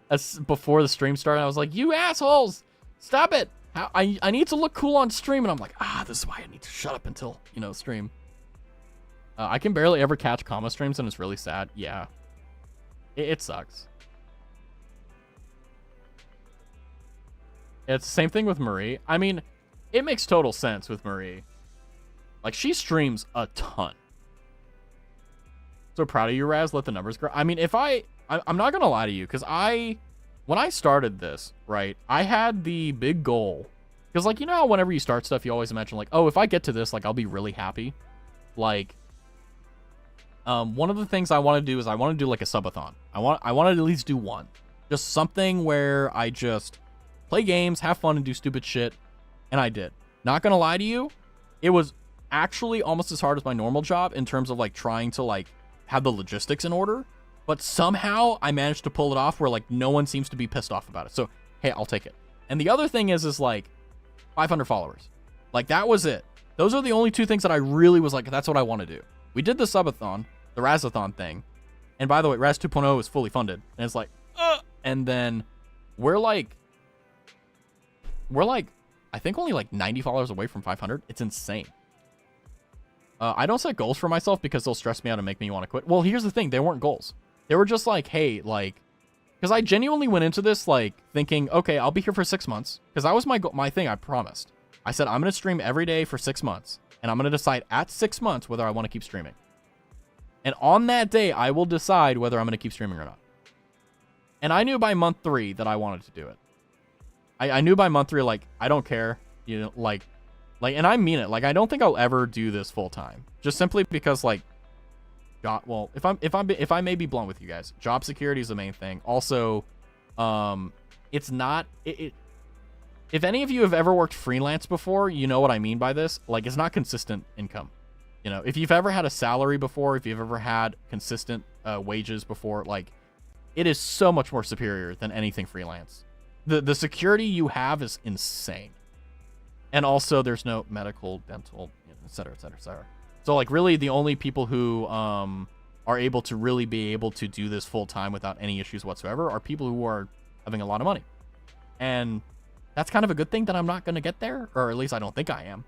As before the stream started, I was like, you assholes, stop it. I need to look cool on stream. And I'm like, this is why I need to shut up until, you know, stream. I can barely ever catch Kama streams and it's really sad. Yeah. It sucks. It's the same thing with Marie. I mean, it makes total sense with Marie. Like, she streams a ton. So proud of you, Raz. Let the numbers grow. I mean, if I I'm not gonna lie to you, because when I started this, right, I had the big goal, because like, you know how whenever you start stuff, you always imagine like, oh, if I get to this, like, I'll be really happy. Like, one of the things I want to do is I want to do like a subathon. I want to at least do one, just something where I just play games, have fun, and do stupid shit. And I did. Not gonna lie to you, it was actually almost as hard as my normal job in terms of like trying to like have the logistics in order. But somehow I managed to pull it off where like no one seems to be pissed off about it. So hey, I'll take it. And the other thing is like 500 followers. Like that was it. Those are the only two things that I really was like, that's what I want to do. We did the subathon, the Razathon thing. And by the way, Raz 2.0 is fully funded. And it's like, and then we're like, I think only like 90 followers away from 500. It's insane. I don't set goals for myself because they'll stress me out and make me want to quit. Well, here's the thing. They weren't goals. They were just like, hey, like, because I genuinely went into this like thinking, okay, I'll be here for 6 months. Because that was my thing I promised. I said, I'm going to stream every day for 6 months. And I'm going to decide at 6 months whether I want to keep streaming. And on that day, I will decide whether I'm going to keep streaming or not. And I knew by month 3 that I wanted to do it. I knew by month 3, like, I don't care. You know, like, and I mean it. Like, I don't think I'll ever do this full time. Just simply because, like, well, if I may be blunt with you guys, job security is the main thing. Also, it's not, if any of you have ever worked freelance before, you know what I mean by this. Like, it's not consistent income. You know, if you've ever had a salary before, if you've ever had consistent wages before, like, it is so much more superior than anything freelance. The security you have is insane. And also, there's no medical, dental, et cetera, et cetera, et cetera. So, like, really, the only people who are able to really be able to do this full time without any issues whatsoever are people who are having a lot of money. And that's kind of a good thing that I'm not going to get there, or at least I don't think I am.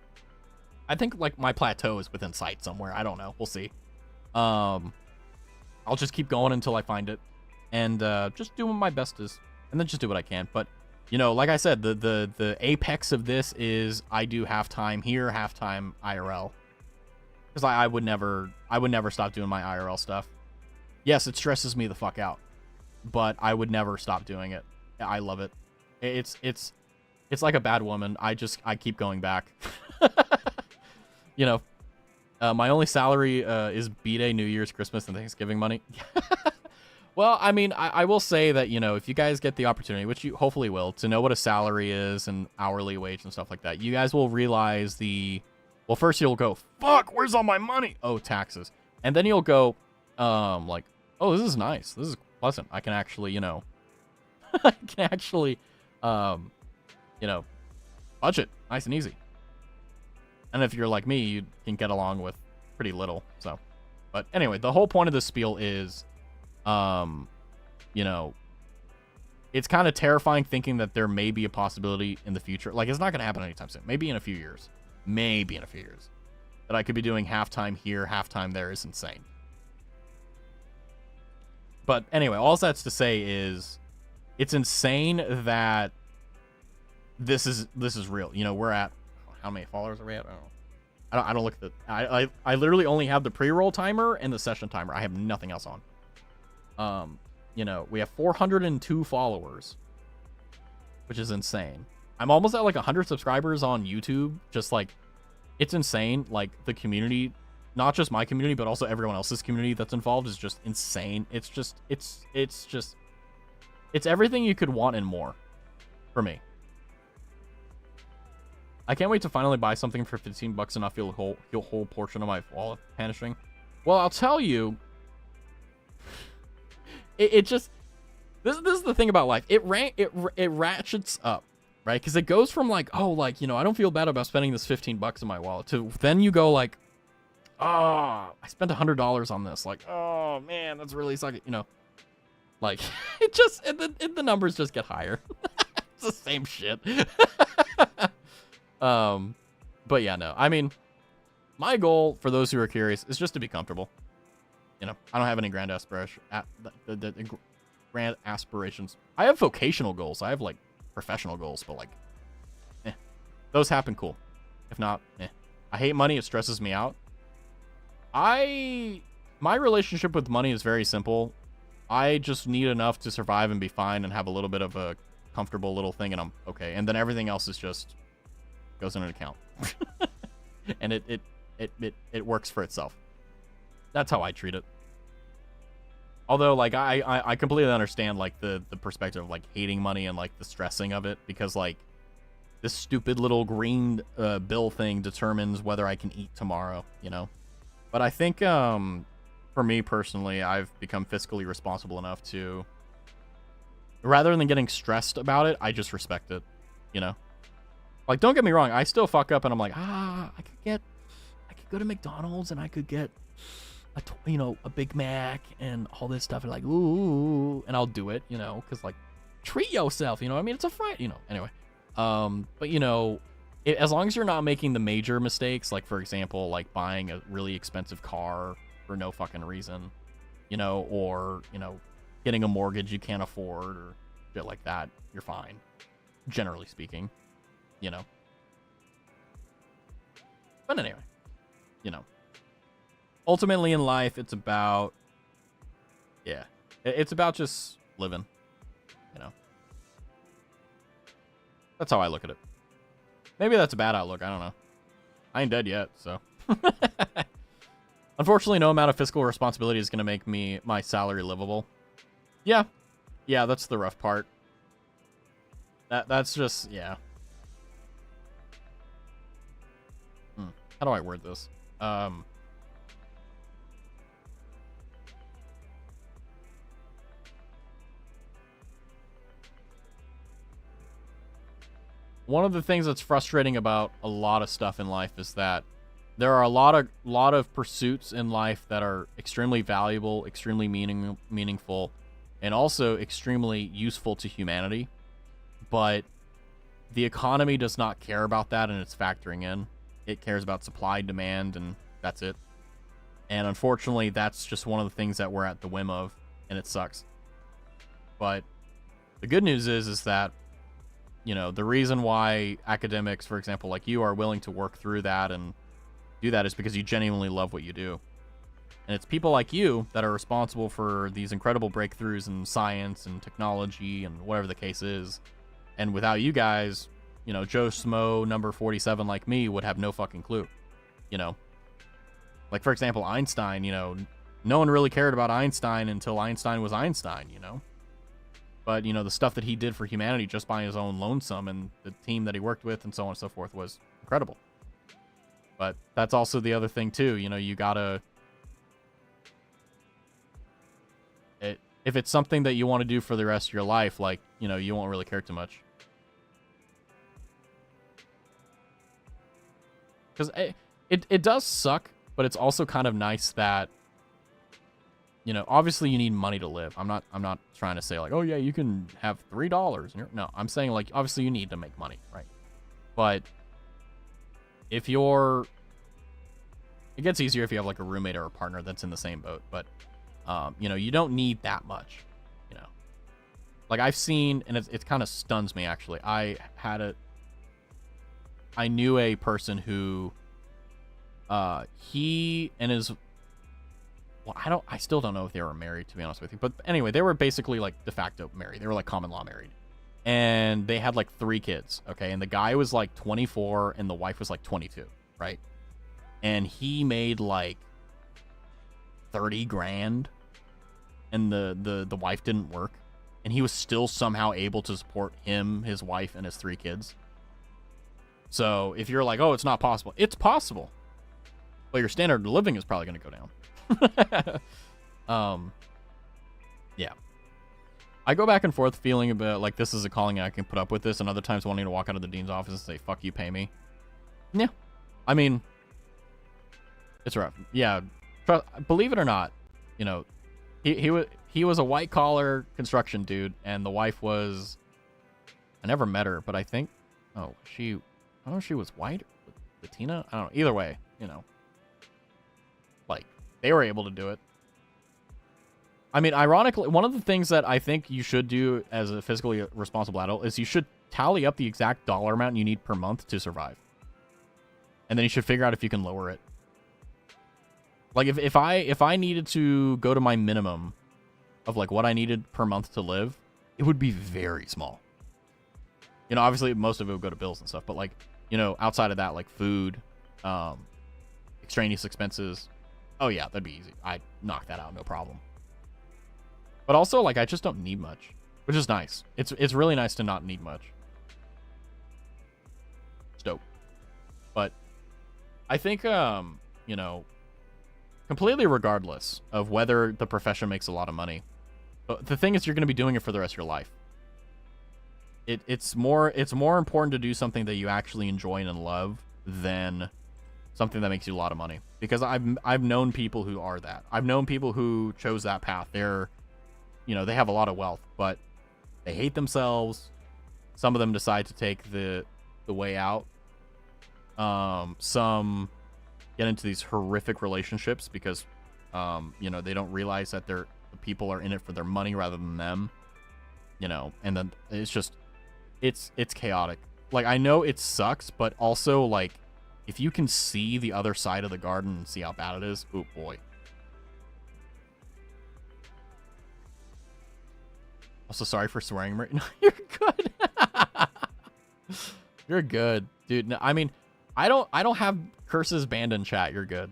I think, like, my plateau is within sight somewhere. I don't know. We'll see. I'll just keep going until I find it. And just do my best is, and then just do what I can. But, you know, like I said, the apex of this is I do halftime here, halftime IRL. Because I would never stop doing my IRL stuff. Yes, it stresses me the fuck out. But I would never stop doing it. I love it. It's like a bad woman. I keep going back. You know, my only salary is B-Day, New Year's, Christmas, and Thanksgiving money. Well, I mean, I will say that, you know, if you guys get the opportunity, which you hopefully will, to know what a salary is and hourly wage and stuff like that, you guys will realize well, first you'll go, fuck, where's all my money? Oh, taxes. And then you'll go, like, oh, this is nice. This is pleasant. I can actually, you know, you know, budget nice and easy. And if you're like me, you can get along with pretty little. So, but anyway, the whole point of this spiel is, you know, it's kind of terrifying thinking that there may be a possibility in the future. Like, it's not going to happen anytime soon. Maybe in a few years. That I could be doing halftime here, halftime there is insane. But anyway, all that's to say is it's insane that this is real. You know, we're at, how many followers are we at? I don't know. I don't look at the, I literally only have the pre-roll timer and the session timer. I have nothing else on. You know, we have 402 followers, which is insane. I'm almost at like 100 subscribers on YouTube. Just like, it's insane. Like, the community, not just my community, but also everyone else's community that's involved is just insane. It's everything you could want and more for me. I can't wait to finally buy something for 15 bucks and not feel a whole portion of my wallet vanishing. Well, I'll tell you, it just, this is the thing about life. It ratchets up, right? Because it goes from like, oh, like, you know, I don't feel bad about spending this 15 bucks in my wallet, to then you go like, oh, I spent $100 on this. Like, oh man, that's really sucky. You know, like, it just, the numbers just get higher. It's the same shit. But yeah, no, I mean, my goal, for those who are curious, is just to be comfortable. You know, I don't have any grand grand aspirations. I have vocational goals. I have like professional goals, but like, those happen, cool. If not, I hate money. It stresses me out. My relationship with money is very simple. I just need enough to survive and be fine and have a little bit of a comfortable little thing, and I'm okay. And then everything else is just goes in an account, and it works for itself. That's how I treat it. Although, like, I completely understand, like, the perspective of, like, hating money and, like, the stressing of it, because, like, this stupid little green bill thing determines whether I can eat tomorrow, you know? But I think, for me personally, I've become fiscally responsible enough to, rather than getting stressed about it, I just respect it, you know? Like, don't get me wrong, I still fuck up and I'm like, I could go to McDonald's and I could get a Big Mac and all this stuff, and like, ooh, and I'll do it, you know, because, like, treat yourself, you know. I mean, it's a Friday, you know. Anyway, but you know, as long as you're not making the major mistakes, like, for example, like buying a really expensive car for no fucking reason, you know, or, you know, getting a mortgage you can't afford or shit like that, you're fine, generally speaking, you know. But anyway, you know. Ultimately in life, it's about, yeah, it's about just living, you know. That's how I look at it. Maybe that's a bad outlook, I don't know. I ain't dead yet, so. Unfortunately, no amount of fiscal responsibility is going to make my salary livable. Yeah, that's the rough part. That's just, yeah. How do I word this? One of the things that's frustrating about a lot of stuff in life is that there are a lot of pursuits in life that are extremely valuable, extremely meaningful, and also extremely useful to humanity. But the economy does not care about that, and it's factoring in. It cares about supply, demand, and that's it. And unfortunately, that's just one of the things that we're at the whim of, and it sucks. But the good news is that, you know, the reason why academics, for example, like you, are willing to work through that and do that is because you genuinely love what you do. And it's people like you that are responsible for these incredible breakthroughs in science and technology and whatever the case is. And without you guys, you know, Joe Smo number 47 like me would have no fucking clue, you know. Like, for example, Einstein, you know, no one really cared about Einstein until Einstein was Einstein, you know. But, you know, the stuff that he did for humanity just by his own lonesome and the team that he worked with and so on and so forth was incredible. But that's also the other thing, too. You know, you gotta... if it's something that you want to do for the rest of your life, like, you know, you won't really care too much. Because it does suck, but it's also kind of nice that, you know, obviously you need money to live. I'm not trying to say like, oh yeah, you can have $3. No, I'm saying like, obviously you need to make money, right? But if you're, it gets easier if you have like a roommate or a partner that's in the same boat. But you know, you don't need that much, you know. Like I've seen, and it kind of stuns me actually. I knew a person who, he and his, well, I still don't know if they were married, to be honest with you. But anyway, they were basically like de facto married. They were like common law married. And they had like 3 kids, okay? And the guy was like 24 and the wife was like 22, right? And he made like 30 grand and the wife didn't work. And he was still somehow able to support him, his wife, and his 3 kids. So if you're like, oh, it's not possible. It's possible. But your standard of living is probably going to go down. Yeah. I go back and forth feeling a bit like this is a calling I can put up with this, and other times wanting to walk out of the dean's office and say, fuck you, pay me. Yeah. I mean, it's rough. Yeah. Believe it or not, you know, he was a white collar construction dude, and the wife was, I never met her, but I think, I don't know if she was white, Latina, I don't know. Either way, you know, like, they were able to do it. I mean, ironically, one of the things that I think you should do as a fiscally responsible adult is you should tally up the exact dollar amount you need per month to survive. And then you should figure out if you can lower it. Like, if I needed to go to my minimum of like what I needed per month to live, it would be very small. You know, obviously most of it would go to bills and stuff, but like, you know, outside of that, like food, extraneous expenses, oh yeah, that'd be easy. I'd knock that out, no problem. But also, like, I just don't need much, which is nice. It's really nice to not need much. It's dope. But I think, you know, completely regardless of whether the profession makes a lot of money, but the thing is, you're going to be doing it for the rest of your life. It's more important to do something that you actually enjoy and love than something that makes you a lot of money. Because I've known people who are that. I've known people who chose that path. They're, you know, they have a lot of wealth, but they hate themselves. Some of them decide to take the way out. Some get into these horrific relationships because, you know, they don't realize that the people are in it for their money rather than them. You know, and then it's just, it's chaotic. Like, I know it sucks, but also, like, if you can see the other side of the garden and see how bad it is, oh boy. Also, sorry for swearing right now. You're good. You're good, dude. No, I mean, I don't have curses banned in chat. You're good.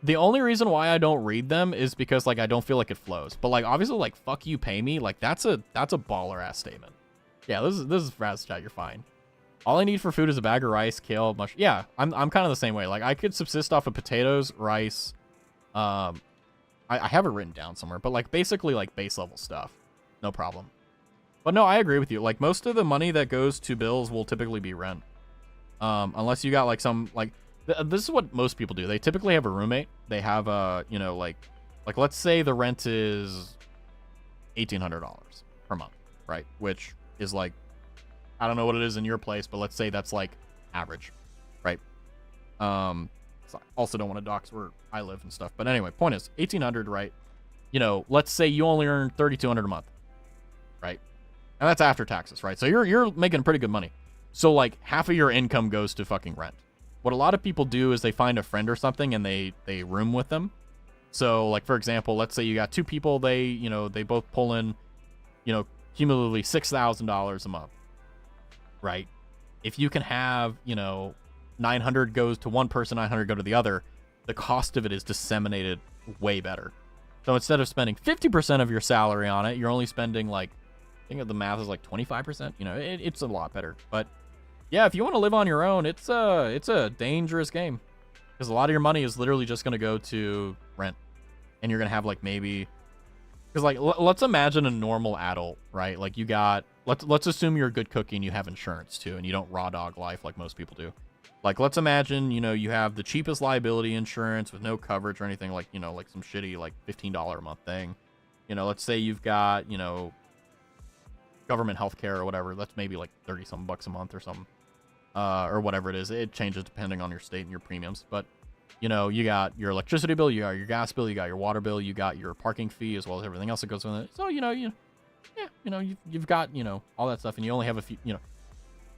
The only reason why I don't read them is because, like, I don't feel like it flows. But, like, obviously, like, fuck you, pay me. Like, that's a baller ass statement. Yeah, this is Fraz chat. You're fine. All I need for food is a bag of rice, kale, mush. Yeah, I'm kind of the same way. Like, I could subsist off of potatoes, rice. I have it written down somewhere, but like basically like base level stuff. No problem. But no, I agree with you. Like, most of the money that goes to bills will typically be rent. Unless you got like some, like, this is what most people do. They typically have a roommate. They have a, you know, like let's say the rent is $1,800 per month, right? Which is like, I don't know what it is in your place, but let's say that's like average, right? So I also don't want to dox where I live and stuff. But anyway, point is 1,800, right? You know, let's say you only earn 3,200 a month, right? And that's after taxes, right? So you're making pretty good money. So like half of your income goes to fucking rent. What a lot of people do is they find a friend or something and they room with them. So like, for example, let's say you got two people, they both pull in, you know, cumulatively $6,000 a month, right? If you can have, you know, 900 goes to one person, 900 go to the other, the cost of it is disseminated way better. So instead of spending 50% of your salary on it, you're only spending like, I think the math is like 25%. You know, it's a lot better. But yeah, if you want to live on your own, it's a dangerous game because a lot of your money is literally just going to go to rent, and you're going to have like maybe, because like let's imagine a normal adult, right? Like you got, let's assume you're a good cookie and you have insurance too, and you don't raw dog life like most people do. Like, let's imagine, you know, you have the cheapest liability insurance with no coverage or anything, like, you know, like some shitty, like, $15 a month thing. You know, let's say you've got, you know, government healthcare or whatever. That's maybe like 30-something bucks a month or something. Or whatever it is. It changes depending on your state and your premiums. But, you know, you got your electricity bill, you got your gas bill, you got your water bill, you got your parking fee, as well as everything else that goes with it. So, you've got, you know, all that stuff, and you only have a few, you know,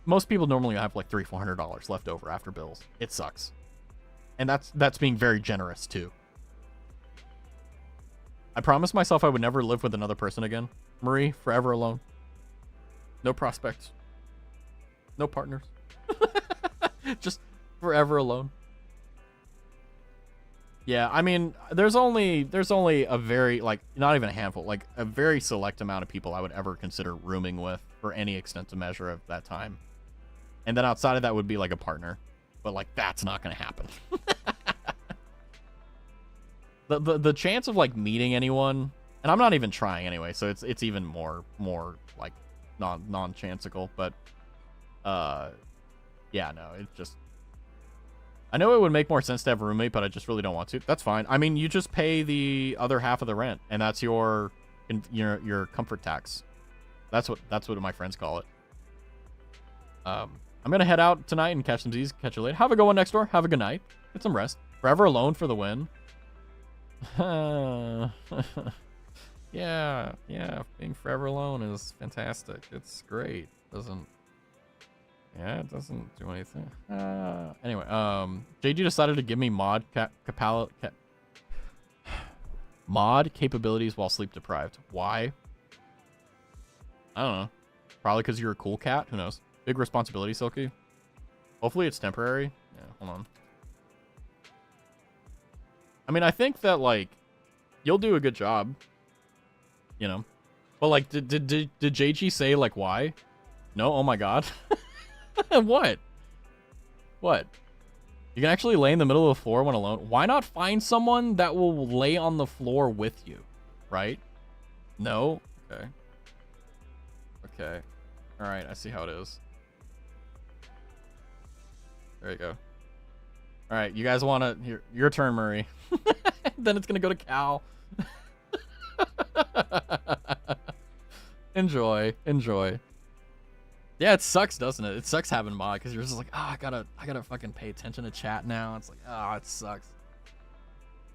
most people normally have like $300-400 left over after bills. It sucks. And that's being very generous too. I promised myself I would never live with another person again. Marie, forever alone. No prospects. No partners. Just forever alone. Yeah, I mean, there's only a very, like, not even a handful, like a very select amount of people I would ever consider rooming with for any extensive measure of that time. And then outside of that would be like a partner. But like, that's not going to happen. The chance of like meeting anyone, and I'm not even trying anyway, so it's even more like non-chansical, but yeah, no, it's just, I know it would make more sense to have a roommate, but I just really don't want to. That's fine. I mean, you just pay the other half of the rent, and that's your comfort tax. That's what my friends call it. I'm gonna head out tonight and catch some Z's. Catch you later. Have a good one next door. Have a good night. Get some rest. Forever alone for the win. yeah. Being forever alone is fantastic. It's great. It doesn't do anything. Anyway, JG decided to give me mod Mod capabilities while sleep deprived. Why? I don't know. Probably because you're a cool cat. Who knows? Big responsibility, Silky. Hopefully it's temporary. Yeah, hold on. I mean, I think that, like, you'll do a good job. You know? But, like, did JG say, like, why? No? Oh, my God. What? What? You can actually lay in the middle of the floor when alone. Why not find someone that will lay on the floor with you? Right? No? Okay. Okay. Alright, I see how it is. There you go. Alright, you guys want to... Your turn, Murray. Then it's going to go to Cal. Enjoy. Enjoy. Yeah, it sucks, doesn't it? It sucks having mod, because you're just like, I gotta fucking pay attention to chat now. It's like, it sucks.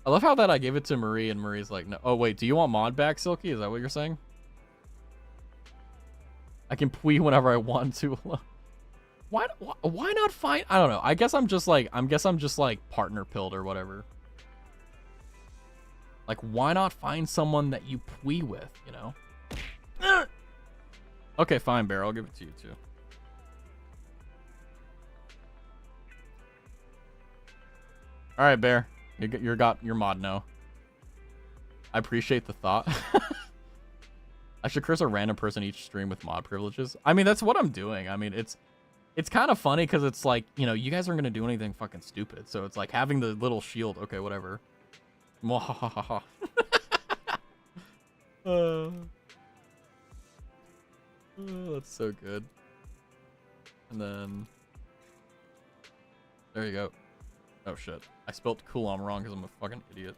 I love how that I gave it to Marie, and Marie's like, no. Oh, wait, do you want mod back, Silky? Is that what you're saying? I can pwee whenever I want to. Why not find... I don't know. I guess I'm just like partner pilled or whatever. Like, why not find someone that you pwee with, you know? Okay, fine, Bear. I'll give it to you, too. Alright, Bear. You got your mod now. I appreciate the thought. I should curse a random person each stream with mod privileges. I mean, that's what I'm doing. I mean, it's kind of funny because it's like, you know, you guys aren't going to do anything fucking stupid. So it's like having the little shield. Okay, whatever. Mwahahaha. Oh, that's so good. And then... There you go. Oh, shit. I spelled Coulomb wrong because I'm a fucking idiot.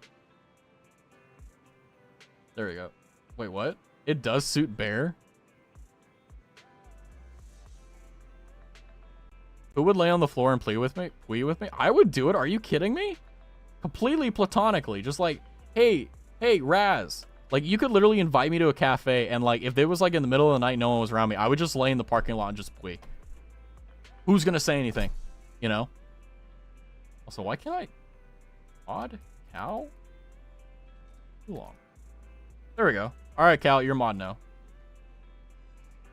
There we go. Wait, what? It does suit Bear? Who would lay on the floor and play with me? I would do it. Are you kidding me? Completely platonically. Just like, hey, Raz. Like, you could literally invite me to a cafe, and, like, if it was, like, in the middle of the night, no one was around me, I would just lay in the parking lot and just pwee. Who's gonna say anything? You know? Also, why can't I... Mod? Cal? Too long. There we go. Alright, Cal, you're mod now.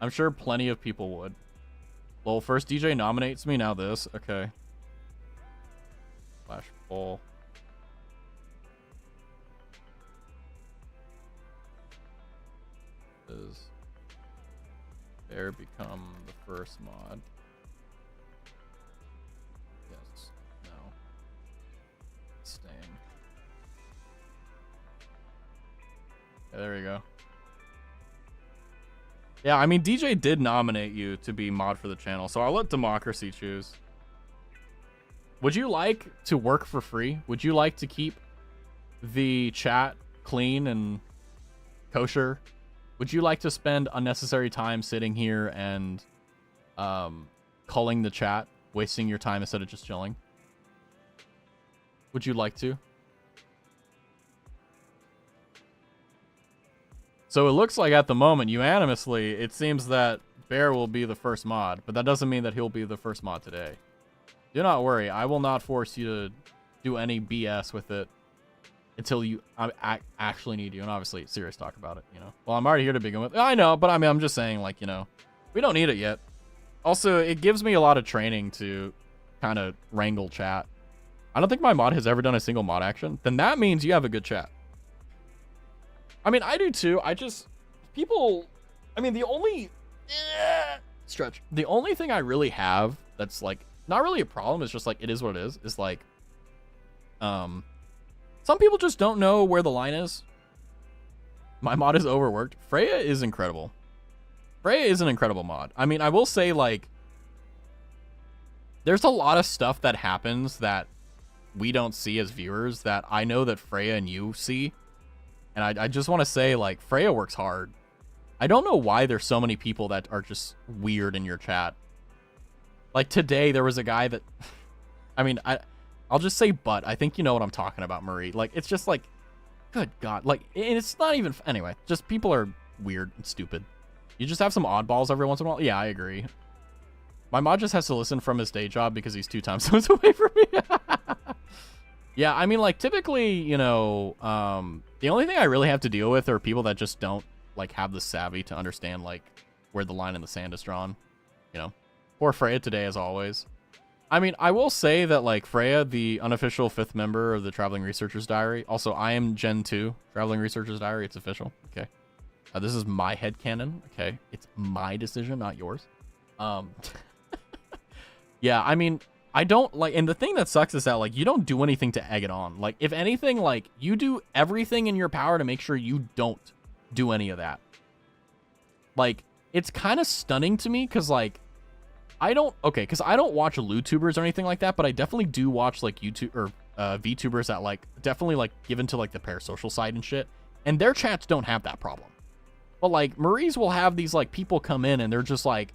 I'm sure plenty of people would. Well, first DJ nominates me, now this. Okay. Flash poll. Does Bear become the first mod? Yes. No. Staying. Yeah, there we go. Yeah, I mean, DJ did nominate you to be mod for the channel, so I'll let Democracy choose. Would you like to work for free? Would you like to keep the chat clean and kosher? Would you like to spend unnecessary time sitting here and culling the chat, wasting your time instead of just chilling? Would you like to? So it looks like at the moment, unanimously, it seems that Bear will be the first mod, but that doesn't mean that he'll be the first mod today. Do not worry, I will not force you to do any BS with it until I actually need you, and obviously serious talk about it, you know. Well, I'm already here to begin with. I know, but I mean, I'm just saying, like, you know, we don't need it yet. Also, it gives me a lot of training to kind of wrangle chat. I don't think my mod has ever done a single mod action. Then that means you have a good chat. I mean, I do too. I just... People... I mean, the only... stretch. The only thing I really have that's, like, not really a problem, is just, like, it is what it is like... Some people just don't know where the line is. My mod is overworked. Freya is incredible. Freya is an incredible mod. I mean, I will say, like... There's a lot of stuff that happens that we don't see as viewers that I know that Freya and you see. And I just want to say, like, Freya works hard. I don't know why there's so many people that are just weird in your chat. Like, today, there was a guy that... I mean, I'll just say but. I think you know what I'm talking about, Marie. Like, it's just like... Good God. Like, and it's not even... Anyway, just people are weird and stupid. You just have some oddballs every once in a while. Yeah, I agree. My mod just has to listen from his day job because he's 2 time zones away from me. Yeah, I mean, like, typically, you know... The only thing I really have to deal with are people that just don't like have the savvy to understand like where the line in the sand is drawn. You know, poor Freya today as always. I mean, I will say that like Freya, the unofficial 5th member of the Traveling Researcher's Diary. Also, I am Gen 2 Traveling Researcher's Diary. It's official. Okay. This is my headcanon. Okay. It's my decision, not yours. Yeah, I mean, I don't like, and the thing that sucks is that like you don't do anything to egg it on. Like, if anything, like you do everything in your power to make sure you don't do any of that. Like, it's kind of stunning to me because like I don't watch YouTubers or anything like that, but I definitely do watch like YouTube or VTubers that like definitely like give into like the parasocial side and shit, and their chats don't have that problem. But like Marie's will have these like people come in and they're just like,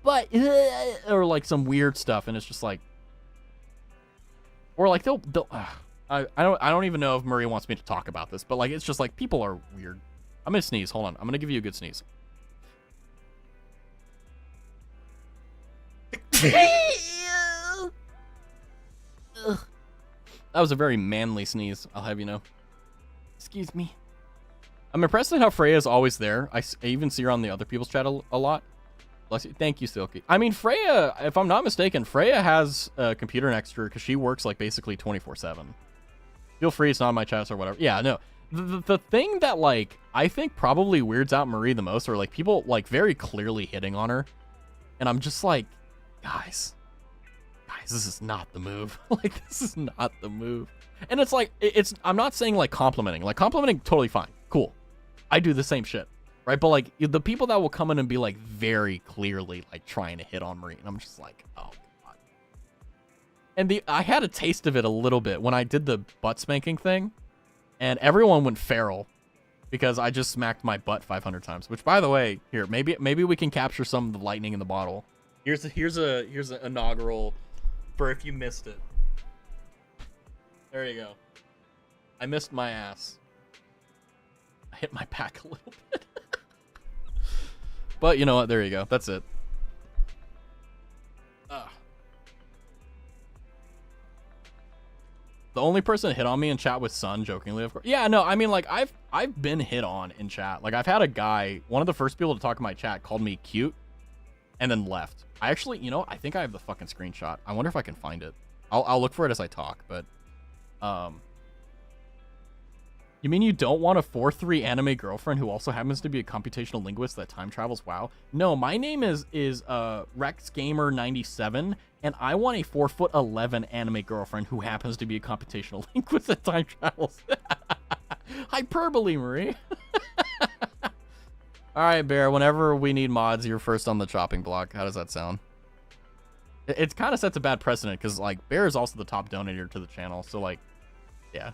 but or like some weird stuff, and it's just like, or like they'll I don't even know if Marie wants me to talk about this, but like it's just like people are weird. I'm gonna sneeze. Hold on, I'm gonna give you a good sneeze. That was a very manly sneeze, I'll have you know. Excuse me. I'm impressed at how Freya's always there. I even see her on the other people's chat a lot. Bless you. Thank you, Silky. I mean, Freya, if I'm not mistaken, Freya has a computer next to her because she works like basically 24/7. Feel free, it's not in my chats or whatever. Yeah, no. The thing that like I think probably weirds out Marie the most are like people like very clearly hitting on her. And I'm just like, guys, this is not the move. Like, this is not the move. And it's like, I'm not saying like complimenting. Like, complimenting, totally fine. Cool. I do the same shit. Right? But like, the people that will come in and be like very clearly like trying to hit on Marie. And I'm just like, oh, God. And I had a taste of it a little bit when I did the butt spanking thing. And everyone went feral because I just smacked my butt 500 times. Which, by the way, here, maybe we can capture some of the lightning in the bottle. Here's an inaugural for if you missed it. There you go. I missed my ass. I hit my back a little bit. But you know what? There you go. That's it. The only person that hit on me in chat was Sun, jokingly, of course. Yeah, no, I mean, like, I've been hit on in chat. Like, I've had a guy, one of the first people to talk in my chat, called me cute, and then left. I actually, you know, I think I have the fucking screenshot. I wonder if I can find it. I'll look for it as I talk, but, you mean you don't want a 4'3" anime girlfriend who also happens to be a computational linguist that time travels? Wow. No, my name is RexGamer97, and I want a 4'11" anime girlfriend who happens to be a computational linguist that time travels. Hyperbole, Marie. All right, Bear, whenever we need mods, you're first on the chopping block. How does that sound? It kind of sets a bad precedent because, like, Bear is also the top donator to the channel. So, like, yeah.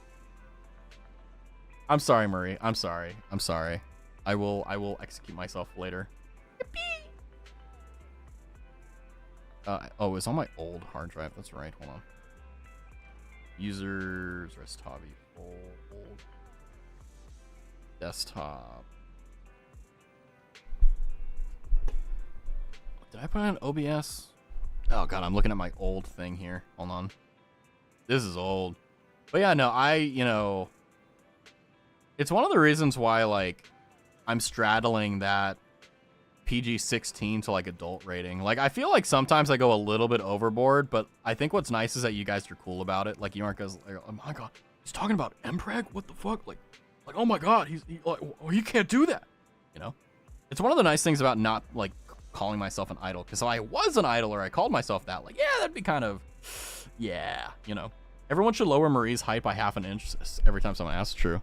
I'm sorry, Marie. I'm sorry. I'm sorry. I will execute myself later. Oh, it's on my old hard drive. That's right. Hold on. Users, Restavi, old desktop. Did I put on OBS? Oh god, I'm looking at my old thing here. Hold on. This is old. But yeah, no, you know, it's one of the reasons why, like, I'm straddling that PG-16 to, like, adult rating. Like, I feel like sometimes I go a little bit overboard, but I think what's nice is that you guys are cool about it. Like, you aren't guys like, oh my god, he's talking about Mpreg? What the fuck? Like, oh my god, like, oh, you can't do that. You know? It's one of the nice things about not, like, calling myself an idol. Because if I was an idol or I called myself that, like, yeah, that'd be kind of, yeah, you know? Everyone should lower Marie's height by half an inch every time someone asks. True.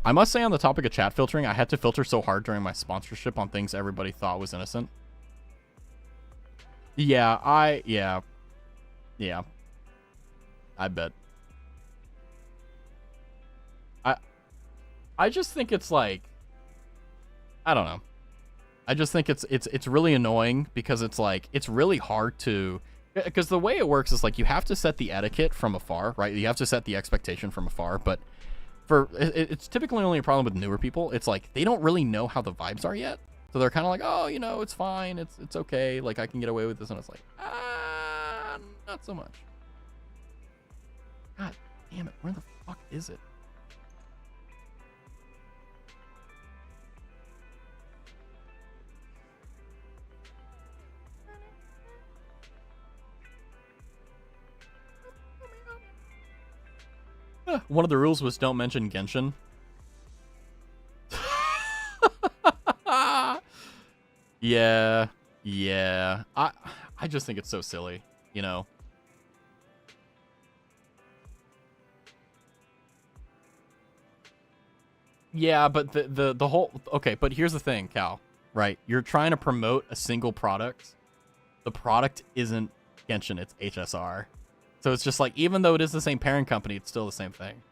I must say, on the topic of chat filtering, I had to filter so hard during my sponsorship on things everybody thought was innocent. Yeah, yeah. I bet. I just think it's like, I don't know. I just think it's really annoying because it's like, it's really hard to, because the way it works is like you have to set the etiquette from afar, right? You have to set the expectation from afar, but it's typically only a problem with newer people. It's like they don't really know how the vibes are yet, so they're kind of like, oh, you know, it's fine, it's okay, like I can get away with this, and it's like, not so much. God damn it, where the fuck is it? One of the rules was don't mention Genshin. Yeah, yeah. I just think it's so silly, you know. Yeah, but the whole okay, but here's the thing, Cal, right? You're trying to promote a single product. The product isn't Genshin, it's HSR. So it's just like, even though it is the same parent company, it's still the same thing.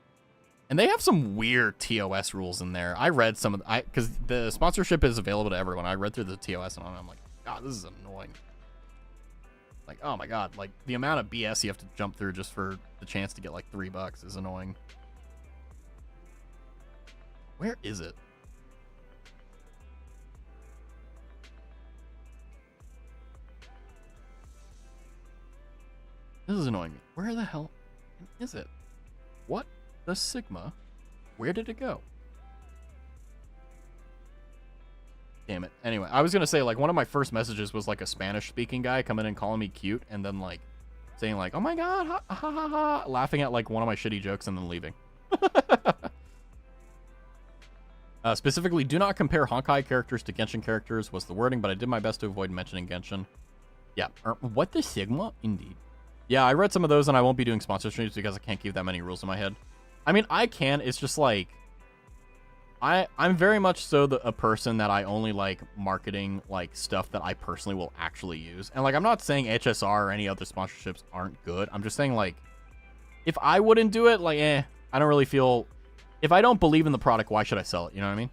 And they have some weird TOS rules in there. I read some of because the sponsorship is available to everyone. I read through the TOS and I'm like, God, this is annoying. Like, oh my God, like the amount of BS you have to jump through just for the chance to get like $3 is annoying. Where is it? This is annoying me. Where the hell is it? What the Sigma? Where did it go? Damn it. Anyway, I was going to say, like, one of my first messages was, like, a Spanish-speaking guy coming in calling me cute and then, like, saying, like, oh my God, ha ha ha ha, laughing at, like, one of my shitty jokes and then leaving. Specifically, do not compare Honkai characters to Genshin characters was the wording, but I did my best to avoid mentioning Genshin. Yeah. What the Sigma? Indeed. Yeah, I read some of those, and I won't be doing sponsor streams because I can't keep that many rules in my head. I mean, I can. It's just like I'm very much so a person that I only like marketing like stuff that I personally will actually use. And like, I'm not saying HSR or any other sponsorships aren't good. I'm just saying, like, if I wouldn't do it, like, I don't really feel. If I don't believe in the product, why should I sell it? You know what I mean?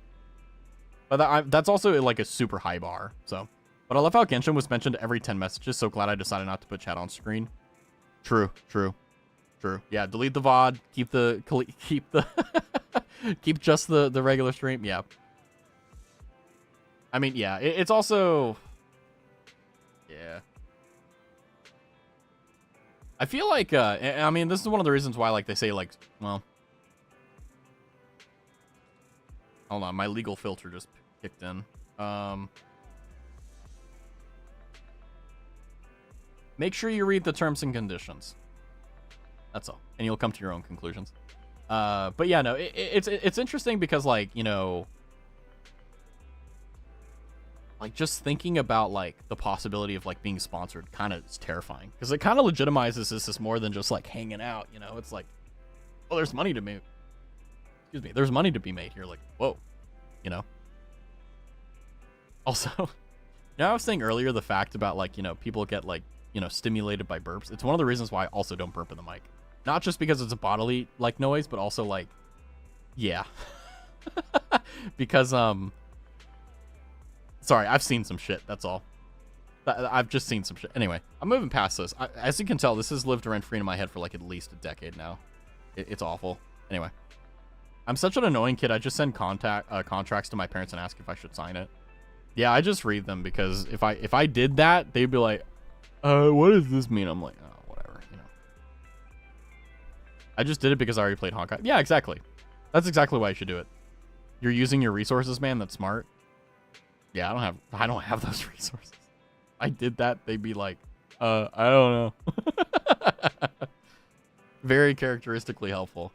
But that's also like a super high bar. So, but I love how Genshin was mentioned every 10 messages. So glad I decided not to put chat on screen. True. Yeah, delete the VOD. Keep the keep just the regular stream. Yeah. I mean, yeah. It's also, yeah. I feel like I mean, this is one of the reasons why, like, they say, like, well, hold on, my legal filter just kicked in. Make sure you read the terms and conditions. That's all, and you'll come to your own conclusions. But yeah, no, it's interesting because, like, you know, like, just thinking about, like, the possibility of, like, being sponsored kind of is terrifying because it kind of legitimizes this as more than just, like, hanging out. You know, it's like, well, there's money to make. Excuse me, there's money to be made here. Like, whoa, you know. Also, you know, I was saying earlier the fact about, like, you know, people get, like, you know, stimulated by burps. It's one of the reasons why I also don't burp in the mic. Not just because it's a bodily, like, noise, but also, like, yeah. Because, sorry, I've seen some shit, that's all. I've just seen some shit. Anyway, I'm moving past this. As you can tell, this has lived rent-free in my head for, like, at least a decade now. It's awful. Anyway. I'm such an annoying kid, I just send contracts to my parents and ask if I should sign it. Yeah, I just read them because if I did that, they'd be like, what does this mean? I'm like, oh, whatever, you know. I just did it because I already played Honkai. Yeah, exactly. That's exactly why you should do it. You're using your resources, man. That's smart. Yeah, I don't have those resources. I did that, they'd be like, I don't know. Very characteristically helpful.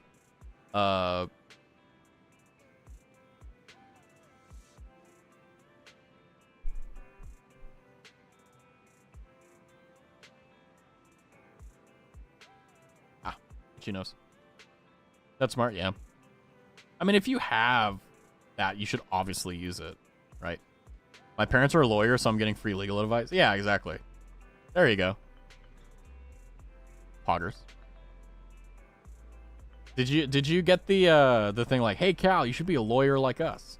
She knows. That's smart, yeah. I mean, if you have that, you should obviously use it, right? My parents are lawyers, so I'm getting free legal advice. Yeah, exactly. There you go. Poggers. Did you get the thing like, hey Cal, you should be a lawyer like us?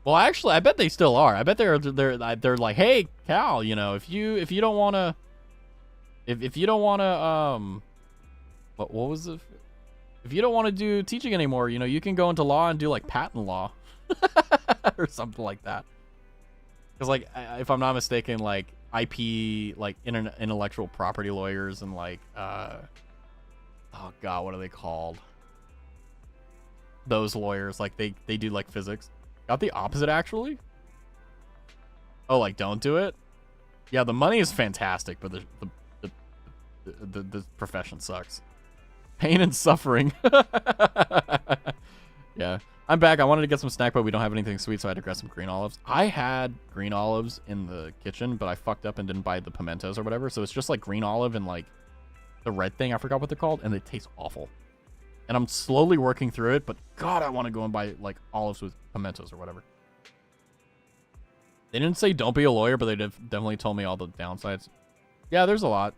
Well, actually, I bet they still are. I bet they're like, hey Cal, you know, if you don't want to, if you don't want to what was it? If you don't want to do teaching anymore, you know, you can go into law and do like patent law or something like that. Because, like, if I'm not mistaken, like IP, like intellectual property lawyers and like, oh God, what are they called? Those lawyers, like they do like physics. Got the opposite actually. Oh, like don't do it. Yeah, the money is fantastic, but the profession sucks. Pain and suffering. Yeah. I'm back. I wanted to get some snack, but we don't have anything sweet, so I had to grab some green olives. I had green olives in the kitchen, but I fucked up and didn't buy the pimentos or whatever. So it's just like green olive and like the red thing. I forgot what they're called, and they taste awful. And I'm slowly working through it, but God, I want to go and buy like olives with pimentos or whatever. They didn't say don't be a lawyer, but they definitely told me all the downsides. Yeah, there's a lot.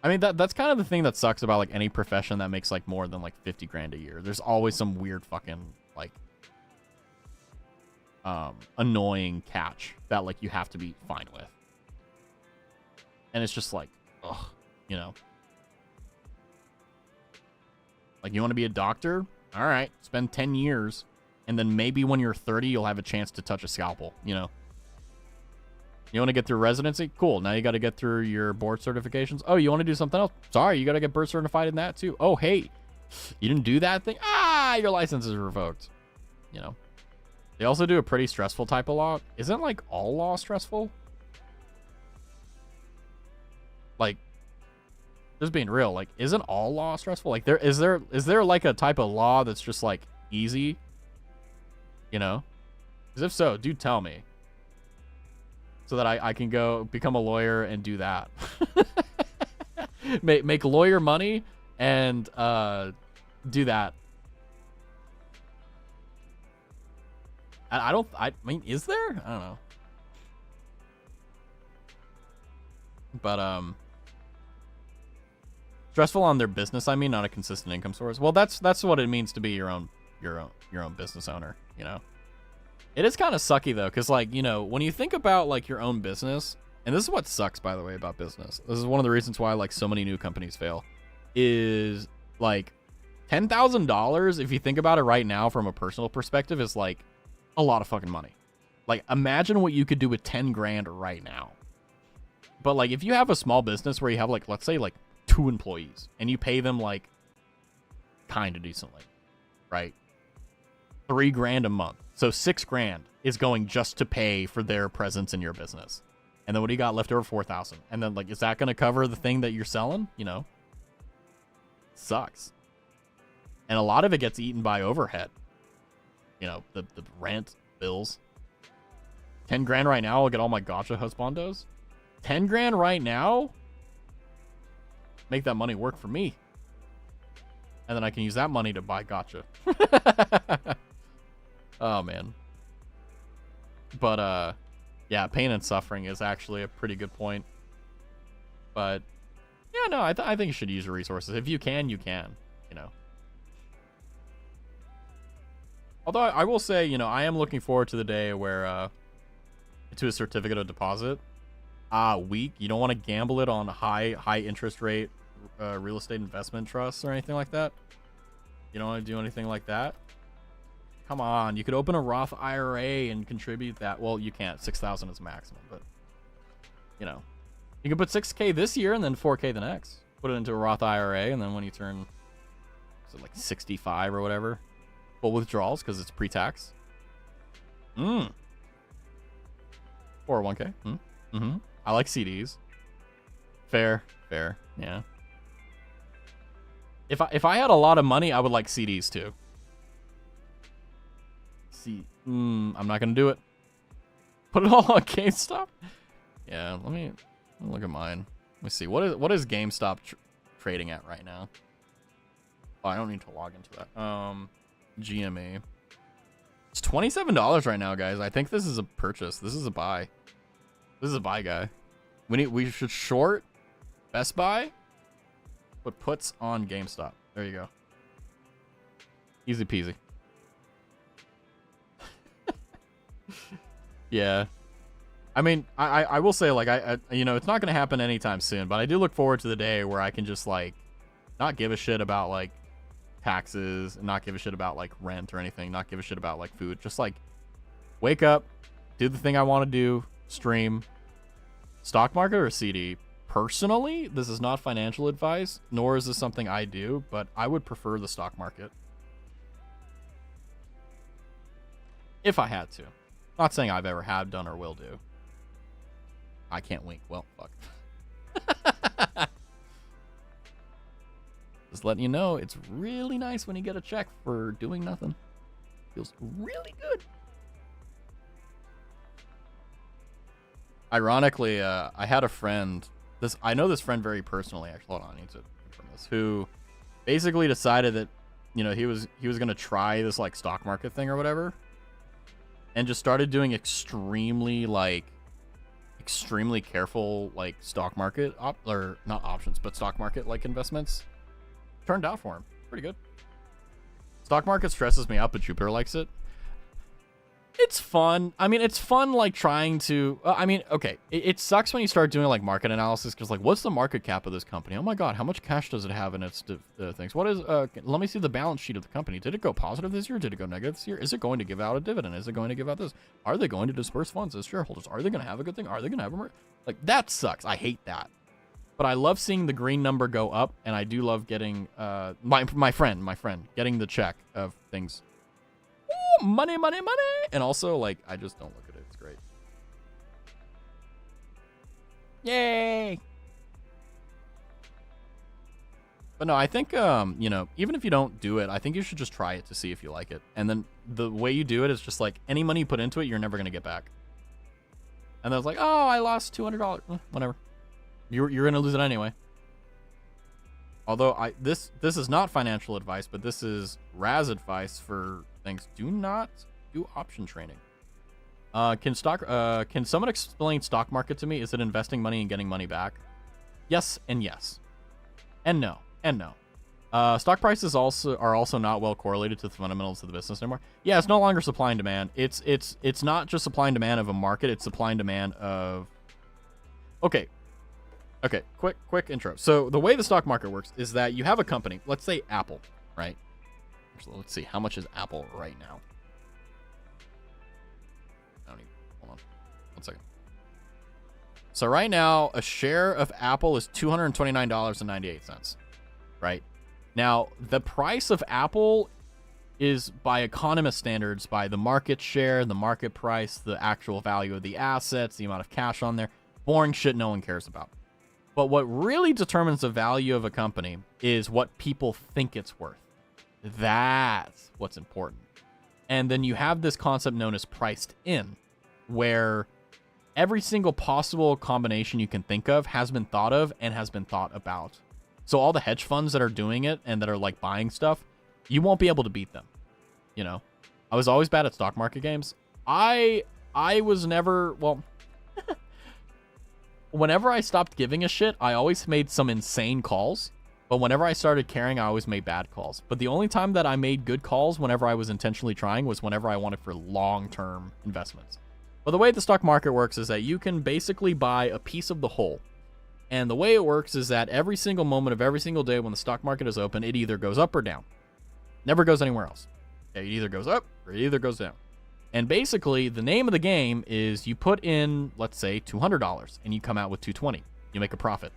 I mean, that's kind of the thing that sucks about like any profession that makes like more than like 50 grand a year. There's always some weird fucking like annoying catch that like you have to be fine with. And it's just like, ugh, you know. Like, you want to be a doctor? All right, spend 10 years, and then maybe when you're 30, you'll have a chance to touch a scalpel, you know. You want to get through residency? Cool. Now you got to get through your board certifications. Oh, you want to do something else? Sorry, you got to get board certified in that too. Oh, hey, you didn't do that thing? Ah, your license is revoked. You know. They also do a pretty stressful type of law. Isn't, like, all law stressful? Like, just being real, like, isn't all law stressful? Like, is there like a type of law that's just, like, easy? You know? Because if so, do tell me. So that I can go become a lawyer and do that. make lawyer money and do that. I mean, is there? I don't know. But stressful on their business, I mean, not a consistent income source. Well, that's what it means to be your own business owner, you know. It is kind of sucky though, because like, you know, when you think about like your own business, and this is what sucks, by the way, about business. This is one of the reasons why like so many new companies fail, is like $10,000. If you think about it right now from a personal perspective, is like a lot of fucking money. Like, imagine what you could do with 10 grand right now. But like, if you have a small business where you have like, let's say like 2 employees, and you pay them like kind of decently, right? 3 grand a month. So 6 grand is going just to pay for their presence in your business. And then what do you got left over? 4,000. And then like, is that going to cover the thing that you're selling? You know, sucks. And a lot of it gets eaten by overhead. You know, the rent, bills. 10 grand right now, I'll get all my gacha husbandos. 10 grand right now, make that money work for me. And then I can use that money to buy gacha. Oh, man. But, yeah, pain and suffering is actually a pretty good point. But, yeah, no, I think you should use your resources. If you can, you know. Although I will say, you know, I am looking forward to the day where, to a certificate of deposit. Weak. You don't want to gamble it on high interest rate real estate investment trusts or anything like that. You don't want to do anything like that. Come on, you could open a Roth IRA and contribute that. Well, you can't. 6,000 is maximum, but you know, you can put 6K this year and then 4K the next. Put it into a Roth IRA, and then when you turn, is it like 65 or whatever, full withdrawals because it's pre-tax. 401K. I like CDs. Fair, yeah. If I had a lot of money, I would like CDs too. I'm not gonna do it. Put it all on GameStop. Yeah, let me look at mine. Let me see. What is GameStop trading at right now? Oh, I don't need to log into that. GME. It's $27 right now, guys. I think this is a purchase. This is a buy. This is a buy, guy. We should short Best Buy. Put puts on GameStop. There you go. Easy peasy. Yeah. I mean, I will say, like, I you know, it's not going to happen anytime soon, but I do look forward to the day where I can just, like, not give a shit about, like, taxes, and not give a shit about, like, rent or anything, not give a shit about, like, food. Just, like, wake up, do the thing I want to do, stream. Stock market or CD? Personally, this is not financial advice, nor is this something I do, but I would prefer the stock market. If I had to. Not saying I've ever have done or will do. I can't wink. Well, fuck. Just letting you know, it's really nice when you get a check for doing nothing. Feels really good. Ironically, I had a friend. I know this friend very personally. Actually, hold on, I need to confirm this. Who basically decided that, you know, he was gonna try this like stock market thing or whatever, and just started doing extremely careful like stock market or not options, but stock market like investments. Turned out for him pretty good. Stock market stresses me out, but Jupiter likes it. It's fun. I mean, it's fun like trying to okay, it sucks when you start doing like market analysis, because like, what's the market cap of this company? Oh my god, how much cash does it have in its things? What is let me see the balance sheet of the company. Did it go positive this year? Did it go negative this year? Is it going to give out a dividend? Is it going to give out this? Are they going to disperse funds as shareholders? Are they going to have a good thing? Are they going to have a like, that sucks. I hate that. But I love seeing the green number go up, and I do love getting my friend getting the check of things. Ooh, money. And also, like, I just don't look at it. It's great. Yay! But no, I think, you know, even if you don't do it, I think you should just try it to see if you like it. And then the way you do it is just like, any money you put into it, you're never going to get back. And then I was like, oh, I lost $200. Whatever. You're going to lose it anyway. Although this is not financial advice, but this is Raz advice for things. Do not do option trading. Can someone explain stock market to me? Is it investing money and getting money back? Yes and yes. And no. And no. Stock prices are also not well correlated to the fundamentals of the business anymore. Yeah, it's no longer supply and demand. It's not just supply and demand of a market, it's supply and demand of Okay, quick intro. So the way the stock market works is that you have a company, let's say Apple, right? Actually, let's see, how much is Apple right now? Hold on, 1 second. So right now, a share of Apple is $229.98, right? Now, the price of Apple is, by economist standards, by the market share, the market price, the actual value of the assets, the amount of cash on there. Boring shit no one cares about. But what really determines the value of a company is what people think it's worth. That's what's important. And then you have this concept known as priced in, where every single possible combination you can think of has been thought of and has been thought about. So all the hedge funds that are doing it and that are like buying stuff, you won't be able to beat them. You know, I was always bad at stock market games. I was never, well, whenever I stopped giving a shit, I always made some insane calls. But whenever I started caring, I always made bad calls. But the only time that I made good calls whenever I was intentionally trying was whenever I wanted for long-term investments. But the way the stock market works is that you can basically buy a piece of the whole. And the way it works is that every single moment of every single day when the stock market is open, it either goes up or down. Never goes anywhere else. It either goes up or it either goes down. And basically, the name of the game is you put in, let's say, $200, and you come out with $220. You make a profit.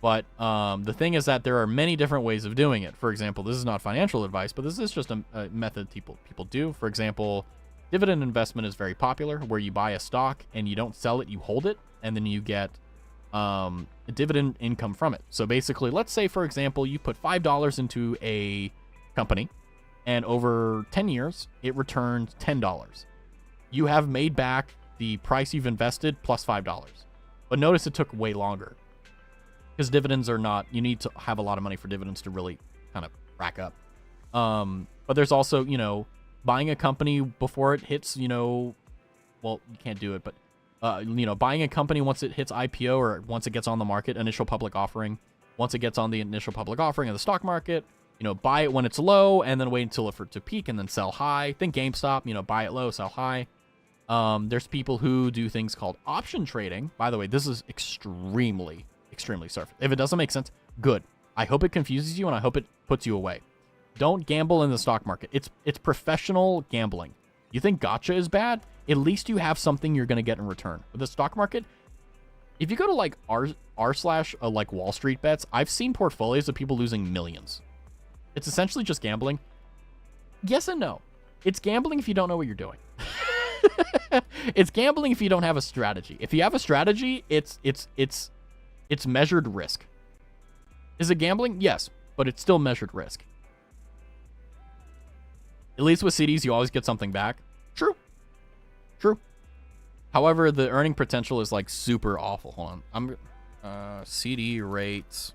But the thing is that there are many different ways of doing it. For example, this is not financial advice, but this is just a method people do. For example, dividend investment is very popular, where you buy a stock and you don't sell it, you hold it, and then you get dividend income from it. So basically, let's say, for example, you put $5 into a company, and over 10 years, it returns $10. You have made back the price you've invested plus $5. But notice it took way longer. Because dividends are not, you need to have a lot of money for dividends to really kind of rack up. But there's also, you know, buying a company before it hits, you know, well, you can't do it, but, you know, buying a company once it hits IPO or once it gets on the market, initial public offering, once it gets on the initial public offering of the stock market, you know, buy it when it's low and then wait until it to peak and then sell high. Think GameStop, you know, buy it low, sell high. There's people who do things called option trading. By the way, this is extremely surface. If it doesn't make sense, good. I hope it confuses you and I hope it puts you away. Don't gamble in the stock market. It's professional gambling. You think gotcha is bad? At least you have something you're going to get in return. With the stock market, if you go to like like Wall Street bets, I've seen portfolios of people losing millions. It's essentially just gambling. Yes and no. It's gambling if you don't know what you're doing. It's gambling if you don't have a strategy. If you have a strategy, it's measured risk. Is it gambling? Yes. but it's still measured risk. At least with CDs, you always get something back. True. However, the earning potential is like super awful. Hold on. CD rates.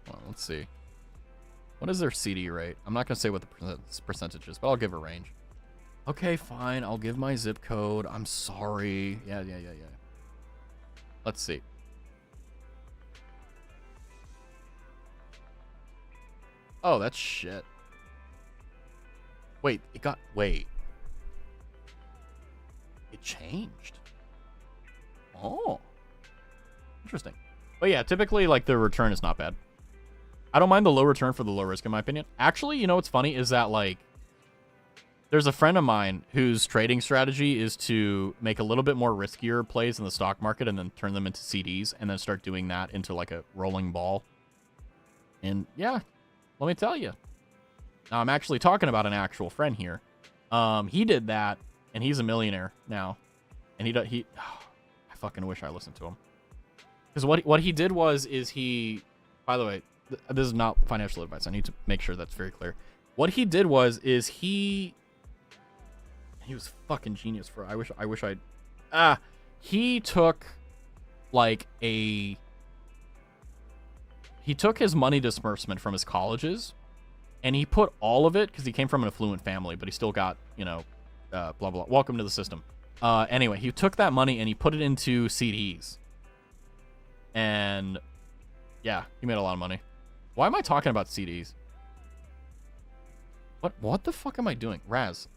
Well, let's see. What is their CD rate? I'm not going to say what the percentage is, but I'll give a range. Okay, fine. I'll give my zip code. I'm sorry. Yeah. Let's see. Oh, that's shit. Wait. It changed. Oh. Interesting. But yeah, typically, like, the return is not bad. I don't mind the low return for the low risk, in my opinion. Actually, you know what's funny is that, like, there's a friend of mine whose trading strategy is to make a little bit more riskier plays in the stock market and then turn them into CDs and then start doing that into, like, a rolling ball. And, yeah, let me tell you. Now, I'm actually talking about an actual friend here. He did that, and he's a millionaire now. And I fucking wish I listened to him. Because what he did was he, by the way, this is not financial advice. I need to make sure that's very clear. What he did was he was fucking genius for. I wish I'd. He took he took his money disbursement from his colleges, and he put all of it because he came from an affluent family, but he still got blah blah. Welcome to the system. Anyway, he took that money and he put it into CDs. And yeah, he made a lot of money. Why am I talking about CDs? What the fuck am I doing? Raz,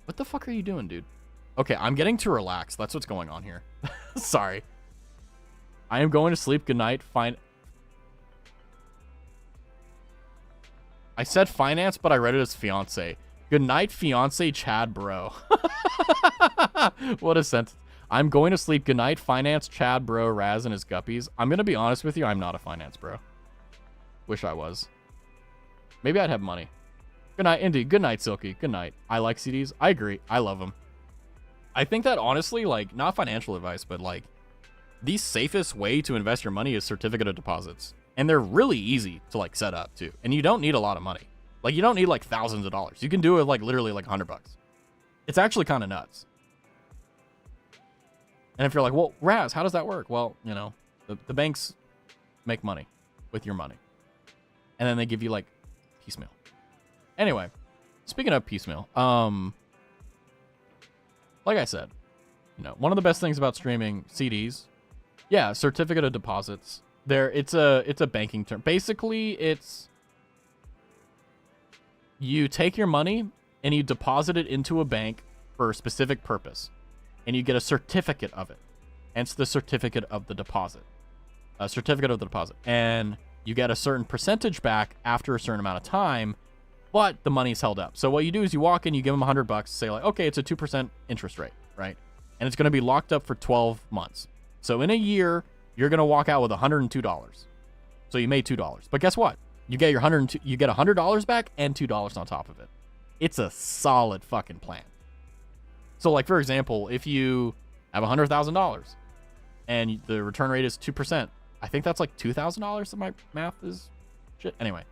what the fuck are you doing, dude? Okay, I'm getting too relaxed. That's what's going on here. Sorry. I am going to sleep. Good night. Fine. I said finance, but I read it as fiance. Good night, fiance Chad, bro. What a sentence. I'm going to sleep. Good night, finance Chad, bro, Raz, and his guppies. I'm going to be honest with you. I'm not a finance bro. Wish I was. Maybe I'd have money. Good night, Indy. Good night, Silky. Good night. I like CDs. I agree. I love them. I think that honestly, like, not financial advice, but like, the safest way to invest your money is certificate of deposits. And they're really easy to like set up too. And you don't need a lot of money. Like, you don't need like thousands of dollars. You can do it like literally like $100. It's actually kind of nuts. And if you're like, well, Raz, how does that work? Well, the banks make money with your money. And then they give you like piecemeal. Anyway, speaking of piecemeal, like I said, one of the best things about streaming CDs, yeah, certificate of deposits. It's a banking term. Basically, it's you take your money and you deposit it into a bank for a specific purpose, and you get a certificate of it. Hence the certificate of the deposit. A certificate of the deposit. And you get a certain percentage back after a certain amount of time, but the money's held up. So what you do is you walk in, you give them $100, say like, okay, it's a 2% interest rate, right? And it's going to be locked up for 12 months. So in a year, you're going to walk out with $102. So you made $2. But guess what? You get you get $100 back and $2 on top of it. It's a solid fucking plan. So like, for example, if you have $100,000 and the return rate is 2%, I think that's like $2,000 if my math is shit. Anyway,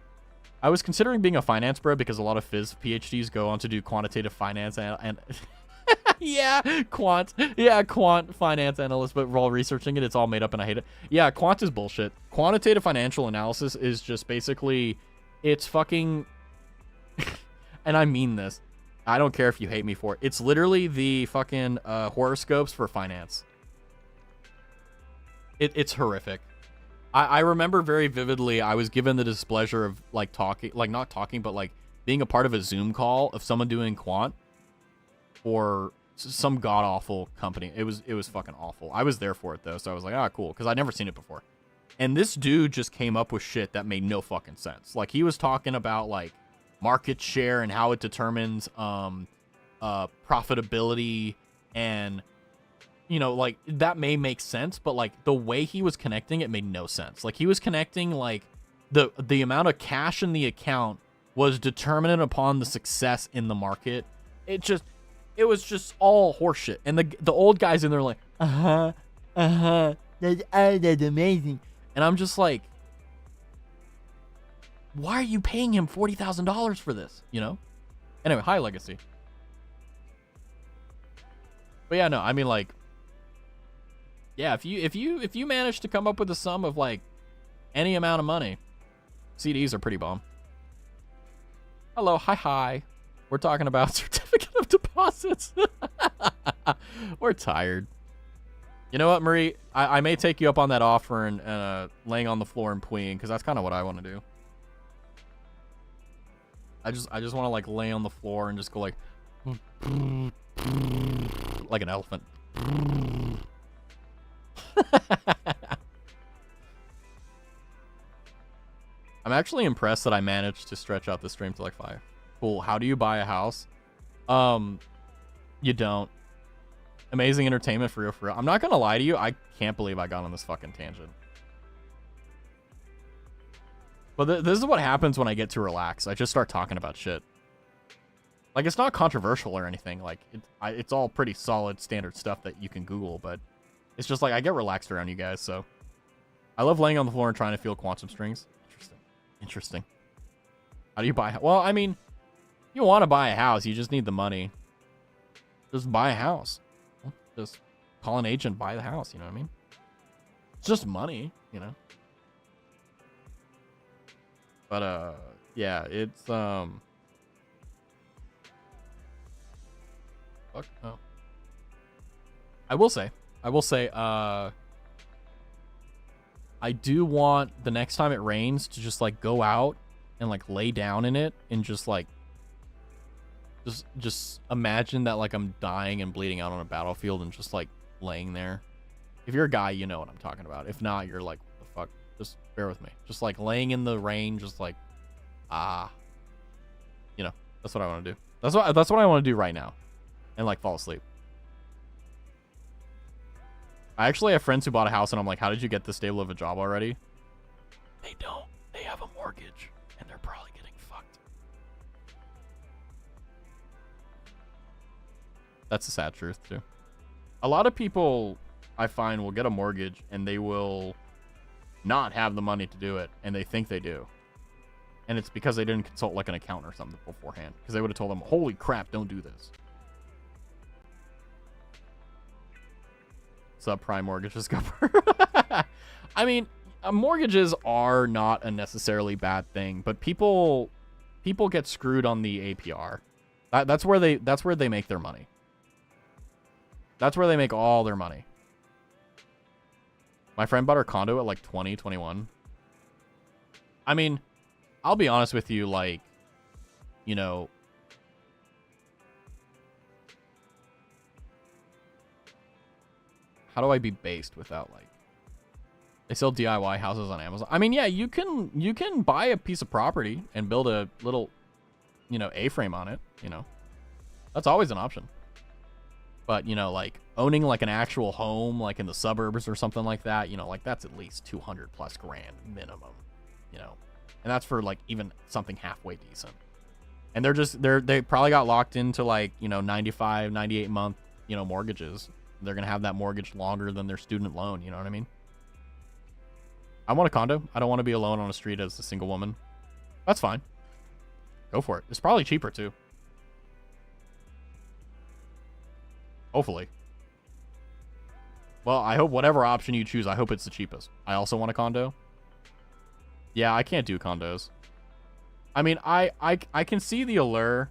I was considering being a finance bro because a lot of phys PhDs go on to do quantitative finance and quant finance analyst, but while researching it, it's all made up and I hate it. Yeah, quant is bullshit. Quantitative financial analysis is just basically, it's fucking, and I mean this, I don't care if you hate me for it. It's literally the fucking horoscopes for finance. It's horrific. I remember very vividly, I was given the displeasure of like talking, like not talking, but like being a part of a Zoom call of someone doing quant for some god-awful company. It was fucking awful. I was there for it though, so I was like, cool, because I'd never seen it before. And this dude just came up with shit that made no fucking sense. Like, he was talking about like market share and how it determines profitability, and like that may make sense, but like the way he was connecting it made no sense. Like, he was connecting like the amount of cash in the account was determinant upon the success in the market. It was just all horseshit. And the old guys in there like, that's amazing. And I'm just like, why are you paying him $40,000 for this? You know? Anyway, hi, Legacy. But yeah, no, I mean, like, yeah, if you manage to come up with a sum of like any amount of money, CDs are pretty bomb. Hello, hi. We're talking about certificate of deposits. We're tired. You know what, Marie? I may take you up on that offer and laying on the floor and peeing, because that's kind of what I want to do. I just want to like lay on the floor and just go like an elephant. I'm actually impressed that I managed to stretch out the stream to like 5. Cool. How do you buy a house? You don't. Amazing entertainment for real, for real. I'm not gonna lie to you. I can't believe I got on this fucking tangent. But this is what happens when I get too relaxed. I just start talking about shit. Like, it's not controversial or anything. Like, it's all pretty solid standard stuff that you can Google, but it's just like I get relaxed around you guys, so. I love laying on the floor and trying to feel quantum strings. Interesting. How do you buy? Well, I mean, you want to buy a house, you just need the money. Just buy a house. Just call an agent, buy the house, you know what I mean? It's just money, you know? But, yeah, it's, fuck, oh. I will say, I do want the next time it rains to just like go out and like lay down in it and just like just imagine that like I'm dying and bleeding out on a battlefield and just like laying there. If you're a guy, you know what I'm talking about. If not, you're like, what the fuck? Just bear with me. Just like laying in the rain, just like you know, that's what I want to do. That's what I want to do right now. And like fall asleep. I actually have friends who bought a house, and I'm like, how did you get this stable of a job already? They don't. They have a mortgage, and they're probably getting fucked. That's the sad truth, too. A lot of people, I find, will get a mortgage, and they will not have the money to do it, and they think they do. And it's because they didn't consult, like, an accountant or something beforehand. Because they would have told them, holy crap, don't do this. Subprime mortgages go I mean, mortgages are not a necessarily bad thing, but people get screwed on the APR. That's where they make their money. That's where they make all their money. My friend bought her condo at like 20, 21. I mean, I'll be honest with you, like, you know, how do I be based without, like, they sell DIY houses on Amazon? I mean, yeah, you can buy a piece of property and build a little, you know, A-frame on it, you know. That's always an option. But, you know, like, owning, like, an actual home, like, in the suburbs or something like that, you know, like, that's at least 200 plus grand minimum, you know. And that's for, like, even something halfway decent. And they probably got locked into, like, you know, 95, 98 month, you know, mortgages. They're going to have that mortgage longer than their student loan. You know what I mean? I want a condo. I don't want to be alone on a street as a single woman. That's fine. Go for it. It's probably cheaper too. Hopefully. Well, I hope whatever option you choose, I hope it's the cheapest. I also want a condo. Yeah, I can't do condos. I mean, I can see the allure,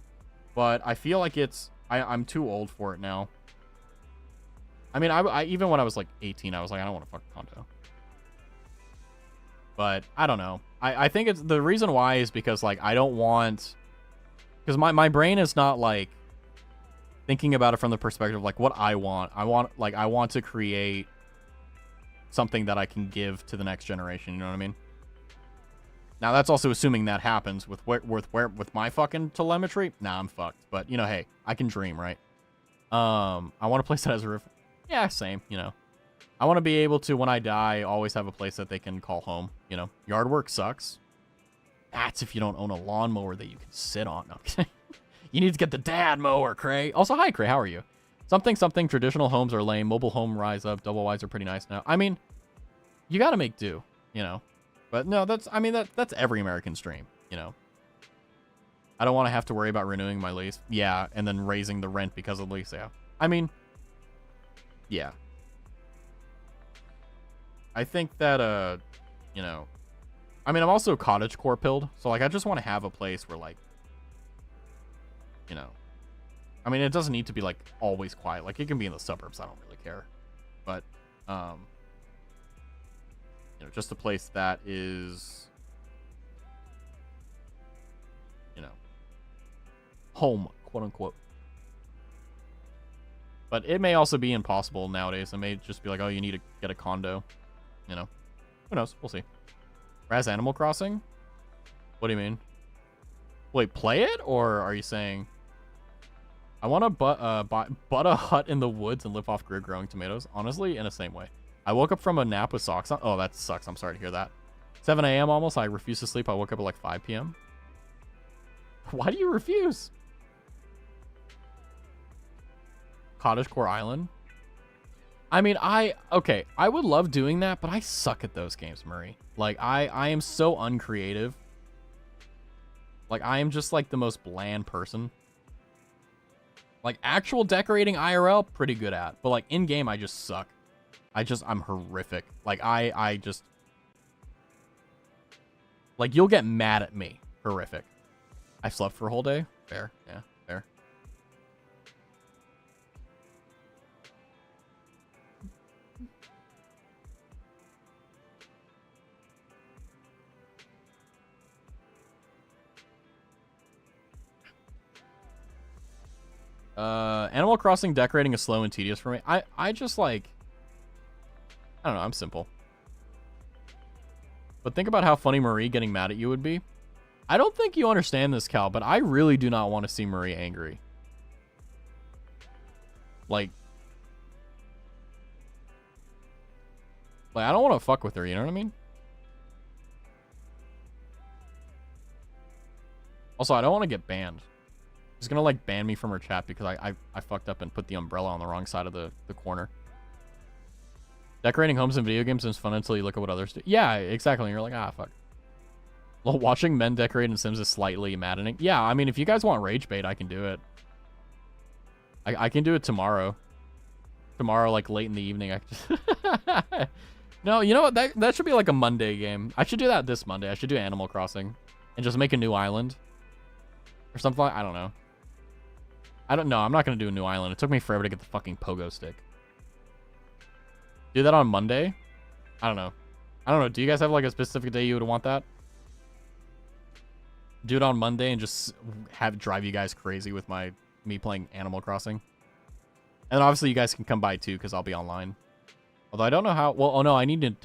but I feel like I'm too old for it now. I mean, I even when I was like 18, I was like, I don't want to fuck a condo. But I don't know. I think it's the reason why is because like I don't want, because my brain is not like thinking about it from the perspective of like what I want. I want to create something that I can give to the next generation. You know what I mean? Now that's also assuming that happens with my fucking telemetry. Nah, I'm fucked. But you know, hey, I can dream, right? I want a place that has a roof. Yeah, same, you know. I want to be able to, when I die, always have a place that they can call home, you know. Yard work sucks. That's if you don't own a lawnmower that you can sit on. No, I'm kidding. You need to get the dad mower, Cray. Also, hi, Cray, how are you? Something, traditional homes are lame. Mobile home rise up. Double wides are pretty nice now. I mean, you got to make do, you know. But no, that's every American's dream. you know, I don't want to have to worry about renewing my lease. Yeah, and then raising the rent because of the lease. Yeah. I mean, yeah. I think that, you know, I mean, I'm also cottagecore pilled, so, like, I just want to have a place where, like, you know, I mean, it doesn't need to be, like, always quiet. Like, it can be in the suburbs. I don't really care. But, you know, just a place that is, you know, home, quote unquote. But it may also be impossible nowadays. It may just be like, oh, you need to get a condo. You know, who knows? We'll see. Raz Animal Crossing? What do you mean? Wait, play it? Or are you saying I want to butt a hut in the woods and live off grid growing tomatoes? Honestly, in the same way. I woke up from a nap with socks on. Oh, that sucks. I'm sorry to hear that. 7 a.m. almost. I refuse to sleep. I woke up at like 5 p.m. Why do you refuse? Cottagecore Island? I mean, okay, I would love doing that, but I suck at those games, Murray. Like, I am so uncreative. Like, I am just, like, the most bland person. Like, actual decorating IRL, pretty good at. But, like, in-game, I just suck. I'm horrific. Like, I just... Like, you'll get mad at me. Horrific. I slept for a whole day. Fair. Yeah, fair. Animal Crossing decorating is slow and tedious for me. I just like, I don't know, I'm simple. But think about how funny Marie getting mad at you would be. I don't think you understand this, Cal, but I really do not want to see Marie angry. Like I don't want to fuck with her, you know what I mean? Also, I don't want to get banned. She's gonna, like, ban me from her chat because I fucked up and put the umbrella on the wrong side of the corner. Decorating homes in video games is fun until you look at what others do. Yeah, exactly. And you're like, ah, fuck. Well, watching men decorate in Sims is slightly maddening. Yeah, I mean, if you guys want rage bait, I can do it. I can do it tomorrow. Tomorrow, like, late in the evening. I just... No, you know what? That should be, like, a Monday game. I should do that this Monday. I should do Animal Crossing. And just make a new island. Or something like... I don't know. I don't know. I'm not going to do a new island. It took me forever to get the fucking pogo stick. Do that on Monday? I don't know. I don't know. Do you guys have, like, a specific day you would want that? Do it on Monday and just have drive you guys crazy with me playing Animal Crossing. And then obviously you guys can come by too because I'll be online. Although I don't know how. Well, oh no, I need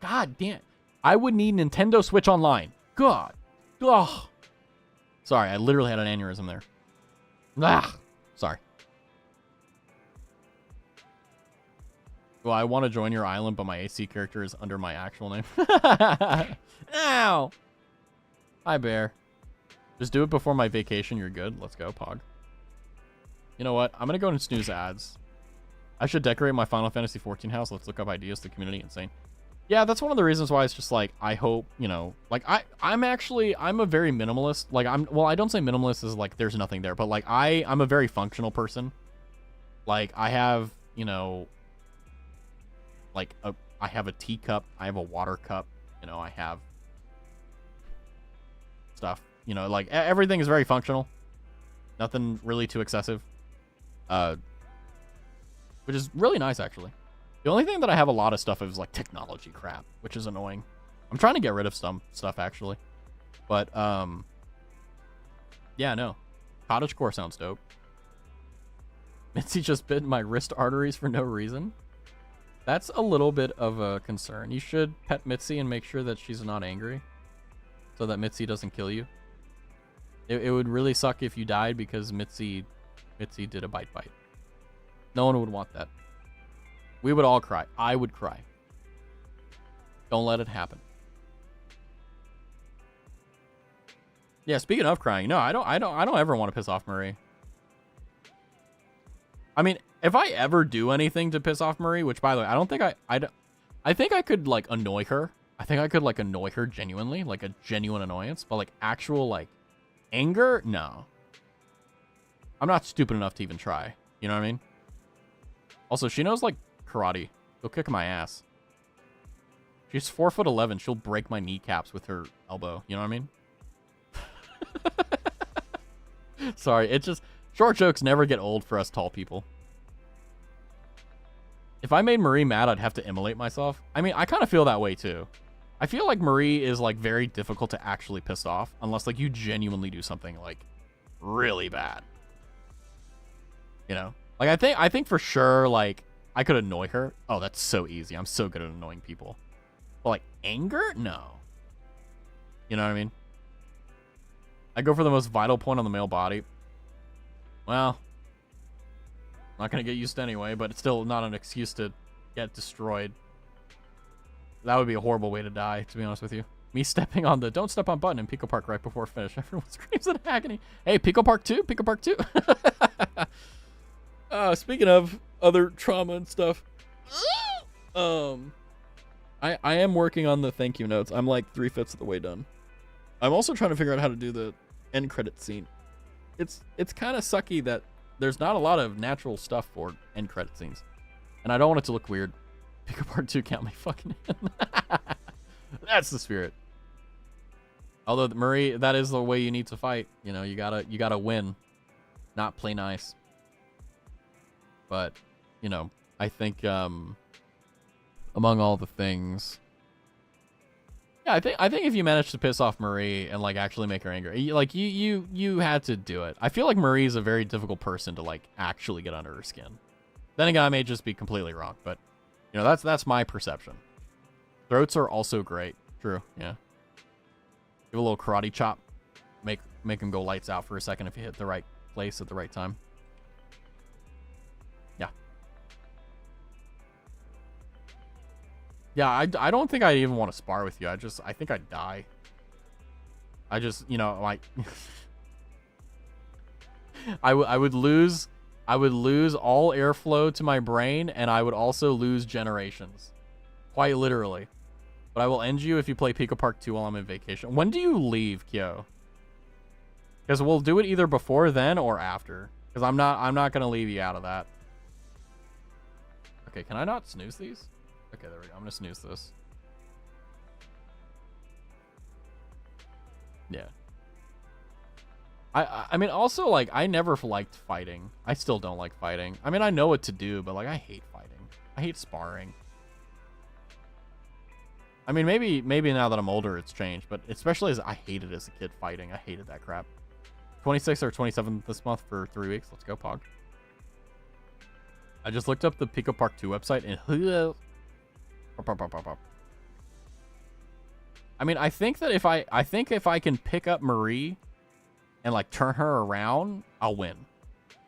God damn. I would need Nintendo Switch Online. God. Ugh. Sorry, I literally had an aneurysm there. Ah. Sorry. Well, I want to join your island, but my AC character is under my actual name. Ow. Hi, Bear. Just do it before my vacation. You're good. Let's go, Pog. You know what? I'm going to go and snooze ads. I should decorate my Final Fantasy 14 house. Let's look up ideas. The community insane. Yeah, that's one of the reasons why it's just like, I hope, you know, like I'm a very minimalist. Like I don't say minimalist is like there's nothing there, but like I'm a very functional person. Like I have, you know, like I have a teacup, I have a water cup, you know, I have stuff, you know, like everything is very functional. Nothing really too excessive. Which is really nice actually. The only thing that I have a lot of stuff of is like technology crap, which is annoying. I'm trying to get rid of some stuff actually. But yeah, no. Cottagecore sounds dope. Mitzi just bit my wrist arteries for no reason. That's a little bit of a concern. You should pet Mitzi and make sure that she's not angry so that Mitzi doesn't kill you. It would really suck if you died because Mitzi did a bite. No one would want that. We would all cry. I would cry. Don't let it happen. Yeah, speaking of crying, no, I don't ever want to piss off Marie. I mean, if I ever do anything to piss off Marie, which by the way, I don't think I think I could like annoy her I think I could like annoy her genuinely, like a genuine annoyance, but like actual like anger, no. I'm not stupid enough to even try. You know what I mean? Also, she knows like karate. She'll kick my ass. She's 4'11". She'll break my kneecaps with her elbow. You know what I mean? Sorry, it's just short jokes never get old for us tall people. If I made Marie mad, I'd have to immolate myself. I mean, I kind of feel that way too. I feel like Marie is like very difficult to actually piss off unless like you genuinely do something like really bad. You know? Like I think for sure like I could annoy her. Oh, that's so easy. I'm so good at annoying people. But like anger? No. You know what I mean? I go for the most vital point on the male body. Well, not gonna get used anyway, but it's still not an excuse to get destroyed. That would be a horrible way to die, to be honest with you. Me stepping on the don't step on button in Pico Park right before finish. Everyone screams in agony. Hey, Pico Park 2? Pico Park 2? Speaking of other trauma and stuff. I am working on the thank you notes. I'm like 3/5 of the way done. I'm also trying to figure out how to do the end credit scene. It's kind of sucky that there's not a lot of natural stuff for end credit scenes. And I don't want it to look weird. Pick up part 2, count me fucking in. That's the spirit. Although, Marie, that is the way you need to fight. You know, you gotta win, not play nice. But, you know, I think among all the things, yeah, I think if you manage to piss off Marie and like actually make her angry, like you had to do it. I feel like Marie is a very difficult person to like actually get under her skin. Then again, I may just be completely wrong, but you know, that's my perception. Throats are also great. True, yeah. Give a little karate chop. Make him go lights out for a second if you hit the right place at the right time. Yeah. Yeah, I don't think I'd even want to spar with you. I think I'd die. I just, you know, like I would lose all airflow to my brain, and I would also lose generations. Quite literally. But I will end you if you play Pico Park 2 while I'm in vacation. When do you leave, Kyo? Because we'll do it either before then or after. Because I'm not gonna leave you out of that. Okay, can I not snooze these? Okay, there we go. I'm gonna snooze this. Yeah. I mean, also, like, I never liked fighting. I still don't like fighting. I mean, I know what to do, but, like, I hate fighting. I hate sparring. I mean, maybe now that I'm older, it's changed, but especially as I hated as a kid fighting. I hated that crap. 26th or 27th this month for 3 weeks. Let's go, Pog. I just looked up the Pico Park 2 website, and I mean, I think that if I can pick up Marie and like turn her around, I'll win,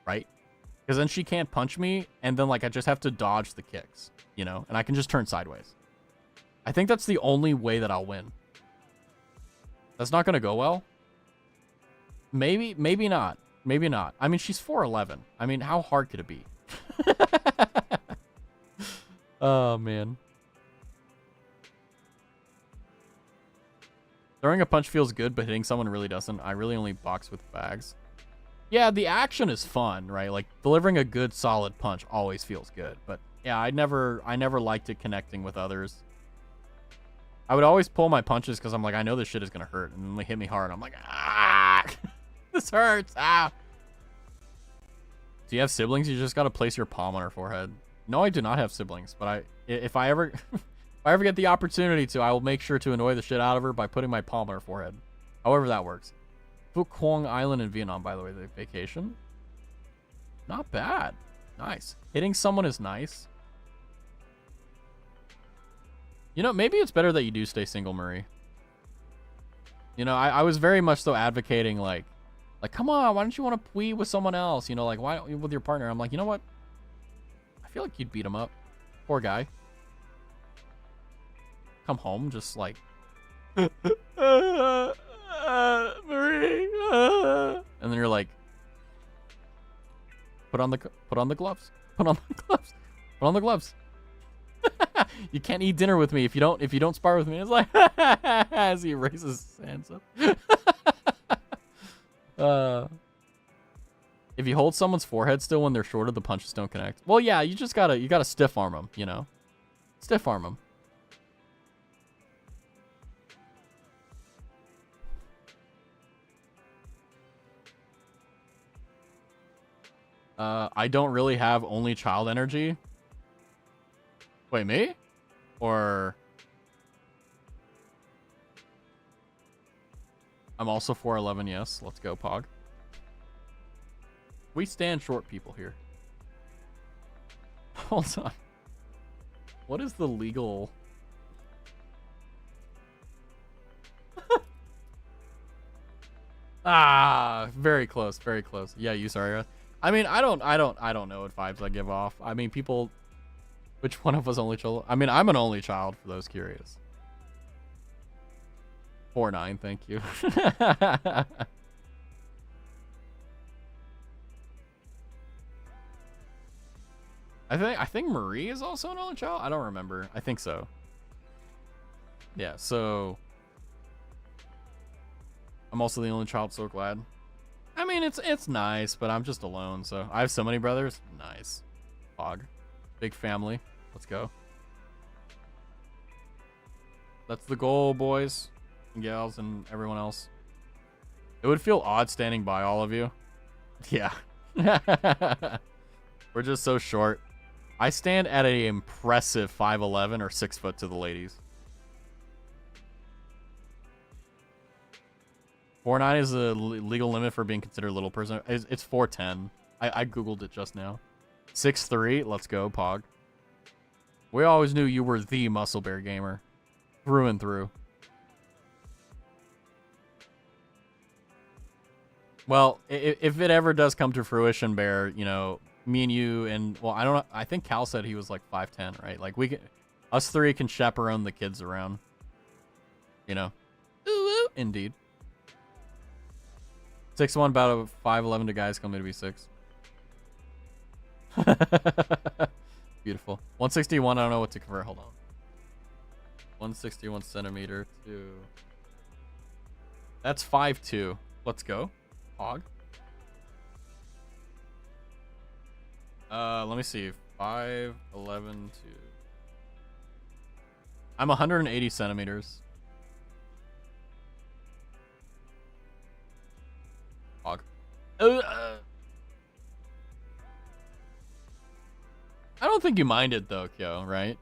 right? Because then she can't punch me, and then like I just have to dodge the kicks, you know, and I can just turn sideways. I think that's the only way that I'll win. That's not gonna go well. Maybe not. Maybe not. I mean, she's 4'11". I mean, how hard could it be? Oh man. Throwing a punch feels good, but hitting someone really doesn't. I really only box with bags. Yeah, the action is fun, right? Like, delivering a good, solid punch always feels good. But, yeah, I never liked it connecting with others. I would always pull my punches because I'm like, I know this shit is going to hurt. And then they hit me hard. I'm like, ah! This hurts. Ah! Do you have siblings? You just got to place your palm on her forehead. No, I do not have siblings. But if I ever... If I ever get the opportunity to, I will make sure to annoy the shit out of her by putting my palm on her forehead. However that works. Phu Quang Island in Vietnam, by the way, the vacation. Not bad. Nice. Hitting someone is nice. You know, maybe it's better that you do stay single, Marie. You know, I was very much so advocating, like, come on, why don't you want to pwee with someone else? You know, like, why don't you with your partner? I'm like, you know what? I feel like you'd beat him up. Poor guy. Come home just like Marie, and then you're like, put on the gloves, put on the gloves, put on the gloves. You can't eat dinner with me if you don't spar with me. It's like as he raises his hands up. If you hold someone's forehead still when they're shorter, the punches don't connect. Well, yeah, you gotta stiff arm them, you know, stiff arm them. I don't really have only child energy. Wait, me? Or I'm also 4'11", yes. Let's go, Pog. We stand short people here. Hold on. What is the legal... very close, very close. Yeah, you sorry. I mean, I don't know what vibes I give off. I mean, people... Which one of us only child? I mean, I'm an only child, for those curious. 4'9", thank you. I think Marie is also an only child. I don't remember. I think so. Yeah, so I'm also the only child, so glad. I mean, it's nice, but I'm just alone, so I have so many brothers. Nice. Fog. Big family. Let's go. That's the goal, boys and gals and everyone else. It would feel odd standing by all of you. Yeah. We're just so short. I stand at an impressive 5'11" or 6 foot to the ladies. 4'9" is the legal limit for being considered a little person. It's 4'10". I googled it just now. 6'3". Let's go, Pog. We always knew you were the muscle bear gamer, through and through. Well, if it ever does come to fruition, Bear, you know, me and you and, well, I don't know. I think Cal said he was like 5'10", right? Like us three can chaperone the kids around. You know. Ooh, indeed. 6'1", about a 5'11" to guys coming to be 6. Beautiful. 161, I don't know what to convert. Hold on. 161 centimeter to... That's 5'2". Let's go. Hog. Let me see. 5'11" to... I'm 180 centimeters. Hog. I don't think you minded though, Kyo, right?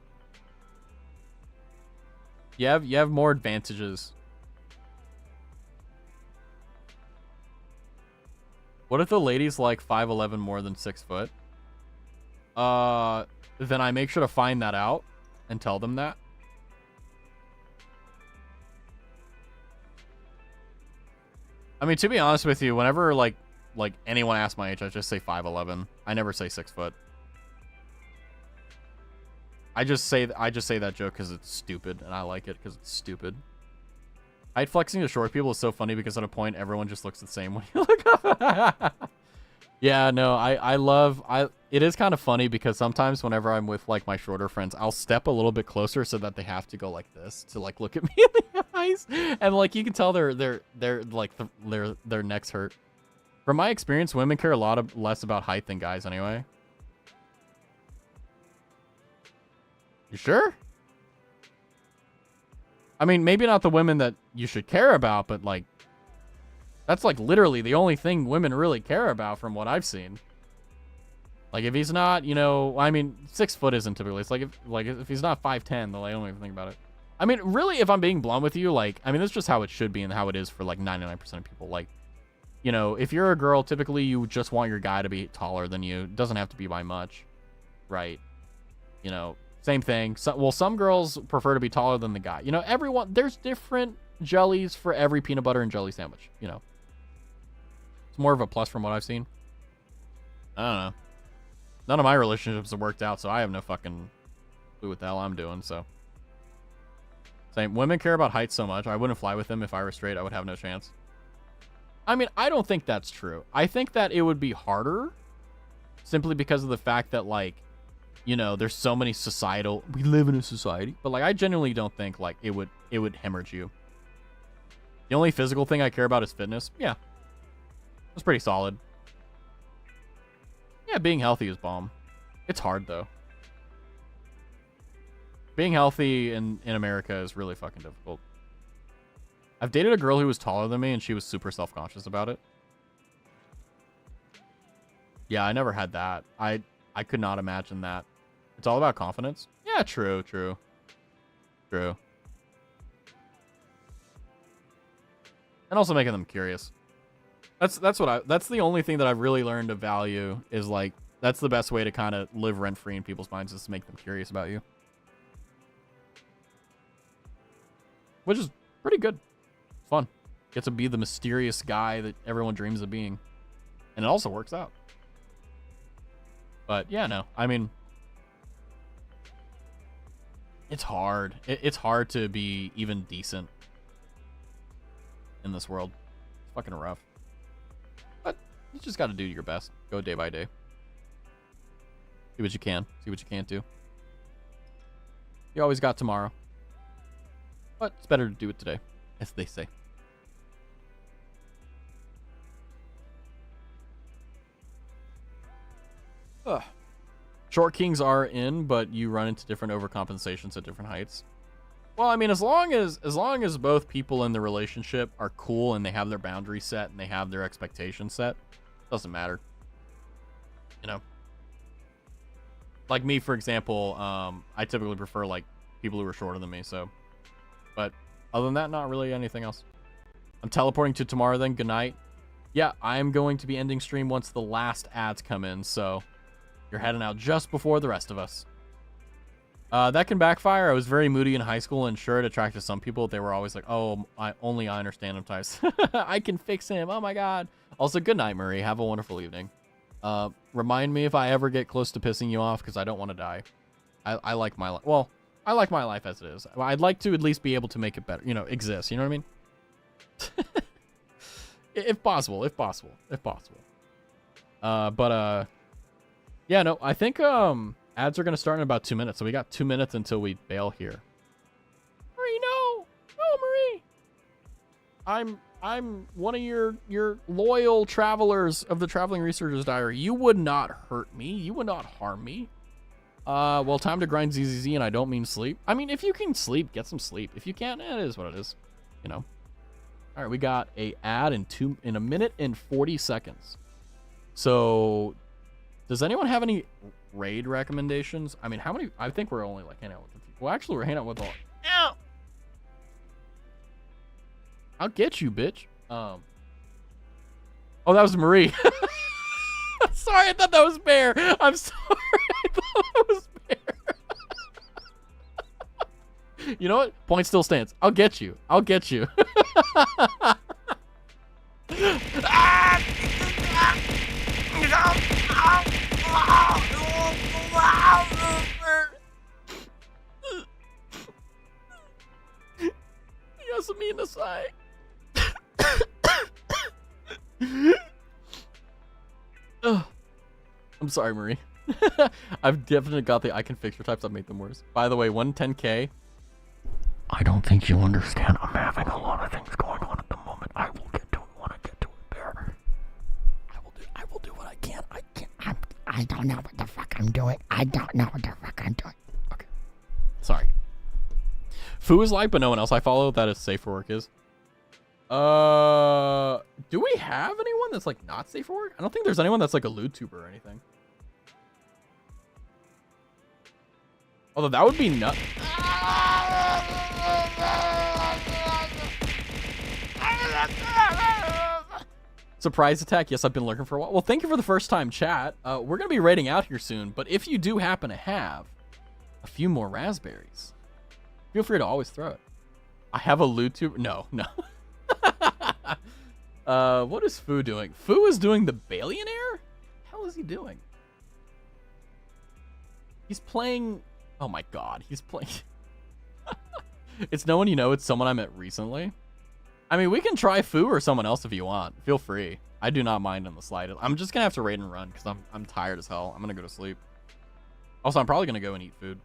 You have more advantages. What if the lady's like 5'11" more than 6 foot? Then I make sure to find that out and tell them that. I mean, to be honest with you, whenever like anyone asks my age, I just say 5'11". I never say 6 foot. I just say that joke because it's stupid, and I like it because it's stupid. Height flexing to short people is so funny because at a point everyone just looks the same when you look up. Yeah, no, it is kind of funny because sometimes whenever I'm with like my shorter friends, I'll step a little bit closer so that they have to go like this to like look at me in the eyes, and like you can tell they're like their necks hurt. From my experience, women care a lot less about height than guys anyway. You sure? I mean, maybe not the women that you should care about, but like that's like literally the only thing women really care about from what I've seen. Like if he's not, you know, I mean, 6 foot isn't typically. It's like if he's not 5'10", then I don't even think about it. I mean, really, if I'm being blunt with you, like, I mean, that's just how it should be and how it is for like 99% of people. Like, you know, if you're a girl, typically you just want your guy to be taller than you. It doesn't have to be by much, right? You know, same thing. So, well, some girls prefer to be taller than the guy. You know, there's different jellies for every peanut butter and jelly sandwich, you know. It's more of a plus from what I've seen. I don't know. None of my relationships have worked out, so I have no fucking clue what the hell I'm doing, so. Same. Women care about height so much. I wouldn't fly with them if I were straight. I would have no chance. I mean, I don't think that's true. I think that it would be harder simply because of the fact that, like, you know, there's so many societal, we live in a society, but like I genuinely don't think like it would hemorrhage you. The only physical thing I care about is fitness. Yeah. That's pretty solid. Yeah, being healthy is bomb. It's hard though. Being healthy in America is really fucking difficult. I've dated a girl who was taller than me and she was super self-conscious about it. Yeah, I never had that. I could not imagine that. It's all about confidence. Yeah, true. And also making them curious. That's the only thing that I've really learned to value is like that's the best way to kind of live rent free in people's minds is to make them curious about you. Which is pretty good. It's fun. Get to be the mysterious guy that everyone dreams of being. And it also works out. But yeah, no. I mean, it's hard. It's hard to be even decent in this world. It's fucking rough. But you just got to do your best. Go day by day. See what you can. See what you can't do. You always got tomorrow. But it's better to do it today, as they say. Ugh. Short kings are in, but you run into different overcompensations at different heights. Well, I mean, as long as both people in the relationship are cool and they have their boundaries set and they have their expectations set, doesn't matter. You know, like me, for example, I typically prefer like people who are shorter than me. So, but other than that, not really anything else. I'm teleporting to tomorrow. Then good night. Yeah, I'm going to be ending stream once the last ads come in. So. You're heading out just before the rest of us. That can backfire. I was very moody in high school, and sure, it attracted some people. They were always like, oh, I understand him types. I can fix him. Oh, my God. Also, good night, Marie. Have a wonderful evening. Remind me if I ever get close to pissing you off, because I don't want to die. I like my life. Well, I like my life as it is. I'd like to at least be able to make it better. You know, exist. You know what I mean? If possible. Yeah, no, I think ads are going to start in about 2 minutes. So we got 2 minutes until we bail here. Marie, no. No, Marie. I'm one of your loyal travelers of the Traveling Researcher's Diary. You would not hurt me. You would not harm me. Well, time to grind ZZZ, and I don't mean sleep. I mean, if you can sleep, get some sleep. If you can't, it is what it is. You know. All right, we got a ad in a minute and 40 seconds. So... does anyone have any raid recommendations? I mean, how many? I think we're only like hanging out with the people. Well, actually, we're hanging out with all. Ow! I'll get you, bitch. Oh, that was Marie. Sorry, I thought that was Bear. I'm sorry. I thought that was Bear. You know what? Point still stands. I'll get you. I'll get you. Yes, me in the side. I'm sorry, Marie. I've definitely got the I can fix your types. I've made them worse. By the way, 110K. I don't think you understand. I'm having a lot of things going on at the moment. I will get to it when I get to it, Bear. I will do what I can. I don't know what the fuck I'm doing. Okay. Sorry. Fu is like, but no one else I follow that is safe for work is. Do we have anyone that's like not safe for work? I don't think there's anyone that's like a loot tuber or anything. Although that would be nuts. Surprise attack. Yes, I've been lurking for a while. Well, thank you for the first time chat. We're going to be raiding out here soon, but if you do happen to have a few more raspberries, feel free to always throw it. I have a loot tuber. No. What is Fu doing? Fu is doing the Billionaire? What the hell is he doing? He's playing... oh my god, he's playing... It's no one you know, it's someone I met recently. I mean, we can try Fu or someone else if you want. Feel free. I do not mind in the slightest. I'm just gonna have to raid and run because I'm tired as hell. I'm gonna go to sleep. Also, I'm probably going to go and eat food.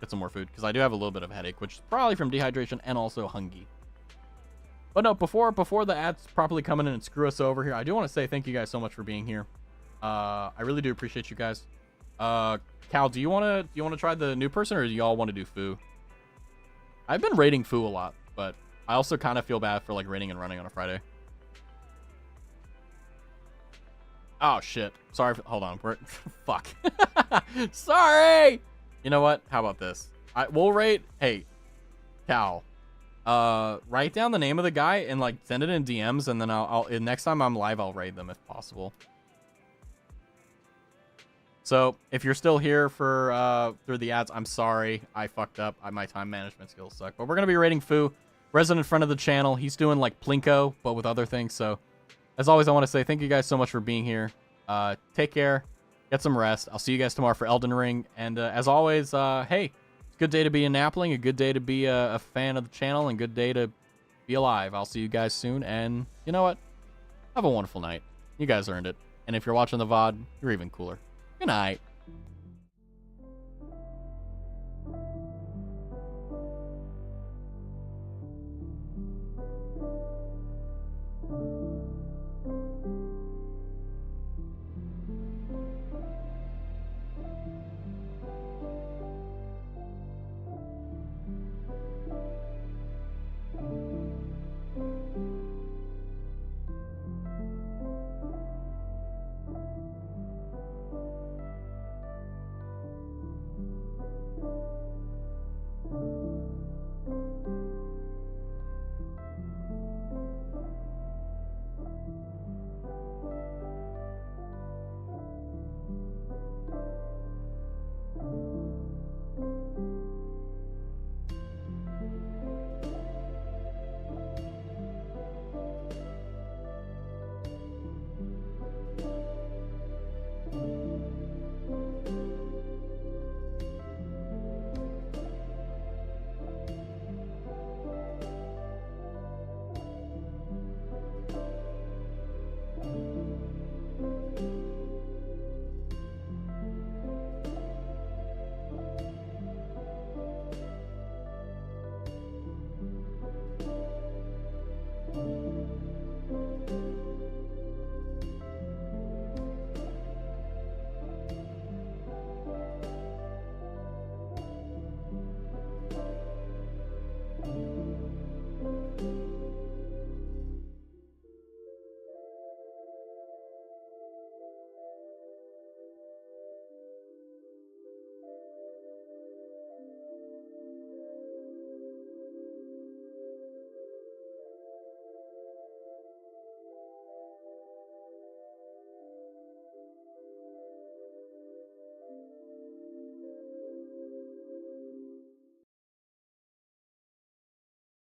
Get some more food, because I do have a little bit of a headache, which is probably from dehydration and also hungry. But no, before the ads properly come in and screw us over here, I do want to say thank you guys so much for being here. I really do appreciate you guys. Cal, do you want to try the new person, or do y'all want to do Foo? I've been rating Foo a lot, but I also kind of feel bad for like rating and running on a Friday. Oh shit. Sorry. Hold on. Fuck. Sorry. You know what? How about this? We'll rate. Hey, Cal. Write down the name of the guy and like send it in DMs, and then I'll next time I'm live, I'll raid them if possible. So if you're still here for through the ads, I'm sorry. I fucked up. My time management skills suck. But we're gonna be rating Foo, resident friend of the channel. He's doing like Plinko, but with other things. So as always, I want to say thank you guys so much for being here. Take care. Get some rest. I'll see you guys tomorrow for Elden Ring. And as always, hey, it's a good day to be a Napling, a good day to be a fan of the channel, and good day to be alive. I'll see you guys soon. And you know what? Have a wonderful night. You guys earned it. And if you're watching the VOD, you're even cooler. Good night.